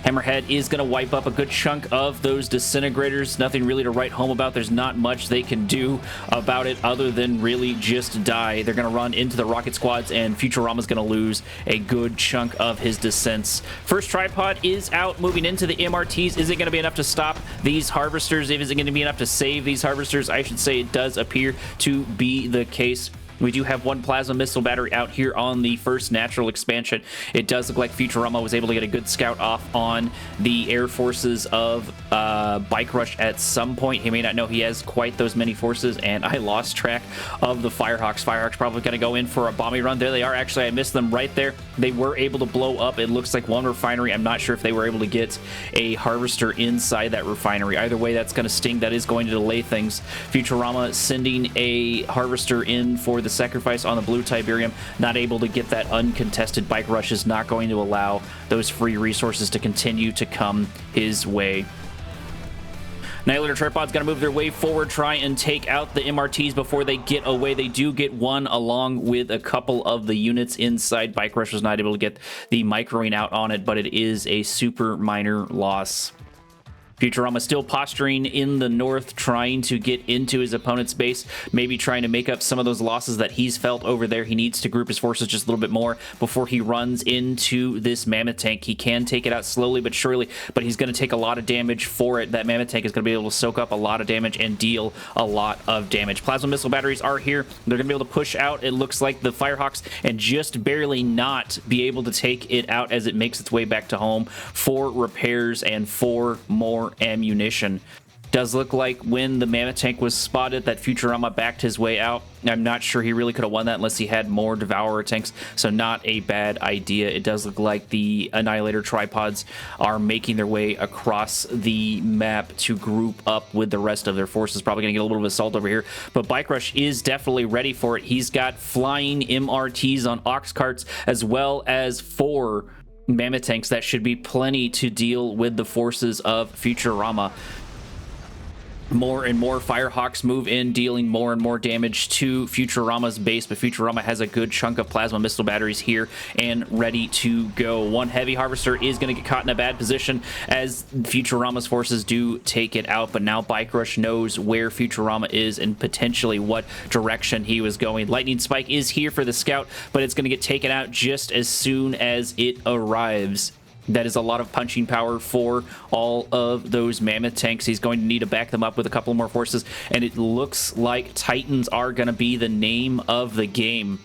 Hammerhead is going to wipe up a good chunk of those disintegrators. Nothing really to write home about. There's not much they can do about it other than really just die. They're going to run into the rocket squads, and Futurama's going to lose a good chunk of his descents. First tripod is out, moving into the MRTs. Is it going to be enough to stop these harvesters? Is it going to be enough to save these harvesters? I should say it does appear to be the case. We do have one plasma missile battery out here on the first natural expansion. It does look like Futurama was able to get a good scout off on the air forces of Bike Rush at some point. He may not know he has quite those many forces, and I lost track of the Firehawks. Firehawks probably going to go in for a bombing run. There they are. Actually, I missed them right there. They were able to blow up, it looks like, one refinery. I'm not sure if they were able to get a harvester inside that refinery. Either way, that's going to sting. That is going to delay things. Futurama sending a harvester in for the sacrifice on the blue Tiberium, not able to get that uncontested. Bike Rush is not going to allow those free resources to continue to come his way. Annihilator Tripod's going to move their way forward, try and take out the MRTs before they get away. They do get one along with a couple of the units inside. Bike Rush was not able to get the microing out on it, but it is a super minor loss. Futurama still posturing in the north, trying to get into his opponent's base, maybe trying to make up some of those losses that he's felt over there. He needs to group his forces just a little bit more before he runs into this Mammoth Tank. He can take it out slowly but surely, but he's going to take a lot of damage for it. That Mammoth Tank is going to be able to soak up a lot of damage and deal a lot of damage. Plasma missile batteries are here. They're going to be able to push out, it looks like, the Firehawks and just barely not be able to take it out as it makes its way back to home for repairs and for more ammunition. Does look like when the Mammoth Tank was spotted that Futurama backed his way out. I'm not sure he really could have won that unless he had more Devourer tanks, so not a bad idea. It does look like the Annihilator tripods are making their way across the map to group up with the rest of their forces. Probably going to get a little bit of assault over here, but Bike Rush is definitely ready for it. He's got flying MRTs on ox carts as well as 4 Mammoth tanks. That should be plenty to deal with the forces of Futurama. More and more Firehawks move in, dealing more and more damage to Futurama's base, but Futurama has a good chunk of plasma missile batteries here and ready to go. One heavy harvester is going to get caught in a bad position as Futurama's forces do take it out, but now Bike Rush knows where Futurama is and potentially what direction he was going. Lightning Spike is here for the scout, but it's going to get taken out just as soon as it arrives. That is a lot of punching power for all of those Mammoth tanks. He's going to need to back them up with a couple more forces, and it looks like Titans are going to be the name of the game.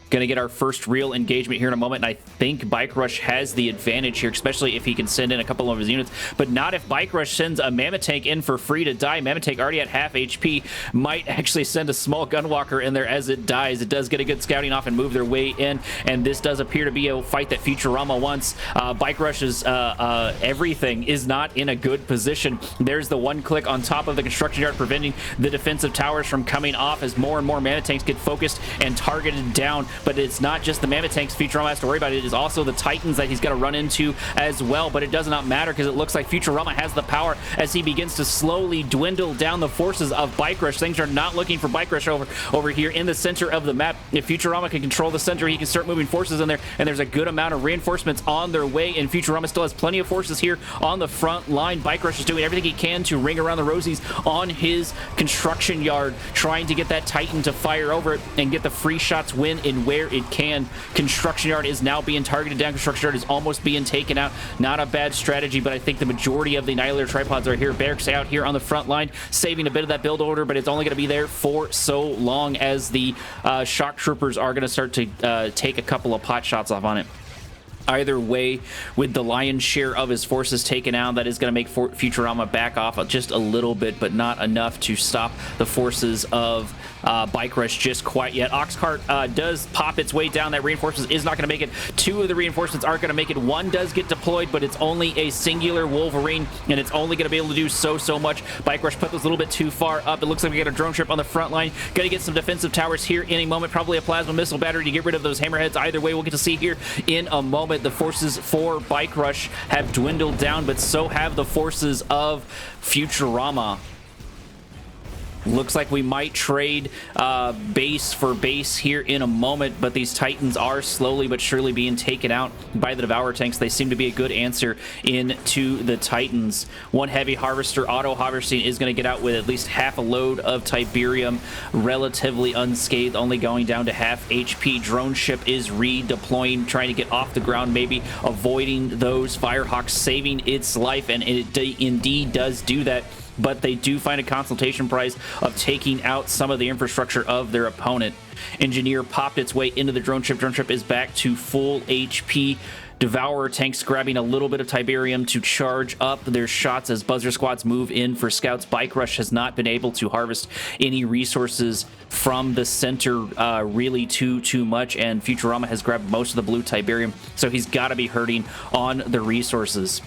Going to get our first real engagement here in a moment, and I think Bike Rush has the advantage here, especially if he can send in a couple of his units, but not if Bike Rush sends a Mammoth Tank in for free to die. Mammoth Tank already at half HP, might actually send a small Gunwalker in there as it dies. It does get a good scouting off and move their way in, and this does appear to be a fight that Futurama wants. Bike Rush's everything is not in a good position. There's the one click on top of the construction yard, preventing the defensive towers from coming off as more and more Mammoth Tanks get focused and targeted down. But it's not just the Mammoth Tanks Futurama has to worry about. It is also the Titans that he's got to run into as well, but it does not matter because it looks like Futurama has the power as he begins to slowly dwindle down the forces of Bike Rush. Things are not looking for Bike Rush over here in the center of the map. If Futurama can control the center, he can start moving forces in there, and there's a good amount of reinforcements on their way, and Futurama still has plenty of forces here on the front line. Bike Rush is doing everything he can to ring around the rosies on his construction yard, trying to get that Titan to fire over it and get the free shots win in where it can. Construction yard is now being targeted down. Construction yard is almost being taken out. Not a bad strategy, but I think the majority of the Annihilator tripods are here. Barracks out here on the front line, saving a bit of that build order, but it's only going to be there for so long as the shock troopers are going to start to take a couple of pot shots off on it. Either way, with the lion's share of his forces taken out, that is going to make Futuarma back off just a little bit, but not enough to stop the forces of BikeRush just quite yet. Oxcart does pop its way down. That reinforcements is not going to make it. 2 of the reinforcements aren't going to make it. 1 does get deployed, but it's only a singular Wolverine, and it's only going to be able to do so much. BikeRush put this a little bit too far up. It looks like we got a drone ship on the front line. Going to get some defensive towers here in a moment. Probably a plasma missile battery to get rid of those hammerheads. Either way, we'll get to see here in a moment. The forces for BikeRush have dwindled down, but so have the forces of Futuarma. Looks like we might trade base for base here in a moment, but these Titans are slowly but surely being taken out by the Devourer tanks. They seem to be a good answer into the Titans. 1 heavy harvester auto-harvesting is going to get out with at least half a load of Tiberium, relatively unscathed, only going down to half HP. Drone ship is redeploying, trying to get off the ground, maybe avoiding those Firehawks, saving its life, and it indeed does do that. But they do find a consultation prize of taking out some of the infrastructure of their opponent. Engineer popped its way into the drone ship. Drone ship is back to full HP. Devourer tanks grabbing a little bit of Tiberium to charge up their shots as buzzer squads move in for scouts. BikeRush has not been able to harvest any resources from the center really too much, and Futuarma has grabbed most of the blue Tiberium, so he's got to be hurting on the resources.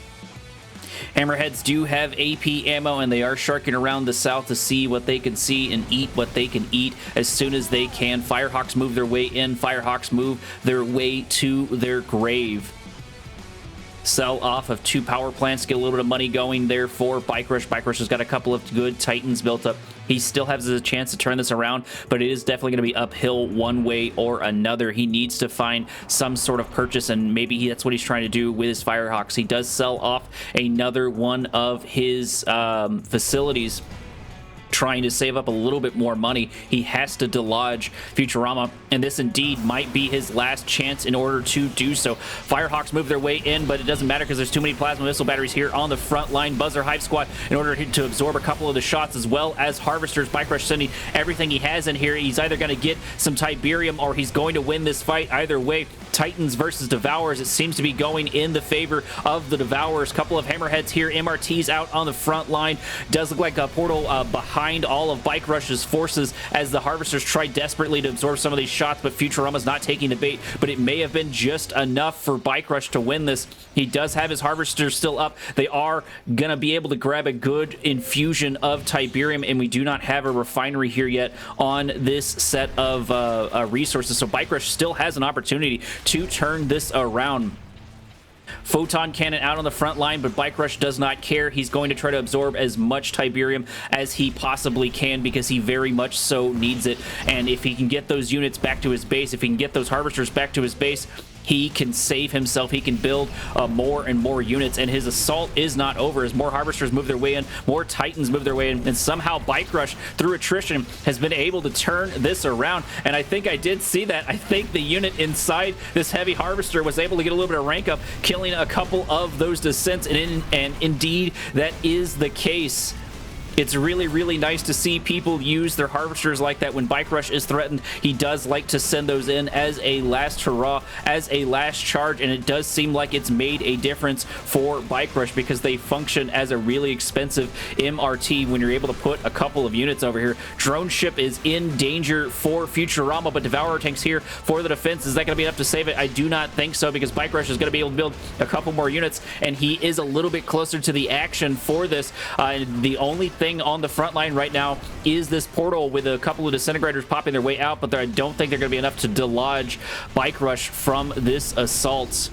Hammerheads do have AP ammo, and they are sharking around the south to see what they can see and eat what they can eat as soon as they can. Firehawks move their way in. Firehawks move their way to their grave. Sell off of 2 power plants, get a little bit of money going there for BikeRush. BikeRush has got a couple of good Titans built up. He still has a chance to turn this around, but it is definitely going to be uphill one way or another. He needs to find some sort of purchase, and maybe that's what he's trying to do with his Firehawks. He does sell off another one of his facilities, trying to save up a little bit more money. He has to delodge Futuarma, and this indeed might be his last chance in order to do so. Firehawks move their way in, but it doesn't matter because there's too many plasma missile batteries here on the front line. Buzzer Hive Squad in order to absorb a couple of the shots, as well as harvesters. BikeRush sending everything he has in here. He's either going to get some Tiberium or he's going to win this fight. Either way, Titans versus Devourers, it seems to be going in the favor of the Devourers. Couple of hammerheads here. MRTs out on the front line. Does look like a portal behind all of BikeRush's forces as the harvesters try desperately to absorb some of these shots, but Futurama's not taking the bait, but it may have been just enough for BikeRush to win this. He does have his harvesters still up. They are gonna be able to grab a good infusion of Tiberium, and we do not have a refinery here yet on this set of resources, so BikeRush still has an opportunity to turn this around. Photon cannon out on the front line, but BikeRush does not care. He's going to try to absorb as much Tiberium as he possibly can because he very much so needs it. And if he can get those units back to his base, if he can get those harvesters back to his base, he can save himself. He can build more and more units, and his assault is not over as more harvesters move their way in, more Titans move their way in, and somehow BikeRush, through attrition, has been able to turn this around. And I think I did see that. I think the unit inside this heavy harvester was able to get a little bit of rank up, killing a couple of those descents, and indeed that is the case. It's really nice to see people use their harvesters like that when BikeRush is threatened. He does like to send those in as a last hurrah, as a last charge, and it does seem like it's made a difference for BikeRush because they function as a really expensive MRT when you're able to put a couple of units over here. Drone ship is in danger for Futuarama, but Devourer tanks here for the defense. Is that going to be enough to save it? I do not think so because BikeRush is going to be able to build a couple more units, and he is a little bit closer to the action for this. The only thing on the front line right now is this portal with a couple of disintegrators popping their way out, but I don't think they're going to be enough to delodge BikeRush from this assault.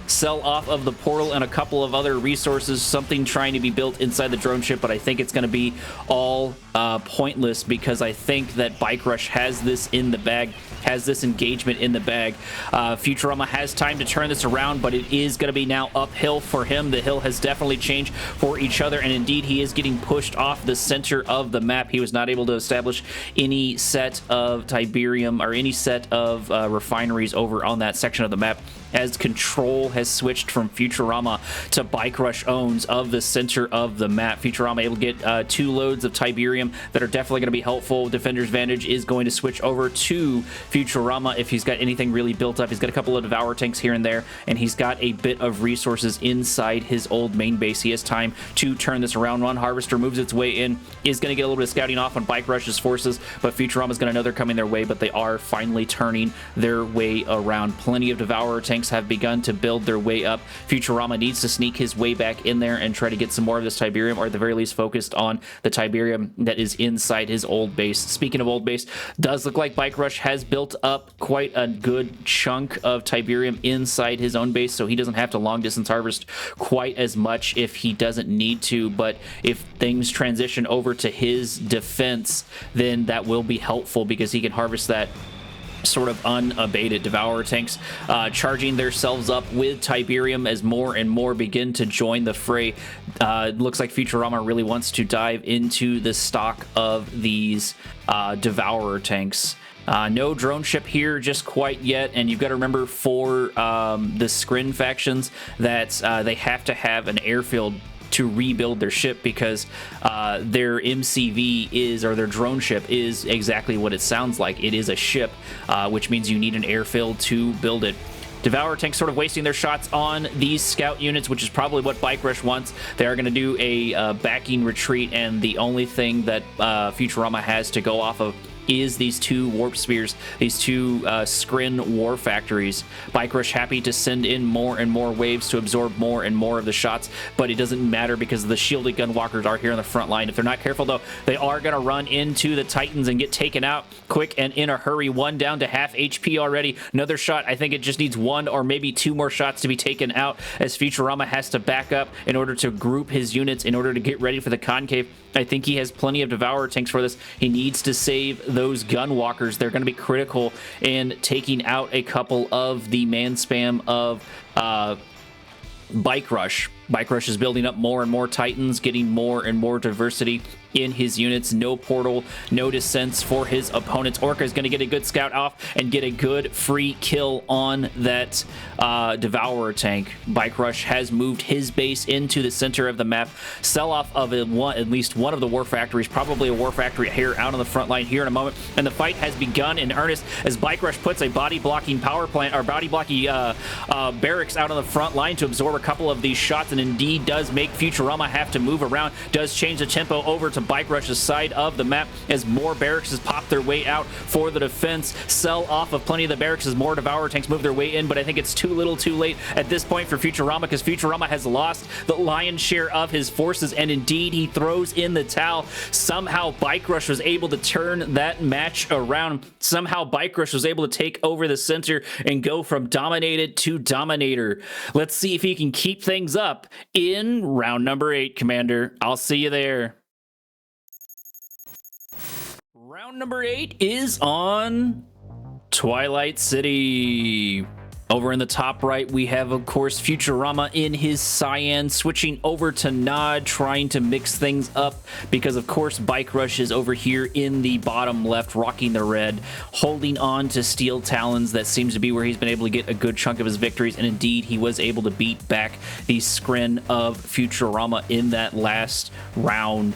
Sell off of the portal and a couple of other resources, something trying to be built inside the drone ship, but I think it's going to be all pointless because I think that BikeRush has this in the bag, has this engagement in the bag. Futuarama has time to turn this around, but it is going to be now uphill for him. The hill has definitely changed for each other, and indeed he is getting pushed off the center of the map. He was not able to establish any set of Tiberium or any set of refineries over on that section of the map. as control has switched from Futuarma to BikeRushOwnz of the center of the map. Futuarma able to get 2 loads of Tiberium that are definitely going to be helpful. Defender's Vantage is going to switch over to Futuarma if he's got anything really built up. He's got a couple of Devourer tanks here and there, and he's got a bit of resources inside his old main base. He has time to turn this around. One Harvester moves its way in, is going to get a little bit of scouting off on BikeRush's forces, but Futuarma's going to know they're coming their way, but they are finally turning their way around. Plenty of Devourer tanks have begun to build their way up. Futuarma needs to sneak his way back in there and try to get some more of this Tiberium, or at the very least focused on the Tiberium that is inside his old base. Speaking of old base, does look like BikeRush has built up quite a good chunk of Tiberium inside his own base, so he doesn't have to long distance harvest quite as much if he doesn't need to. But if things transition over to his defense, then that will be helpful because he can harvest that sort of unabated. Devourer tanks charging themselves up with Tiberium as more and more begin to join the fray. It looks like Futuarma really wants to dive into the stock of these Devourer tanks. No drone ship here just quite yet, and you've got to remember for the Skrin factions that they have to have an airfield to rebuild their ship because their MCV is, or their drone ship is exactly what it sounds like. It is a ship, which means you need an airfield to build it. Devourer tanks sort of wasting their shots on these scout units, which is probably what BikeRush wants. They are going to do a backing retreat, and the only thing that Futuarma has to go off of is these 2 warp spears, these 2 Skrin war factories. BikeRush happy to send in more and more waves to absorb more and more of the shots, but it doesn't matter because the shielded gunwalkers are here on the front line. If they're not careful though, they are going to run into the Titans and get taken out quick and in a hurry. One down to half HP already. Another shot. I think it just needs 1 or maybe 2 more shots to be taken out as Futuarma has to back up in order to group his units in order to get ready for the concave. I think he has plenty of Devourer tanks for this. He needs to save those gunwalkers. They're going to be critical in taking out a couple of the man spam of BikeRush. BikeRush is building up more and more Titans, getting more and more diversity in his units. No portal, no descents for his opponents. Orca is going to get a good scout off and get a good free kill on that Devourer tank. BikeRush has moved his base into the center of the map. Sell off of at least one of the war factories, probably a war factory here out on the front line here in a moment. And the fight has begun in earnest as BikeRush puts a body blocking power plant, or body blocking barracks out on the front line to absorb a couple of these shots, and indeed does make Futuarma have to move around, does change the tempo over to BikeRush's side of the map as more barracks pop their way out for the defense. Sell off of plenty of the barracks as more Devourer tanks move their way in, but I think it's too little too late at this point for Futuarma because Futuarma has lost the lion's share of his forces, and indeed he throws in the towel. Somehow BikeRush was able to turn that match around. Somehow BikeRush was able to take over the center and go from dominated to dominator. Let's see if he can keep things up in round number 8, Commander. I'll see you there. Round number 8 is on Twilight City. Over in the top right, we have, of course, Futuarma in his Cyan, switching over to Nod, trying to mix things up because, of course, BikeRush is over here in the bottom left, rocking the red, holding on to Steel Talons. That seems to be where he's been able to get a good chunk of his victories, and indeed, he was able to beat back the Skrin of Futuarma in that last round.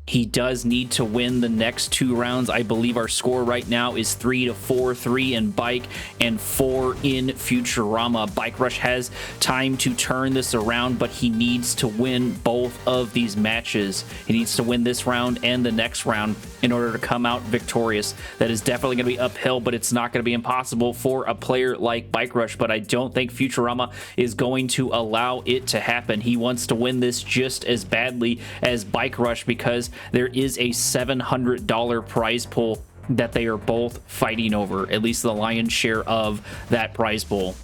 He does need to win the next 2 rounds. I believe our score right now is 3-4, 3 in Bike and 4 in Futuarma. BikeRush has time to turn this around, but he needs to win both of these matches. He needs to win this round and the next round in order to come out victorious. That is definitely going to be uphill, but it's not going to be impossible for a player like BikeRush, but I don't think Futuarma is going to allow it to happen. He wants to win this just as badly as BikeRush because there is a $700 prize pool that they are both fighting over, at least the lion's share of that prize pool.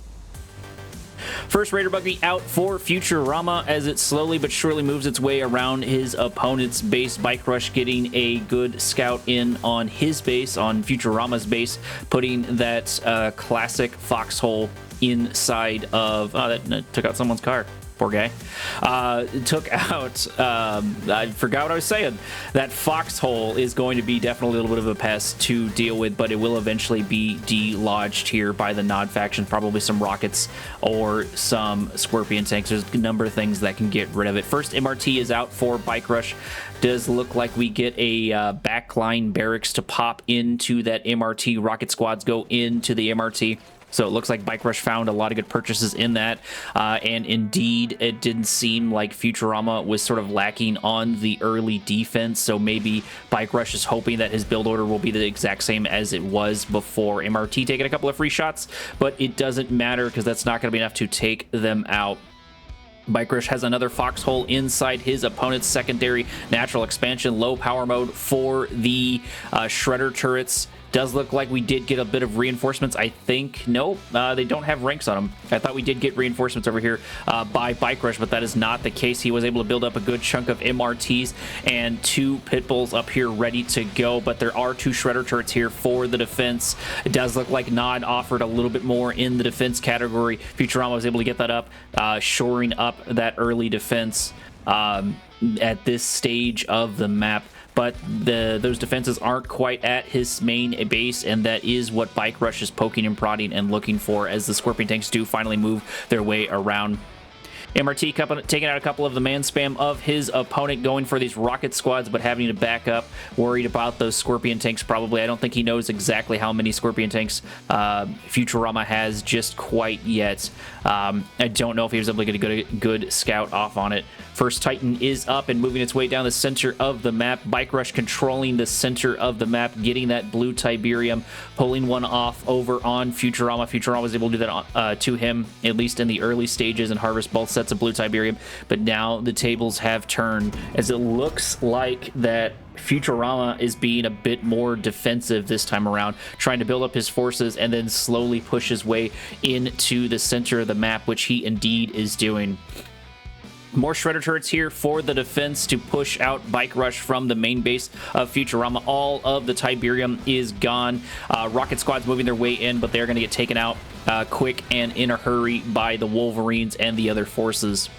First Raider Buggy out for Futuarma as it slowly but surely moves its way around his opponent's base. BikeRush getting a good scout in on his base, on Futuarama's base, putting that classic foxhole inside of... Oh, that took out someone's car. Poor guy. Took out, I forgot what I was saying. That foxhole is going to be definitely a little bit of a pest to deal with, but it will eventually be delodged here by the Nod faction. Probably some rockets or some scorpion tanks. There's a number of things that can get rid of it. First MRT is out for Bike Rush. Does look like we get a backline barracks to pop into that MRT. Rocket squads go into the MRT. So it looks like Bike Rush found a lot of good purchases in that. And indeed, it didn't seem like Futuarma was sort of lacking on the early defense. So maybe Bike Rush is hoping that his build order will be the exact same as it was before. MRT taking a couple of free shots, but it doesn't matter because that's not going to be enough to take them out. Bike Rush has another foxhole inside his opponent's secondary natural expansion, low power mode for the shredder turrets. Does look like we did get a bit of reinforcements, I think. Nope, they don't have ranks on them. I thought we did get reinforcements over here by Bike Rush, but that is not the case. He was able to build up a good chunk of MRTs and 2 pit bulls up here ready to go, but there are 2 shredder turrets here for the defense. It does look like Nod offered a little bit more in the defense category. Futuarma was able to get that up, shoring up that early defense at this stage of the map. But those defenses aren't quite at his main base, and that is what Bike Rush is poking and prodding and looking for as the Scorpion tanks do finally move their way around. MRT taking out a couple of the man spam of his opponent, going for these rocket squads, but having to back up, worried about those Scorpion tanks probably. I don't think he knows exactly how many Scorpion tanks Futuarma has just quite yet. I don't know if he was able to get a good scout off on it. First Titan is up and moving its way down the center of the map. Bike Rush controlling the center of the map, getting that blue Tiberium, pulling one off over on Futuarma. Futuarma was able to do that to him, at least in the early stages, and harvest both sets of blue Tiberium. But now the tables have turned, as it looks like that Futuarma is being a bit more defensive this time around, trying to build up his forces and then slowly push his way into the center of the map, which he indeed is doing. More shredder turrets here for the defense to push out Bike Rush from the main base of Futuarma. All of the Tiberium is gone. Rocket squads moving their way in, but they're going to get taken out quick and in a hurry by the Wolverines and the other forces.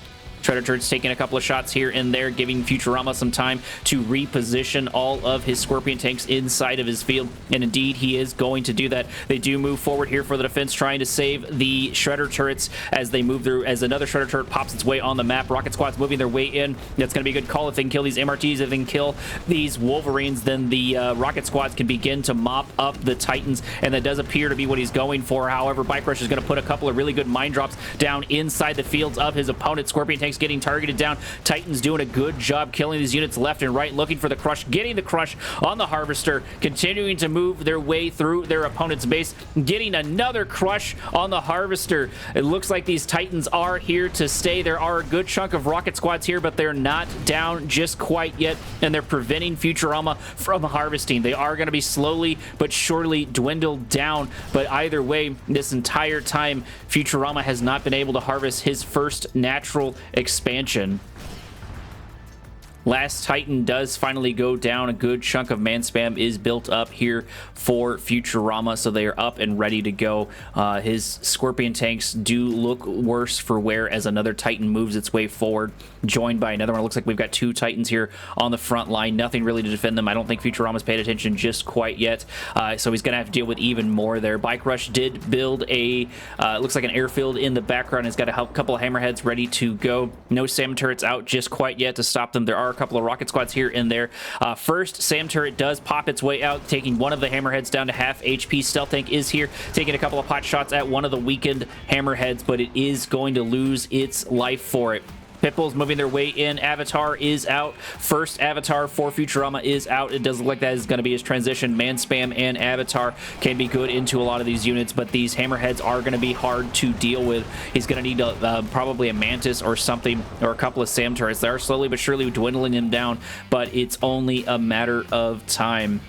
Shredder turrets taking a couple of shots here and there, giving Futuarma some time to reposition all of his Scorpion tanks inside of his field, and indeed he is going to do that. They do move forward here for the defense, trying to save the Shredder turrets as they move through, as another Shredder turret pops its way on the map. Rocket squads moving their way in. That's going to be a good call. If they can kill these MRTs, if they can kill these Wolverines, then the Rocket squads can begin to mop up the Titans, and that does appear to be what he's going for. However, Bike Rush is going to put a couple of really good mine drops down inside the fields of his opponent. Scorpion tanks getting targeted down. Titans doing a good job killing these units left and right, looking for the crush, getting the crush on the Harvester, continuing to move their way through their opponent's base, getting another crush on the Harvester. It looks like these Titans are here to stay. There are a good chunk of rocket squads here, but they're not down just quite yet, and they're preventing Futuarma from harvesting. They are going to be slowly but surely dwindled down, but either way, this entire time, Futuarma has not been able to harvest his first natural expansion. Last Titan does finally go down. A good chunk of man spam is built up here for Futuarma, so they are up and ready to go. His Scorpion tanks do look worse for wear as another Titan moves its way forward, joined by another one. It looks like we've got 2 Titans here on the front line. Nothing really to defend them. I don't think Futurama's paid attention just quite yet, so he's going to have to deal with even more there. Bike Rush did build a, looks like an airfield in the background. He's got a couple of hammerheads ready to go. No SAM turrets out just quite yet to stop them. There are a couple of rocket squads here and there. First, SAM turret does pop its way out, taking one of the hammerheads down to half HP. Stealth tank is here, taking a couple of pot shots at one of the weakened hammerheads, but it is going to lose its life for it. Pitbull's moving their way in. Avatar is out. First Avatar for Futuarma is out. It does look like that is going to be his transition. Man Spam and Avatar can be good into a lot of these units, but these hammerheads are going to be hard to deal with. He's going to need probably a Mantis or something, or a couple of SAM turrets. They are slowly but surely dwindling him down, but it's only a matter of time.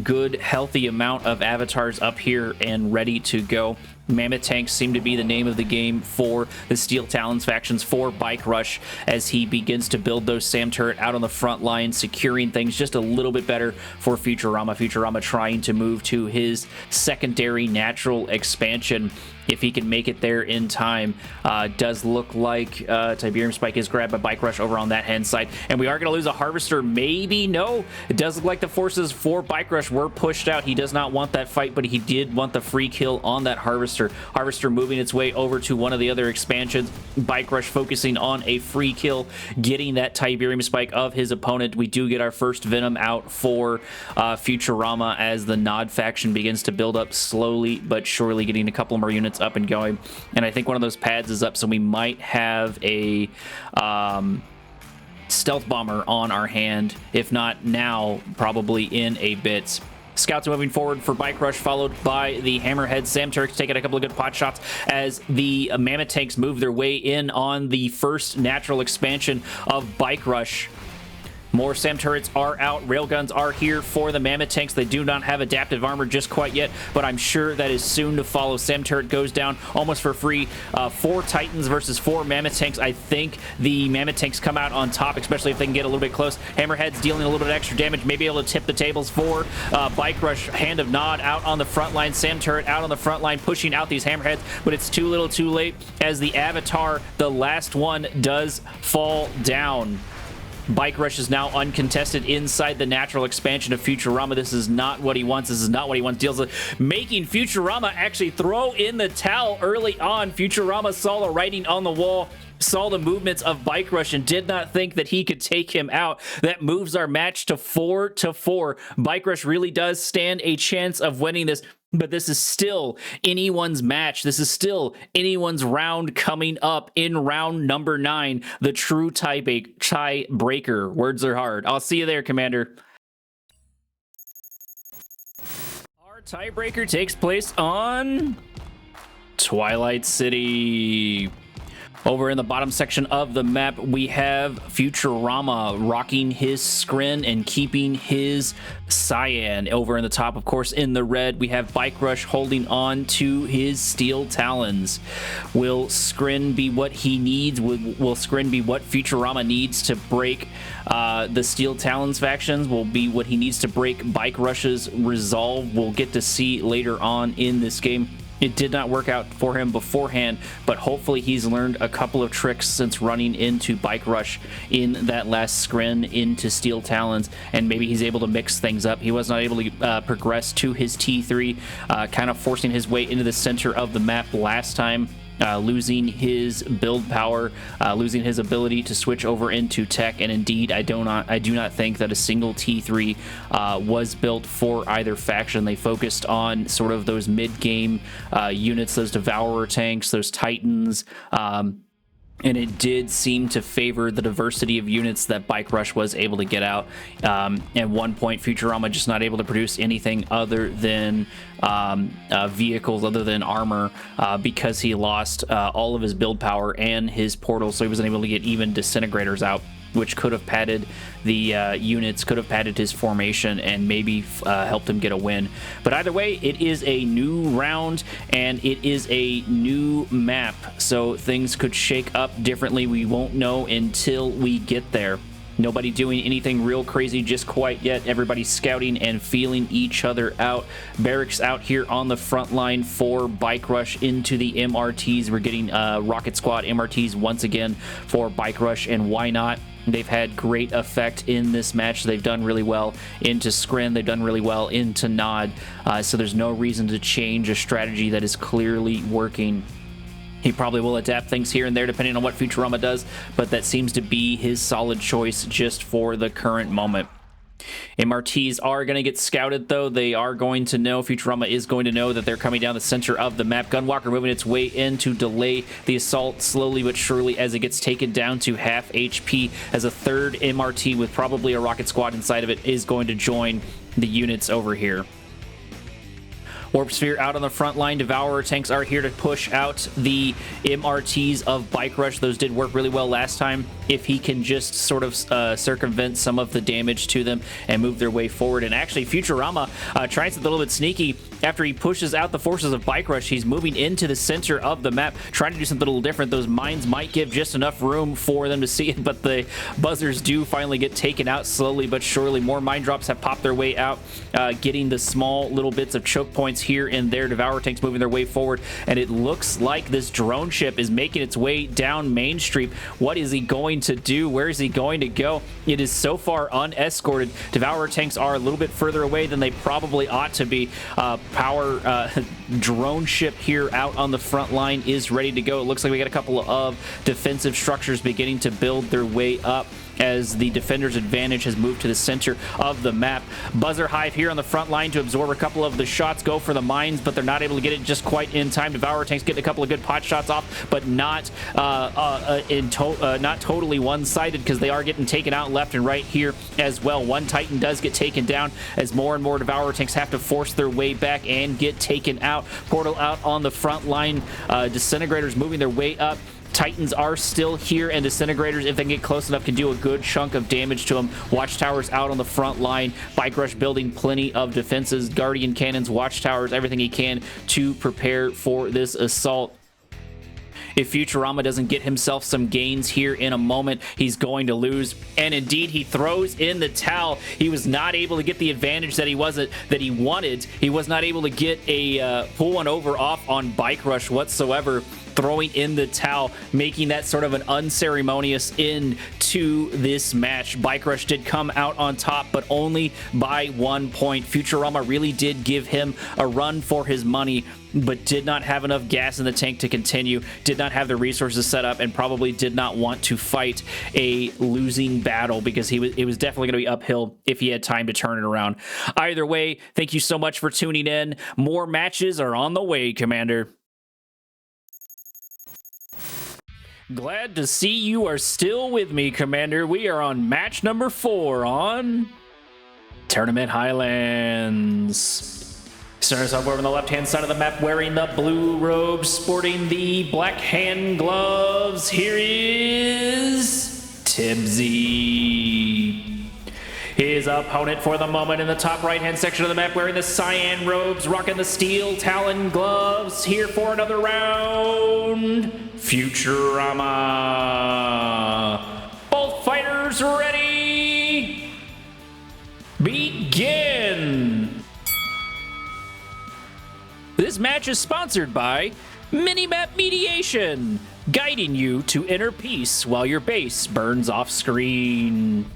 Good, healthy amount of avatars up here and ready to go. Mammoth tanks seem to be the name of the game for the Steel Talons factions for Bike Rush as he begins to build those SAM turret out on the front line, securing things just a little bit better for Futuarma. Futuarma trying to move to his secondary natural expansion if he can make it there in time. Does look like Tiberium Spike is grabbed by BikeRush over on that hand side, and we are going to lose a Harvester. Maybe? No. It does look like the forces for BikeRush were pushed out. He does not want that fight, but he did want the free kill on that Harvester. Harvester moving its way over to one of the other expansions. BikeRush focusing on a free kill, getting that Tiberium Spike of his opponent. We do get our first Venom out for Futuarma as the Nod faction begins to build up slowly but surely, getting a couple more units up and going. And I think one of those pads is up, so we might have a stealth bomber on our hand. If not now, probably in a bit. Scouts moving forward for BikeRush, followed by the Hammerhead. Sam Turks taking a couple of good pot shots as the Mammoth Tanks move their way in on the first natural expansion of BikeRush. More SAM turrets are out. Railguns are here for the Mammoth Tanks. They do not have adaptive armor just quite yet, but I'm sure that is soon to follow. SAM turret goes down almost for free. 4 Titans versus 4 Mammoth Tanks. I think the Mammoth Tanks come out on top, especially if they can get a little bit close. Hammerhead's dealing a little bit of extra damage, maybe able to tip the tables for BikeRush. Hand of Nod out on the front line. SAM turret out on the front line, pushing out these Hammerheads, but it's too little too late as the Avatar, the last one, does fall down. BikeRush is now uncontested inside the natural expansion of Futuarama. This is not what he wants. This is not what he wants. Deals with making Futuarama actually throw in the towel early on. Futuarama saw the writing on the wall, saw the movements of BikeRush, and did not think that he could take him out. That moves our match to 4-4. BikeRush really does stand a chance of winning this, but this is still anyone's match. This is still anyone's round coming up in round number 9, the true tiebreaker. Words are hard. I'll see you there, Commander. Our tiebreaker takes place on Twilight City. Over in the bottom section of the map, we have Futuarama rocking his Scrin and keeping his Cyan. Over in the top, of course, in the red, we have BikeRush holding on to his Steel Talons. Will Scrin be what he needs? Will Scrin be what Futuarama needs to break the Steel Talons factions? Will be what he needs to break BikeRush's resolve? We'll get to see later on in this game. It did not work out for him beforehand, but hopefully he's learned a couple of tricks since running into BikeRush in that last scrin into Steel Talons, and maybe he's able to mix things up. He was not able to progress to his T3, kind of forcing his way into the center of the map last time. Losing his build power, losing his ability to switch over into tech, and indeed, I do not think that a single T3 was built for either faction. They focused on sort of those mid-game units, those Devourer tanks, those Titans, and it did seem to favor the diversity of units that BikeRush was able to get out. At one point, Futuarama just not able to produce anything other than vehicles, other than armor, because he lost all of his build power and his portals, so he wasn't able to get even disintegrators out, which could have padded the units, could have padded his formation, and maybe helped him get a win. But either way, it is a new round, and it is a new map, so things could shake up differently. We won't know until we get there. Nobody doing anything real crazy just quite yet. Everybody's scouting and feeling each other out. Barracks out here on the front line for BikeRush into the MRTs. We're getting Rocket Squad MRTs once again for BikeRush, and why not? They've had great effect in this match. They've done really well into Scrin. They've done really well into Nod. So there's no reason to change a strategy that is clearly working. He probably will adapt things here and there depending on what Futuarama does, but that seems to be his solid choice just for the current moment. MRTs are going to get scouted, though. They are going to know, Futuarama is going to know that they're coming down the center of the map. Gunwalker moving its way in to delay the assault slowly but surely as it gets taken down to half HP, as a third MRT with probably a rocket squad inside of it is going to join the units over here. Warp Sphere out on the front line. Devourer tanks are here to push out the MRTs of BikeRush. Those did work really well last time. If he can just sort of circumvent some of the damage to them and move their way forward. And actually, Futuarama tries a little bit sneaky. after he pushes out the forces of Bike Rush, he's moving into the center of the map, trying to do something a little different. Those mines might give just enough room for them to see it, but the buzzers do finally get taken out slowly but surely. More mine drops have popped their way out, getting the small little bits of choke points here and there. Devour tanks moving their way forward, and it looks like this drone ship is making its way down Main Street. What is he going to do? Where is he going to go? It is so far unescorted. Devourer tanks are a little bit further away than they probably ought to be. Power drone ship here out on the front line is ready to go. It looks like we got a couple of defensive structures beginning to build their way up as the defender's advantage has moved to the center of the map. Buzzer Hive here on the front line to absorb a couple of the shots, go for the mines, but they're not able to get it just quite in time. Devourer tanks getting a couple of good pot shots off, but not not totally one-sided, because they are getting taken out left and right here as well. One Titan does get taken down as more and more Devourer tanks have to force their way back and get taken out. Portal out on the front line. Disintegrators moving their way up. Titans are still here, and Disintegrators, if they can get close enough, can do a good chunk of damage to them. Watchtowers out on the front line. Bike Rush building plenty of defenses. Guardian cannons, Watchtowers, everything he can to prepare for this assault. If Futuarma doesn't get himself some gains here in a moment, he's going to lose. And indeed, he throws in the towel. He was not able to get the advantage that he wanted. He was not able to get a pull one over off on Bike Rush whatsoever, throwing in the towel, making that sort of an unceremonious end to this match. Bike Rush did come out on top, but only by 1 point. Futuarama really did give him a run for his money, but did not have enough gas in the tank to continue, did not have the resources set up, and probably did not want to fight a losing battle, because it was definitely going to be uphill if he had time to turn it around. Either way, thank you so much for tuning in. More matches are on the way, Commander. Glad to see you are still with me, Commander. We are on match number 4 on Tournament Highlands. Starting us off over on the left-hand side of the map, wearing the blue robes, sporting the black hand gloves. Here is Tipz. His opponent for the moment in the top right-hand section of the map, wearing the cyan robes, rocking the steel talon gloves. Here for another round, Futuarama. Both fighters ready? Begin! This match is sponsored by Minimap Mediation, guiding you to inner peace while your base burns off screen.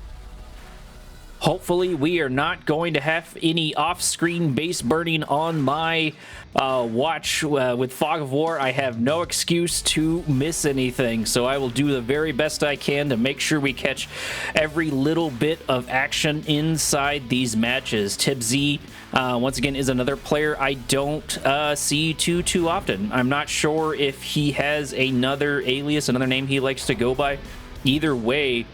Hopefully, we are not going to have any off-screen base burning on my watch. With Fog of War, I have no excuse to miss anything, so I will do the very best I can to make sure we catch every little bit of action inside these matches. Tipz, once again, is another player I don't see too often. I'm not sure if he has another alias, another name he likes to go by. Either way,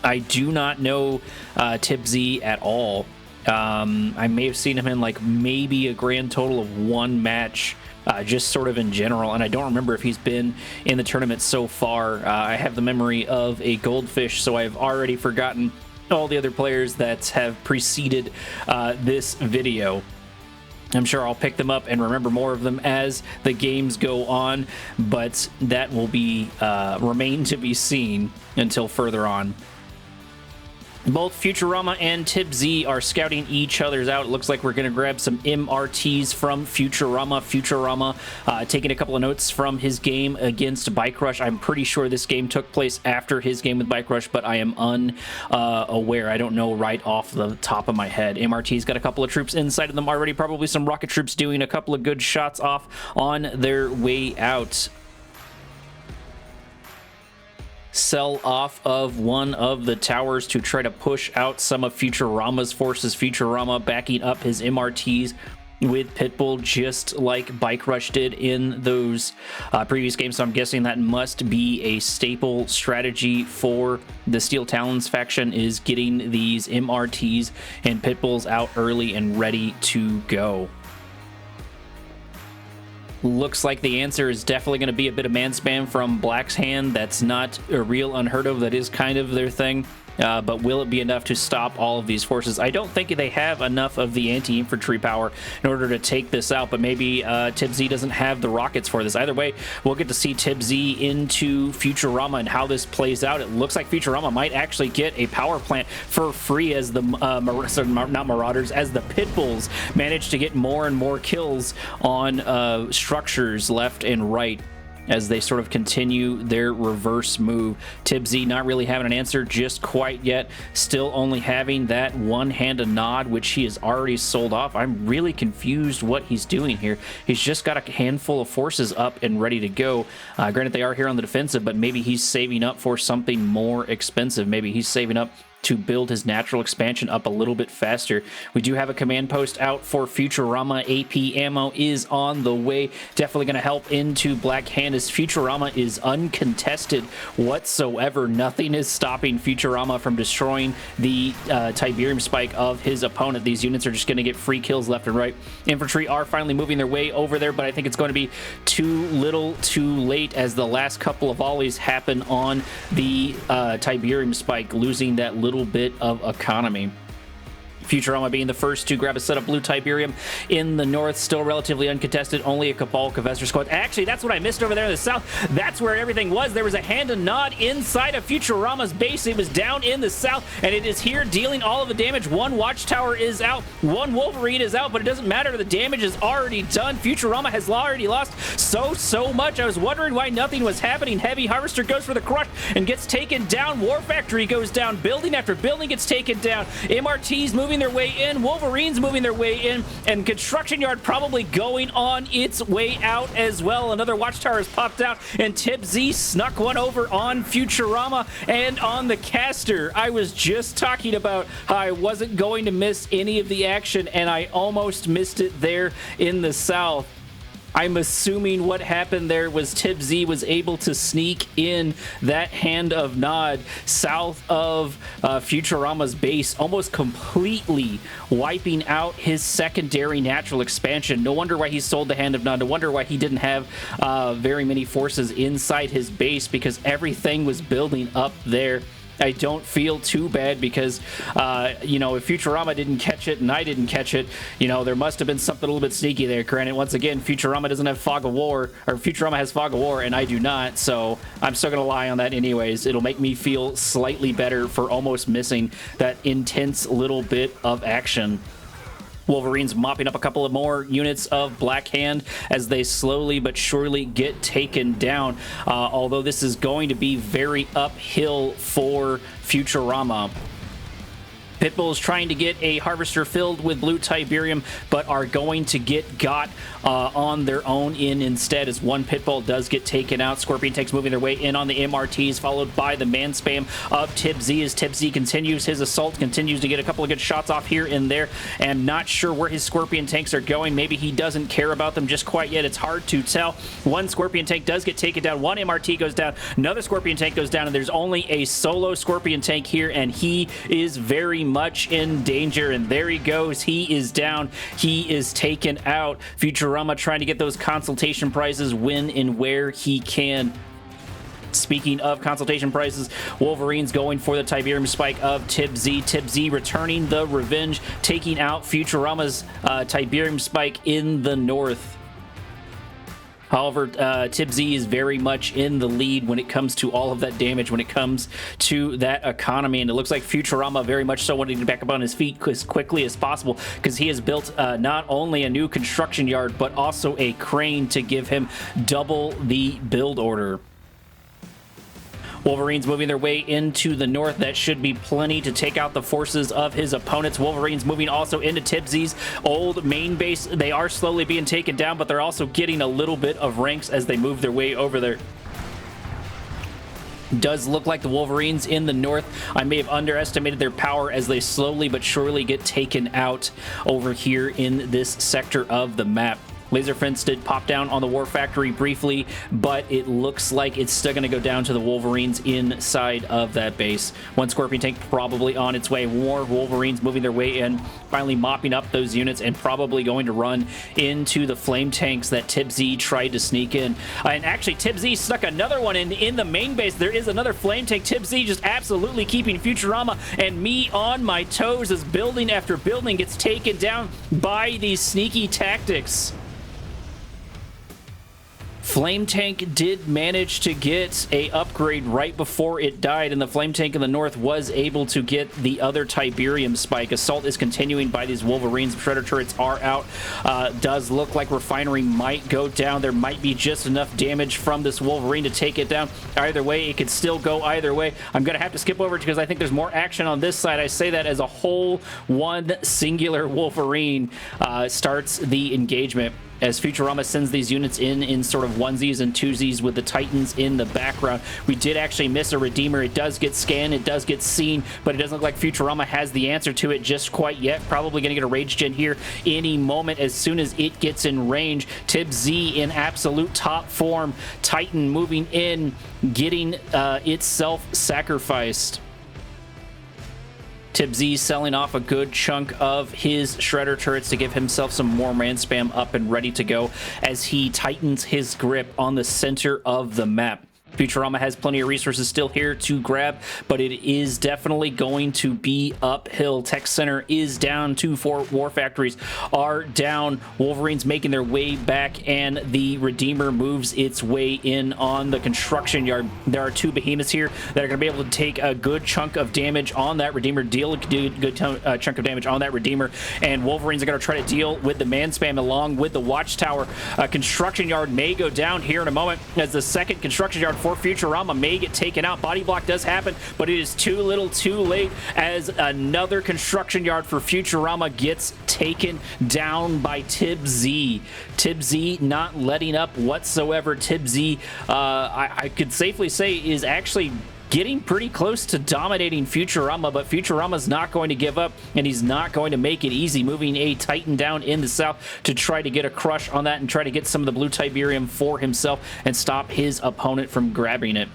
I do not know Tipz at all. I may have seen him in like maybe a grand total of 1 match, just sort of in general, and I don't remember if he's been in the tournament so far. I have the memory of a goldfish, so I've already forgotten all the other players that have preceded this video. I'm sure I'll pick them up and remember more of them as the games go on, but that will be remain to be seen until further on. Both Futuarama and Tipz are scouting each other's out. It looks like we're going to grab some MRTs from Futuarama. Futuarama taking a couple of notes from his game against Bike Rush. I'm pretty sure this game took place after his game with Bike Rush, but I am unaware. I don't know right off the top of my head. MRT's got a couple of troops inside of them already. Probably some rocket troops doing a couple of good shots off on their way out. Sell off of one of the towers to try to push out some of Futuarama's forces. Futuarama backing up his MRTs with Pitbull, just like Bike Rush did in those previous games. So I'm guessing that must be a staple strategy for the Steel Talons faction, is getting these MRTs and Pitbulls out early and ready to go. Looks like the answer is definitely going to be a bit of man spam from Black's hand. That's not a real unheard of. That is kind of their thing. but will it be enough to stop all of these forces? I don't think they have enough of the anti-infantry power in order to take this out, but maybe Tipz doesn't have the rockets for this. Either way, we'll get to see Tipz into Futuarama and how this plays out. It looks like Futuarama might actually get a power plant for free as the not Marauders, as the Pitbulls manage to get more and more kills on structures left and right as they sort of continue their reverse move. Tipz not really having an answer just quite yet, still only having that one-handed nod, which he has already sold off. I'm really confused what he's doing here. He's just got a handful of forces up and ready to go. Granted, they are here on the defensive, but maybe he's saving up for something more expensive. Maybe he's saving up to build his natural expansion up a little bit faster. We do have a command post out for Futuarama. AP ammo is on the way. Definitely going to help into Black Hand as Futuarama is uncontested whatsoever. Nothing is stopping Futuarama from destroying the Tiberium spike of his opponent. These units are just going to get free kills left and right. Infantry are finally moving their way over there, but I think it's going to be too little too late as the last couple of volleys happen on the Tiberium spike, losing that little bit of economy. Futuarama being the first to grab a set of blue Tiberium in the north, still relatively uncontested, only a Cabal Cavester squad. Actually, that's what I missed over there in the south. That's where everything was. There was a hand and nod inside of Futurama's base. It was down in the south, and it is here dealing all of the damage. One Watchtower is out, one Wolverine is out, but it doesn't matter. The damage is already done. Futurama has already lost so much. I was wondering why nothing was happening. Heavy Harvester goes for the crush and gets taken down. War Factory goes down. Building after building gets taken down. MRT's moving their way in, Wolverine's moving their way in, and Construction Yard probably going on its way out as well. Another Watchtower has popped out, and Tipz snuck one over on Futuarama and on the caster. I was just talking about how I wasn't going to miss any of the action, and I almost missed it there in the south. I'm assuming what happened there was Tipz was able to sneak in that hand of nod south of Futurama's base, almost completely wiping out his secondary natural expansion. No wonder why he sold the hand of nod. No wonder why he didn't have very many forces inside his base, because everything was building up there. I don't feel too bad because, you know, if Futuarama didn't catch it and I didn't catch it, you know, there must have been something a little bit sneaky there. Granted, once again, Futuarama doesn't have Fog of War, or Futuarama has Fog of War and I do not, so I'm still going to lie on that anyways. It'll make me feel slightly better for almost missing that intense little bit of action. Wolverine's mopping up a couple of more units of Black Hand as they slowly but surely get taken down, although this is going to be very uphill for Futuarama. Pitbull is trying to get a Harvester filled with blue Tiberium, but are going to get got on their own instead, as one Pitbull does get taken out. Scorpion Tanks moving their way in on the MRTs, followed by the man spam of Tipz as Tipz continues his assault, continues to get a couple of good shots off here and there, and not sure where his Scorpion Tanks are going. Maybe he doesn't care about them just quite yet. It's hard to tell. One Scorpion Tank does get taken down. One MRT goes down. Another Scorpion Tank goes down, and there's only a solo Scorpion Tank here, and he is very much in danger, and there he goes. He is down. He is taken out. Futuarama trying to get those consultation prizes when and where he can. Speaking of consultation prices, Wolverine's going for the Tiberium spike of Tipz. Tipz returning the revenge, taking out Futurama's Tiberium spike in the north. However, Tipz is very much in the lead when it comes to all of that damage, when it comes to that economy, and it looks like Futurama very much so wanting to get back up on his feet as quickly as possible, because he has built not only a new construction yard, but also a crane to give him double the build order. Wolverine's moving their way into the north. That should be plenty to take out the forces of his opponents. Wolverine's moving also into Tipz's old main base. They are slowly being taken down, but they're also getting a little bit of ranks as they move their way over there. Does look like the Wolverines in the north, I may have underestimated their power as they slowly but surely get taken out over here in this sector of the map. Laser Fence did pop down on the War Factory briefly, but it looks like it's still going to go down to the Wolverines inside of that base. One Scorpion tank probably on its way. More Wolverines moving their way in, finally mopping up those units and probably going to run into the flame tanks that Tipz tried to sneak in. And actually, Tipz snuck another one in the main base. There is another flame tank. Tipz just absolutely keeping Futuarma and me on my toes as building after building gets taken down by these sneaky tactics. Flame Tank did manage to get a upgrade right before it died, and the Flame Tank in the north was able to get the other Tiberium spike. Assault is continuing by these Wolverines. Shredder turrets are out. Does look like Refinery might go down. There might be just enough damage from this Wolverine to take it down. Either way, it could still go either way. I'm going to have to skip over because I think there's more action on this side. I say that as a whole one singular Wolverine starts the engagement, as Futuarma sends these units in sort of onesies and twosies with the Titans in the background. We did actually miss a Redeemer. It does get scanned, it does get seen, but it doesn't look like Futuarma has the answer to it just quite yet. Probably going to get a Rage Gen here any moment as soon as it gets in range. Tipz in absolute top form. Titan moving in, getting itself sacrificed. Tipz selling off a good chunk of his Shredder turrets to give himself some more man spam up and ready to go as he tightens his grip on the center of the map. Futuarma has plenty of resources still here to grab, but it is definitely going to be uphill. Tech Center is down. 2 War Factories are down. Wolverines making their way back, and the Redeemer moves its way in on the construction yard. There are 2 Behemoths here that are going to be able to take a good chunk of damage on that Redeemer, deal a good chunk of damage on that Redeemer, and Wolverines are going to try to deal with the man spam along with the Watchtower. Construction yard may go down here in a moment as the second construction yard for Futuarma may get taken out. Body block does happen, but it is too little too late as another construction yard for Futuarma gets taken down by Tipz. Tipz not letting up whatsoever. Tipz, I could safely say, is actually getting pretty close to dominating Futuarma, but Futurama's not going to give up, and he's not going to make it easy, moving a Titan down in the south to try to get a crush on that and try to get some of the blue Tiberium for himself and stop his opponent from grabbing it.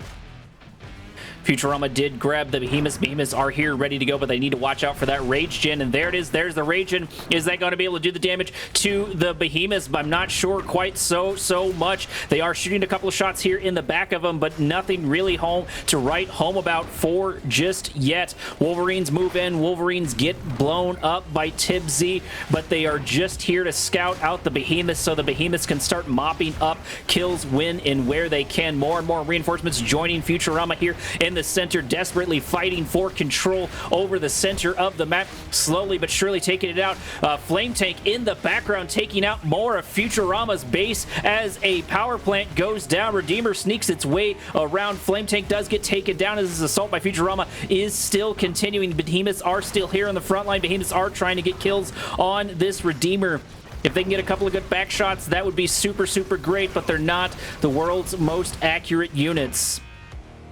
Futuarma did grab the Behemoths. Behemoths are here ready to go, but they need to watch out for that Rage Gen, and there it is. There's the Rage Gen. Is that going to be able to do the damage to the Behemoths? I'm not sure quite so much. They are shooting a couple of shots here in the back of them, but nothing really to write home about for just yet. Wolverines move in. Wolverines get blown up by Tipz, but they are just here to scout out the Behemoths so the Behemoths can start mopping up kills when and where they can. More and more reinforcements joining Futuarama here in the center, desperately fighting for control over the center of the map, slowly but surely taking it out. Flame Tank in the background taking out more of Futurama's base as a power plant goes down. Redeemer sneaks its way around. Flame Tank does get taken down as this assault by Futuarama is still continuing. Behemoths are still here on the front line. Behemoths are trying to get kills on this Redeemer. If they can get a couple of good back shots, that would be super great, but they're not the world's most accurate units.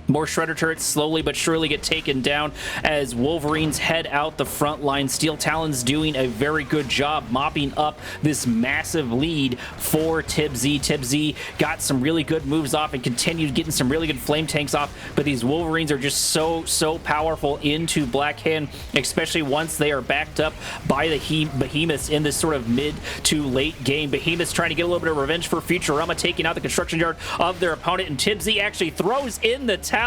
More Shredder turrets slowly but surely get taken down as Wolverines head out the front line. Steel Talons doing a very good job mopping up this massive lead for Tipz. Tipz got some really good moves off and continued getting some really good flame tanks off, but these Wolverines are just so powerful into Black Hand, especially once they are backed up by the Behemoths in this sort of mid to late game. Behemoths trying to get a little bit of revenge for Futuarama, taking out the construction yard of their opponent, and Tipz actually throws in the towel,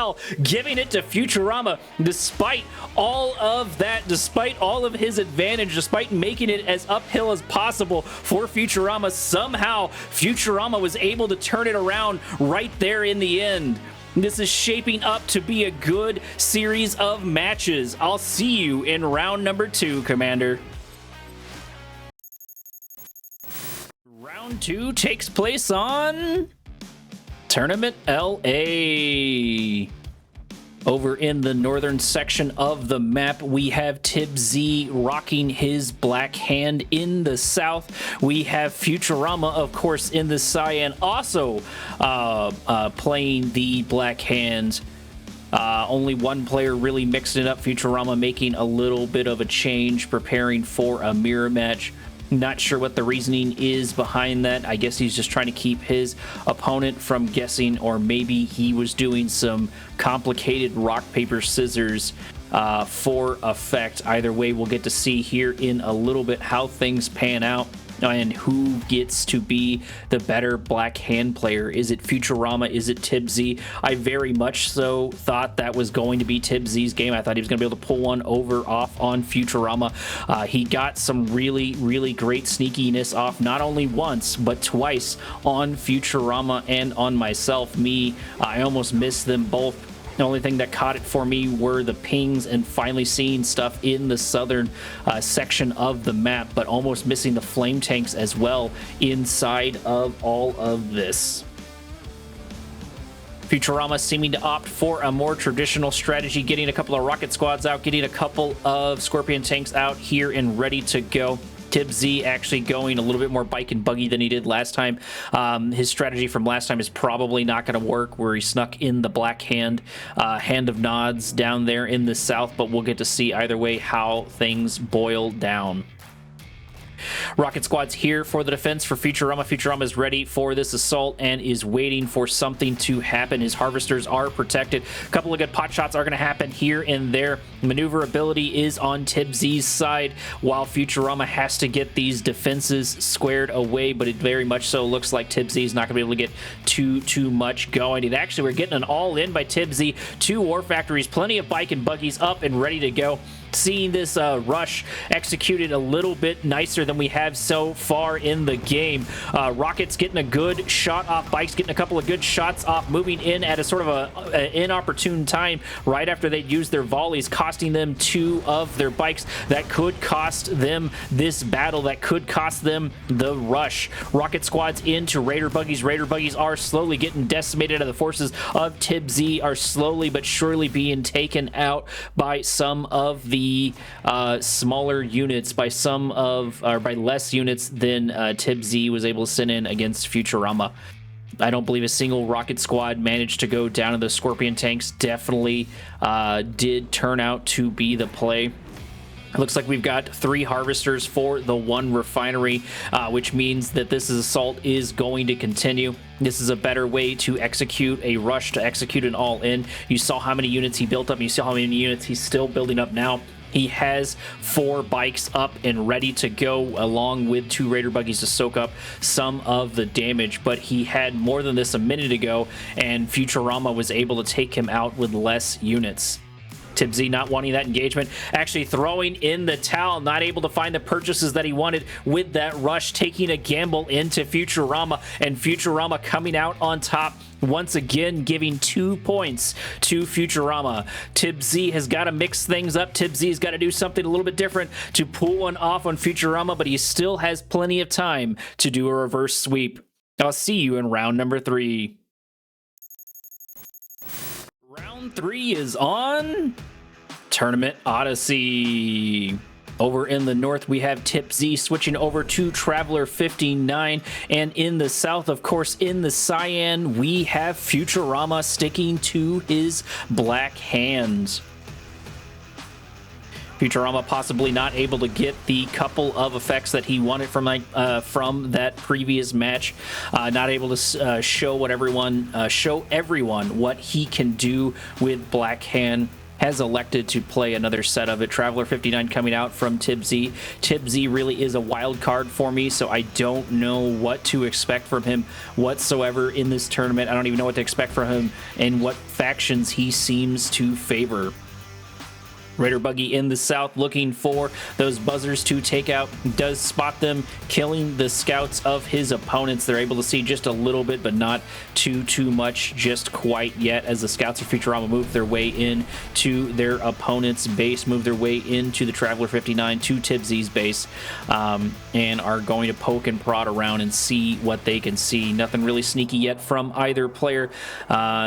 giving it to Futuarama despite all of that, despite all of his advantage, despite making it as uphill as possible for Futuarama. Somehow Futuarama was able to turn it around right there in the end. This is shaping up to be a good series of matches. I'll see you in round number 2, Commander. Round 2 takes place on Tournament LA. Over in the northern section of the map, we have Tipz rocking his Black Hand in the south. We have Futuarama, of course, in the cyan, also playing the Black Hand. Only one player really mixing it up. Futuarama making a little bit of a change, preparing for a mirror match. Not sure what the reasoning is behind that. I guess he's just trying to keep his opponent from guessing, or maybe he was doing some complicated rock, paper, scissors for effect. Either way, we'll get to see here in a little bit how things pan out and who gets to be the better black hand player. Is it Futuarma? Is it Tipz? I very much so thought that was going to be Tipz's game. I thought he was going to be able to pull one off on Futuarma. He got some really, really great sneakiness off, not only once, but twice on Futuarma and on myself. I almost missed them both. The only thing that caught it for me were the pings and finally seeing stuff in the southern section of the map, but almost missing the flame tanks as well inside of all of this. Futuarma seeming to opt for a more traditional strategy, getting a couple of rocket squads out, getting a couple of scorpion tanks out here and ready to go. Tipz actually going a little bit more bike and buggy than he did last time. His strategy from last time is probably not going to work, where he snuck in the black hand of nods down there in the south, but we'll get to see either way how things boil down. Rocket squad's here for the defense for Futuarma. Futuarama is ready for this assault and is waiting for something to happen. His harvesters are protected. A couple of good pot shots are going to happen here and there. Maneuverability is on Tipz's side, while Futuarama has to get these defenses squared away, but it very much so looks like Tipz is not going to be able to get too much going. And actually, we're getting an all-in by Tipz. 2 war factories, plenty of bike and buggies up and ready to go. Seeing this rush executed a little bit nicer than we have so far in the game. Rockets getting a good shot off bikes, getting a couple of good shots off, moving in at a sort of an inopportune time right after they'd used their volleys, costing them 2 of their bikes. That could cost them this battle. That could cost them the rush. Rocket squads into Raider buggies. Raider buggies are slowly getting decimated, and the forces of Tipz are slowly but surely being taken out by some of the smaller units, by less units than Tipz was able to send in against Futuarama. I don't believe a single rocket squad managed to go down to the scorpion tanks. Definitely did turn out to be the play. It looks like we've got 3 harvesters for the 1 refinery, which means that this assault is going to continue. This is a better way to execute a rush, to execute an all-in. You saw how many units he built up. You saw how many units he's still building up now. He has 4 bikes up and ready to go, along with 2 Raider buggies to soak up some of the damage, but he had more than this a minute ago, and Futuarama was able to take him out with less units. Tipz not wanting that engagement, actually throwing in the towel, not able to find the purchases that he wanted with that rush, taking a gamble into Futuarama, and Futuarama coming out on top, once again giving 2 points to Futuarama. Tipz has got to mix things up. Tipz has got to do something a little bit different to pull one off on Futuarama, but he still has plenty of time to do a reverse sweep. I'll see you in round number 3. Round 3 is on Tournament Odyssey. Over in the north, we have Tipz switching over to Traveler 59. And in the south, of course, in the cyan, we have Futuarama sticking to his black hands. Futuarama possibly not able to get the couple of effects that he wanted from that previous match. Not able to show everyone what he can do with Black Hand. Has elected to play another set of it. Traveler 59 coming out from Tipz. Tipz really is a wild card for me, so I don't know what to expect from him whatsoever in this tournament. I don't even know what to expect from him and what factions he seems to favor. Raider buggy in the south looking for those buzzers to take out. Does spot them, killing the scouts of his opponents. They're able to see just a little bit, but not too much just quite yet, as the scouts of Futuarama move their way in to their opponent's base, move their way into the Traveler 59 to Tipz's base, and are going to poke and prod around and see what they can see. Nothing really sneaky yet from either player.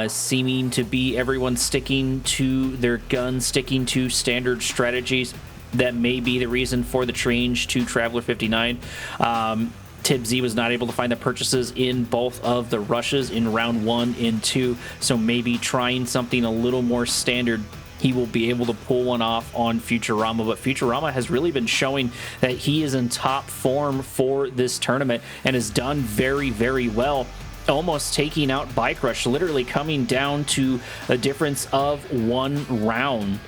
Seeming to be everyone sticking to their guns, sticking to standard strategies. That may be the reason for the change to Traveler 59. Tipz was not able to find the purchases in both of the rushes in round 1 and 2, so maybe trying something a little more standard he will be able to pull one off on Futuarma. But Futuarma has really been showing that he is in top form for this tournament and has done very, very well, almost taking out Bike Rush, literally coming down to a difference of 1 round.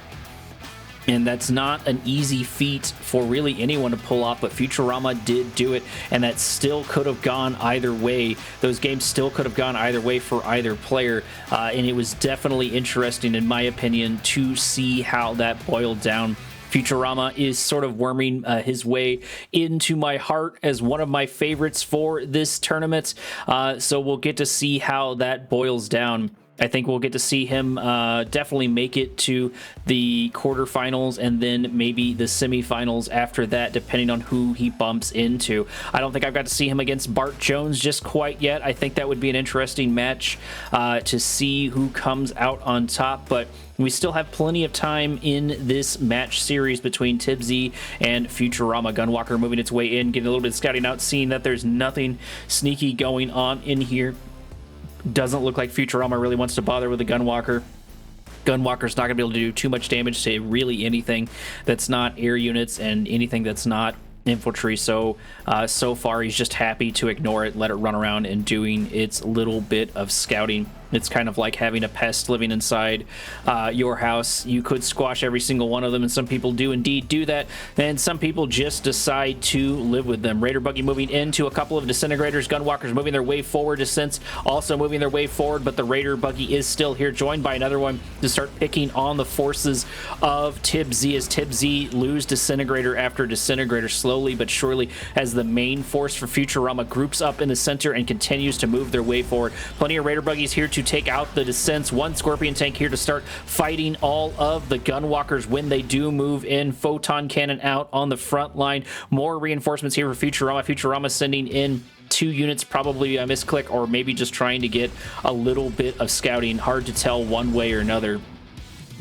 And that's not an easy feat for really anyone to pull off, but Futuarma did do it, and that still could have gone either way. Those games still could have gone either way for either player, and it was definitely interesting, in my opinion, to see how that boiled down. Futuarma is sort of worming his way into my heart as one of my favorites for this tournament, so we'll get to see how that boils down. I think we'll get to see him definitely make it to the quarterfinals and then maybe the semifinals after that, depending on who he bumps into. I don't think I've got to see him against Bart Jones just quite yet. I think that would be an interesting match to see who comes out on top, but we still have plenty of time in this match series between Tipz and Futuarma. Gunwalker moving its way in, getting a little bit of scouting out, seeing that there's nothing sneaky going on in here. Doesn't look like Futuarma really wants to bother with the Gunwalker. Gunwalker's not going to be able to do too much damage to really anything that's not air units and anything that's not infantry, so far he's just happy to ignore it, let it run around and doing its little bit of scouting. It's kind of like having a pest living inside your house. You could squash every single one of them, and some people do indeed do that, and some people just decide to live with them. Raider Buggy moving into a couple of Disintegrators. Gunwalkers moving their way forward. Descents also moving their way forward, but the Raider Buggy is still here, joined by another one to start picking on the forces of Tipz, as Tipz lose Disintegrator after Disintegrator slowly but surely as the main force for Futuarama groups up in the center and continues to move their way forward. Plenty of Raider Buggies here to take out the Descents. One Scorpion tank here to start fighting all of the Gunwalkers when they do move in. Photon Cannon out on the front line. More reinforcements here for Futuarama. Futuarama sending in 2 units, probably a misclick, or maybe just trying to get a little bit of scouting. Hard to tell one way or another.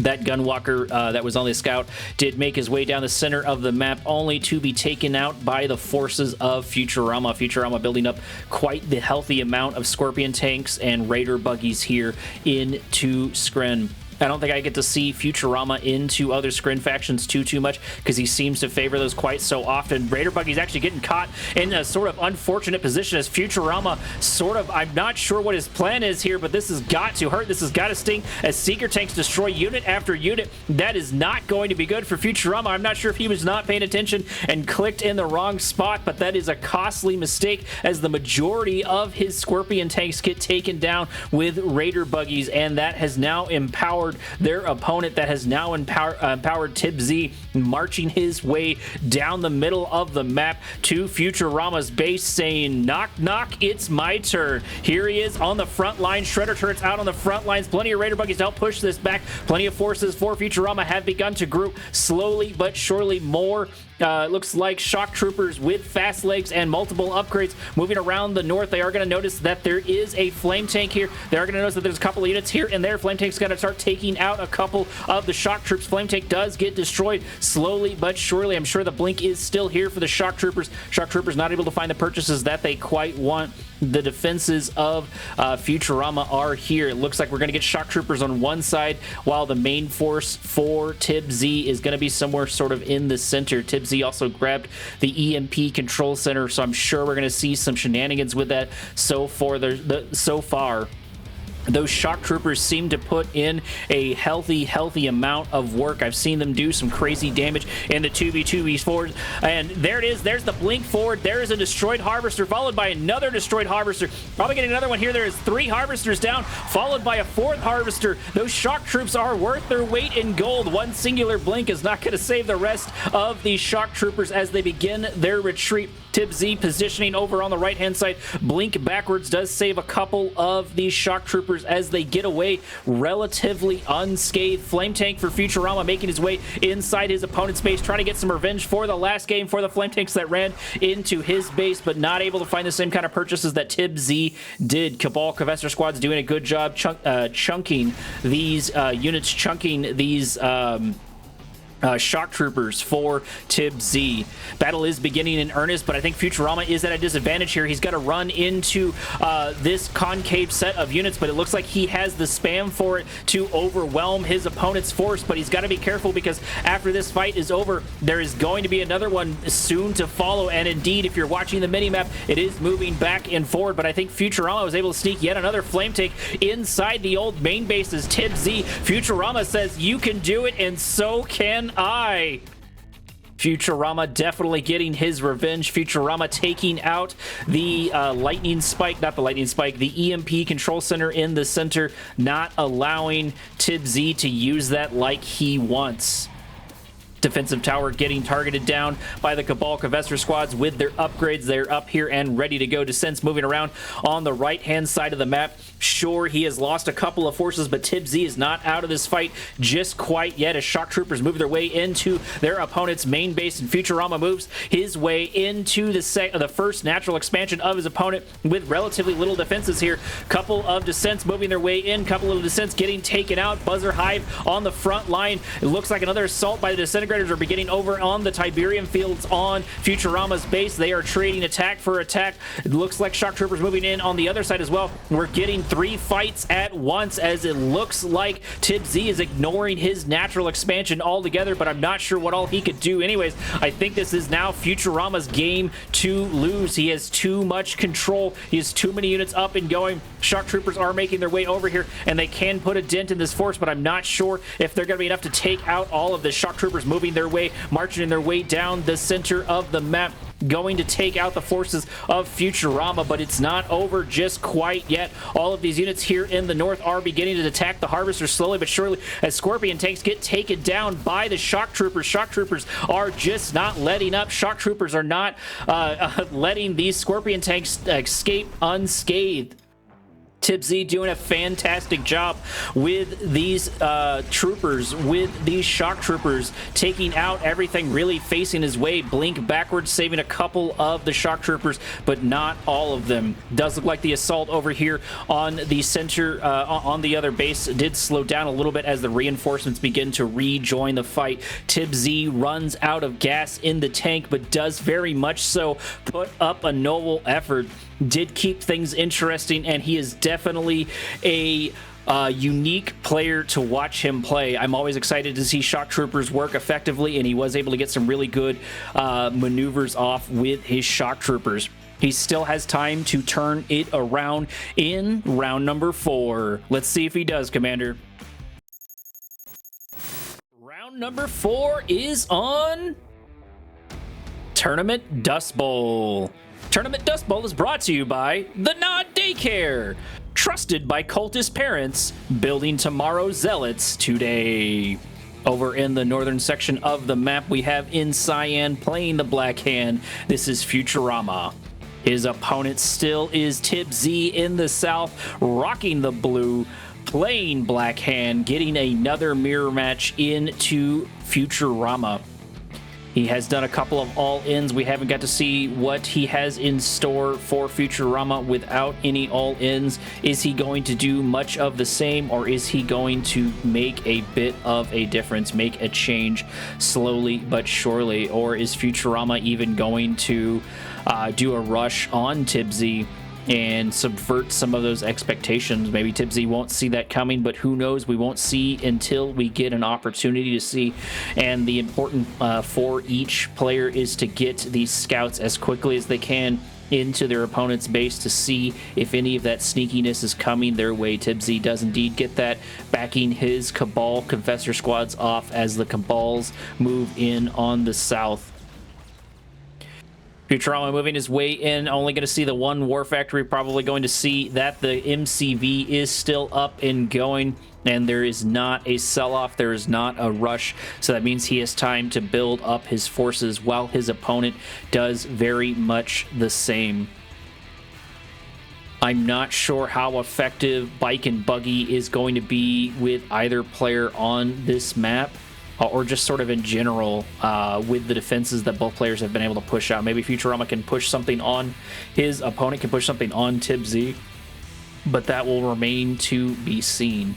That Gunwalker that was on the scout did make his way down the center of the map, only to be taken out by the forces of Futuarama. Futuarama building up quite the healthy amount of Scorpion tanks and Raider Buggies here into Skren. I don't think I get to see Futuarama into other Skren factions too much because he seems to favor those quite so often. Raider Buggy's actually getting caught in a sort of unfortunate position as Futuarama sort of, I'm not sure what his plan is here, but this has got to hurt. This has got to sting as Seeker tanks destroy unit after unit. That is not going to be good for Futuarama. I'm not sure if he was not paying attention and clicked in the wrong spot, but that is a costly mistake as the majority of his Scorpion tanks get taken down with Raider Buggies, and that has now empowered their opponent, that has now empowered Tipz, marching his way down the middle of the map to Futuarama's base, saying, knock, knock, it's my turn. Here he is on the front line. Shredder turrets out on the front lines. Plenty of Raider Buggies to help push this back. Plenty of forces for Futuarama have begun to group slowly but surely. More looks like shock troopers with fast legs and multiple upgrades moving around the north. They are going to notice that there is a flame tank here. They are going to notice that there's a couple of units here and there. Flame tank's going to start taking out a couple of the shock troops. Flame tank does get destroyed slowly but surely. I'm sure the blink is still here for the shock troopers. Shock troopers not able to find the purchases that they quite want. The defenses of Futuarama are here. It looks like we're going to get shock troopers on one side while the main force for Tipz is going to be somewhere sort of in the center. Tipz also grabbed the EMP control center, so I'm sure we're going to see some shenanigans with that so far. Those shock troopers seem to put in a healthy amount of work. I've seen them do some crazy damage in the 2v2s forward. And there it is. There's the blink forward. There is a destroyed harvester, followed by another destroyed harvester. Probably getting another one here. There is 3 harvesters down, followed by a 4th harvester. Those shock troops are worth their weight in gold. One singular blink is not going to save the rest of these shock troopers as they begin their retreat. Tipz positioning over on the right-hand side. Blink backwards does save a couple of these shock troopers as they get away relatively unscathed. Flame tank for Futuarama making his way inside his opponent's base, trying to get some revenge for the last game for the flame tanks that ran into his base, but not able to find the same kind of purchases that Tipz did. Cabal Cavester Squad's doing a good job chunking these units, chunking these shock troopers for Tipz. Battle is beginning in earnest, but I think Futuarma is at a disadvantage here. He's got to run into this concave set of units, but it looks like he has the spam for it to overwhelm his opponent's force, but he's got to be careful because after this fight is over, there is going to be another one soon to follow, and indeed, if you're watching the minimap, it is moving back and forward, but I think Futuarma was able to sneak yet another flame take inside the old main base's Tipz. Futuarma says, you can do it, and so can I. Futuarma definitely getting his revenge. Futuarma taking out the lightning spike, not the lightning spike, the EMP control center in the center, not allowing Tipz to use that like he wants. Defensive tower getting targeted down by the Cabal Cavester squads with their upgrades. They're up here and ready to go. Descents moving around on the right-hand side of the map. Sure, he has lost a couple of forces, but Tipz is not out of this fight just quite yet as shock troopers move their way into their opponent's main base, and Futuarma moves his way into the first natural expansion of his opponent with relatively little defenses here. Couple of descents moving their way in, couple of descents getting taken out. Buzzer Hive on the front line. It looks like another assault by the Disintegrators are beginning over on the Tiberium fields on Futurama's base. They are trading attack for attack. It looks like shock troopers moving in on the other side as well. We're getting 3 fights at once as it looks like Tipz is ignoring his natural expansion altogether, but I'm not sure what all he could do. Anyways, I think this is now Futurama's game to lose. He has too much control. He has too many units up and going. Shock troopers are making their way over here, and they can put a dent in this force, but I'm not sure if they're going to be enough to take out all of the shock troopers moving their way, marching their way down the center of the map, going to take out the forces of Futuarma, but it's not over just quite yet. All of these units here in the north are beginning to attack the Harvesters slowly but surely as Scorpion tanks get taken down by the shock troopers. Shock troopers are just not letting up. Shock troopers are not letting these Scorpion tanks escape unscathed. Tipz doing a fantastic job with these troopers, with these shock troopers, taking out everything really facing his way. Blink backwards, saving a couple of the shock troopers, but not all of them. Does look like the assault over here on the center, on the other base, did slow down a little bit as the reinforcements begin to rejoin the fight. Tipz runs out of gas in the tank, but does very much so put up a noble effort. Did keep things interesting, and he is definitely a unique player to watch him play. I'm always excited to see shock troopers work effectively, and he was able to get some really good maneuvers off with his shock troopers. He still has time to turn it around in round number 4. Let's see if he does, Commander. Round number 4 is on Tournament Dust Bowl. Tournament Dust Bowl is brought to you by The Nod Daycare, trusted by cultist parents, building tomorrow's zealots today. Over in the northern section of the map, we have in cyan playing the black hand. This is Futuarma. His opponent still is Tipz in the south, rocking the blue, playing black hand, getting another mirror match into Futuarma. He has done a couple of all-ins. We haven't got to see what he has in store for Futuarma without any all-ins. Is he going to do much of the same, or is he going to make a bit of a difference, make a change slowly but surely? Or is Futuarma even going to do a rush on Tipz and subvert some of those expectations? Maybe Tipz won't see that coming, but who knows? We won't see until we get an opportunity to see. And the important for each player is to get these scouts as quickly as they can into their opponent's base to see if any of that sneakiness is coming their way. Tipz does indeed get that, backing his Cabal Confessor squads off as the Cabals move in on the south. Futuarma moving his way in, only going to see the one war factory, probably going to see that the MCV is still up and going, and there is not a sell-off, there is not a rush, so that means he has time to build up his forces while his opponent does very much the same. I'm not sure how effective Bike and Buggy is going to be with either player on this map, or just sort of in general with the defenses that both players have been able to push out. Maybe Futuarma can push something on his opponent, can push something on Tipz, but that will remain to be seen.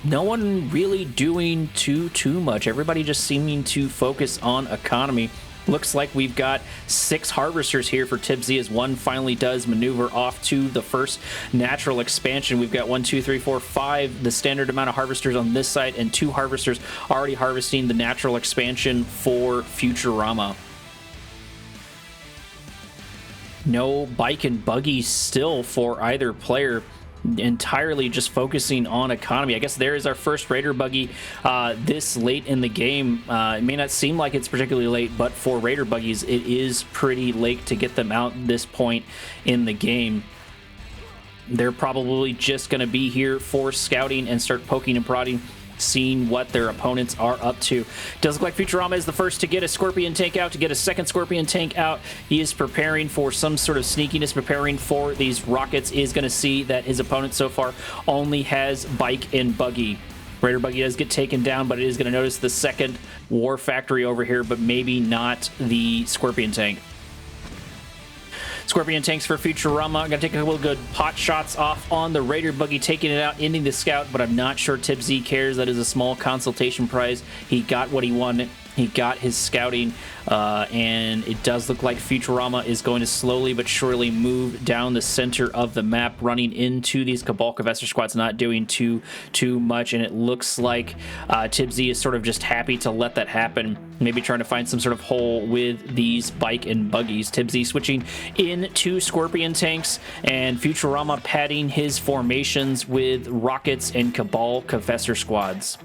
no one really doing too much. Everybody just seeming to focus on economy. Looks like we've got 6 harvesters here for Tipz as one finally does maneuver off to the first natural expansion. We've got 1, 2, 3, 4, 5, the standard amount of harvesters on this side, and 2 harvesters already harvesting the natural expansion for Futuarma. No bike and buggy still for either player. Entirely just focusing on economy. I guess there is our first Raider buggy this late in the game. It may not seem like it's particularly late, but for Raider buggies, it is pretty late to get them out this point in the game. They're probably just going to be here for scouting and start poking and prodding, seeing what their opponents are up to. Does look like Futuarma is the first to get a Scorpion tank out, to get a second Scorpion tank out. He is preparing for some sort of sneakiness, preparing for these rockets. Is going to see that his opponent so far only has bike and buggy. Raider buggy does get taken down, but it is going to notice the second war factory over here, but maybe not the Scorpion tank. Scorpion tanks for Futuarama. I'm going to take a couple of good pot shots off on the Raider buggy, taking it out, ending the scout, but I'm not sure Tipz cares. That is a small consultation prize. He got what he wanted. He got his scouting, and it does look like Futuarama is going to slowly but surely move down the center of the map, running into these Cabal Cavester squads, not doing too much, and it looks like Tipz is sort of just happy to let that happen, maybe trying to find some sort of hole with these bike and buggies. Tipz switching into Scorpion tanks, and Futuarama padding his formations with rockets and Cabal Cavester squads.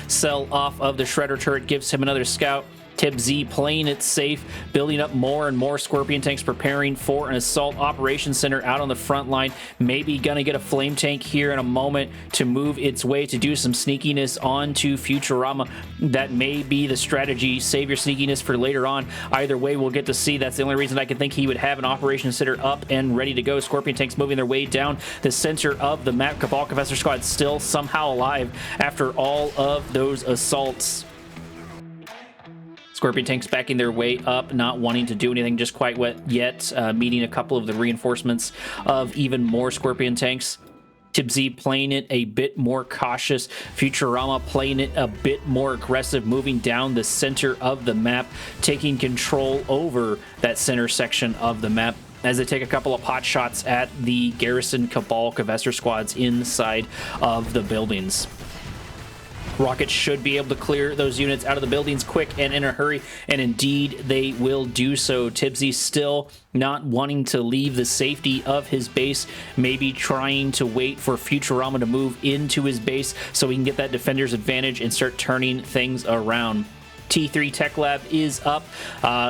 Sell off of the Shredder turret gives him another scout. Tipz playing it safe, building up more and more Scorpion tanks, preparing for an assault operations center out on the front line. Maybe gonna get a flame tank here in a moment to move its way to do some sneakiness onto Futuarama. That may be the strategy. Save your sneakiness for later on. Either way, we'll get to see. That's the only reason I can think he would have an operations center up and ready to go. Scorpion tanks moving their way down the center of the map. Cabal Cavester squad still somehow alive after all of those assaults. Scorpion tanks backing their way up, not wanting to do anything just quite yet, meeting a couple of the reinforcements of even more Scorpion tanks. Tipz playing it a bit more cautious. Futuarama playing it a bit more aggressive, moving down the center of the map, taking control over that center section of the map as they take a couple of pot shots at the garrison Cabal Cavester squads inside of the buildings. Rockets should be able to clear those units out of the buildings quick and in a hurry, and indeed they will do so. Tipz still not wanting to leave the safety of his base, maybe trying to wait for Futuarama to move into his base so he can get that defender's advantage and start turning things around. T3 Tech Lab is up.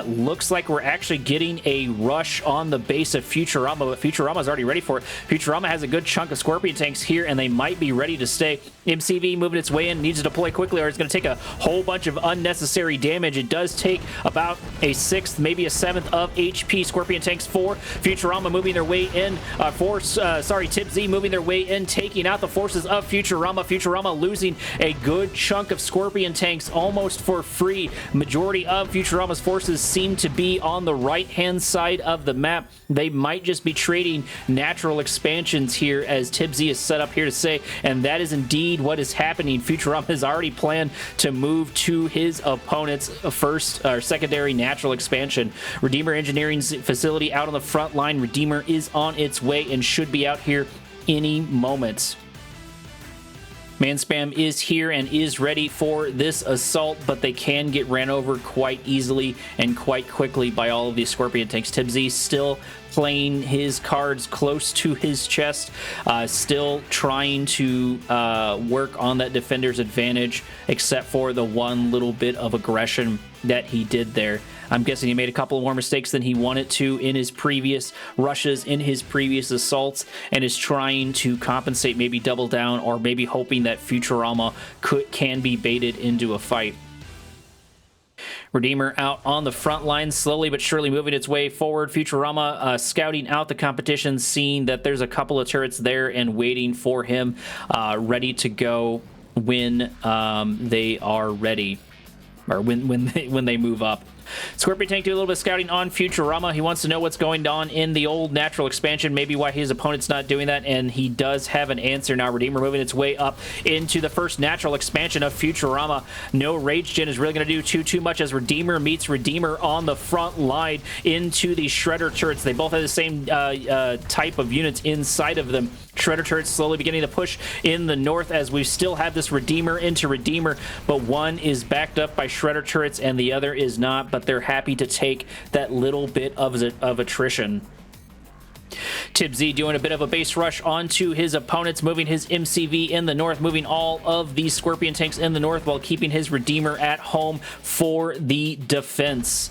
Looks like we're actually getting a rush on the base of Futuarama, but Futurama's already ready for it. Futuarama has a good chunk of Scorpion tanks here, and they might be ready to stay. MCV moving its way in, needs to deploy quickly, or it's going to take a whole bunch of unnecessary damage. It does take about a 6th, maybe a 7th of HP. Scorpion tanks for Futuarama moving their way in. Tipz moving their way in, taking out the forces of Futuarama. Futuarama losing a good chunk of Scorpion tanks almost for free. Majority of Futurama's forces seem to be on the right-hand side of the map. They might just be trading natural expansions here, as Tipz is set up here to say, and that is indeed what is happening. Futuarama has already planned to move to his opponent's first or secondary natural expansion. Redeemer Engineering's facility out on the front line. Redeemer is on its way and should be out here any moment. Man Spam is here and is ready for this assault, but they can get ran over quite easily and quite quickly by all of these Scorpion tanks. Tipz still playing his cards close to his chest, still trying to work on that defender's advantage, except for the one little bit of aggression that he did there. I'm guessing he made a couple of more mistakes than he wanted to in his previous rushes, in his previous assaults, and is trying to compensate, maybe double down, or maybe hoping that Futuarama can be baited into a fight. Redeemer out on the front line, slowly but surely moving its way forward. Futuarama scouting out the competition, seeing that there's a couple of turrets there and waiting for him, ready to go when they are ready, or when they move up. Scorpion Tank do a little bit of scouting on Futuarama. He wants to know what's going on in the old natural expansion, maybe why his opponent's not doing that, and he does have an answer now. Redeemer moving its way up into the first natural expansion of Futuarama. No Rage Gen is really going to do too much as Redeemer meets Redeemer on the front line into the Shredder turrets. They both have the same type of units inside of them. Shredder turrets slowly beginning to push in the north as we still have this Redeemer into Redeemer, but one is backed up by Shredder turrets and the other is not, but they're happy to take that little bit of attrition. Tipz doing a bit of a base rush onto his opponents, moving his MCV in the north, moving all of these Scorpion Tanks in the north while keeping his Redeemer at home for the defense.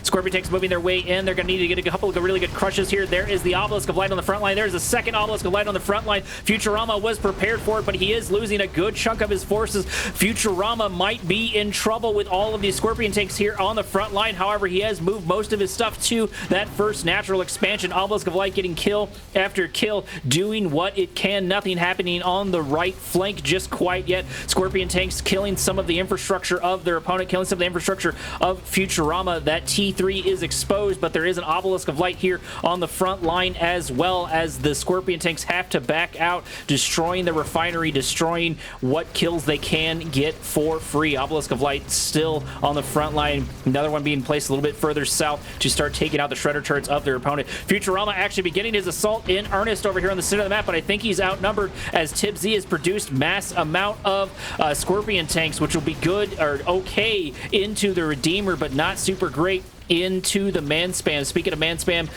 Scorpion Tanks moving their way in. They're going to need to get a couple of really good crushes here. There is the Obelisk of Light on the front line. There's a second Obelisk of Light on the front line. Futuarama was prepared for it, but he is losing a good chunk of his forces. Futuarama might be in trouble with all of these Scorpion Tanks here on the front line. However, he has moved most of his stuff to that first natural expansion. Obelisk of Light getting kill after kill, doing what it can. Nothing happening on the right flank just quite yet. Scorpion Tanks killing some of the infrastructure of their opponent, killing some of the infrastructure of Futuarama. That T3 is exposed, but there is an Obelisk of Light here on the front line as well, as the Scorpion Tanks have to back out, destroying the refinery, destroying what kills they can get for free. Obelisk of Light still on the front line. Another one being placed a little bit further south to start taking out the Shredder turrets of their opponent. Futuarama actually beginning his assault in earnest over here on the center of the map, but I think he's outnumbered as Tipz has produced mass amount of Scorpion Tanks, which will be good or okay into the Redeemer, but not super great into the man spam. Speaking of man spam,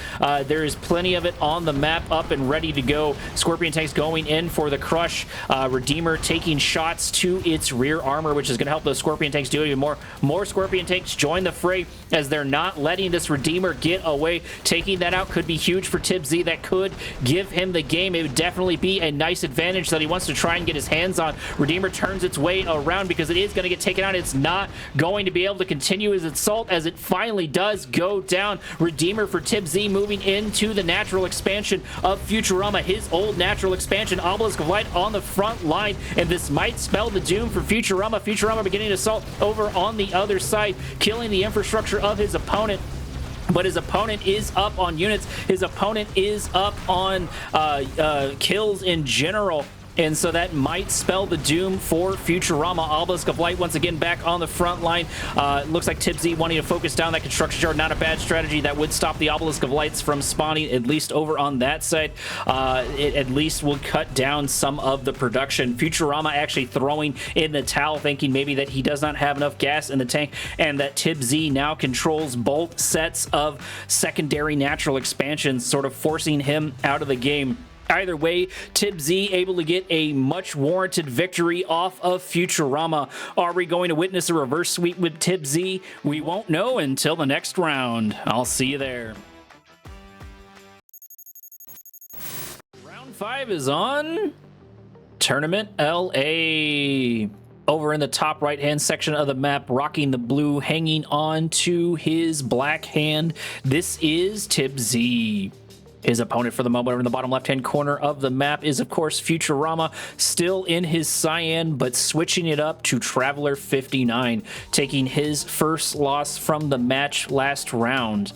there is plenty of it on the map up and ready to go. Scorpion Tanks going in for the crush. Redeemer taking shots to its rear armor, which is going to help those Scorpion Tanks do even more. More Scorpion Tanks join the fray as they're not letting this Redeemer get away. Taking that out could be huge for Tipz. That could give him the game. It would definitely be a nice advantage that he wants to try and get his hands on. Redeemer turns its way around because it is going to get taken out. It's not going to be able to continue his assault as it finally does go down. Redeemer for Tipz moving into the natural expansion of Futuarama, his old natural expansion. Obelisk of Light on the front line, and this might spell the doom for Futuarama. Futuarama beginning to assault over on the other side, killing the infrastructure of his opponent. But his opponent is up on units. His opponent is up on kills in general. And so that might spell the doom for Futuarama. Obelisk of Light once again back on the front line. Looks like Tipz wanting to focus down that construction yard. Not a bad strategy. That would stop the Obelisk of Lights from spawning, at least over on that side. It at least will cut down some of the production. Futuarama actually throwing in the towel, thinking maybe that he does not have enough gas in the tank, and that Tipz now controls both sets of secondary natural expansions, sort of forcing him out of the game. Either way, Tipz able to get a much warranted victory off of Futuarama. Are we going to witness a reverse sweep with Tipz? We won't know until the next round. I'll see you there. Round 5 is on Tournament LA. Over in the top right-hand section of the map, rocking the blue, hanging on to his black hand. This is Tipz. His opponent for the moment over in the bottom left-hand corner of the map is, of course, Futuarama, still in his cyan, but switching it up to Traveler 59, taking his first loss from the match last round.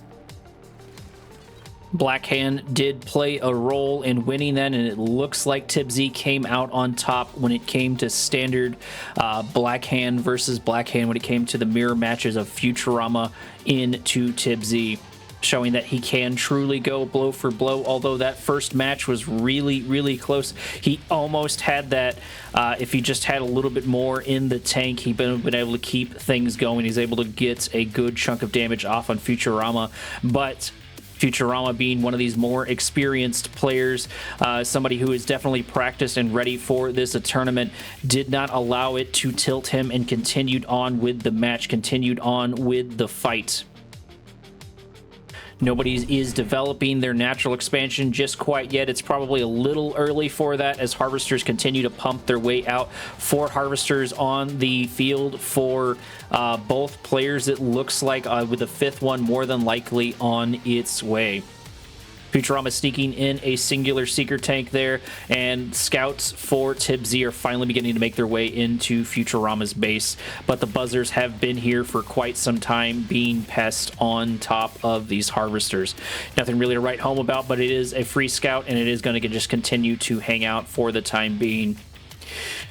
Blackhand did play a role in winning that, and it looks like Tipz came out on top when it came to standard Blackhand versus Blackhand when it came to the mirror matches of Futuarama into Tipz, showing that he can truly go blow for blow. Although that first match was really, really close. He almost had that. If he just had a little bit more in the tank, he'd been able to keep things going. He's able to get a good chunk of damage off on Futuarama, but Futuarama being one of these more experienced players, somebody who is definitely practiced and ready for this tournament, did not allow it to tilt him and continued on with the match, continued on with the fight. Nobody is developing their natural expansion just quite yet. It's probably a little early for that as Harvesters continue to pump their way out. 4 Harvesters on the field for both players, it looks like, with the 5th one more than likely on its way. Futuarma sneaking in a singular Seeker tank there, and scouts for Tipz are finally beginning to make their way into Futuarama's base. But the buzzers have been here for quite some time, being pests on top of these harvesters. Nothing really to write home about, but it is a free scout, and it is going to just continue to hang out for the time being.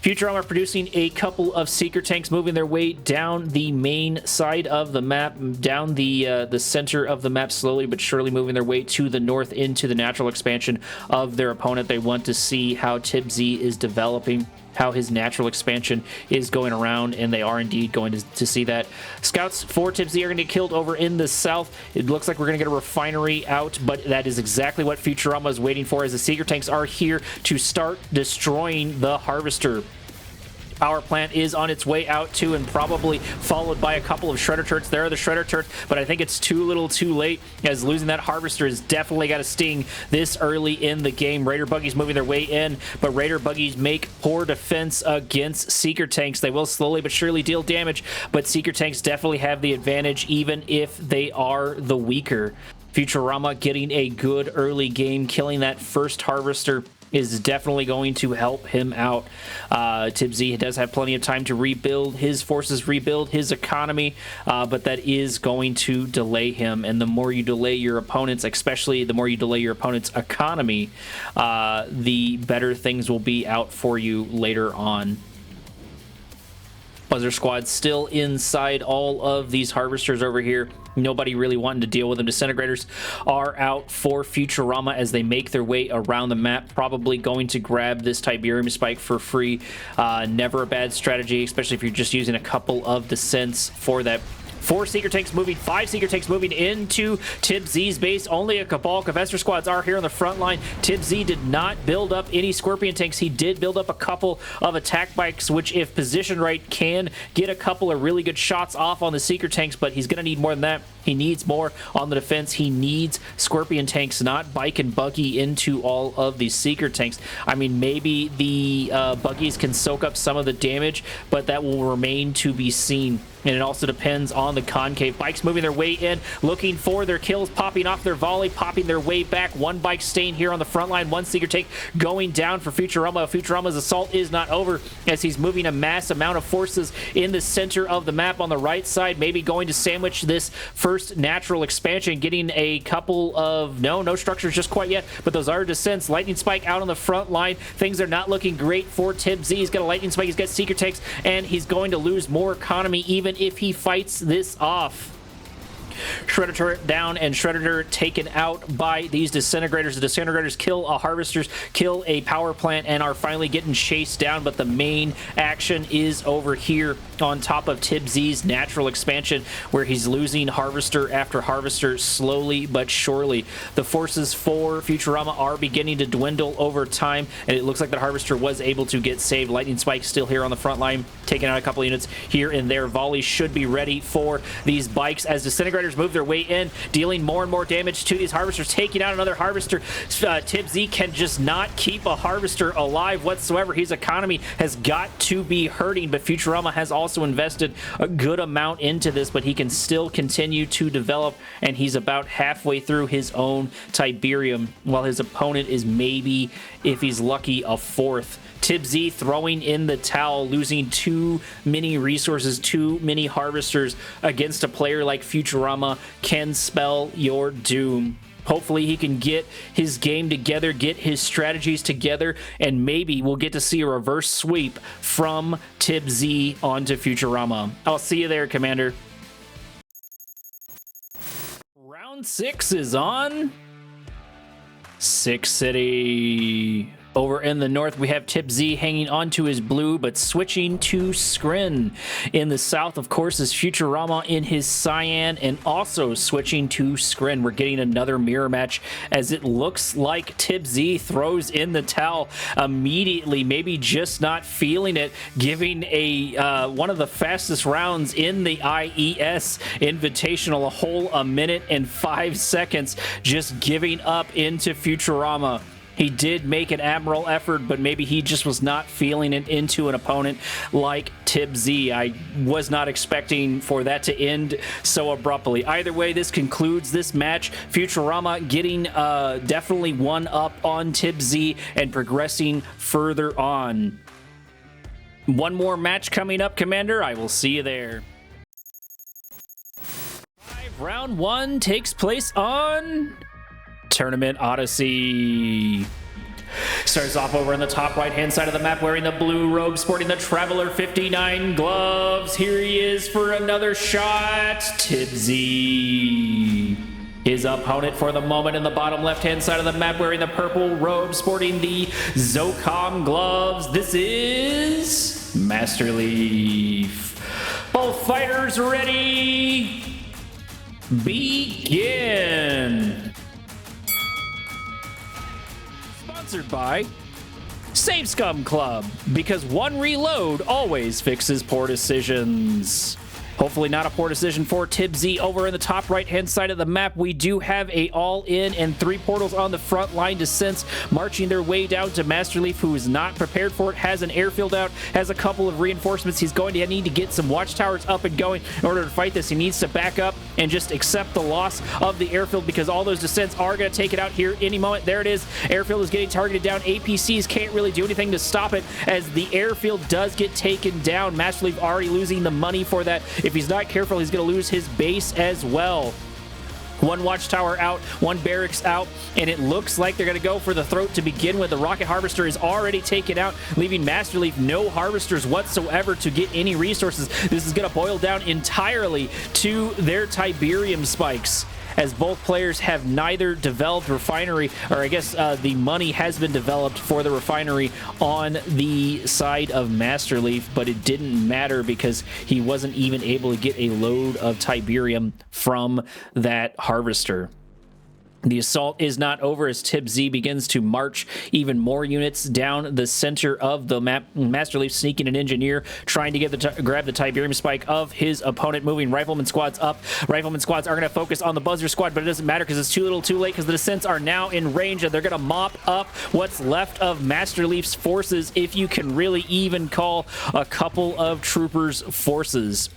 Futuarma producing a couple of Seeker tanks, moving their way down the main side of the map, down the center of the map, slowly but surely moving their way to the north into the natural expansion of their opponent. They want to see how Tipz is developing, how his natural expansion is going around, and they are indeed going to see that. Scouts for Tipz are going to get killed over in the south. It looks like we're going to get a refinery out, but that is exactly what Futuarama is waiting for, as the Seeker tanks are here to start destroying the harvester. Power plant is on its way out too, and probably followed by a couple of shredder turrets. There are the shredder turrets, but I think it's too little too late, as losing that harvester has definitely got a sting this early in the game. Raider buggies moving their way in, but Raider buggies make poor defense against Seeker tanks. They will slowly but surely deal damage, but Seeker tanks definitely have the advantage, even if they are the weaker. Futuarama getting a good early game, killing that first harvester is definitely going to help him out. Tipz does have plenty of time to rebuild his forces, rebuild his economy, but that is going to delay him. And the more you delay your opponents, especially the more you delay your opponent's economy, the better things will be out for you later on. Buzzer squad still inside all of these harvesters over here. Nobody really wanting to deal with them. Disintegrators are out for Futuarama as they make their way around the map, probably going to grab this Tiberium spike for free. Never a bad strategy, especially if you're just using a couple of descents for that. 4 Seeker tanks moving, 5 Seeker tanks moving into Tipz's base. Only a cabal of Esper squads are here on the front line. Tipz did not build up any Scorpion tanks. He did build up a couple of attack bikes, which, if positioned right, can get a couple of really good shots off on the Seeker tanks, but he's going to need more than that. He needs more on the defense. He needs Scorpion tanks, not bike and buggy into all of these Seeker tanks. I mean, maybe the buggies can soak up some of the damage, but that will remain to be seen. And it also depends on the concave. Bikes moving their way in, looking for their kills, popping off their volley, popping their way back. One bike staying here on the front line. One Seeker tank going down for Futuarama. Futurama's assault is not over, as he's moving a mass amount of forces in the center of the map on the right side, maybe going to sandwich this first natural expansion, getting a couple of no structures just quite yet, but those are descents. Lightning spike out on the front line. Things are not looking great for Tipz. He's got a lightning spike, he's got Seeker tanks, and he's going to lose more economy even if he fights this off. Shredder turret down and Shredder turret taken out by these disintegrators. The disintegrators kill a harvesters, kill a power plant, and are finally getting chased down, but the main action is over here on top of Tipz's natural expansion, where he's losing harvester after harvester slowly but surely. The forces for Futuarama are beginning to dwindle over time, and it looks like the harvester was able to get saved. Lightning spike still here on the front line, taking out a couple units here and there. Volleys should be ready for these bikes as disintegrators move their way in, dealing more and more damage to these harvesters, taking out another harvester. Tipz can just not keep a harvester alive whatsoever. His economy has got to be hurting, but Futuarama has also invested a good amount into this, but he can still continue to develop, and he's about halfway through his own Tiberium, while his opponent is maybe, if he's lucky, a fourth. Tipz throwing in the towel, losing too many resources, too many harvesters against a player like Futuarama can spell your doom. Hopefully he can get his game together, get his strategies together, and maybe we'll get to see a reverse sweep from Tipz onto Futuarama. I'll see you there, Commander. Round 6 is on. Six City. Over in the north, we have Tipz hanging onto his blue, but switching to Skrin. In the south, of course, is Futuarama in his cyan, and also switching to Skrin. We're getting another mirror match, as it looks like Tipz throws in the towel immediately, maybe just not feeling it, giving a one of the fastest rounds in the IES Invitational, a whole 1 minute and 5 seconds, just giving up into Futuarama. He did make an admirable effort, but maybe he just was not feeling it into an opponent like Tipz. I was not expecting for that to end so abruptly. Either way, this concludes this match. Futuarama getting definitely one up on Tipz and progressing further on. One more match coming up, Commander. I will see you there. Round 1 takes place on Tournament Odyssey. Starts off over on the top right-hand side of the map, wearing the blue robe, sporting the Traveler 59 gloves. Here he is for another shot, Tipz. His opponent for the moment in the bottom left-hand side of the map, wearing the purple robe, sporting the Zocom gloves. This is MasterLeaf. Both fighters ready. Begin. Sponsored by Save Scum Club, because one reload always fixes poor decisions. Hopefully not a poor decision for Tipz. Over in the top right-hand side of the map, we do have a all-in and 3 portals on the front line descents marching their way down to MasterLeaf, who is not prepared for it, has an airfield out, has a couple of reinforcements. He's going to need to get some watchtowers up and going in order to fight this. He needs to back up and just accept the loss of the airfield, because all those descents are going to take it out here any moment. There it is. Airfield is getting targeted down. APCs can't really do anything to stop it as the airfield does get taken down. MasterLeaf already losing the money for that. If he's not careful, he's going to lose his base as well. One watchtower out, one barracks out, and it looks like they're going to go for the throat to begin with. The rocket harvester is already taken out, leaving MasterLeaf no harvesters whatsoever to get any resources. This is going to boil down entirely to their Tiberium spikes, as both players have neither developed refinery, or I guess the money has been developed for the refinery on the side of MasterLeaf, but it didn't matter because he wasn't even able to get a load of Tiberium from that harvester. The assault is not over as Tipz begins to march even more units down the center of the map. MasterLeaf sneaking an engineer, trying to get grab the Tiberium spike of his opponent, moving rifleman squads up. Rifleman squads are going to focus on the buzzer squad, but it doesn't matter because it's too little too late, because the descents are now in range and they're going to mop up what's left of MasterLeaf's forces, if you can really even call a couple of troopers forces.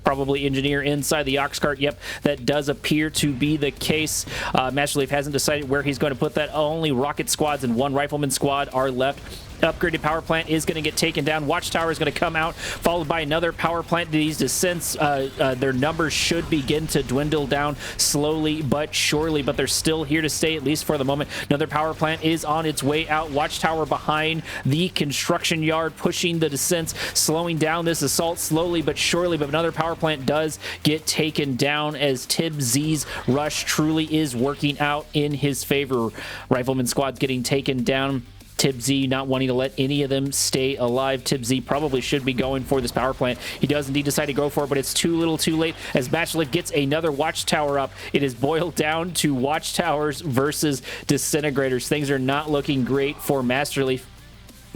Probably engineer inside the ox cart. Yep, that does appear to be the case. MasterLeaf hasn't decided where he's going to put that. Only rocket squads and one rifleman squad are left. Upgraded power plant is going to get taken down. Watchtower is going to come out, followed by another power plant. These descents, their numbers should begin to dwindle down slowly but surely, but they're still here to stay, at least for the moment. Another power plant is on its way out. Watchtower behind the construction yard, pushing the descents, slowing down this assault slowly but surely, but another power plant does get taken down as Tipz's rush truly is working out in his favor. Rifleman squad's getting taken down. Tipz not wanting to let any of them stay alive. Tipz probably should be going for this power plant. He does indeed decide to go for it, but it's too little too late as MasterLeaf gets another watchtower up. It is boiled down to watchtowers versus disintegrators. Things are not looking great for MasterLeaf,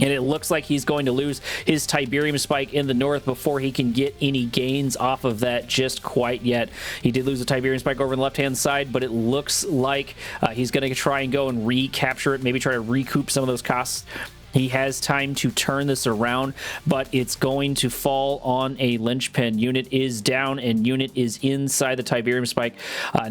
and it looks like he's going to lose his Tiberium spike in the north before he can get any gains off of that just quite yet. He did lose a Tiberium spike over on the left-hand side, but it looks like he's going to try and go and recapture it, maybe try to recoup some of those costs. He has time to turn this around, but it's going to fall on a linchpin. Unit is down and unit is inside the Tiberium spike.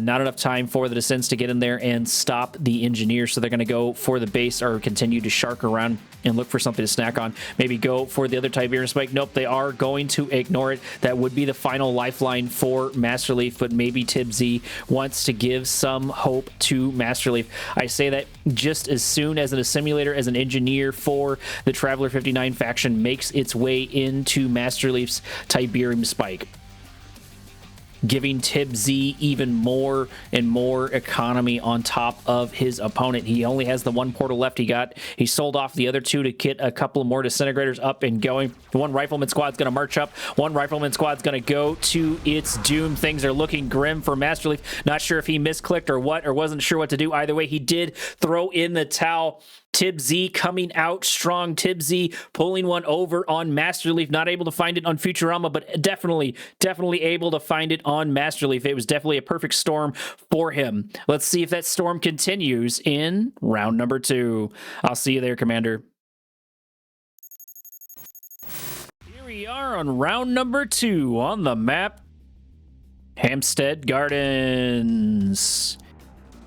Not enough time for the descents to get in there and stop the engineer, so they're going to go for the base or continue to shark around and look for something to snack on. Maybe go for the other Tiberium spike. Nope, they are going to ignore it. That would be the final lifeline for MasterLeaf, but maybe Tipz wants to give some hope to MasterLeaf. I say that just as soon as an assimilator, as an engineer for the Traveler 59 faction makes its way into MasterLeaf's Tiberium spike, giving Tipz even more and more economy on top of his opponent. He only has the one portal left. He sold off the other two to get a couple more disintegrators up and going. One rifleman squad's going to march up. One rifleman squad's going to go to its doom. Things are looking grim for MasterLeaf. Not sure if he misclicked or what, or wasn't sure what to do. Either way, he did throw in the towel. Tipz coming out strong. Tipz pulling one over on MasterLeaf. Not able to find it on Futuarma, but definitely able to find it on MasterLeaf. It was definitely a perfect storm for him. Let's see if that storm continues in round number 2. I'll see you there, Commander. Here we are on round number 2 on the map. Hampstead Gardens.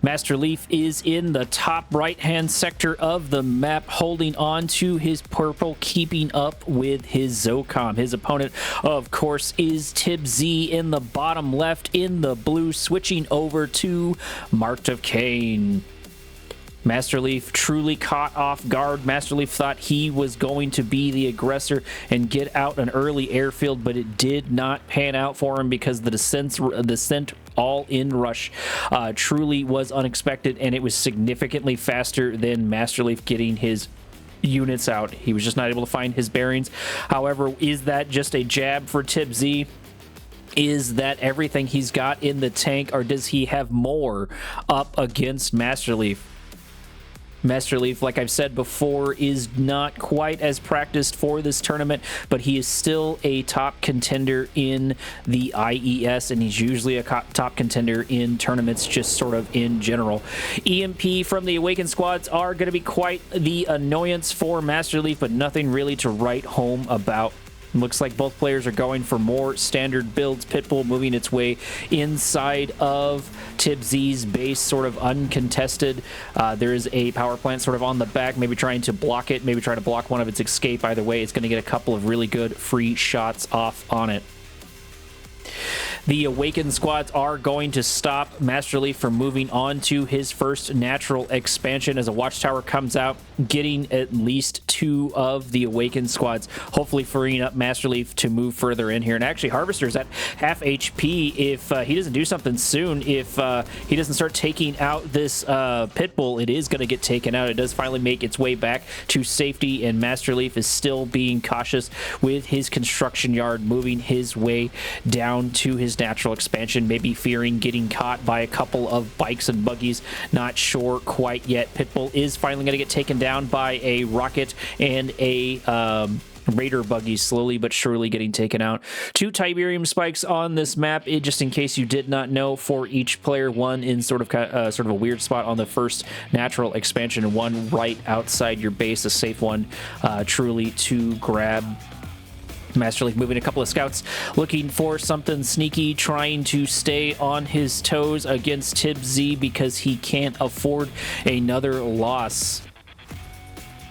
MasterLeaf is in the top right-hand sector of the map, holding on to his purple, keeping up with his Zocom. His opponent, of course, is Tipz in the bottom left, in the blue, switching over to Marked of Kane. MasterLeaf truly caught off guard. MasterLeaf thought he was going to be the aggressor and get out an early airfield, but it did not pan out for him because the descent all-in rush truly was unexpected, and it was significantly faster than MasterLeaf getting his units out. He was just not able to find his bearings. However, is that just a jab for Tipz? Is that everything he's got in the tank, or does he have more up against MasterLeaf? MasterLeaf, like I've said before, is not quite as practiced for this tournament, but he is still a top contender in the IES, and he's usually a top contender in tournaments just sort of in general. EMP from the Awakened squads are going to be quite the annoyance for MasterLeaf, but nothing really to write home about. Looks like both players are going for more standard builds. Pitbull moving its way inside of Tipz's base, sort of uncontested. There is a power plant sort of on the back, maybe trying to block it, maybe try to block one of its escape. Either way, it's going to get a couple of really good free shots off on it. The Awakened squads are going to stop MasterLeaf from moving on to his first natural expansion as a Watchtower comes out, getting at least 2 of the Awakened squads, hopefully freeing up MasterLeaf to move further in here. And actually, Harvester's at half HP. If he doesn't do something soon, if he doesn't start taking out this Pitbull, it is going to get taken out. It does finally make its way back to safety, and MasterLeaf is still being cautious with his construction yard, moving his way down to his natural expansion, maybe fearing getting caught by a couple of bikes and buggies. Not sure quite yet. Pitbull is finally going to get taken down by a rocket and a Raider buggy, slowly but surely getting taken out. 2 Tiberium spikes on this map, just in case you did not know, for each player. One in sort of a weird spot on the first natural expansion, and one right outside your base, a safe one truly to grab. MasterLeaf moving a couple of scouts, looking for something sneaky, trying to stay on his toes against Tipz because he can't afford another loss.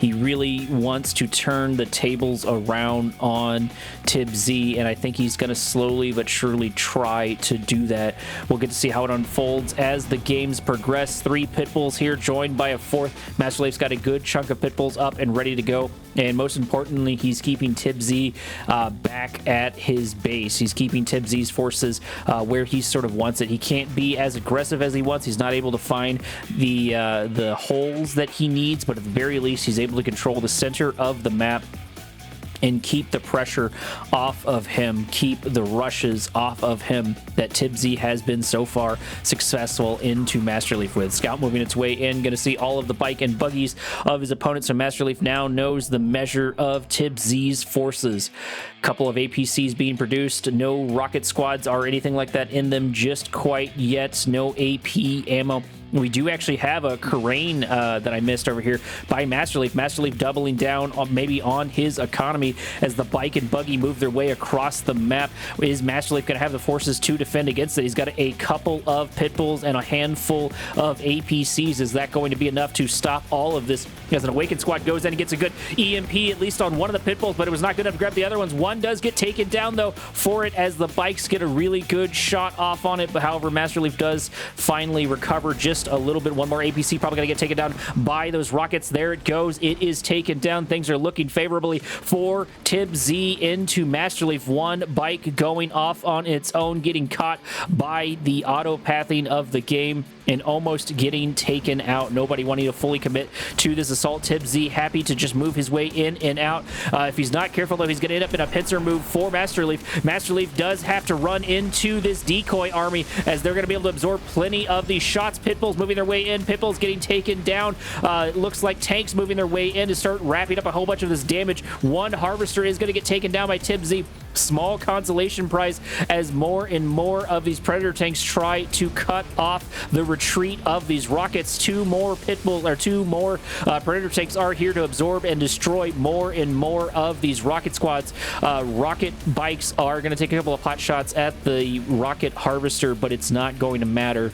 He really wants to turn the tables around on Tipz, and I think he's going to slowly but surely try to do that. We'll get to see how it unfolds as the games progress. 3 Pitbulls here, joined by a 4th. MasterLeaf's got a good chunk of Pitbulls up and ready to go. And most importantly, he's keeping Tipz back at his base. He's keeping Tipz's forces where he sort of wants it. He can't be as aggressive as he wants. He's not able to find the holes that he needs, but at the very least, he's able to control the center of the map and keep the pressure off of him, keep the rushes off of him that Tipz has been so far successful into MasterLeaf with. Scout moving its way in, going to see all of the bike and buggies of his opponent, so MasterLeaf now knows the measure of Tipz's forces. Couple of APCs being produced, no rocket squads or anything like that in them just quite yet, no AP ammo. We do actually have a Kane that I missed over here by MasterLeaf. MasterLeaf doubling down maybe on his economy as the bike and buggy move their way across the map. Is MasterLeaf going to have the forces to defend against it? He's got a couple of Pitbulls and a handful of APCs. Is that going to be enough to stop all of this? As an Awakened squad goes in and gets a good EMP, at least on one of the Pitbulls, but it was not good enough to grab the other ones. One does get taken down, though, for it as the bikes get a really good shot off on it. But however, MasterLeaf does finally recover just a little bit. One more APC probably going to get taken down by those rockets. There it goes. It is taken down. Things are looking favorably for Tipz into MasterLeaf. One bike going off on its own, getting caught by the auto-pathing of the game and almost getting taken out. Nobody wanting to fully commit to this assault. Tipz happy to just move his way in and out. If he's not careful, though, he's going to end up in a pincer move for MasterLeaf. MasterLeaf does have to run into this decoy army as they're going to be able to absorb plenty of these shots. Pitbull's moving their way in. Pitbull's getting taken down. It looks like Tank's moving their way in to start wrapping up a whole bunch of this damage. One Harvester is going to get taken down by Tipz. Small consolation prize as more and more of these Predator tanks try to cut off the retreat of these rockets. Two more Predator tanks are here to absorb and destroy more and more of these rocket squads. Rocket bikes are going to take a couple of pot shots at the rocket harvester, but it's not going to matter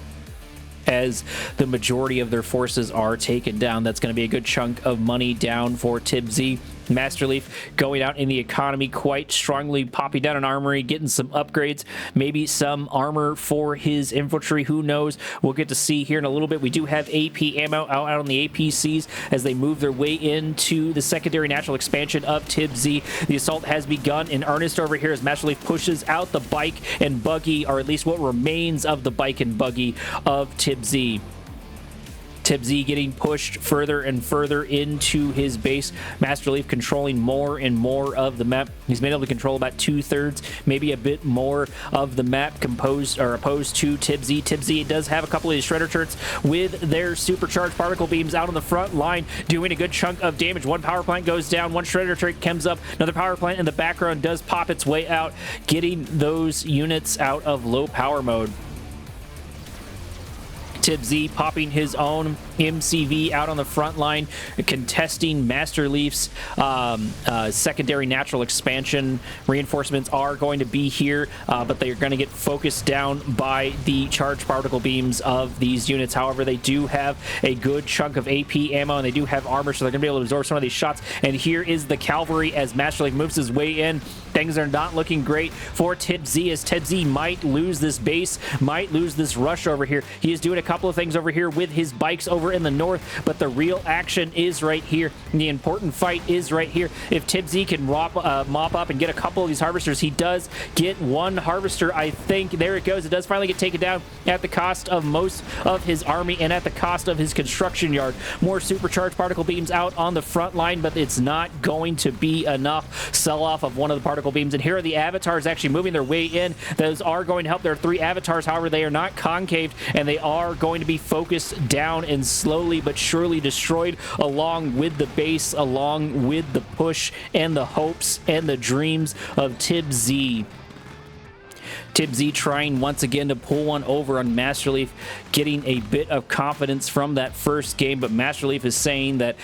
as the majority of their forces are taken down. That's going to be a good chunk of money down for Tipz. MasterLeaf going out in the economy quite strongly, popping down an armory, getting some upgrades, maybe some armor for his infantry. Who knows? We'll get to see here in a little bit. We do have AP ammo out on the APCs as they move their way into the secondary natural expansion of Tipz. The assault has begun in earnest over here as MasterLeaf pushes out the bike and buggy, or at least what remains of the bike and buggy of Tipz. Tipz getting pushed further and further into his base. MasterLeaf controlling more and more of the map. He's been able to control about 2/3, maybe a bit more of the map opposed to Tipz. Tipz does have a couple of these shredder turrets with their supercharged particle beams out on the front line, doing a good chunk of damage. One power plant goes down, one shredder turret comes up, another power plant in the background does pop its way out, getting those units out of low power mode. Tipz popping his own MCV out on the front line, contesting MasterLeaf's secondary natural expansion. Reinforcements are going to be here, but they're going to get focused down by the charged particle beams of these units. However, they do have a good chunk of AP ammo, and they do have armor, so they're going to be able to absorb some of these shots. And here is the cavalry as MasterLeaf moves his way in. Things are not looking great for Tipz, as Tipz might lose this base, might lose this rush over here. He is doing a couple of things over here with his bikes over in the north, but the real action is right here. The important fight is right here. If Tipz can mop up and get a couple of these harvesters, he does get one harvester, I think. There it goes. It does finally get taken down at the cost of most of his army and at the cost of his construction yard. More supercharged particle beams out on the front line, but it's not going to be enough. Sell off of one of the particle beams, and here are the avatars actually moving their way in. Those are going to help. There are 3 avatars, however, they are not concaved, and they are going to be focused down and slowly but surely destroyed along with the base, along with the push and the hopes and the dreams of Tipz. Tipz trying once again to pull one over on MasterLeaf, getting a bit of confidence from that first game, but MasterLeaf is saying that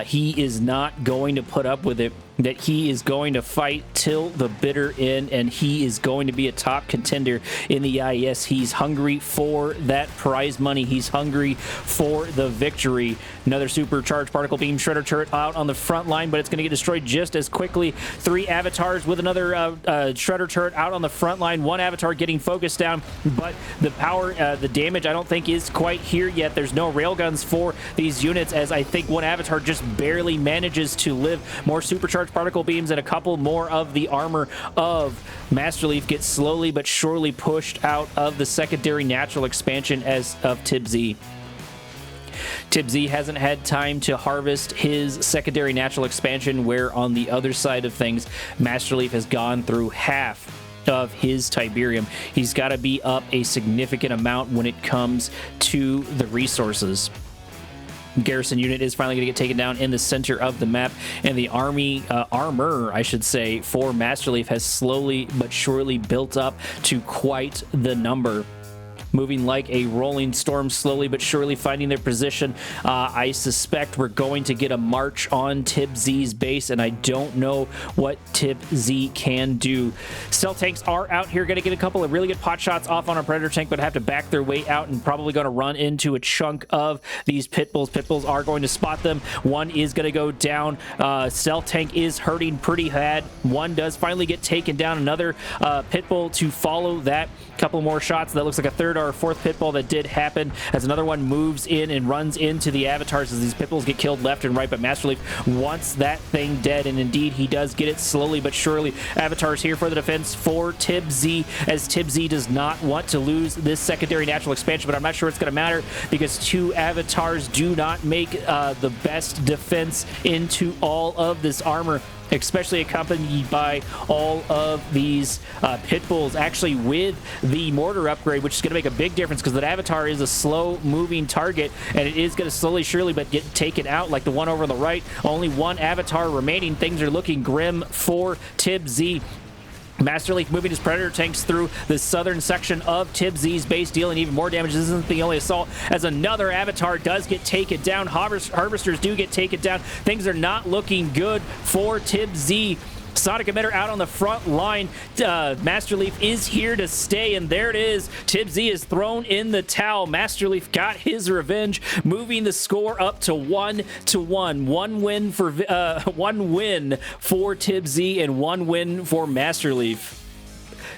he is not going to put up with it, that he is going to fight till the bitter end, and he is going to be a top contender in the IES. He's hungry for that prize money. He's hungry for the victory. Another supercharged particle beam shredder turret out on the front line, but it's going to get destroyed just as quickly. 3 avatars with another shredder turret out on the front line. One avatar getting focused down, but the power, the damage, I don't think is quite here yet. There's no railguns for these units, as I think one avatar just barely manages to live. More supercharged particle beams and a couple more of the armor of MasterLeaf gets slowly but surely pushed out of the secondary natural expansion as of Tipz. Tipz hasn't had time to harvest his secondary natural expansion, where on the other side of things, MasterLeaf has gone through half of his Tiberium. He's got to be up a significant amount when it comes to the resources. Garrison unit is finally going to get taken down in the center of the map, and the armor, I should say, for MasterLeaf has slowly but surely built up to quite the number. Moving like a rolling storm, slowly but surely finding their position. I suspect we're going to get a march on Tipz's base, and I don't know what Tipz can do. Stealth tanks are out here, going to get a couple of really good pot shots off on a Predator tank, but have to back their way out and probably going to run into a chunk of these Pitbulls. Pitbulls are going to spot them. One is going to go down. Stealth tank is hurting pretty bad. One does finally get taken down. Another Pitbull to follow that. Couple more shots. That looks like a 3rd or a 4th Pitbull that did happen, as another one moves in and runs into the avatars as these Pitbulls get killed left and right, but MasterLeaf wants that thing dead, and indeed he does get it slowly but surely. Avatars here for the defense for Tipz, as Tipz does not want to lose this secondary natural expansion, but I'm not sure it's going to matter because 2 avatars do not make the best defense into all of this armor. especially accompanied by all of these pit bulls, actually with the mortar upgrade, which is going to make a big difference because that avatar is a slow moving target, and it is going to slowly surely but get taken out like the one over on the right. Only one avatar remaining. Things are looking grim for Tipz. MasterLeaf moving his Predator tanks through the southern section of Tipz's base, dealing even more damage. This isn't the only assault, as another avatar does get taken down. Harvesters do get taken down. Things are not looking good for Tipz. Sonic Emitter out on the front line. MasterLeaf is here to stay, and there it is. Tipz is thrown in the towel. MasterLeaf got his revenge, moving the score up to 1-1. One win for Tipz and one win for MasterLeaf.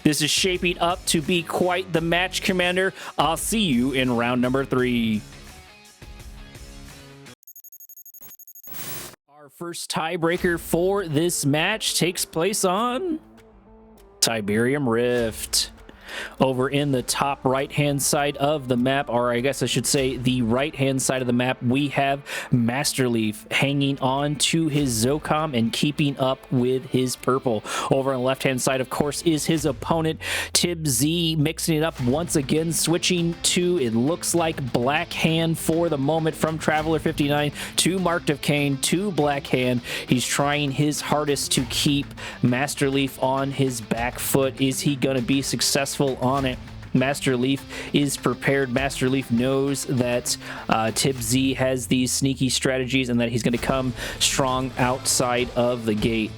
This is shaping up to be quite the match, Commander. I'll see you in round number 3. First tiebreaker for this match takes place on Tiberium Rift. Over in the top right-hand side of the map, or I guess I should say the right-hand side of the map, we have MasterLeaf hanging on to his Zocom and keeping up with his purple. Over on the left-hand side, of course, is his opponent, Tipz, mixing it up once again, switching to, it looks like, Black Hand for the moment from Traveler 59 to Marked of Kane to Black Hand. He's trying his hardest to keep MasterLeaf on his back foot. Is he going to be successful on it? MasterLeaf is prepared. MasterLeaf knows that Tipz has these sneaky strategies and that he's going to come strong outside of the gate.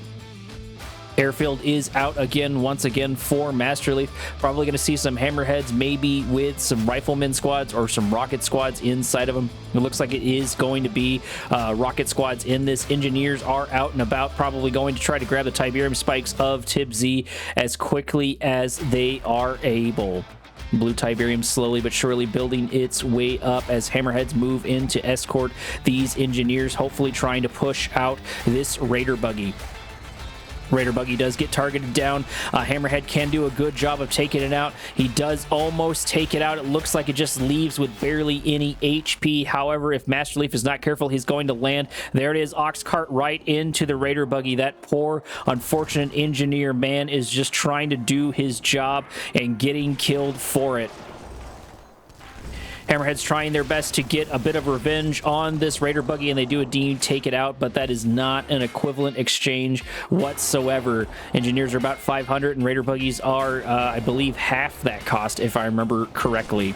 Airfield is out again, once again, for MasterLeaf. Probably going to see some hammerheads, maybe with some rifleman squads or some rocket squads inside of them. It looks like it is going to be rocket squads in this. Engineers are out and about, probably going to try to grab the Tiberium spikes of Tipz as quickly as they are able. Blue Tiberium slowly but surely building its way up as hammerheads move in to escort these engineers, hopefully trying to push out this Raider buggy. Raider buggy does get targeted down. Hammerhead can do a good job of taking it out. He does almost take it out. It looks like it just leaves with barely any HP. However, if MasterLeaf is not careful, he's going to land. There it is, ox cart right into the Raider buggy. That poor, unfortunate engineer man is just trying to do his job and getting killed for it. Hammerhead's trying their best to get a bit of revenge on this Raider buggy, and they do indeed take it out, but that is not an equivalent exchange whatsoever. Engineers are about 500, and Raider buggies are, I believe, half that cost, if I remember correctly.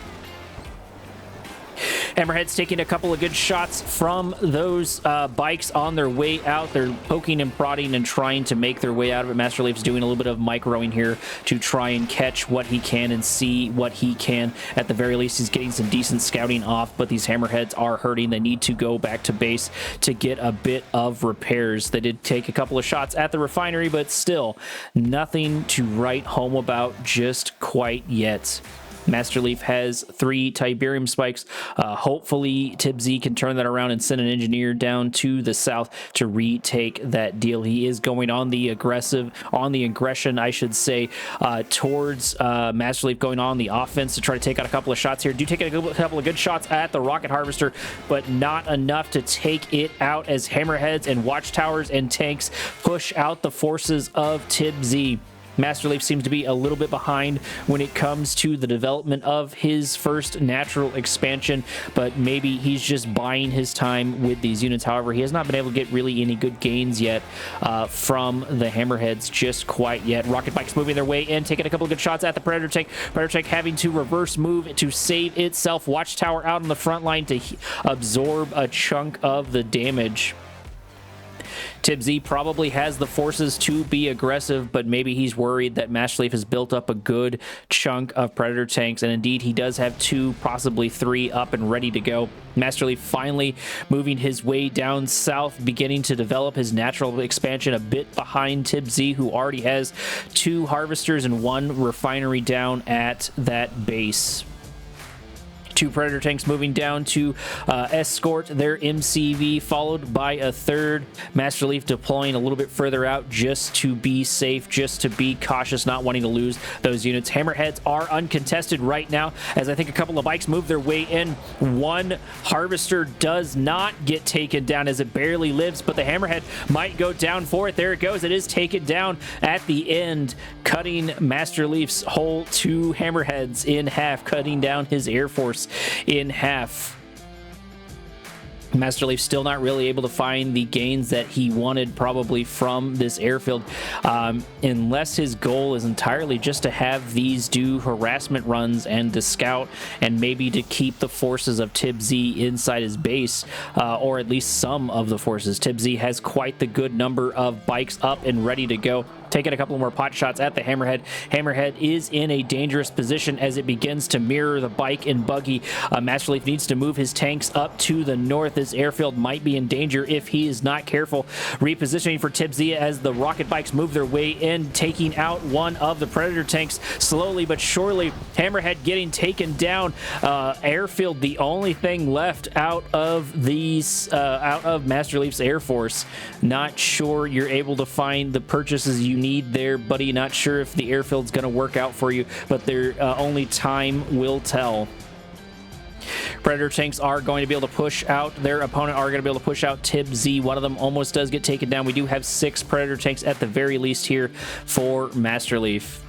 Hammerhead's taking a couple of good shots from those bikes on their way out. They're poking and prodding and trying to make their way out of it. MasterLeaf's doing a little bit of microing here to try and catch what he can and see what he can. At the very least, he's getting some decent scouting off, but these hammerheads are hurting. They need to go back to base to get a bit of repairs. They did take a couple of shots at the refinery, but still nothing to write home about just quite yet. MasterLeaf has 3 Tiberium spikes. Hopefully Tipz can turn that around and send an engineer down to the south to retake that deal. He is going on the aggression, I should say, towards MasterLeaf, going on the offense to try to take out a couple of shots here. Do take a couple of good shots at the rocket harvester, but not enough to take it out as hammerheads and watchtowers and tanks push out the forces of Tipz. MasterLeaf seems to be a little bit behind when it comes to the development of his first natural expansion, but maybe he's just buying his time with these units. However, he has not been able to get really any good gains yet from the hammerheads just quite yet. Rocket bikes moving their way in, taking a couple of good shots at the Predator tank. Predator tank having to reverse move to save itself. Watchtower out on the front line to absorb a chunk of the damage. Tipz probably has the forces to be aggressive, but maybe he's worried that MasterLeaf has built up a good chunk of Predator tanks, and indeed he does have 2, possibly 3 up and ready to go. MasterLeaf finally moving his way down south, beginning to develop his natural expansion a bit behind Tipz, who already has 2 harvesters and 1 refinery down at that base. Two Predator tanks moving down to escort their MCV, followed by a third. MasterLeaf deploying a little bit further out just to be safe, just to be cautious, not wanting to lose those units. Hammerheads are uncontested right now, as I think a couple of bikes move their way in. One Harvester does not get taken down, as it barely lives, but the Hammerhead might go down for it. There it goes. It is taken down at the end, cutting MasterLeaf's whole two Hammerheads in half, cutting down his Air Force in half. MasterLeaf still not really able to find the gains that he wanted probably from this airfield, unless his goal is entirely just to have these do harassment runs and to scout and maybe to keep the forces of Tipz inside his base, or at least some of the forces. Tipz has quite the good number of bikes up and ready to go. Taking a couple more pot shots at the Hammerhead. Hammerhead is in a dangerous position as it begins to mirror the bike and buggy. MasterLeaf needs to move his tanks up to the north. This airfield might be in danger if he is not careful. Repositioning for Tipz as the rocket bikes move their way in, taking out one of the Predator tanks slowly but surely. Hammerhead getting taken down. Airfield, the only thing left out of these, out of MasterLeaf's Air Force. Not sure you're able to find the purchases you need there, buddy. Not sure if the airfield's going to work out for you, but only time will tell. Predator tanks are going to be able to push out. Their opponent are going to be able to push out Tipz. One of them almost does get taken down. We do have 6 Predator tanks at the very least here for MasterLeaf.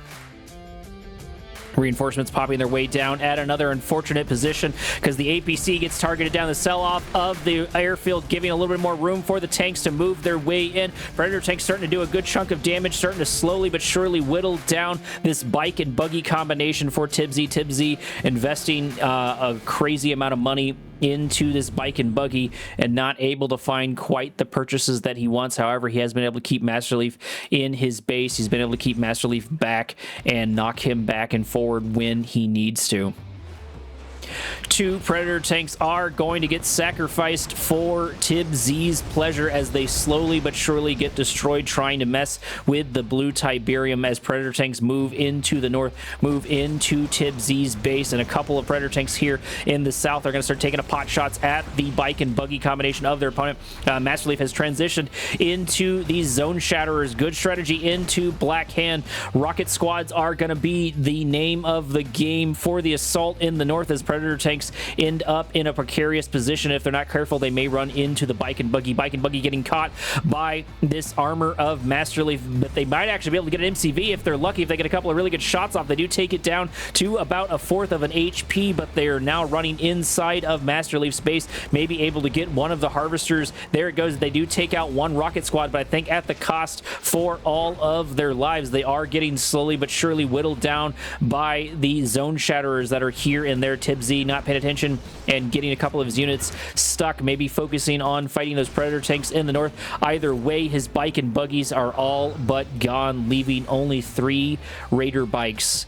Reinforcements popping their way down at another unfortunate position because the APC gets targeted down the sell-off of the airfield, giving a little bit more room for the tanks to move their way in. Predator tanks starting to do a good chunk of damage, starting to slowly but surely whittle down this bike and buggy combination for Tipz. Tipz investing a crazy amount of money into this bike and buggy and not able to find quite the purchases that he wants. However, he has been able to keep MasterLeaf in his base. He's been able to keep MasterLeaf back and knock him back and forward when he needs to. 2 Predator tanks are going to get sacrificed for Tipz's pleasure as they slowly but surely get destroyed trying to mess with the blue Tiberium as Predator tanks move into the north, move into Tipz's base, and a couple of Predator tanks here in the south are going to start taking a pot shots at the bike and buggy combination of their opponent. MasterLeaf has transitioned into these zone shatterers. Good strategy into Black Hand. Rocket squads are going to be the name of the game for the assault in the north as Predator tanks end up in a precarious position. If they're not careful, they may run into the bike and buggy. Bike and buggy getting caught by this armor of MasterLeaf, but they might actually be able to get an MCV if they're lucky. If they get a couple of really good shots off, they do take it down to about 1/4 of an HP, but they are now running inside of MasterLeaf's base, maybe able to get one of the harvesters. There it goes. They do take out one rocket squad, but I think at the cost for all of their lives. They are getting slowly but surely whittled down by the zone shatterers that are here in their Tipz, not paying attention and getting a couple of his units stuck, maybe focusing on fighting those Predator tanks in the north. Either way, his bike and buggies are all but gone, leaving only 3 Raider bikes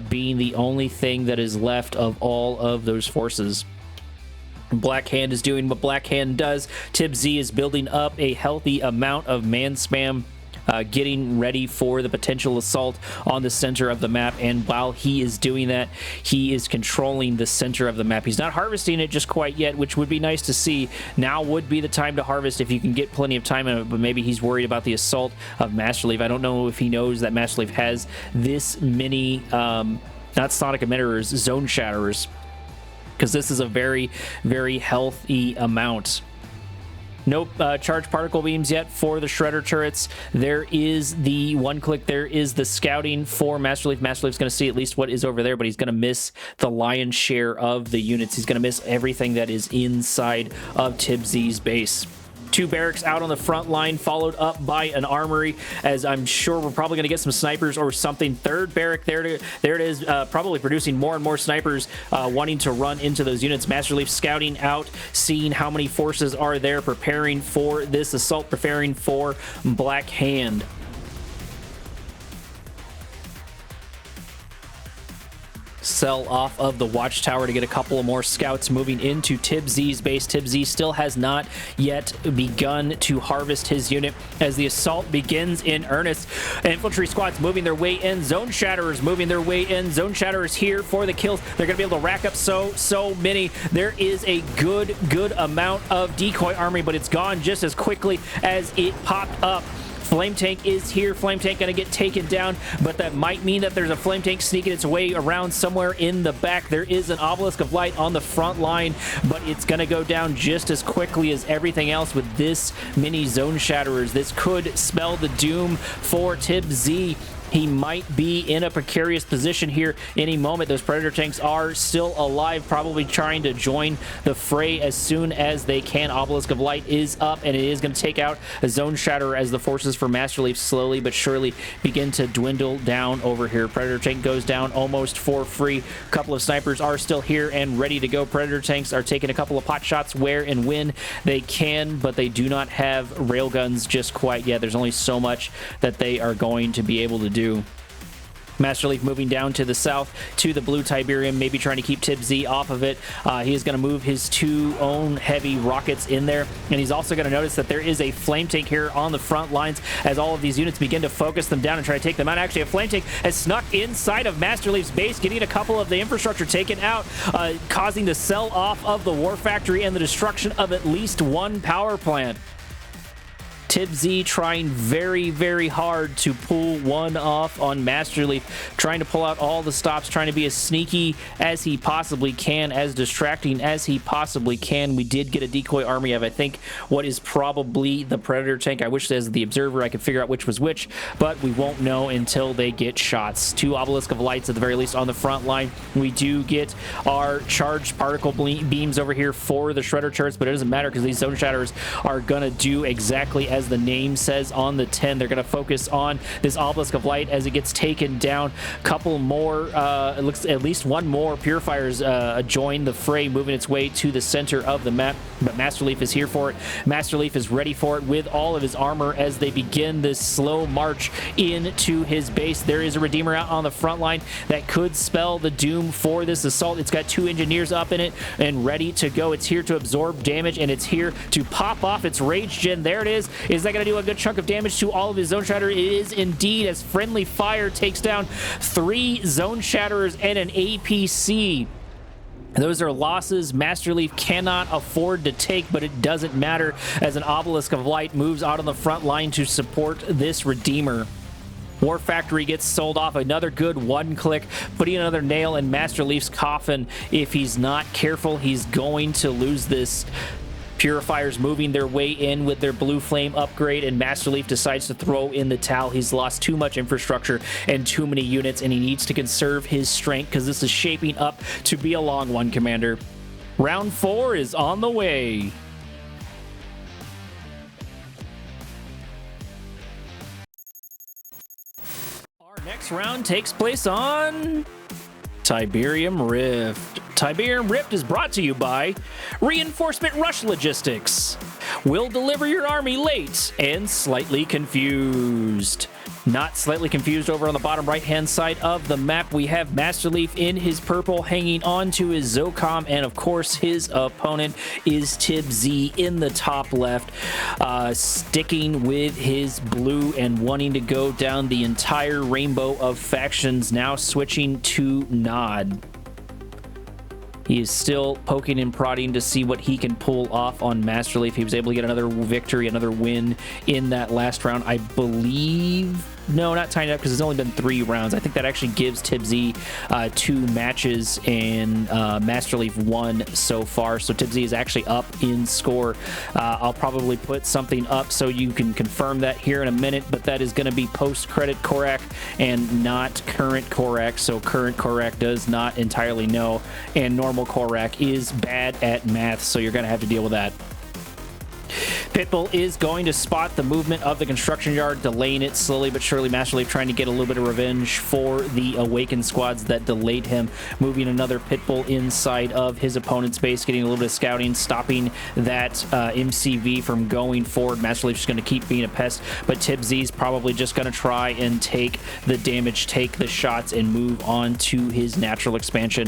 being the only thing that is left of all of those forces. Black Hand is doing what Black Hand does. Tipz is building up a healthy amount of man spam, getting ready for the potential assault on the center of the map, and while he is doing that, he is controlling the center of the map. He's not harvesting it just quite yet, which would be nice to see. Now would be the time to harvest if you can get plenty of time in it, but maybe he's worried about the assault of MasterLeaf. I don't know if he knows that MasterLeaf has this many, not sonic emitters, zone shatterers, because this is a very, very healthy amount. Nope, charged particle beams yet for the shredder turrets. There is the one click. There is the scouting for MasterLeaf. MasterLeaf's going to see at least what is over there, but he's going to miss the lion's share of the units. He's going to miss everything that is inside of Tipz's base. 2 barracks out on the front line, followed up by an armory, as I'm sure we're probably going to get some snipers or something. 3rd barrack, there it is, probably producing more and more snipers wanting to run into those units. MasterLeaf scouting out, seeing how many forces are there, preparing for this assault, preparing for Black Hand. Sell off of the watchtower to get a couple of more scouts moving into Tipz's base. Tipz still has not yet begun to harvest his unit as the assault begins in earnest. Infantry squads moving their way in. Zone Shatterers moving their way in. Zone Shatterers here for the kills. They're going to be able to rack up so many. There is a good amount of decoy army, but it's gone just as quickly as it popped up. Flame Tank is here. Flame Tank going to get taken down, but that might mean that there's a Flame Tank sneaking its way around somewhere in the back. There is an Obelisk of Light on the front line, but it's going to go down just as quickly as everything else with this many Zone Shatterers. This could spell the doom for Tipz. He might be in a precarious position here any moment. Those Predator tanks are still alive, probably trying to join the fray as soon as they can. Obelisk of Light is up, and it is going to take out a Zone Shatterer as the forces for MasterLeaf slowly but surely begin to dwindle down over here. Predator tank goes down almost for free. A couple of snipers are still here and ready to go. Predator tanks are taking a couple of pot shots where and when they can, but they do not have railguns just quite yet. There's only so much that they are going to be able to do. MasterLeaf moving down to the south to the blue Tiberium, maybe trying to keep Tipz off of it. He is going to move his two own heavy rockets in there, and he's also going to notice that there is a Flame Tank here on the front lines as all of these units begin to focus them down and try to take them out. Actually, a Flame Tank has snuck inside of MasterLeaf's base, getting a couple of the infrastructure taken out, causing the sell off of the War Factory and the destruction of at least one power plant. Tipz trying very hard to pull one off on MasterLeaf, trying to pull out all the stops, trying to be as sneaky as he possibly can, as distracting as he possibly can. We did get a decoy army of, I think, what is probably the Predator tank. I wish as the observer I could figure out which was which, but we won't know until they get shots. Two Obelisk of Lights at the very least on the front line. We do get our charged particle beams over here for the Shredder turrets, but it doesn't matter because these Zone Shatterers are going to do exactly as the name says on the 10. They're going to focus on this Obelisk of Light as it gets taken down. Couple more, it looks at least one more Purifiers join the fray, moving its way to the center of the map, but MasterLeaf is here for it. MasterLeaf is ready for it with all of his armor as they begin this slow march into his base. There is a Redeemer out on the front line that could spell the doom for this assault. It's got two engineers up in it and ready to go. It's here to absorb damage, and it's here to pop off its rage gen. There it is. Is that going to do a good chunk of damage to all of his Zone Shatterers? It is indeed, as Friendly Fire takes down 3 Zone Shatterers and an APC. Those are losses MasterLeaf cannot afford to take, but it doesn't matter as an Obelisk of Light moves out on the front line to support this Redeemer. War Factory gets sold off. Another good one click, putting another nail in MasterLeaf's coffin. If he's not careful, he's going to lose this. Purifiers moving their way in with their blue flame upgrade, and MasterLeaf decides to throw in the towel. He's lost too much infrastructure and too many units, and he needs to conserve his strength because this is shaping up to be a long one, Commander. Round 4 is on the way. Our next round takes place on Tiberium Rift. Tiberium Rift is brought to you by Reinforcement Rush Logistics. We'll deliver your army late and slightly confused. Not slightly confused over on the bottom right-hand side of the map. We have MasterLeaf in his purple hanging on to his Zocom, and of course his opponent is Tipz in the top left, sticking with his blue and wanting to go down the entire rainbow of factions, now switching to Nod. He is still poking and prodding to see what he can pull off on MasterLeaf. He was able to get another victory, another win in that last round, I believe. No, not tying it up because it's only been 3 rounds. I think that actually gives Tipz 2 matches, and MasterLeaf 1 so far. So Tipz is actually up in score. I'll probably put something up so you can confirm that here in a minute, but that is going to be post-credit Korak and not current Korak. So current Korak does not entirely know, and normal Korak is bad at math, so you're going to have to deal with that. Pitbull is going to spot the movement of the construction yard, delaying it slowly but surely. MasterLeaf trying to get a little bit of revenge for the Awakened squads that delayed him, moving another Pitbull inside of his opponent's base, getting a little bit of scouting, stopping that MCV from going forward. MasterLeaf's just going to keep being a pest, but Tipz probably just going to try and take the damage, take the shots, and move on to his natural expansion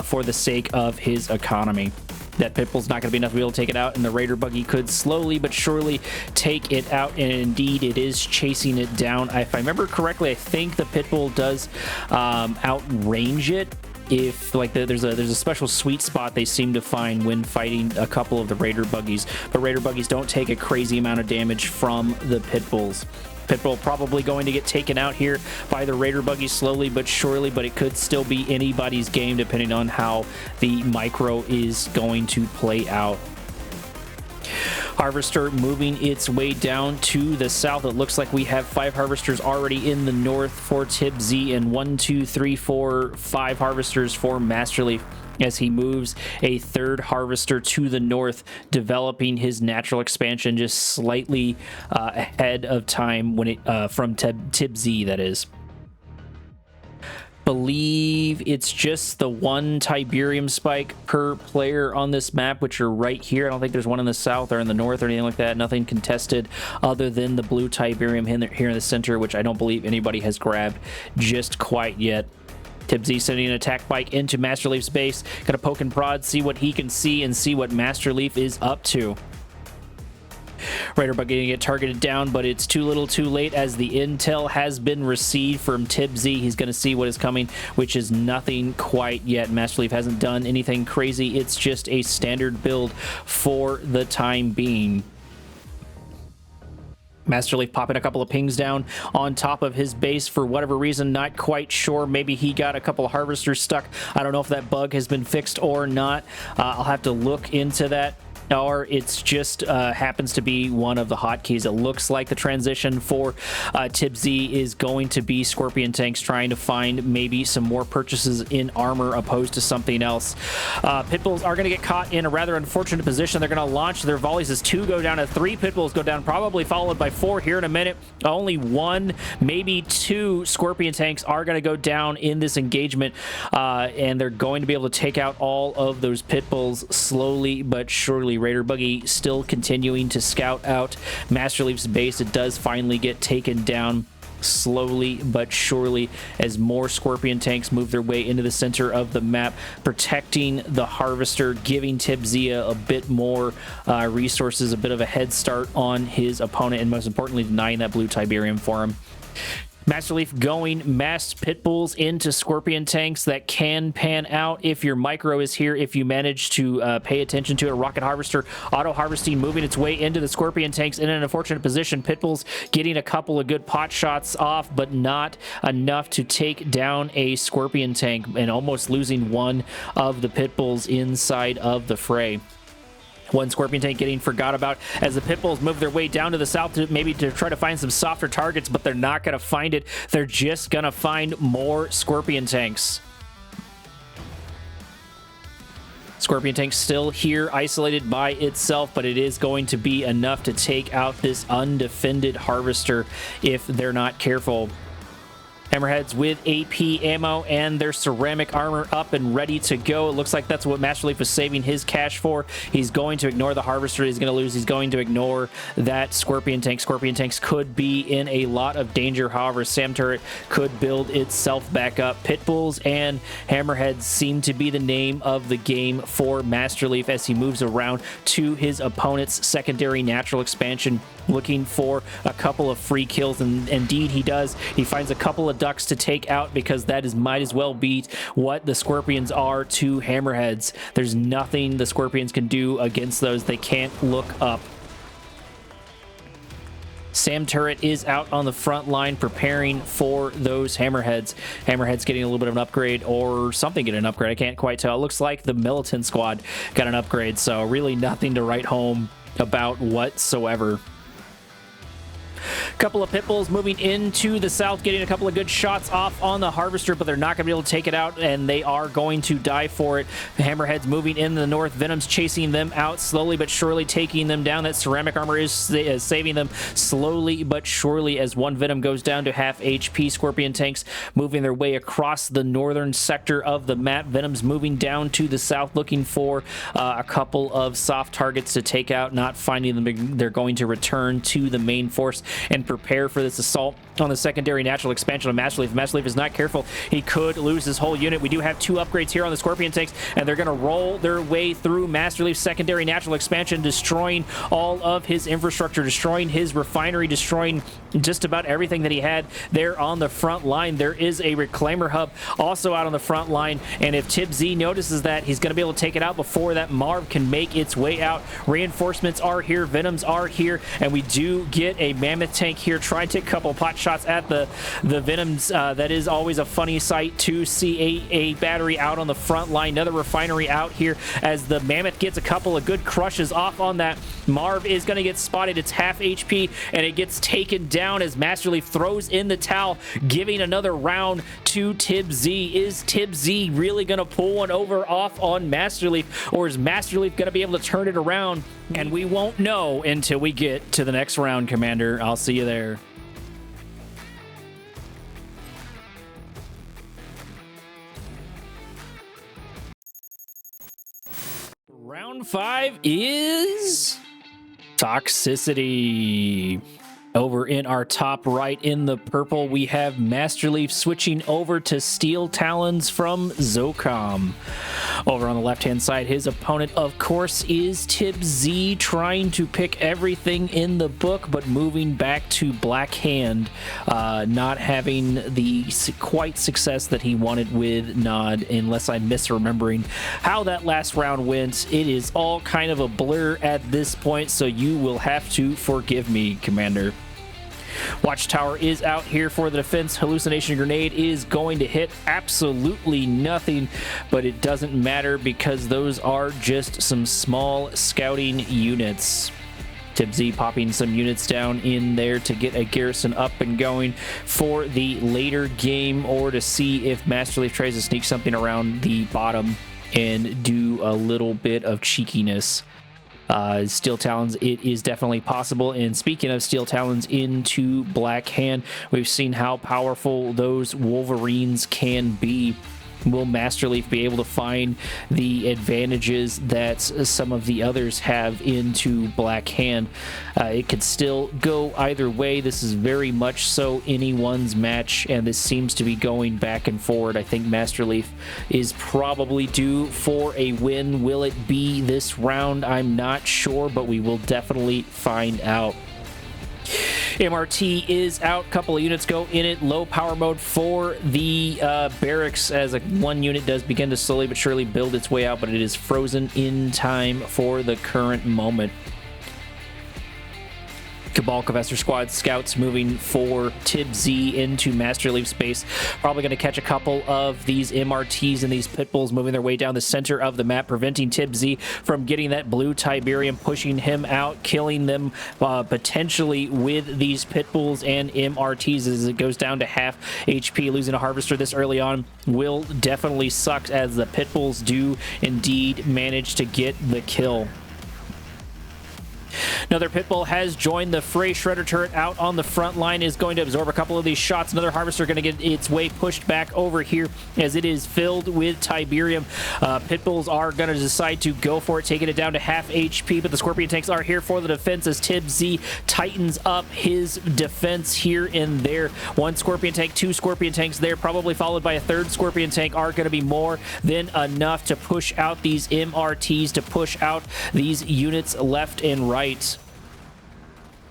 for the sake of his economy. That Pitbull's not going to be enough to be able to take it out, and the Raider buggy could slowly but surely take it out, and indeed it is chasing it down. If I remember correctly, I think the Pitbull does outrange it. If like there's a special sweet spot they seem to find when fighting a couple of the Raider buggies, but Raider buggies don't take a crazy amount of damage from the Pitbulls. Pitbull probably going to get taken out here by the Raider buggy slowly but surely, but it could still be anybody's game depending on how the micro is going to play out. Harvester moving its way down to the south. It looks like we have 5 harvesters already in the north for Tipz and 1, 2, 3, 4, 5 harvesters for MasterLeaf, as he moves a 3rd harvester to the north, developing his natural expansion just slightly ahead of time when it from Tipz, that is. Believe it's just the 1 Tiberium spike per player on this map, which are right here. I don't think there's one in the south or in the north or anything like that. Nothing contested other than the blue Tiberium here in the center, which I don't believe anybody has grabbed just quite yet. Tipz sending an attack bike into MasterLeaf's base. Gonna poke and prod, see what he can see, and see what MasterLeaf is up to. Raider buggy gonna get targeted down, but it's too little too late as the intel has been received from Tipz. He's gonna see what is coming, which is nothing quite yet. MasterLeaf hasn't done anything crazy. It's just a standard build for the time being. MasterLeaf popping a couple of pings down on top of his base for whatever reason, not quite sure. Maybe he got a couple of harvesters stuck. I don't know if that bug has been fixed or not. I'll have to look into that. Or it's just happens to be one of the hotkeys. It looks like the transition for Tipz is going to be Scorpion tanks trying to find maybe some more purchases in armor opposed to something else. Pitbulls are going to get caught in a rather unfortunate position. They're going to launch their volleys as 2 go down, and 3 Pitbulls go down, probably followed by 4 here in a minute. Only 1, maybe 2 Scorpion tanks are going to go down in this engagement, and they're going to be able to take out all of those Pitbulls slowly but surely. Raider buggy still continuing to scout out MasterLeaf's base. It does finally get taken down slowly but surely as more Scorpion tanks move their way into the center of the map, protecting the harvester, giving Tipz a bit more resources, a bit of a head start on his opponent, and most importantly denying that blue Tiberium for him. MasterLeaf going massed Pitbulls into Scorpion tanks. That can pan out if your micro is here, if you manage to pay attention to it. A rocket harvester auto harvesting, moving its way into the Scorpion tanks in an unfortunate position. Pitbulls getting a couple of good pot shots off, but not enough to take down a Scorpion tank, and almost losing one of the Pitbulls inside of the fray. One Scorpion tank getting forgot about as the Pitbulls move their way down to the south to maybe to try to find some softer targets, but they're not going to find it. They're just going to find more Scorpion tanks. Scorpion tank still here, isolated by itself, but it is going to be enough to take out this undefended harvester if they're not careful. Hammerheads with AP ammo and their ceramic armor up and ready to go. It looks like that's what MasterLeaf is saving his cash for. He's going to ignore the harvester he's going to lose. He's going to ignore that Scorpion tank. Scorpion tanks could be in a lot of danger. However, Sam Turret could build itself back up. Pitbulls and Hammerheads seem to be the name of the game for MasterLeaf as he moves around to his opponent's secondary natural expansion, looking for a couple of free kills, and indeed he does. He finds a couple of ducks to take out because that is might as well beat what the Scorpions are to Hammerheads. There's nothing the Scorpions can do against those. They can't look up. Sam Turret is out on the front line preparing for those Hammerheads. Hammerheads getting a little bit of an upgrade, or something getting an upgrade. I can't quite tell. It looks like the Militant Squad got an upgrade, so really nothing to write home about whatsoever. Couple of Pitbulls moving into the south, getting a couple of good shots off on the Harvester, but they're not going to be able to take it out, and they are going to die for it. The Hammerheads moving in the north. Venom's chasing them out, slowly but surely taking them down. That ceramic armor is saving them slowly but surely as one Venom goes down to half HP. Scorpion tanks moving their way across the northern sector of the map. Venom's moving down to the south, looking for a couple of soft targets to take out. Not finding them, they're going to return to the main force and prepare for this assault on the secondary natural expansion of MasterLeaf. If MasterLeaf is not careful, he could lose his whole unit. We do have 2 upgrades here on the Scorpion tanks, and they're going to roll their way through MasterLeaf's secondary natural expansion, destroying all of his infrastructure, destroying his refinery, destroying just about everything that he had there on the front line. There is a reclaimer hub also out on the front line, and if Tipz notices that, he's going to be able to take it out before that Marv can make its way out. Reinforcements are here, Venoms are here, and we do get a Mammoth tank here. Try and take a couple of pot shots at the Venoms. That is always a funny sight to see a battery out on the front line. Another refinery out here as the Mammoth gets a couple of good crushes off on that. Marv is going to get spotted. It's half HP, and it gets taken down as MasterLeaf throws in the towel, giving another round to Tipz. Is Tipz really going to pull one over off on MasterLeaf, or is MasterLeaf going to be able to turn it around? And we won't know until we get to the next round, Commander. I'll see you there. Round 5 is Toxicity. Over in our top right in the purple, we have MasterLeaf switching over to Steel Talons from Zocom. Over on the left-hand side, his opponent, of course, is Tipz, trying to pick everything in the book, but moving back to Black Hand, not having the quite success that he wanted with Nod, unless I'm misremembering how that last round went. It is all kind of a blur at this point, so you will have to forgive me, Commander. Watchtower is out here for the defense. Hallucination Grenade is going to hit absolutely nothing, but it doesn't matter because those are just some small scouting units. Tipz popping some units down in there to get a garrison up and going for the later game, or to see if MasterLeaf tries to sneak something around the bottom and do a little bit of cheekiness. Steel Talons, it is definitely possible. And speaking of Steel Talons into Black Hand, we've seen how powerful those Wolverines can be. Will MasterLeaf be able to find the advantages that some of the others have into Black Hand? It could still go either way. This is very much so anyone's match, and this seems to be going back and forward. I think MasterLeaf is probably due for a win. Will it be this round? I'm not sure, but we will definitely find out. MRT is out. Couple of units go in it. Low power mode for the barracks as one unit does begin to slowly but surely build its way out, but it is frozen in time for the current moment. Cabal Cavester Squad scouts moving for Tipz into MasterLeaf space. Probably going to catch a couple of these MRTs and these Pitbulls moving their way down the center of the map, preventing Tipz from getting that blue Tiberium, pushing him out, killing them potentially with these Pitbulls and MRTs as it goes down to half HP. Losing a Harvester this early on will definitely suck, as the Pitbulls do indeed manage to get the kill. Another Pitbull has joined the fray. Shredder turret out on the front line is going to absorb a couple of these shots. Another Harvester going to get its way pushed back over here as it is filled with Tiberium. Pitbulls are going to decide to go for it, taking it down to half HP, but the Scorpion tanks are here for the defense as Tipz tightens up his defense here and there. One Scorpion tank, 2 Scorpion tanks there, probably followed by a 3rd Scorpion tank, are going to be more than enough to push out these MRTs, to push out these units left and right.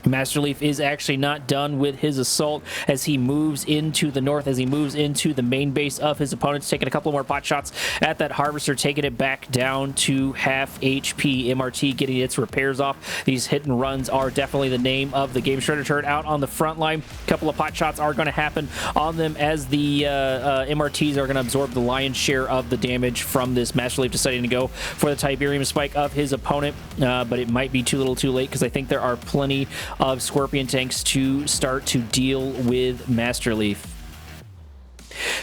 MasterLeaf is actually not done with his assault as he moves into the north, as he moves into the main base of his opponents, taking a couple more pot shots at that Harvester, taking it back down to half HP. MRT getting its repairs off. These hit and runs are definitely the name of the game. Shredder turret out on the front line. A couple of pot shots are going to happen on them as the MRTs are going to absorb the lion's share of the damage from this. MasterLeaf deciding to go for the Tiberium spike of his opponent, but it might be too little too late, because I think there are plenty of Scorpion tanks to start to deal with MasterLeaf.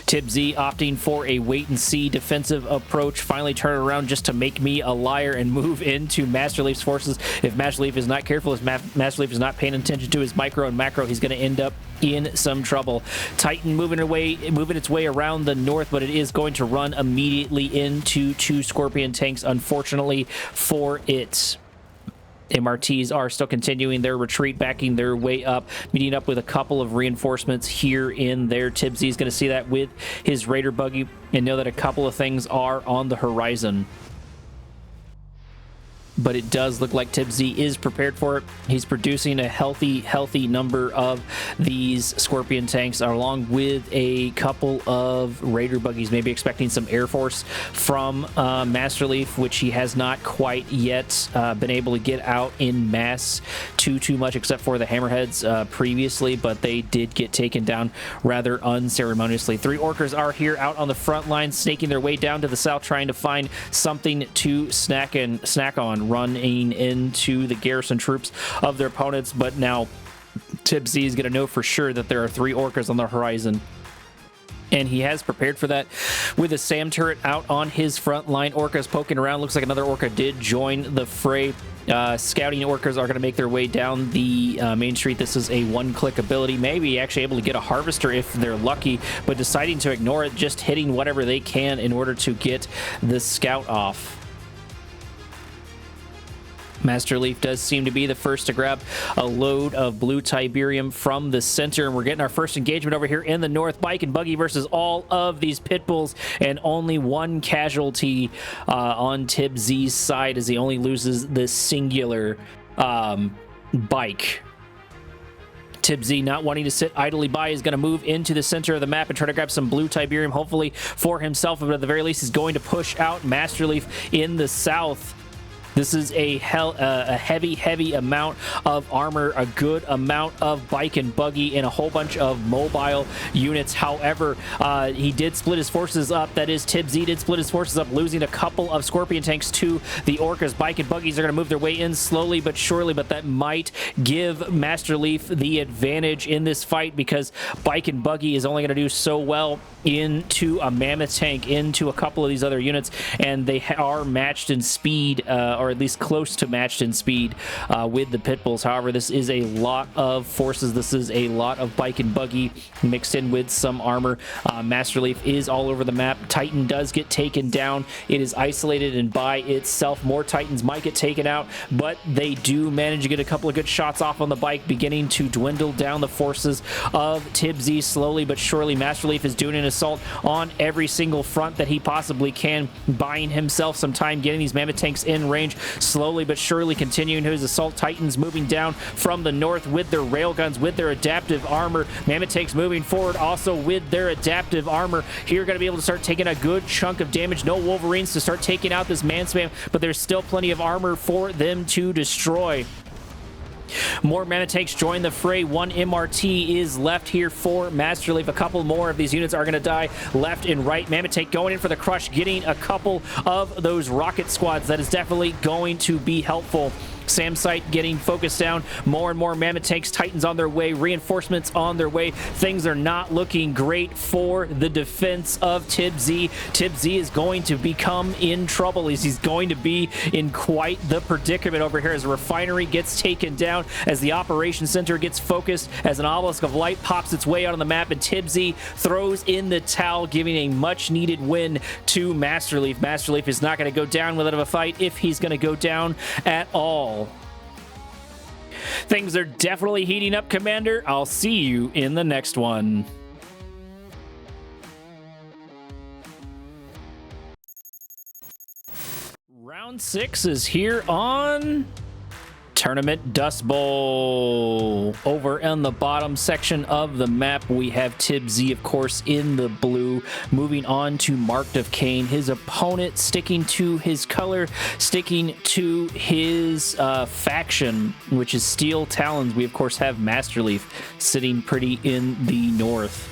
Tipz opting for a wait-and-see defensive approach, finally turn around just to make me a liar and move into MasterLeaf's forces. If MasterLeaf is not careful, if MasterLeaf is not paying attention to his micro and macro, he's going to end up in some trouble. Titan moving its way around the north, but it is going to run immediately into 2 Scorpion tanks, unfortunately for it. MRTs are still continuing their retreat, backing their way up, meeting up with a couple of reinforcements here in there. Tipz is going to see that with his Raider buggy and know that a couple of things are on the horizon. But it does look like Tipz is prepared for it. He's producing a healthy number of these Scorpion tanks, along with a couple of Raider buggies, maybe expecting some Air Force from MasterLeaf, which he has not quite yet been able to get out in mass too much, except for the Hammerheads previously, but they did get taken down rather unceremoniously. 3 Orcas are here out on the front line, snaking their way down to the south, trying to find something to snack on, running into the garrison troops of their opponents. But now Tipz is going to know for sure that there are 3 Orcas on the horizon, and he has prepared for that with a SAM turret out on his front line. Orcas poking around. Looks like another Orca did join the fray. Scouting Orcas are going to make their way down the main street. This is a one-click ability, maybe actually able to get a harvester if they're lucky, but deciding to ignore it, just hitting whatever they can in order to get the scout off. MasterLeaf does seem to be the first to grab a load of blue Tiberium from the center, and we're getting our first engagement over here in the north. Bike and buggy versus all of these pit bulls, and only 1 casualty on Tipz's side as he only loses this singular bike. Tipz, not wanting to sit idly by, is going to move into the center of the map and try to grab some blue Tiberium, hopefully for himself, but at the very least he's going to push out MasterLeaf in the south. This is a heavy amount of armor, a good amount of bike and buggy, and a whole bunch of mobile units. However, he did split his forces up. That is, Tipz did split his forces up, losing a couple of Scorpion tanks to the Orcas. Bike and buggies are going to move their way in slowly but surely, but that might give MasterLeaf the advantage in this fight, because bike and buggy is only going to do so well into a mammoth tank, into a couple of these other units, and they are matched in speed, or at least close to matched in speed with the pit bulls. However, this is a lot of forces. This is a lot of bike and buggy mixed in with some armor. MasterLeaf is all over the map. Titan does get taken down. It is isolated and by itself. More Titans might get taken out, but they do manage to get a couple of good shots off on the bike, beginning to dwindle down the forces of Tipz slowly but surely. MasterLeaf is doing an assault on every single front that he possibly can, buying himself some time, getting these mammoth tanks in range, slowly but surely continuing his assault. Titans moving down from the north with their railguns, with their adaptive armor. Mammoth tanks moving forward also with their adaptive armor. Here going to be able to start taking a good chunk of damage. No Wolverines to start taking out this man spam, but there's still plenty of armor for them to destroy. More mammoth tanks join the fray. 1 MRT is left here for MasterLeaf. A couple more of these units are going to die left and right. Mammoth tank going in for the crush, getting a couple of those rocket squads. That is definitely going to be helpful. SAM site getting focused down. More and more mammoth tanks, Titans on their way, reinforcements on their way. Things are not looking great for the defense of Tipz. Tipz is going to become in trouble. He's going to be in quite the predicament over here as a refinery gets taken down, as the operations center gets focused, as an obelisk of light pops its way out on the map, and Tipz throws in the towel, giving a much needed win to MasterLeaf. MasterLeaf is not going to go down without a fight, if he's going to go down at all. Things are definitely heating up, Commander. I'll see you in the next one. Round 6 is here on Tournament Dust Bowl. Over in the bottom section of the map, we have Tipz, of course, in the blue, moving on to Marked of Kane. His opponent sticking to his color, sticking to his faction, which is Steel Talons. We, of course, have MasterLeaf sitting pretty in the north.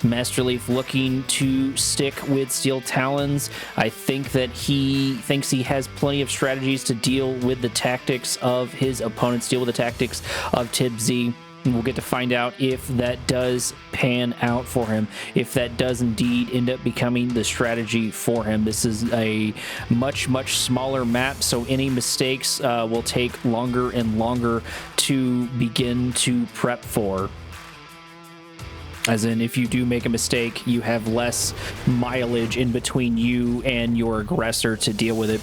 MasterLeaf looking to stick with Steel Talons. I think that he thinks he has plenty of strategies to deal with the tactics of his opponents, deal with the tactics of Tipz. We'll get to find out if that does pan out for him, if that does indeed end up becoming the strategy for him. This is a much, much smaller map, so any mistakes will take longer and longer to begin to prep for. As in, if you do make a mistake, you have less mileage in between you and your aggressor to deal with it.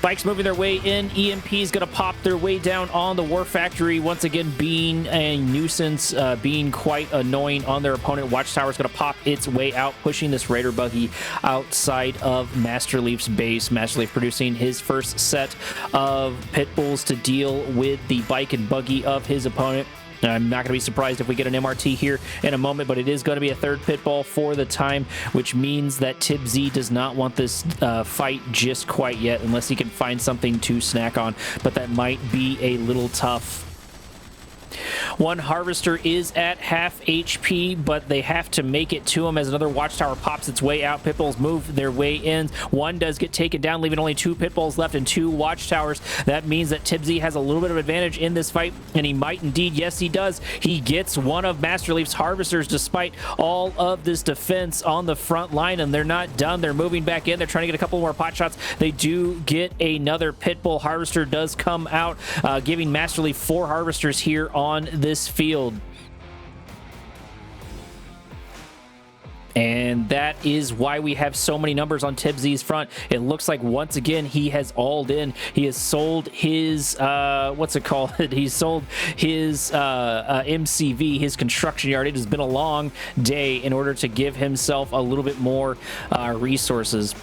Bikes moving their way in. EMP is going to pop their way down on the War Factory, once again being a nuisance, being quite annoying on their opponent. Watchtower is going to pop its way out, pushing this Raider buggy outside of MasterLeaf's base. MasterLeaf producing his first set of pit bulls to deal with the bike and buggy of his opponent. I'm not going to be surprised if we get an MRT here in a moment, but it is going to be a third pit bull for the time, which means that Tipz does not want this fight just quite yet, unless he can find something to snack on, but that might be a little tough. One Harvester is at half HP, but they have to make it to him as another Watchtower pops its way out. Pitbulls move their way in. One does get taken down, leaving only 2 Pitbulls left and 2 Watchtowers. That means that Tipz has a little bit of advantage in this fight, and he might indeed. Yes, he does. He gets one of MasterLeaf's Harvesters despite all of this defense on the front line, and they're not done. They're moving back in. They're trying to get a couple more pot shots. They do get another Pitbull. Harvester does come out, giving MasterLeaf 4 Harvesters here on this field. And that is why we have so many numbers on Tipz's front. It looks like once again he has alled in. He has sold his what's it called? He's sold his MCV, his construction yard. It has been a long day in order to give himself a little bit more resources.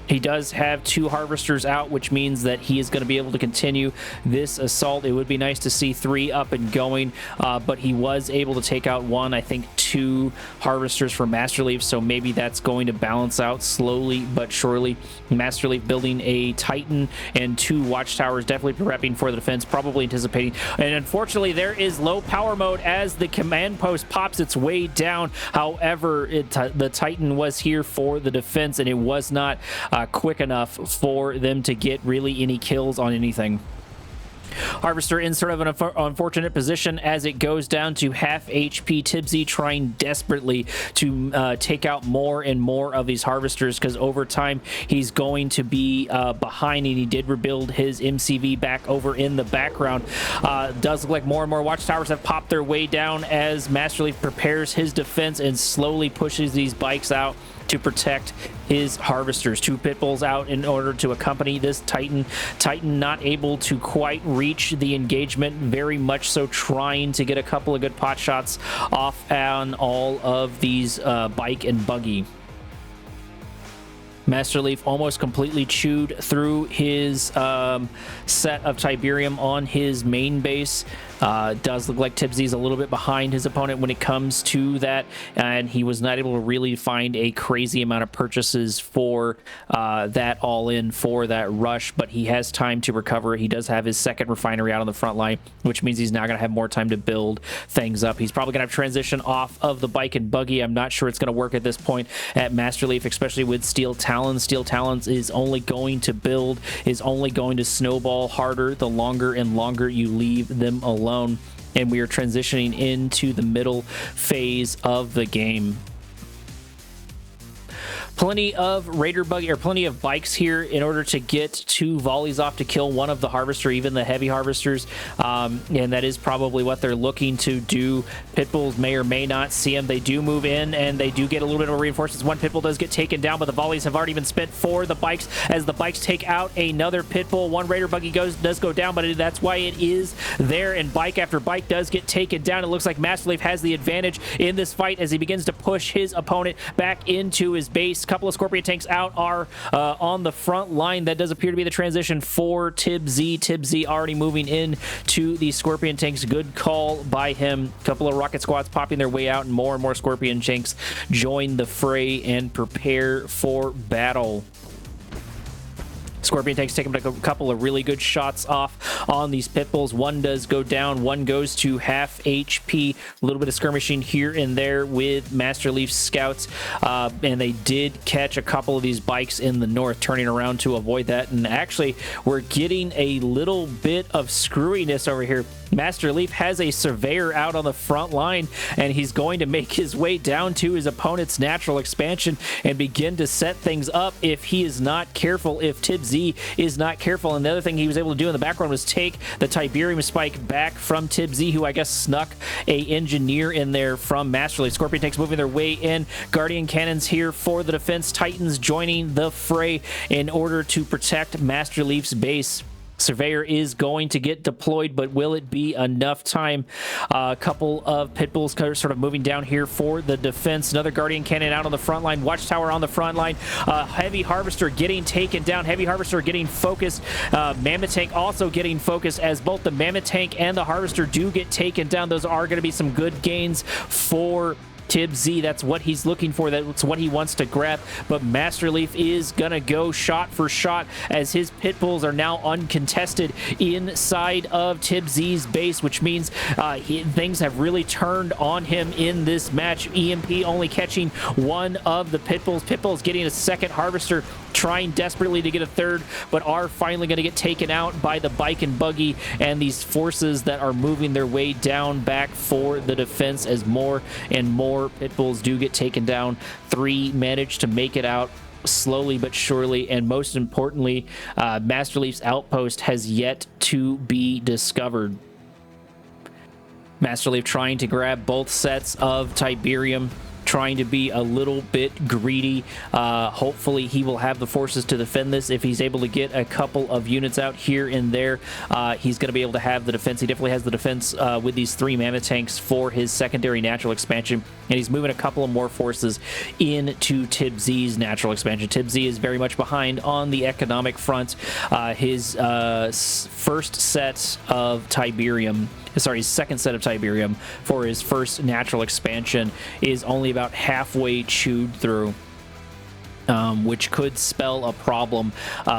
He does have 2 Harvesters out, which means that he is going to be able to continue this assault. It would be nice to see 3 up and going, but he was able to take out 1, I think 2 Harvesters for MasterLeaf, so maybe that's going to balance out slowly but surely. MasterLeaf building a Titan and 2 Watchtowers, definitely prepping for the defense, probably anticipating. And unfortunately, there is low power mode as the command post pops its way down. However, the Titan was here for the defense, and it was not quick enough for them to get really any kills on anything. Harvester in sort of an unfortunate position as it goes down to half HP. Tipz trying desperately to take out more and more of these Harvesters, because over time he's going to be behind, and he did rebuild his MCV back over in the background. Does look like more and more Watchtowers have popped their way down as MasterLeaf prepares his defense and slowly pushes these bikes out to protect his Harvesters. 2 Pitbulls out in order to accompany this Titan. Titan not able to quite reach the engagement, very much so trying to get a couple of good pot shots off on all of these bike and buggy. MasterLeaf almost completely chewed through his set of Tiberium on his main base. Does look like Tipz is a little bit behind his opponent when it comes to that, and he was not able to really find a crazy amount of purchases for that all-in for that rush, but he has time to recover. He does have his second refinery out on the front line, which means he's now going to have more time to build things up. He's probably going to have transition off of the bike and buggy. I'm not sure it's going to work at this point at MasterLeaf, especially with Steel Talons. Steel Talons is only going to build, is only going to snowball harder the longer and longer you leave them alone. And we are transitioning into the middle phase of the game. Plenty of Raider buggy, or plenty of bikes here in order to get 2 volleys off to kill one of the Harvester, even the heavy Harvesters, and that is probably what they're looking to do. Pitbulls may or may not see them. They do move in, and they do get a little bit of reinforcements. One Pitbull does get taken down, but the volleys have already been spent for the bikes as the bikes take out another Pitbull. 1 Raider buggy does go down, but that's why it is there, and bike after bike does get taken down. It looks like MasterLeaf has the advantage in this fight as he begins to push his opponent back into his base. Couple of Scorpion tanks out are on the front line. That does appear to be the transition for Tipz. Tipz already moving in to the Scorpion tanks. Good call by him. Couple of rocket squads popping their way out, and more Scorpion tanks join the fray and prepare for battle. Scorpion Tank's taking a couple of really good shots off on these pit bulls. One does go down, one goes to half HP. A little bit of skirmishing here and there with MasterLeaf scouts, and they did catch a couple of these bikes in the north, turning around to avoid that. And actually, we're getting a little bit of screwiness over here. MasterLeaf has a surveyor out on the front line, and he's going to make his way down to his opponent's natural expansion and begin to set things up if he is not careful, if Tipz is not careful. And the other thing he was able to do in the background was take the Tiberium spike back from Tipz, who I guess snuck a engineer in there from MasterLeaf. Scorpion Tanks moving their way in. Guardian Cannons here for the defense. Titans joining the fray in order to protect MasterLeaf's base. Surveyor is going to get deployed, but will it be enough time? A couple of pit bulls sort of moving down here for the defense. Another Guardian Cannon out on the front line. Watchtower on the front line. Heavy Harvester getting taken down. Heavy Harvester getting focused. Mammoth Tank also getting focused, as both the Mammoth Tank and the Harvester do get taken down. Those are going to be some good gains for Tipz. That's what he's looking for. That's what he wants to grab. But MasterLeaf is going to go shot for shot, as his pit bulls are now uncontested inside of Tipz's base, which means things have really turned on him in this match. EMP only catching one of the pit bulls. Pit bulls getting a second Harvester, trying desperately to get a third, but are finally going to get taken out by the bike and buggy and these forces that are moving their way down back for the defense, as more and more pit bulls do get taken down. 3 manage to make it out slowly but surely, and most importantly, MasterLeaf's outpost has yet to be discovered. MasterLeaf trying to grab both sets of Tiberium, trying to be a little bit greedy. Hopefully he will have the forces to defend this. If he's able to get a couple of units out here and there, he's going to be able to have the defense. He definitely has the defense with these 3 Mammoth Tanks for his secondary natural expansion, and he's moving a couple of more forces into Tipz's natural expansion. Tipz is very much behind on the economic front. His first set of Tiberium, sorry, his second set of Tiberium for his first natural expansion is only about halfway chewed through, which could spell a problem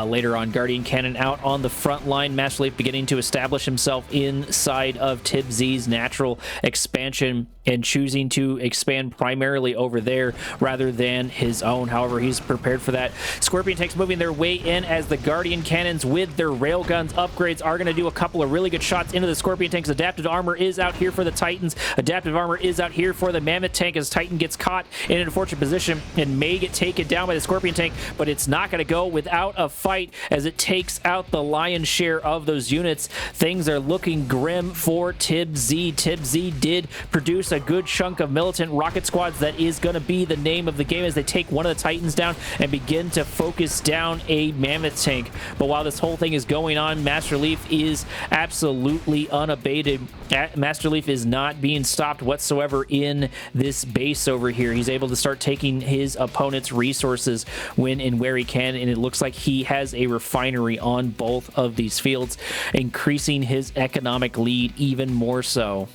later on. Guardian Cannon out on the front line. MasterLeaf beginning to establish himself inside of Tipz's natural expansion and choosing to expand primarily over there rather than his own. However, he's prepared for that. Scorpion Tanks moving their way in, as the Guardian Cannons with their railguns upgrades are going to do a couple of really good shots into the Scorpion Tanks. Adaptive armor is out here for the Titans. Adaptive armor is out here for the Mammoth Tank, as Titan gets caught in an unfortunate position and may get taken down by the Scorpion Tank, but it's not going to go without a fight, as it takes out the lion's share of those units. Things are looking grim for Tipz. Tipz did produce a good chunk of militant rocket squads. That is going to be the name of the game, as they take one of the Titans down and begin to focus down a Mammoth Tank. But while this whole thing is going on, MasterLeaf is absolutely unabated. MasterLeaf is not being stopped whatsoever in this base over here. He's able to start taking his opponent's resources when and where he can, and it looks like he has a refinery on both of these fields, increasing his economic lead even more so.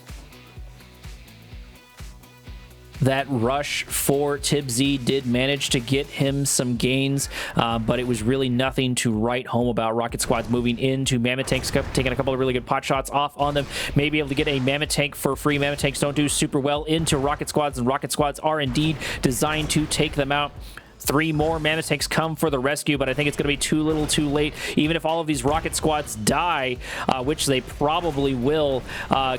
That rush for Tipz did manage to get him some gains, but it was really nothing to write home about. Rocket squads moving into Mammoth Tanks, taking a couple of really good pot shots off on them. Maybe able to get a Mammoth Tank for free. Mammoth Tanks don't do super well into rocket squads, and rocket squads are indeed designed to take them out. 3 more Mammoth Tanks come for the rescue, but I think it's going to be too little too late. Even if all of these rocket squads die, which they probably will,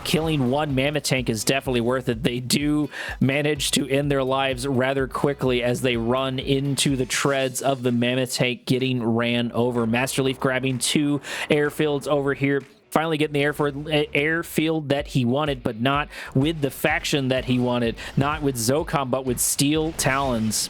killing 1 Mammoth Tank is definitely worth it. They do manage to end their lives rather quickly as they run into the treads of the Mammoth Tank getting ran over. MasterLeaf grabbing 2 airfields over here. Finally getting the airfield that he wanted, but not with the faction that he wanted. Not with Zocom, but with Steel Talons.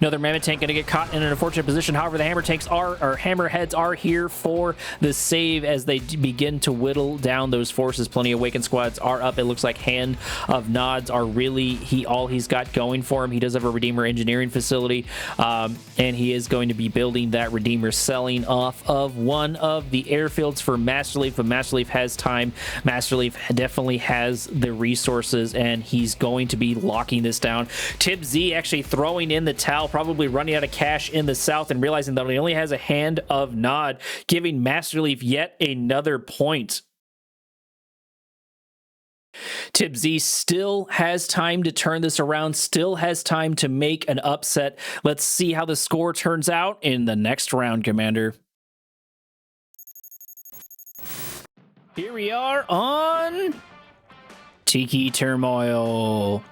Another Mammoth Tank going to get caught in an unfortunate position. However, the Hammerheads are here for the save as they begin to whittle down those forces. Plenty of Awakened squads are up. It looks like Hand of Nods are really all he's got going for him. He does have a Redeemer engineering facility, and he is going to be building that Redeemer, selling off of one of the airfields for MasterLeaf, but MasterLeaf has time. MasterLeaf definitely has the resources, and he's going to be locking this down. Tipz actually throwing in the towel Val probably running out of cash in the south and realizing that he only has a hand of Nod, giving MasterLeaf yet another point. Tipz still has time to turn this around, still has time to make an upset. Let's see how the score turns out in the next round, Commander. Here we are on Tiki Turmoil.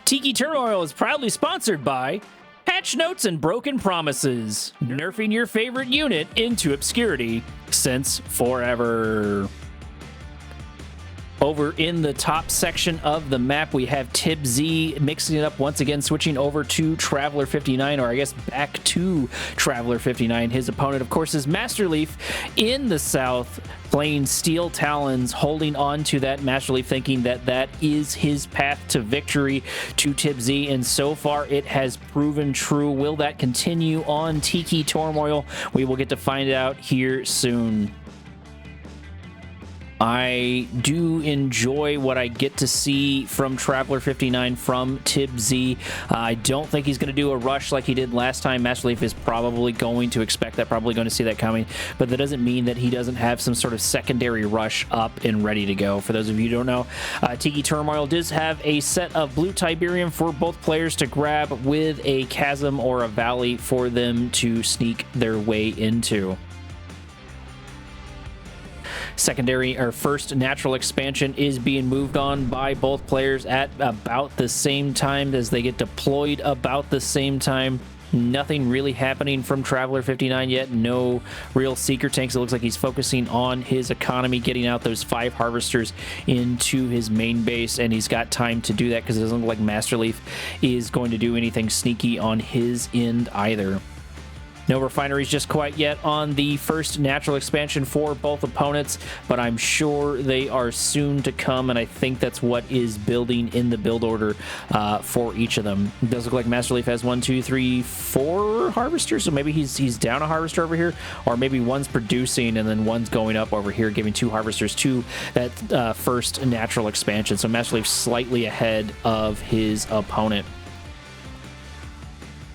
Tiki Turmoil is proudly sponsored by Patch Notes and Broken Promises, nerfing your favorite unit into obscurity since forever. Over in the top section of the map, we have Tipz mixing it up once again, switching over to Traveler 59, or I guess back to Traveler 59. His opponent, of course, is MasterLeaf in the south, playing Steel Talons, holding on to that MasterLeaf, thinking that that is his path to victory to Tipz, and so far it has proven true. Will that continue on Tiki Turmoil? We will get to find out here soon. I do enjoy what I get to see from Traveler 59 from Tipz. I don't think he's going to do a rush like he did last time. MasterLeaf is probably going to expect that, probably going to see that coming, but that doesn't mean that he doesn't have some sort of secondary rush up and ready to go. For those of you who don't know, Tiki Turmoil does have a set of blue Tiberium for both players to grab with a chasm or a valley for them to sneak their way into. Secondary or first natural expansion is being moved on by both players at about the same time as they get deployed about the same time. Nothing really happening from Traveler 59 yet. No real Seeker tanks. It looks like he's focusing on his economy, getting out those 5 harvesters into his main base, and he's got time to do that because it doesn't look like MasterLeaf is going to do anything sneaky on his end either. No refineries just quite yet on the first natural expansion for both opponents, but I'm sure they are soon to come, and I think that's what is building in the build order for each of them. It does look like MasterLeaf has 1, 2, 3, 4 harvesters, so maybe he's down a harvester over here, or maybe one's producing and then one's going up over here, giving 2 harvesters to that first natural expansion. So MasterLeaf slightly ahead of his opponent.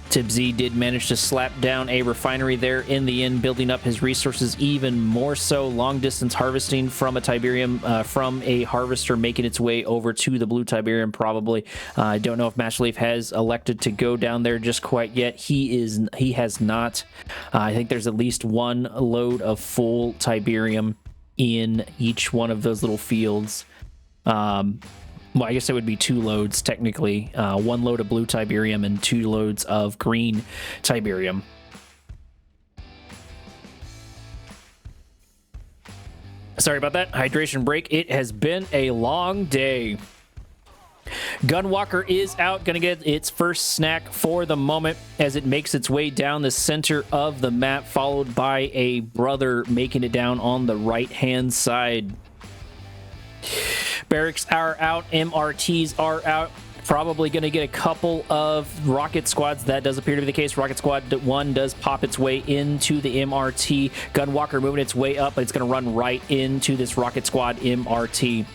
Tipz did manage to slap down a refinery there in the end, building up his resources even more so. Long distance harvesting from a Tiberium, from a harvester, making its way over to the blue Tiberium probably. I don't know if MasterLeaf has elected to go down there just quite yet. He has not. I think there's at least 1 load of full Tiberium in each one of those little fields. Well, I guess it would be 2 loads, technically. 1 load of blue Tiberium and 2 loads of green Tiberium. Sorry about that. Hydration break. It has been a long day. Gunwalker is out, going to get its first snack for the moment as it makes its way down the center of the map, followed by a brother making it down on the right-hand side. Barracks are out, MRTs are out. Probably going to get a couple of rocket squads. That does appear to be the case. Rocket Squad 1 does pop its way into the MRT. Gunwalker moving its way up, but it's going to run right into this Rocket Squad MRT.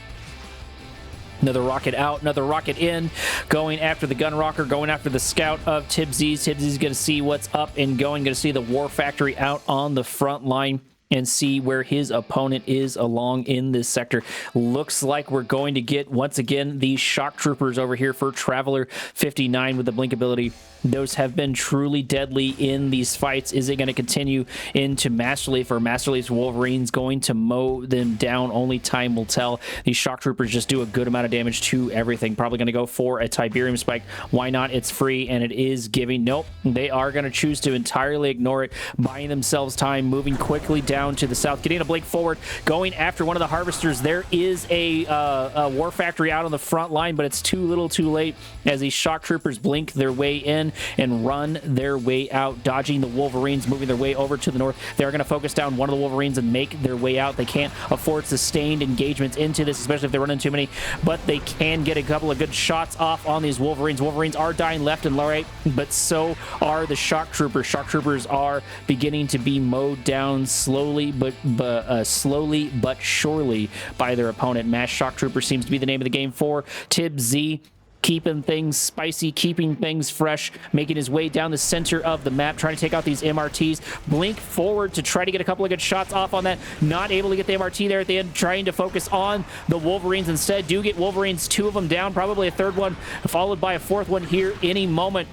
Another rocket out, another rocket in, going after the Gunwalker, going after the scout of Tipz. Tipz is going to see what's up and going to see the War Factory out on the front line and see where his opponent is along in this sector. Looks like we're going to get, once again, these shock troopers over here for Traveler 59 with the blink ability. Those have been truly deadly in these fights. Is it going to continue into MasterLeaf, or MasterLeaf's Wolverines going to mow them down? Only time will tell. These shock troopers just do a good amount of damage to everything. Probably going to go for a Tiberium spike. Why not? It's free and it is giving. Nope. They are going to choose to entirely ignore it, buying themselves time, moving quickly down to the south, getting a blink forward, going after one of the harvesters. There is a War Factory out on the front line, but it's too little too late as these shock troopers blink their way in and run their way out, dodging the Wolverines, moving their way over to the north. They're going to focus down one of the Wolverines and make their way out. They can't afford sustained engagements into this, especially if they're running too many, but they can get a couple of good shots off on these Wolverines. Wolverines are dying left and right, but so are the shock troopers. Shock troopers are beginning to be mowed down slowly but surely by their opponent. Mass Shock Trooper seems to be the name of the game for Tipz. keeping things spicy, keeping things fresh, making his way down the center of the map, trying to take out these MRTs. Blink forward to try to get a couple of good shots off on that. Not able to get the MRT there at the end, trying to focus on the Wolverines instead. Do get Wolverines, 2 of them down, probably a third one, followed by a fourth one here any moment.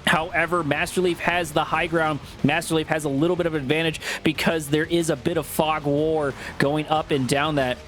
However, MasterLeaf has the high ground. MasterLeaf has a little bit of advantage because there is a bit of fog war going up and down that.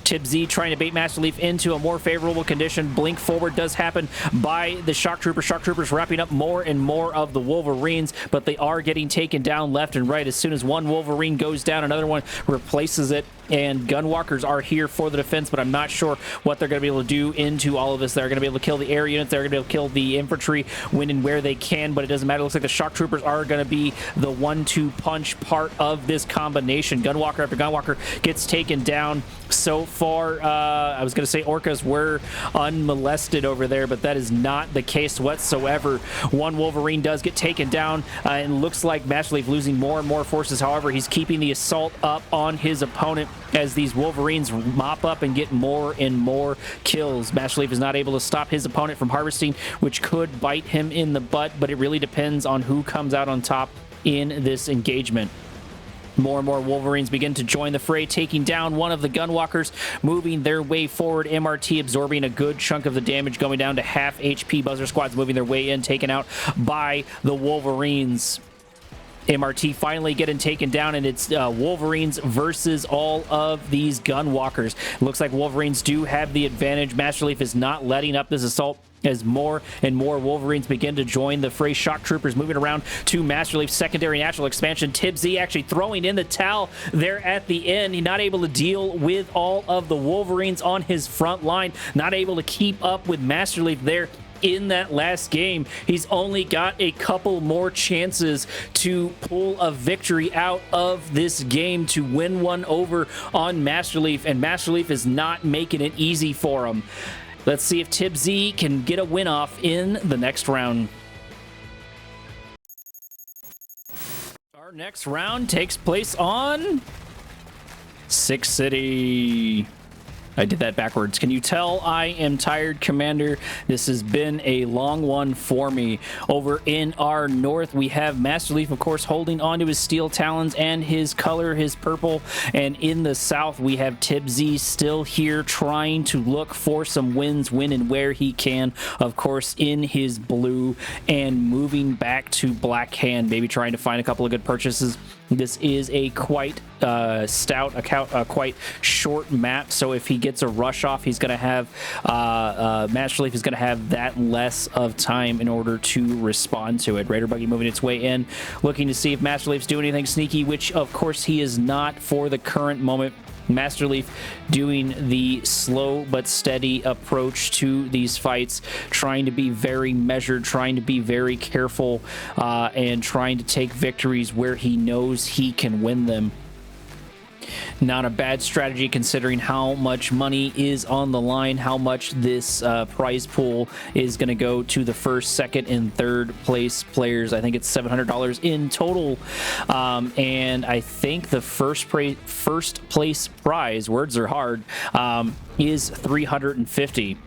Tipz trying to bait MasterLeaf into a more favorable condition. Blink forward does happen by the Shock Troopers. Shock Troopers wrapping up more and more of the Wolverines, but they are getting taken down left and right. As soon as one Wolverine goes down, another one replaces it. And Gunwalkers are here for the defense, but I'm not sure what they're going to be able to do into all of this. They're going to be able to kill the air units. They're going to be able to kill the infantry when and where they can, but it doesn't matter. It looks like the Shock Troopers are going to be the 1-2 punch part of this combination. Gunwalker after Gunwalker gets taken down. So far, I was going to say Orcas were unmolested over there, but that is not the case whatsoever. One Wolverine does get taken down, and looks like MasterLeaf losing more and more forces. However, he's keeping the assault up on his opponent as these Wolverines mop up and get more and more kills. MasterLeaf is not able to stop his opponent from harvesting, which could bite him in the butt, but it really depends on who comes out on top in this engagement. More and more Wolverines begin to join the fray, taking down one of the Gunwalkers, moving their way forward. MRT absorbing a good chunk of the damage, going down to half HP. Buzzer Squad's moving their way in, taken out by the Wolverines. MRT finally getting taken down, and it's Wolverines versus all of these Gunwalkers. Looks like Wolverines do have the advantage. MasterLeaf is not letting up this assault as more and more Wolverines begin to join the fray. Shock Troopers moving around to MasterLeaf's secondary natural expansion. Tipz actually throwing in the towel there at the end. He's not able to deal with all of the Wolverines on his front line. Not able to keep up with MasterLeaf there in that last game. He's only got a couple more chances to pull a victory out of this game, to win one over on MasterLeaf, and MasterLeaf is not making it easy for him. Let's see if Tipz can get a win off in the next round. Our next round takes place on Six City. I did that backwards. Can you tell I am tired, Commander? This has been a long one for me. Over in our north, we have MasterLeaf, of course, holding on to his steel talons and his color, his purple. And in the south, we have Tipz still here trying to look for some wins when and where he can. Of course, in his blue, and moving back to Black Hand, maybe trying to find a couple of good purchases. This is a quite stout, quite short map, so if he gets a rush off, he's going to have MasterLeaf is going to have that less of time in order to respond to it. Raider Buggy moving its way in, looking to see if MasterLeaf's doing anything sneaky, which of course he is not for the current moment. MasterLeaf doing the slow but steady approach to these fights, trying to be very measured, trying to be very careful, and trying to take victories where he knows he can win them. Not a bad strategy considering how much money is on the line, how much this prize pool is going to go to the first, second, and third place players. I think it's $700 in total, and I think the first place prize, words are hard, is $350.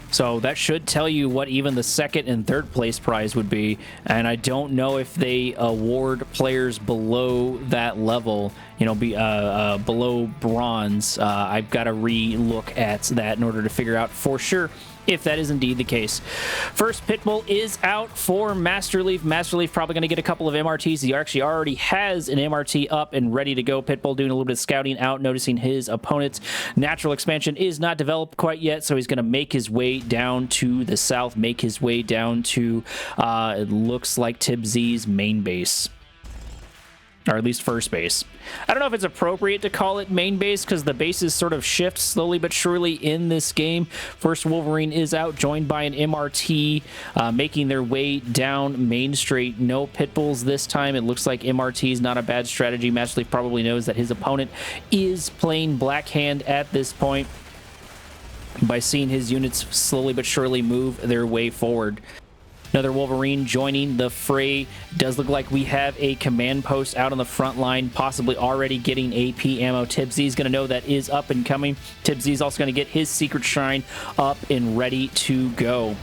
So that should tell you what even the second and third place prize would be. And I don't know if they award players below that level, you know, below bronze. I've got to re-look at that in order to figure out for sure if that is indeed the case. First Pitbull is out for MasterLeaf. MasterLeaf probably going to get a couple of MRTs. He actually already has an MRT up and ready to go. Pitbull doing a little bit of scouting out, noticing his opponent's natural expansion is not developed quite yet, so he's going to make his way down to the south, make his way down to, it looks like Tipz's main base. Or at least first base. I don't know if it's appropriate to call it main base because the bases sort of shift slowly but surely in this game. First Wolverine is out, joined by an MRT, making their way down Main Street. No Pitbulls this time. It looks like MRT is not a bad strategy. MasterLeaf probably knows that his opponent is playing Black Hand at this point by seeing his units slowly but surely move their way forward. Another Wolverine joining the fray. Does look like we have a command post out on the front line, possibly already getting AP ammo. Tipz is going to know that is up and coming. Tipz is also going to get his secret shrine up and ready to go.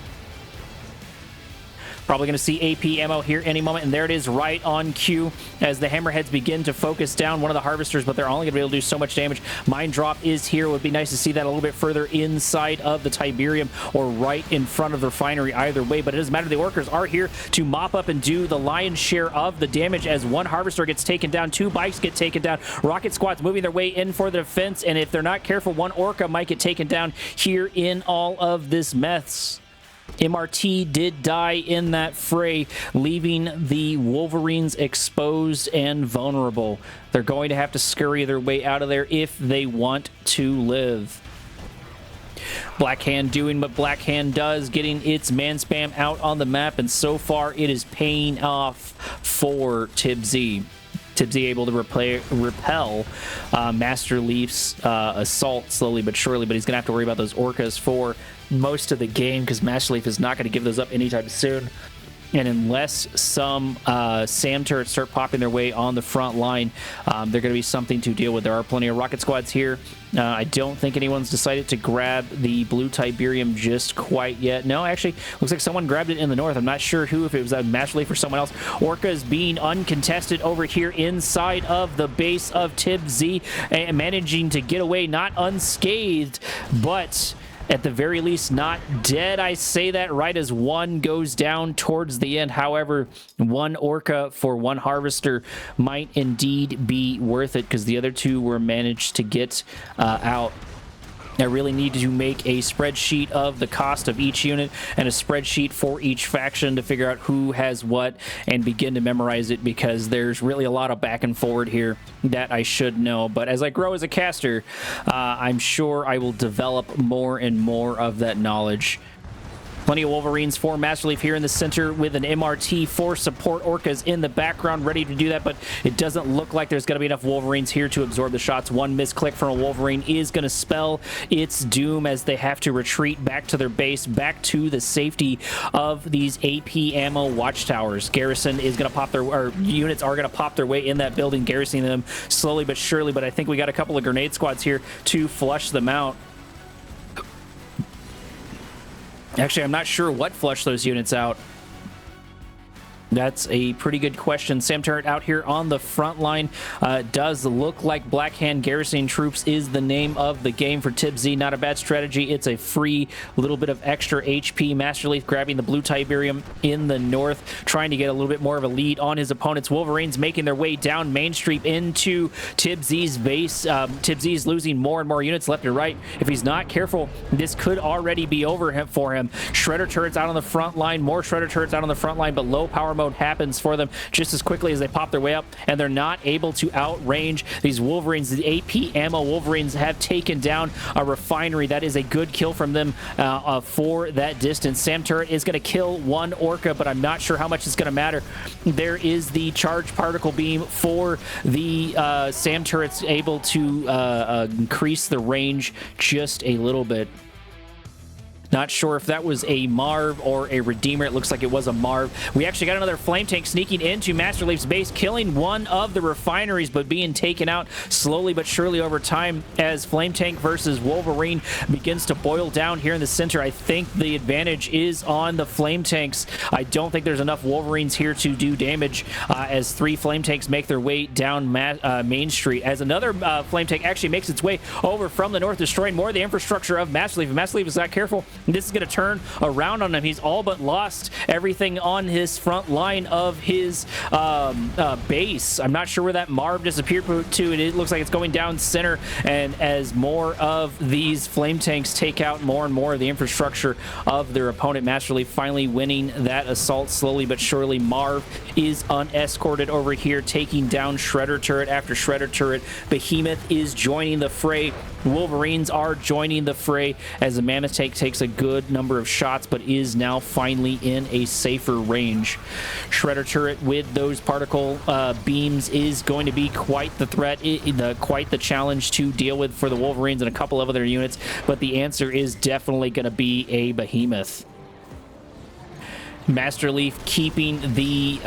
Probably going to see AP ammo here any moment, and there it is right on cue as the hammerheads begin to focus down one of the harvesters, but they're only going to be able to do so much damage. Mine drop is here. It would be nice to see that a little bit further inside of the Tiberium or right in front of the refinery either way, but it doesn't matter. The Orcas are here to mop up and do the lion's share of the damage as one harvester gets taken down, two bikes get taken down, rocket squads moving their way in for the defense, and if they're not careful, one Orca might get taken down here in all of this mess. MRT did die in that fray, leaving the Wolverines exposed and vulnerable. They're going to have to scurry their way out of there if they want to live. Blackhand doing what Blackhand does, getting its man spam out on the map, and so far it is paying off for Tipz. Tipz able to repel MasterLeaf's assault slowly but surely, but he's going to have to worry about those Orcas for most of the game because MasterLeaf is not going to give those up anytime soon. And unless some SAM turrets start popping their way on the front line, they're going to be something to deal with. There are plenty of rocket squads here. I don't think anyone's decided to grab the blue Tiberium just quite yet. No, actually, looks like someone grabbed it in the north. I'm not sure who, if it was a MasterLeaf or someone else. Orcas being uncontested over here inside of the base of Tipz and managing to get away, not unscathed, but at the very least not dead. I say that right as one goes down towards the end. However, one Orca for one harvester might indeed be worth it because the other two were managed to get out. I really need to make a spreadsheet of the cost of each unit and a spreadsheet for each faction to figure out who has what and begin to memorize it because there's really a lot of back and forward here that I should know. But as I grow as a caster, I'm sure I will develop more and more of that knowledge. Plenty of Wolverines for MasterLeaf here in the center with an MRT for support Orcas in the background ready to do that, but it doesn't look like there's going to be enough Wolverines here to absorb the shots. One misclick from a Wolverine is going to spell its doom as they have to retreat back to their base, back to the safety of these AP ammo watchtowers. Garrison is going to pop their, or units are going to pop their way in that building, garrisoning them slowly but surely, but I think we got a couple of grenade squads here to flush them out. Actually, I'm not sure what flushed those units out. That's a pretty good question. SAM turret out here on the front line. Does look like Blackhand garrisoning troops is the name of the game for Tipz. Not a bad strategy. It's a free little bit of extra HP. MasterLeaf grabbing the blue Tiberium in the north, trying to get a little bit more of a lead on his opponents. Wolverines making their way down Main Street into Tipz's base. Tipz is losing more and more units left and right. If he's not careful, this could already be over for him. Shredder turrets out on the front line. More Shredder turrets out on the front line, but low power mode happens for them just as quickly as they pop their way up, and they're not able to outrange these Wolverines. The AP ammo Wolverines have taken down a refinery. That is a good kill from them for that distance. SAM turret is going to kill one Orca, but I'm not sure how much it's going to matter. There is the charged particle beam for the SAM turrets, able to increase the range just a little bit. Not sure if that was a Marv or a Redeemer. It looks like it was a Marv. We actually got another flame tank sneaking into MasterLeaf's base, killing one of the refineries, but being taken out slowly but surely over time as flame tank versus Wolverine begins to boil down here in the center. I think the advantage is on the flame tanks. I don't think there's enough Wolverines here to do damage as three flame tanks make their way down Main Street, as another flame tank actually makes its way over from the north, destroying more of the infrastructure of MasterLeaf. If MasterLeaf is not careful, this is going to turn around on him. He's all but lost everything on his front line of his base. I'm not sure where that Marv disappeared to. It looks like it's going down center, and as more of these flame tanks take out more and more of the infrastructure of their opponent, MasterLeaf finally winning that assault slowly but surely. Marv is unescorted over here, taking down Shredder turret after Shredder turret. Behemoth is joining the fray. Wolverines are joining the fray as the Mammoth tank takes a good number of shots, but is now finally in a safer range. Shredder turret with those particle beams is going to be quite the threat, quite the challenge to deal with for the Wolverines and a couple of other units, but the answer is definitely going to be a Behemoth. MasterLeaf keeping the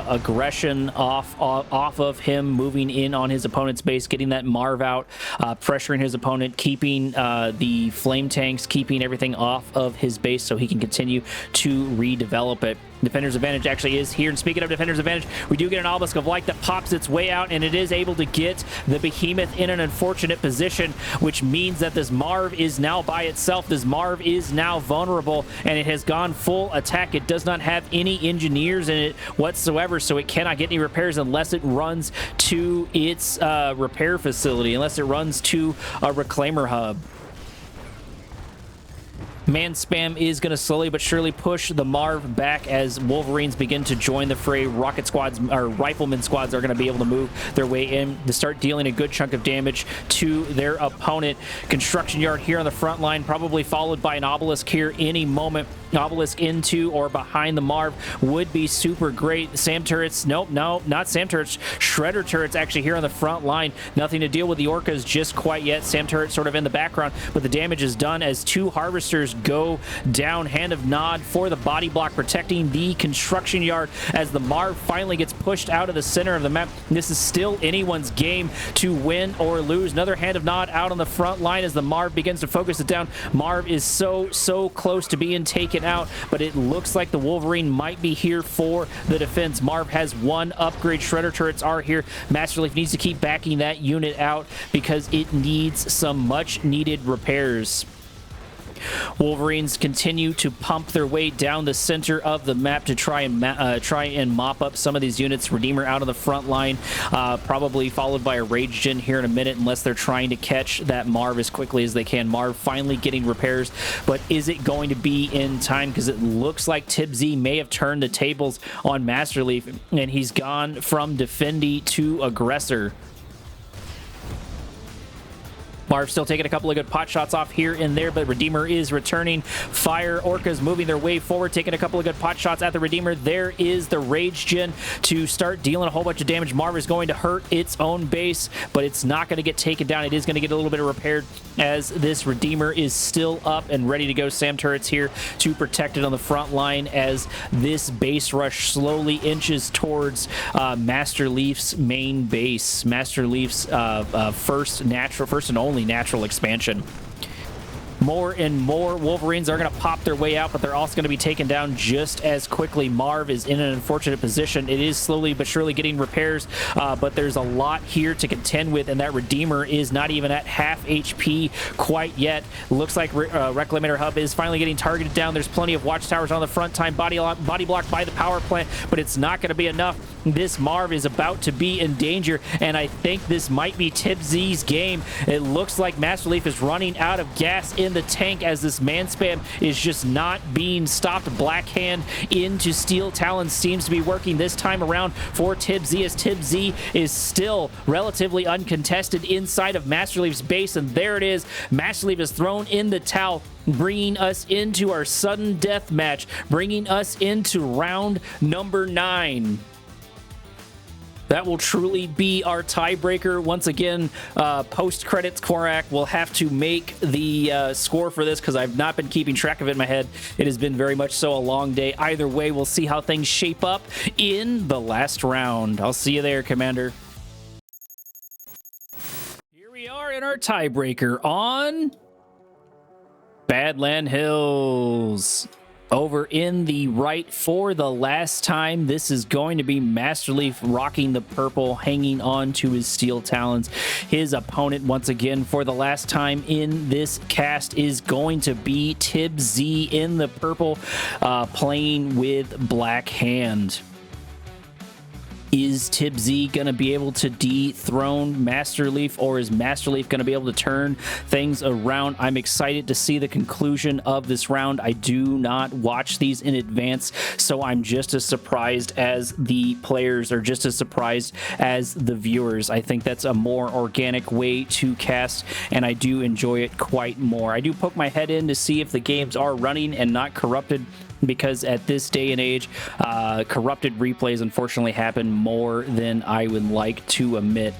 aggression off of him, moving in on his opponent's base, getting that Marv out, pressuring his opponent, keeping the flame tanks, keeping everything off of his base so he can continue to redevelop it. Defender's advantage actually is here. And speaking of defender's advantage, we do get an obelisk of light that pops its way out, and it is able to get the behemoth in an unfortunate position, which means that this Marv is now by itself. This Marv is now vulnerable, and it has gone full attack. It does not have any engineers in it whatsoever, so it cannot get any repairs unless it runs to its repair facility, unless it runs to a reclaimer hub. Man spam is going to slowly but surely push the Marv back as Wolverines begin to join the fray. Rocket squads or rifleman squads are going to be able to move their way in to start dealing a good chunk of damage to their opponent. Construction yard here on the front line, probably followed by an obelisk here any moment. Obelisk into or behind the Marv would be super great. SAM turrets, nope, no, not SAM turrets. Shredder turrets actually here on the front line. Nothing to deal with the Orcas just quite yet. SAM turrets sort of in the background, but the damage is done as two harvesters go down. Hand of Nod for the body block, protecting the construction yard as the Marv finally gets pushed out of the center of the map. This is still anyone's game to win or lose. Another Hand of Nod out on the front line as the Marv begins to focus it down. Marv is so close to being taken out, but it looks like the Wolverine might be here for the defense. Marv has one upgrade. Shredder turrets are here. MasterLeaf needs to keep backing that unit out because it needs some much needed repairs. Wolverines continue to pump their way down the center of the map to try and mop up some of these units. Redeemer out on the front line, probably followed by a Rage Gen here in a minute, unless they're trying to catch that Marv as quickly as they can. Marv finally getting repairs, but is it going to be in time? Because it looks like Tipz may have turned the tables on MasterLeaf, and he's gone from defendee to aggressor. Marv still taking a couple of good pot shots off here and there, but Redeemer is returning fire. Orcas moving their way forward, taking a couple of good pot shots at the Redeemer. There is the Rage Gen to start dealing a whole bunch of damage. Marv is going to hurt its own base, but it's not going to get taken down. It is going to get a little bit of repaired as this Redeemer is still up and ready to go. SAM turrets here to protect it on the front line as this base rush slowly inches towards MasterLeaf's main base. MasterLeaf's first and only natural expansion. More and more Wolverines are going to pop their way out, but they're also going to be taken down just as quickly. Marv is in an unfortunate position. It is slowly but surely getting repairs, but there's a lot here to contend with, and that Redeemer is not even at half HP quite yet. Looks like Reclaimer Hub is finally getting targeted down. There's plenty of watchtowers on the front time, body blocked by the power plant, but it's not going to be enough. This Marv is about to be in danger, and I think this might be Tipz's game. It looks like MasterLeaf is running out of gas in the tank as this man spam is just not being stopped. Black Hand into Steel Talons seems to be working this time around for Tipz, as Tipz is still relatively uncontested inside of MasterLeaf's base, and there it is. MasterLeaf is thrown in the towel, bringing us into our sudden death match, bringing us into round number 9. That will truly be our tiebreaker. Once again, post-credits, Korak will have to make the score for this because I've not been keeping track of it in my head. It has been very much so a long day. Either way, we'll see how things shape up in the last round. I'll see you there, Commander. Here we are in our tiebreaker on Badland Hills. Over in the right for the last time, this is going to be MasterLeaf rocking the purple, hanging on to his Steel Talons. His opponent, once again, for the last time in this cast, is going to be Tipz in the purple, playing with Black Hand. Is Tipz going to be able to dethrone MasterLeaf, or is MasterLeaf going to be able to turn things around? I'm excited to see the conclusion of this round. I do not watch these in advance, so I'm just as surprised as the players, or just as surprised as the viewers. I think that's a more organic way to cast, and I do enjoy it quite more. I do poke my head in to see if the games are running and not corrupted, because at this day and age, corrupted replays unfortunately happen more than I would like to admit.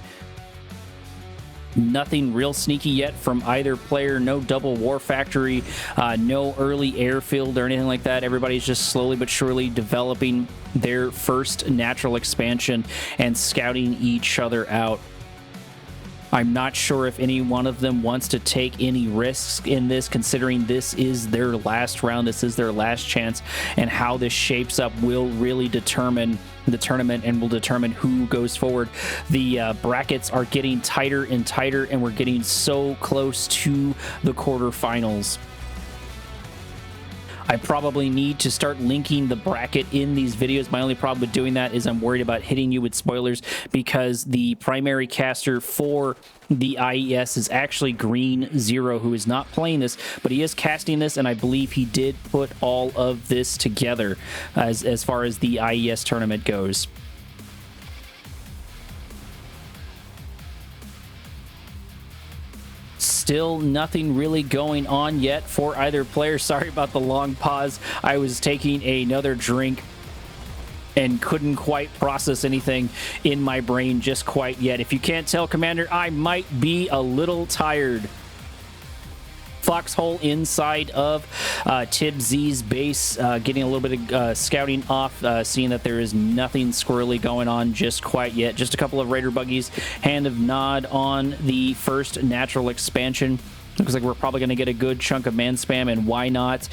Nothing real sneaky yet from either player. No double war factory, no early airfield or anything like that. Everybody's just slowly but surely developing their first natural expansion and scouting each other out. I'm not sure if any one of them wants to take any risks in this, considering this is their last round, this is their last chance, and how this shapes up will really determine the tournament and will determine who goes forward. The brackets are getting tighter and tighter, and we're getting so close to the quarterfinals. I probably need to start linking the bracket in these videos. My only problem with doing that is I'm worried about hitting you with spoilers, because the primary caster for the IES is actually Green Zero, who is not playing this, but he is casting this, and I believe he did put all of this together as far as the IES tournament goes. Still nothing really going on yet for either player. Sorry about the long pause. I was taking another drink and couldn't quite process anything in my brain just quite yet. If you can't tell, Commander, I might be a little tired. Foxhole inside of Tipz's base, getting a little bit of scouting off, seeing that there is nothing squirrely going on just quite yet. Just a couple of Raider buggies. Hand of nod on the first natural expansion. Looks like we're probably going to get a good chunk of man spam, and why not?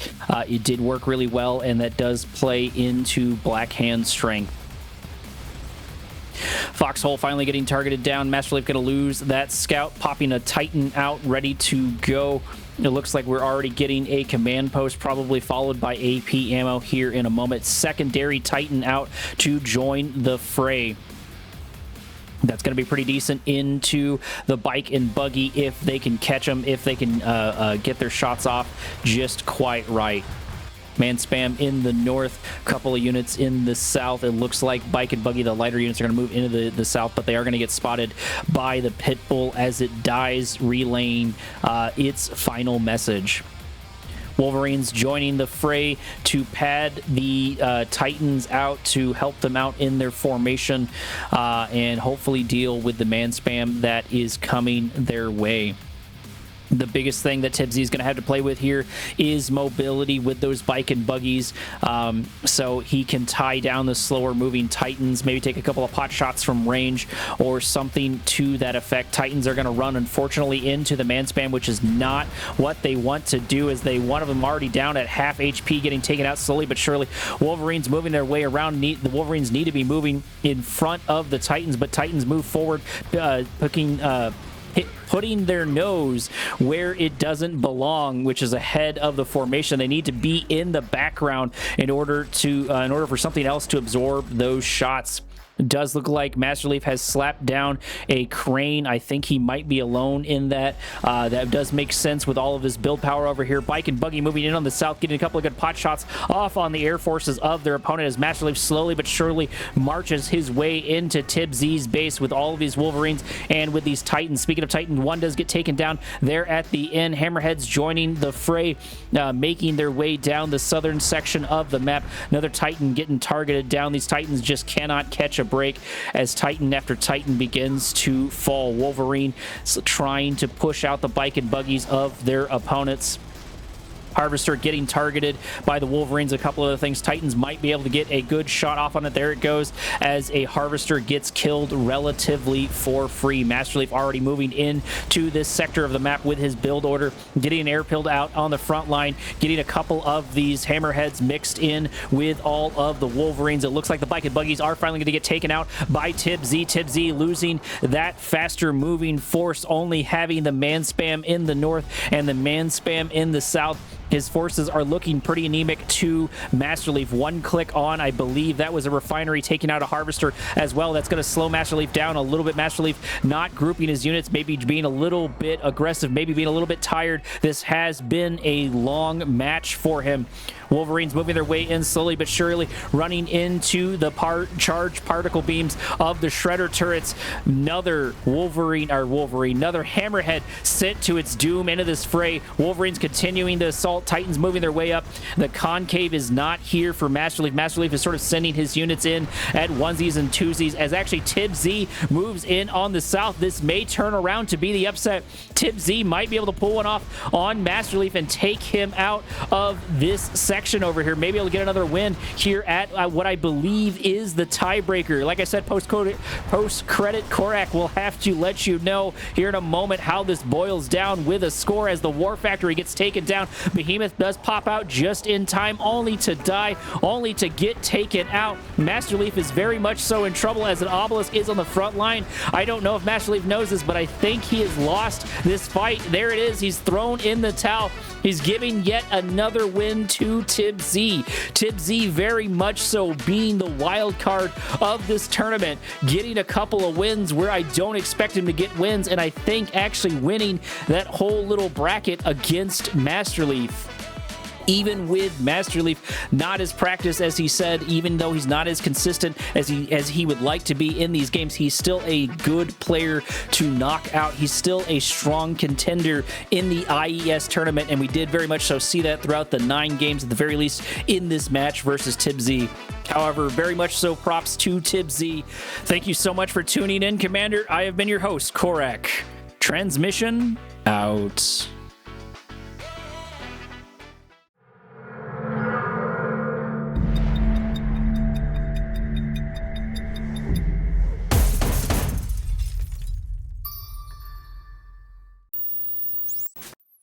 It did work really well, and that does play into Black Hand strength. Foxhole finally getting targeted down. MasterLeaf going to lose that scout, popping a Titan out, ready to go. It looks like we're already getting a command post, probably followed by AP ammo here in a moment. Secondary Titan out to join the fray. That's going to be pretty decent into the bike and buggy if they can catch them, if they can get their shots off just quite right. Man spam in the north, couple of units in the south. It looks like bike and buggy, the lighter units, are going to move into the south, but they are going to get spotted by the Pitbull as it dies, relaying its final message. Wolverines joining the fray to pad the Titans out, to help them out in their formation and hopefully deal with the man spam that is coming their way. The biggest thing that Tipz is going to have to play with here is mobility with those bike and buggies, so he can tie down the slower moving Titans, maybe take a couple of pot shots from range or something to that effect. Titans are going to run, unfortunately, into the man spam, which is not what they want to do, as one of them already down at half HP, getting taken out slowly but surely. Wolverines moving their way around. The Wolverines need to be moving in front of the Titans, but Titans move forward, putting their nose where it doesn't belong, which is ahead of the formation. They need to be in the background in order for something else to absorb those shots. It does look like MasterLeaf has slapped down a crane. I think he might be alone in that. That does make sense with all of his build power over here. Bike and buggy moving in on the south, getting a couple of good pot shots off on the air forces of their opponent, as MasterLeaf slowly but surely marches his way into Tipz's base with all of these Wolverines and with these Titans. Speaking of Titan, one does get taken down there at the end. Hammerheads joining the fray, making their way down the southern section of the map. Another Titan getting targeted down. These Titans just cannot catch a break as Titan after Titan begins to fall. Wolverine trying to push out the bike and buggies of their opponents. Harvester getting targeted by the Wolverines. A couple other things. Titans might be able to get a good shot off on it. There it goes, as a Harvester gets killed relatively for free. MasterLeaf already moving into this sector of the map with his build order, getting an air pilled out on the front line, getting a couple of these Hammerheads mixed in with all of the Wolverines. It looks like the bike and buggies are finally going to get taken out by Tipz. Tipz losing that faster moving force, only having the man spam in the north and the man spam in the south. His forces are looking pretty anemic to MasterLeaf. One click on, I believe that was a refinery taking out a Harvester as well. That's going to slow MasterLeaf down a little bit. MasterLeaf not grouping his units, maybe being a little bit aggressive, maybe being a little bit tired. This has been a long match for him. Wolverines moving their way in slowly but surely, running into the charged particle beams of the Shredder turrets. Another another Hammerhead sent to its doom into this fray. Wolverines continuing to assault, Titans moving their way up. The concave is not here for MasterLeaf. MasterLeaf is sort of sending his units in at onesies and twosies as actually Tipz moves in on the south. This may turn around to be the upset. Tipz might be able to pull one off on MasterLeaf and take him out of this section over here. Maybe able to get another win here at what I believe is the tiebreaker. Like I said, post-credit, Korak will have to let you know here in a moment how this boils down with a score as the War Factory gets taken down. Behemoth does pop out just in time, only to die, only to get taken out. MasterLeaf is very much so in trouble as an Obelisk is on the front line. I don't know if MasterLeaf knows this, but I think he has lost this fight. There it is. He's thrown in the towel. He's giving yet another win to Tipz. Tipz very much so being the wild card of this tournament, getting a couple of wins where I don't expect him to get wins, and I think actually winning that whole little bracket against MasterLeaf. Even with MasterLeaf not as practiced as he said, even though he's not as consistent as he would like to be in these games, he's still a good player to knock out. He's still a strong contender in the IES tournament, and we did very much so see that throughout the 9 games at the very least in this match versus Tipz. However, very much so props to Tipz. Thank you so much for tuning in, Commander. I have been your host, Korak. Transmission out.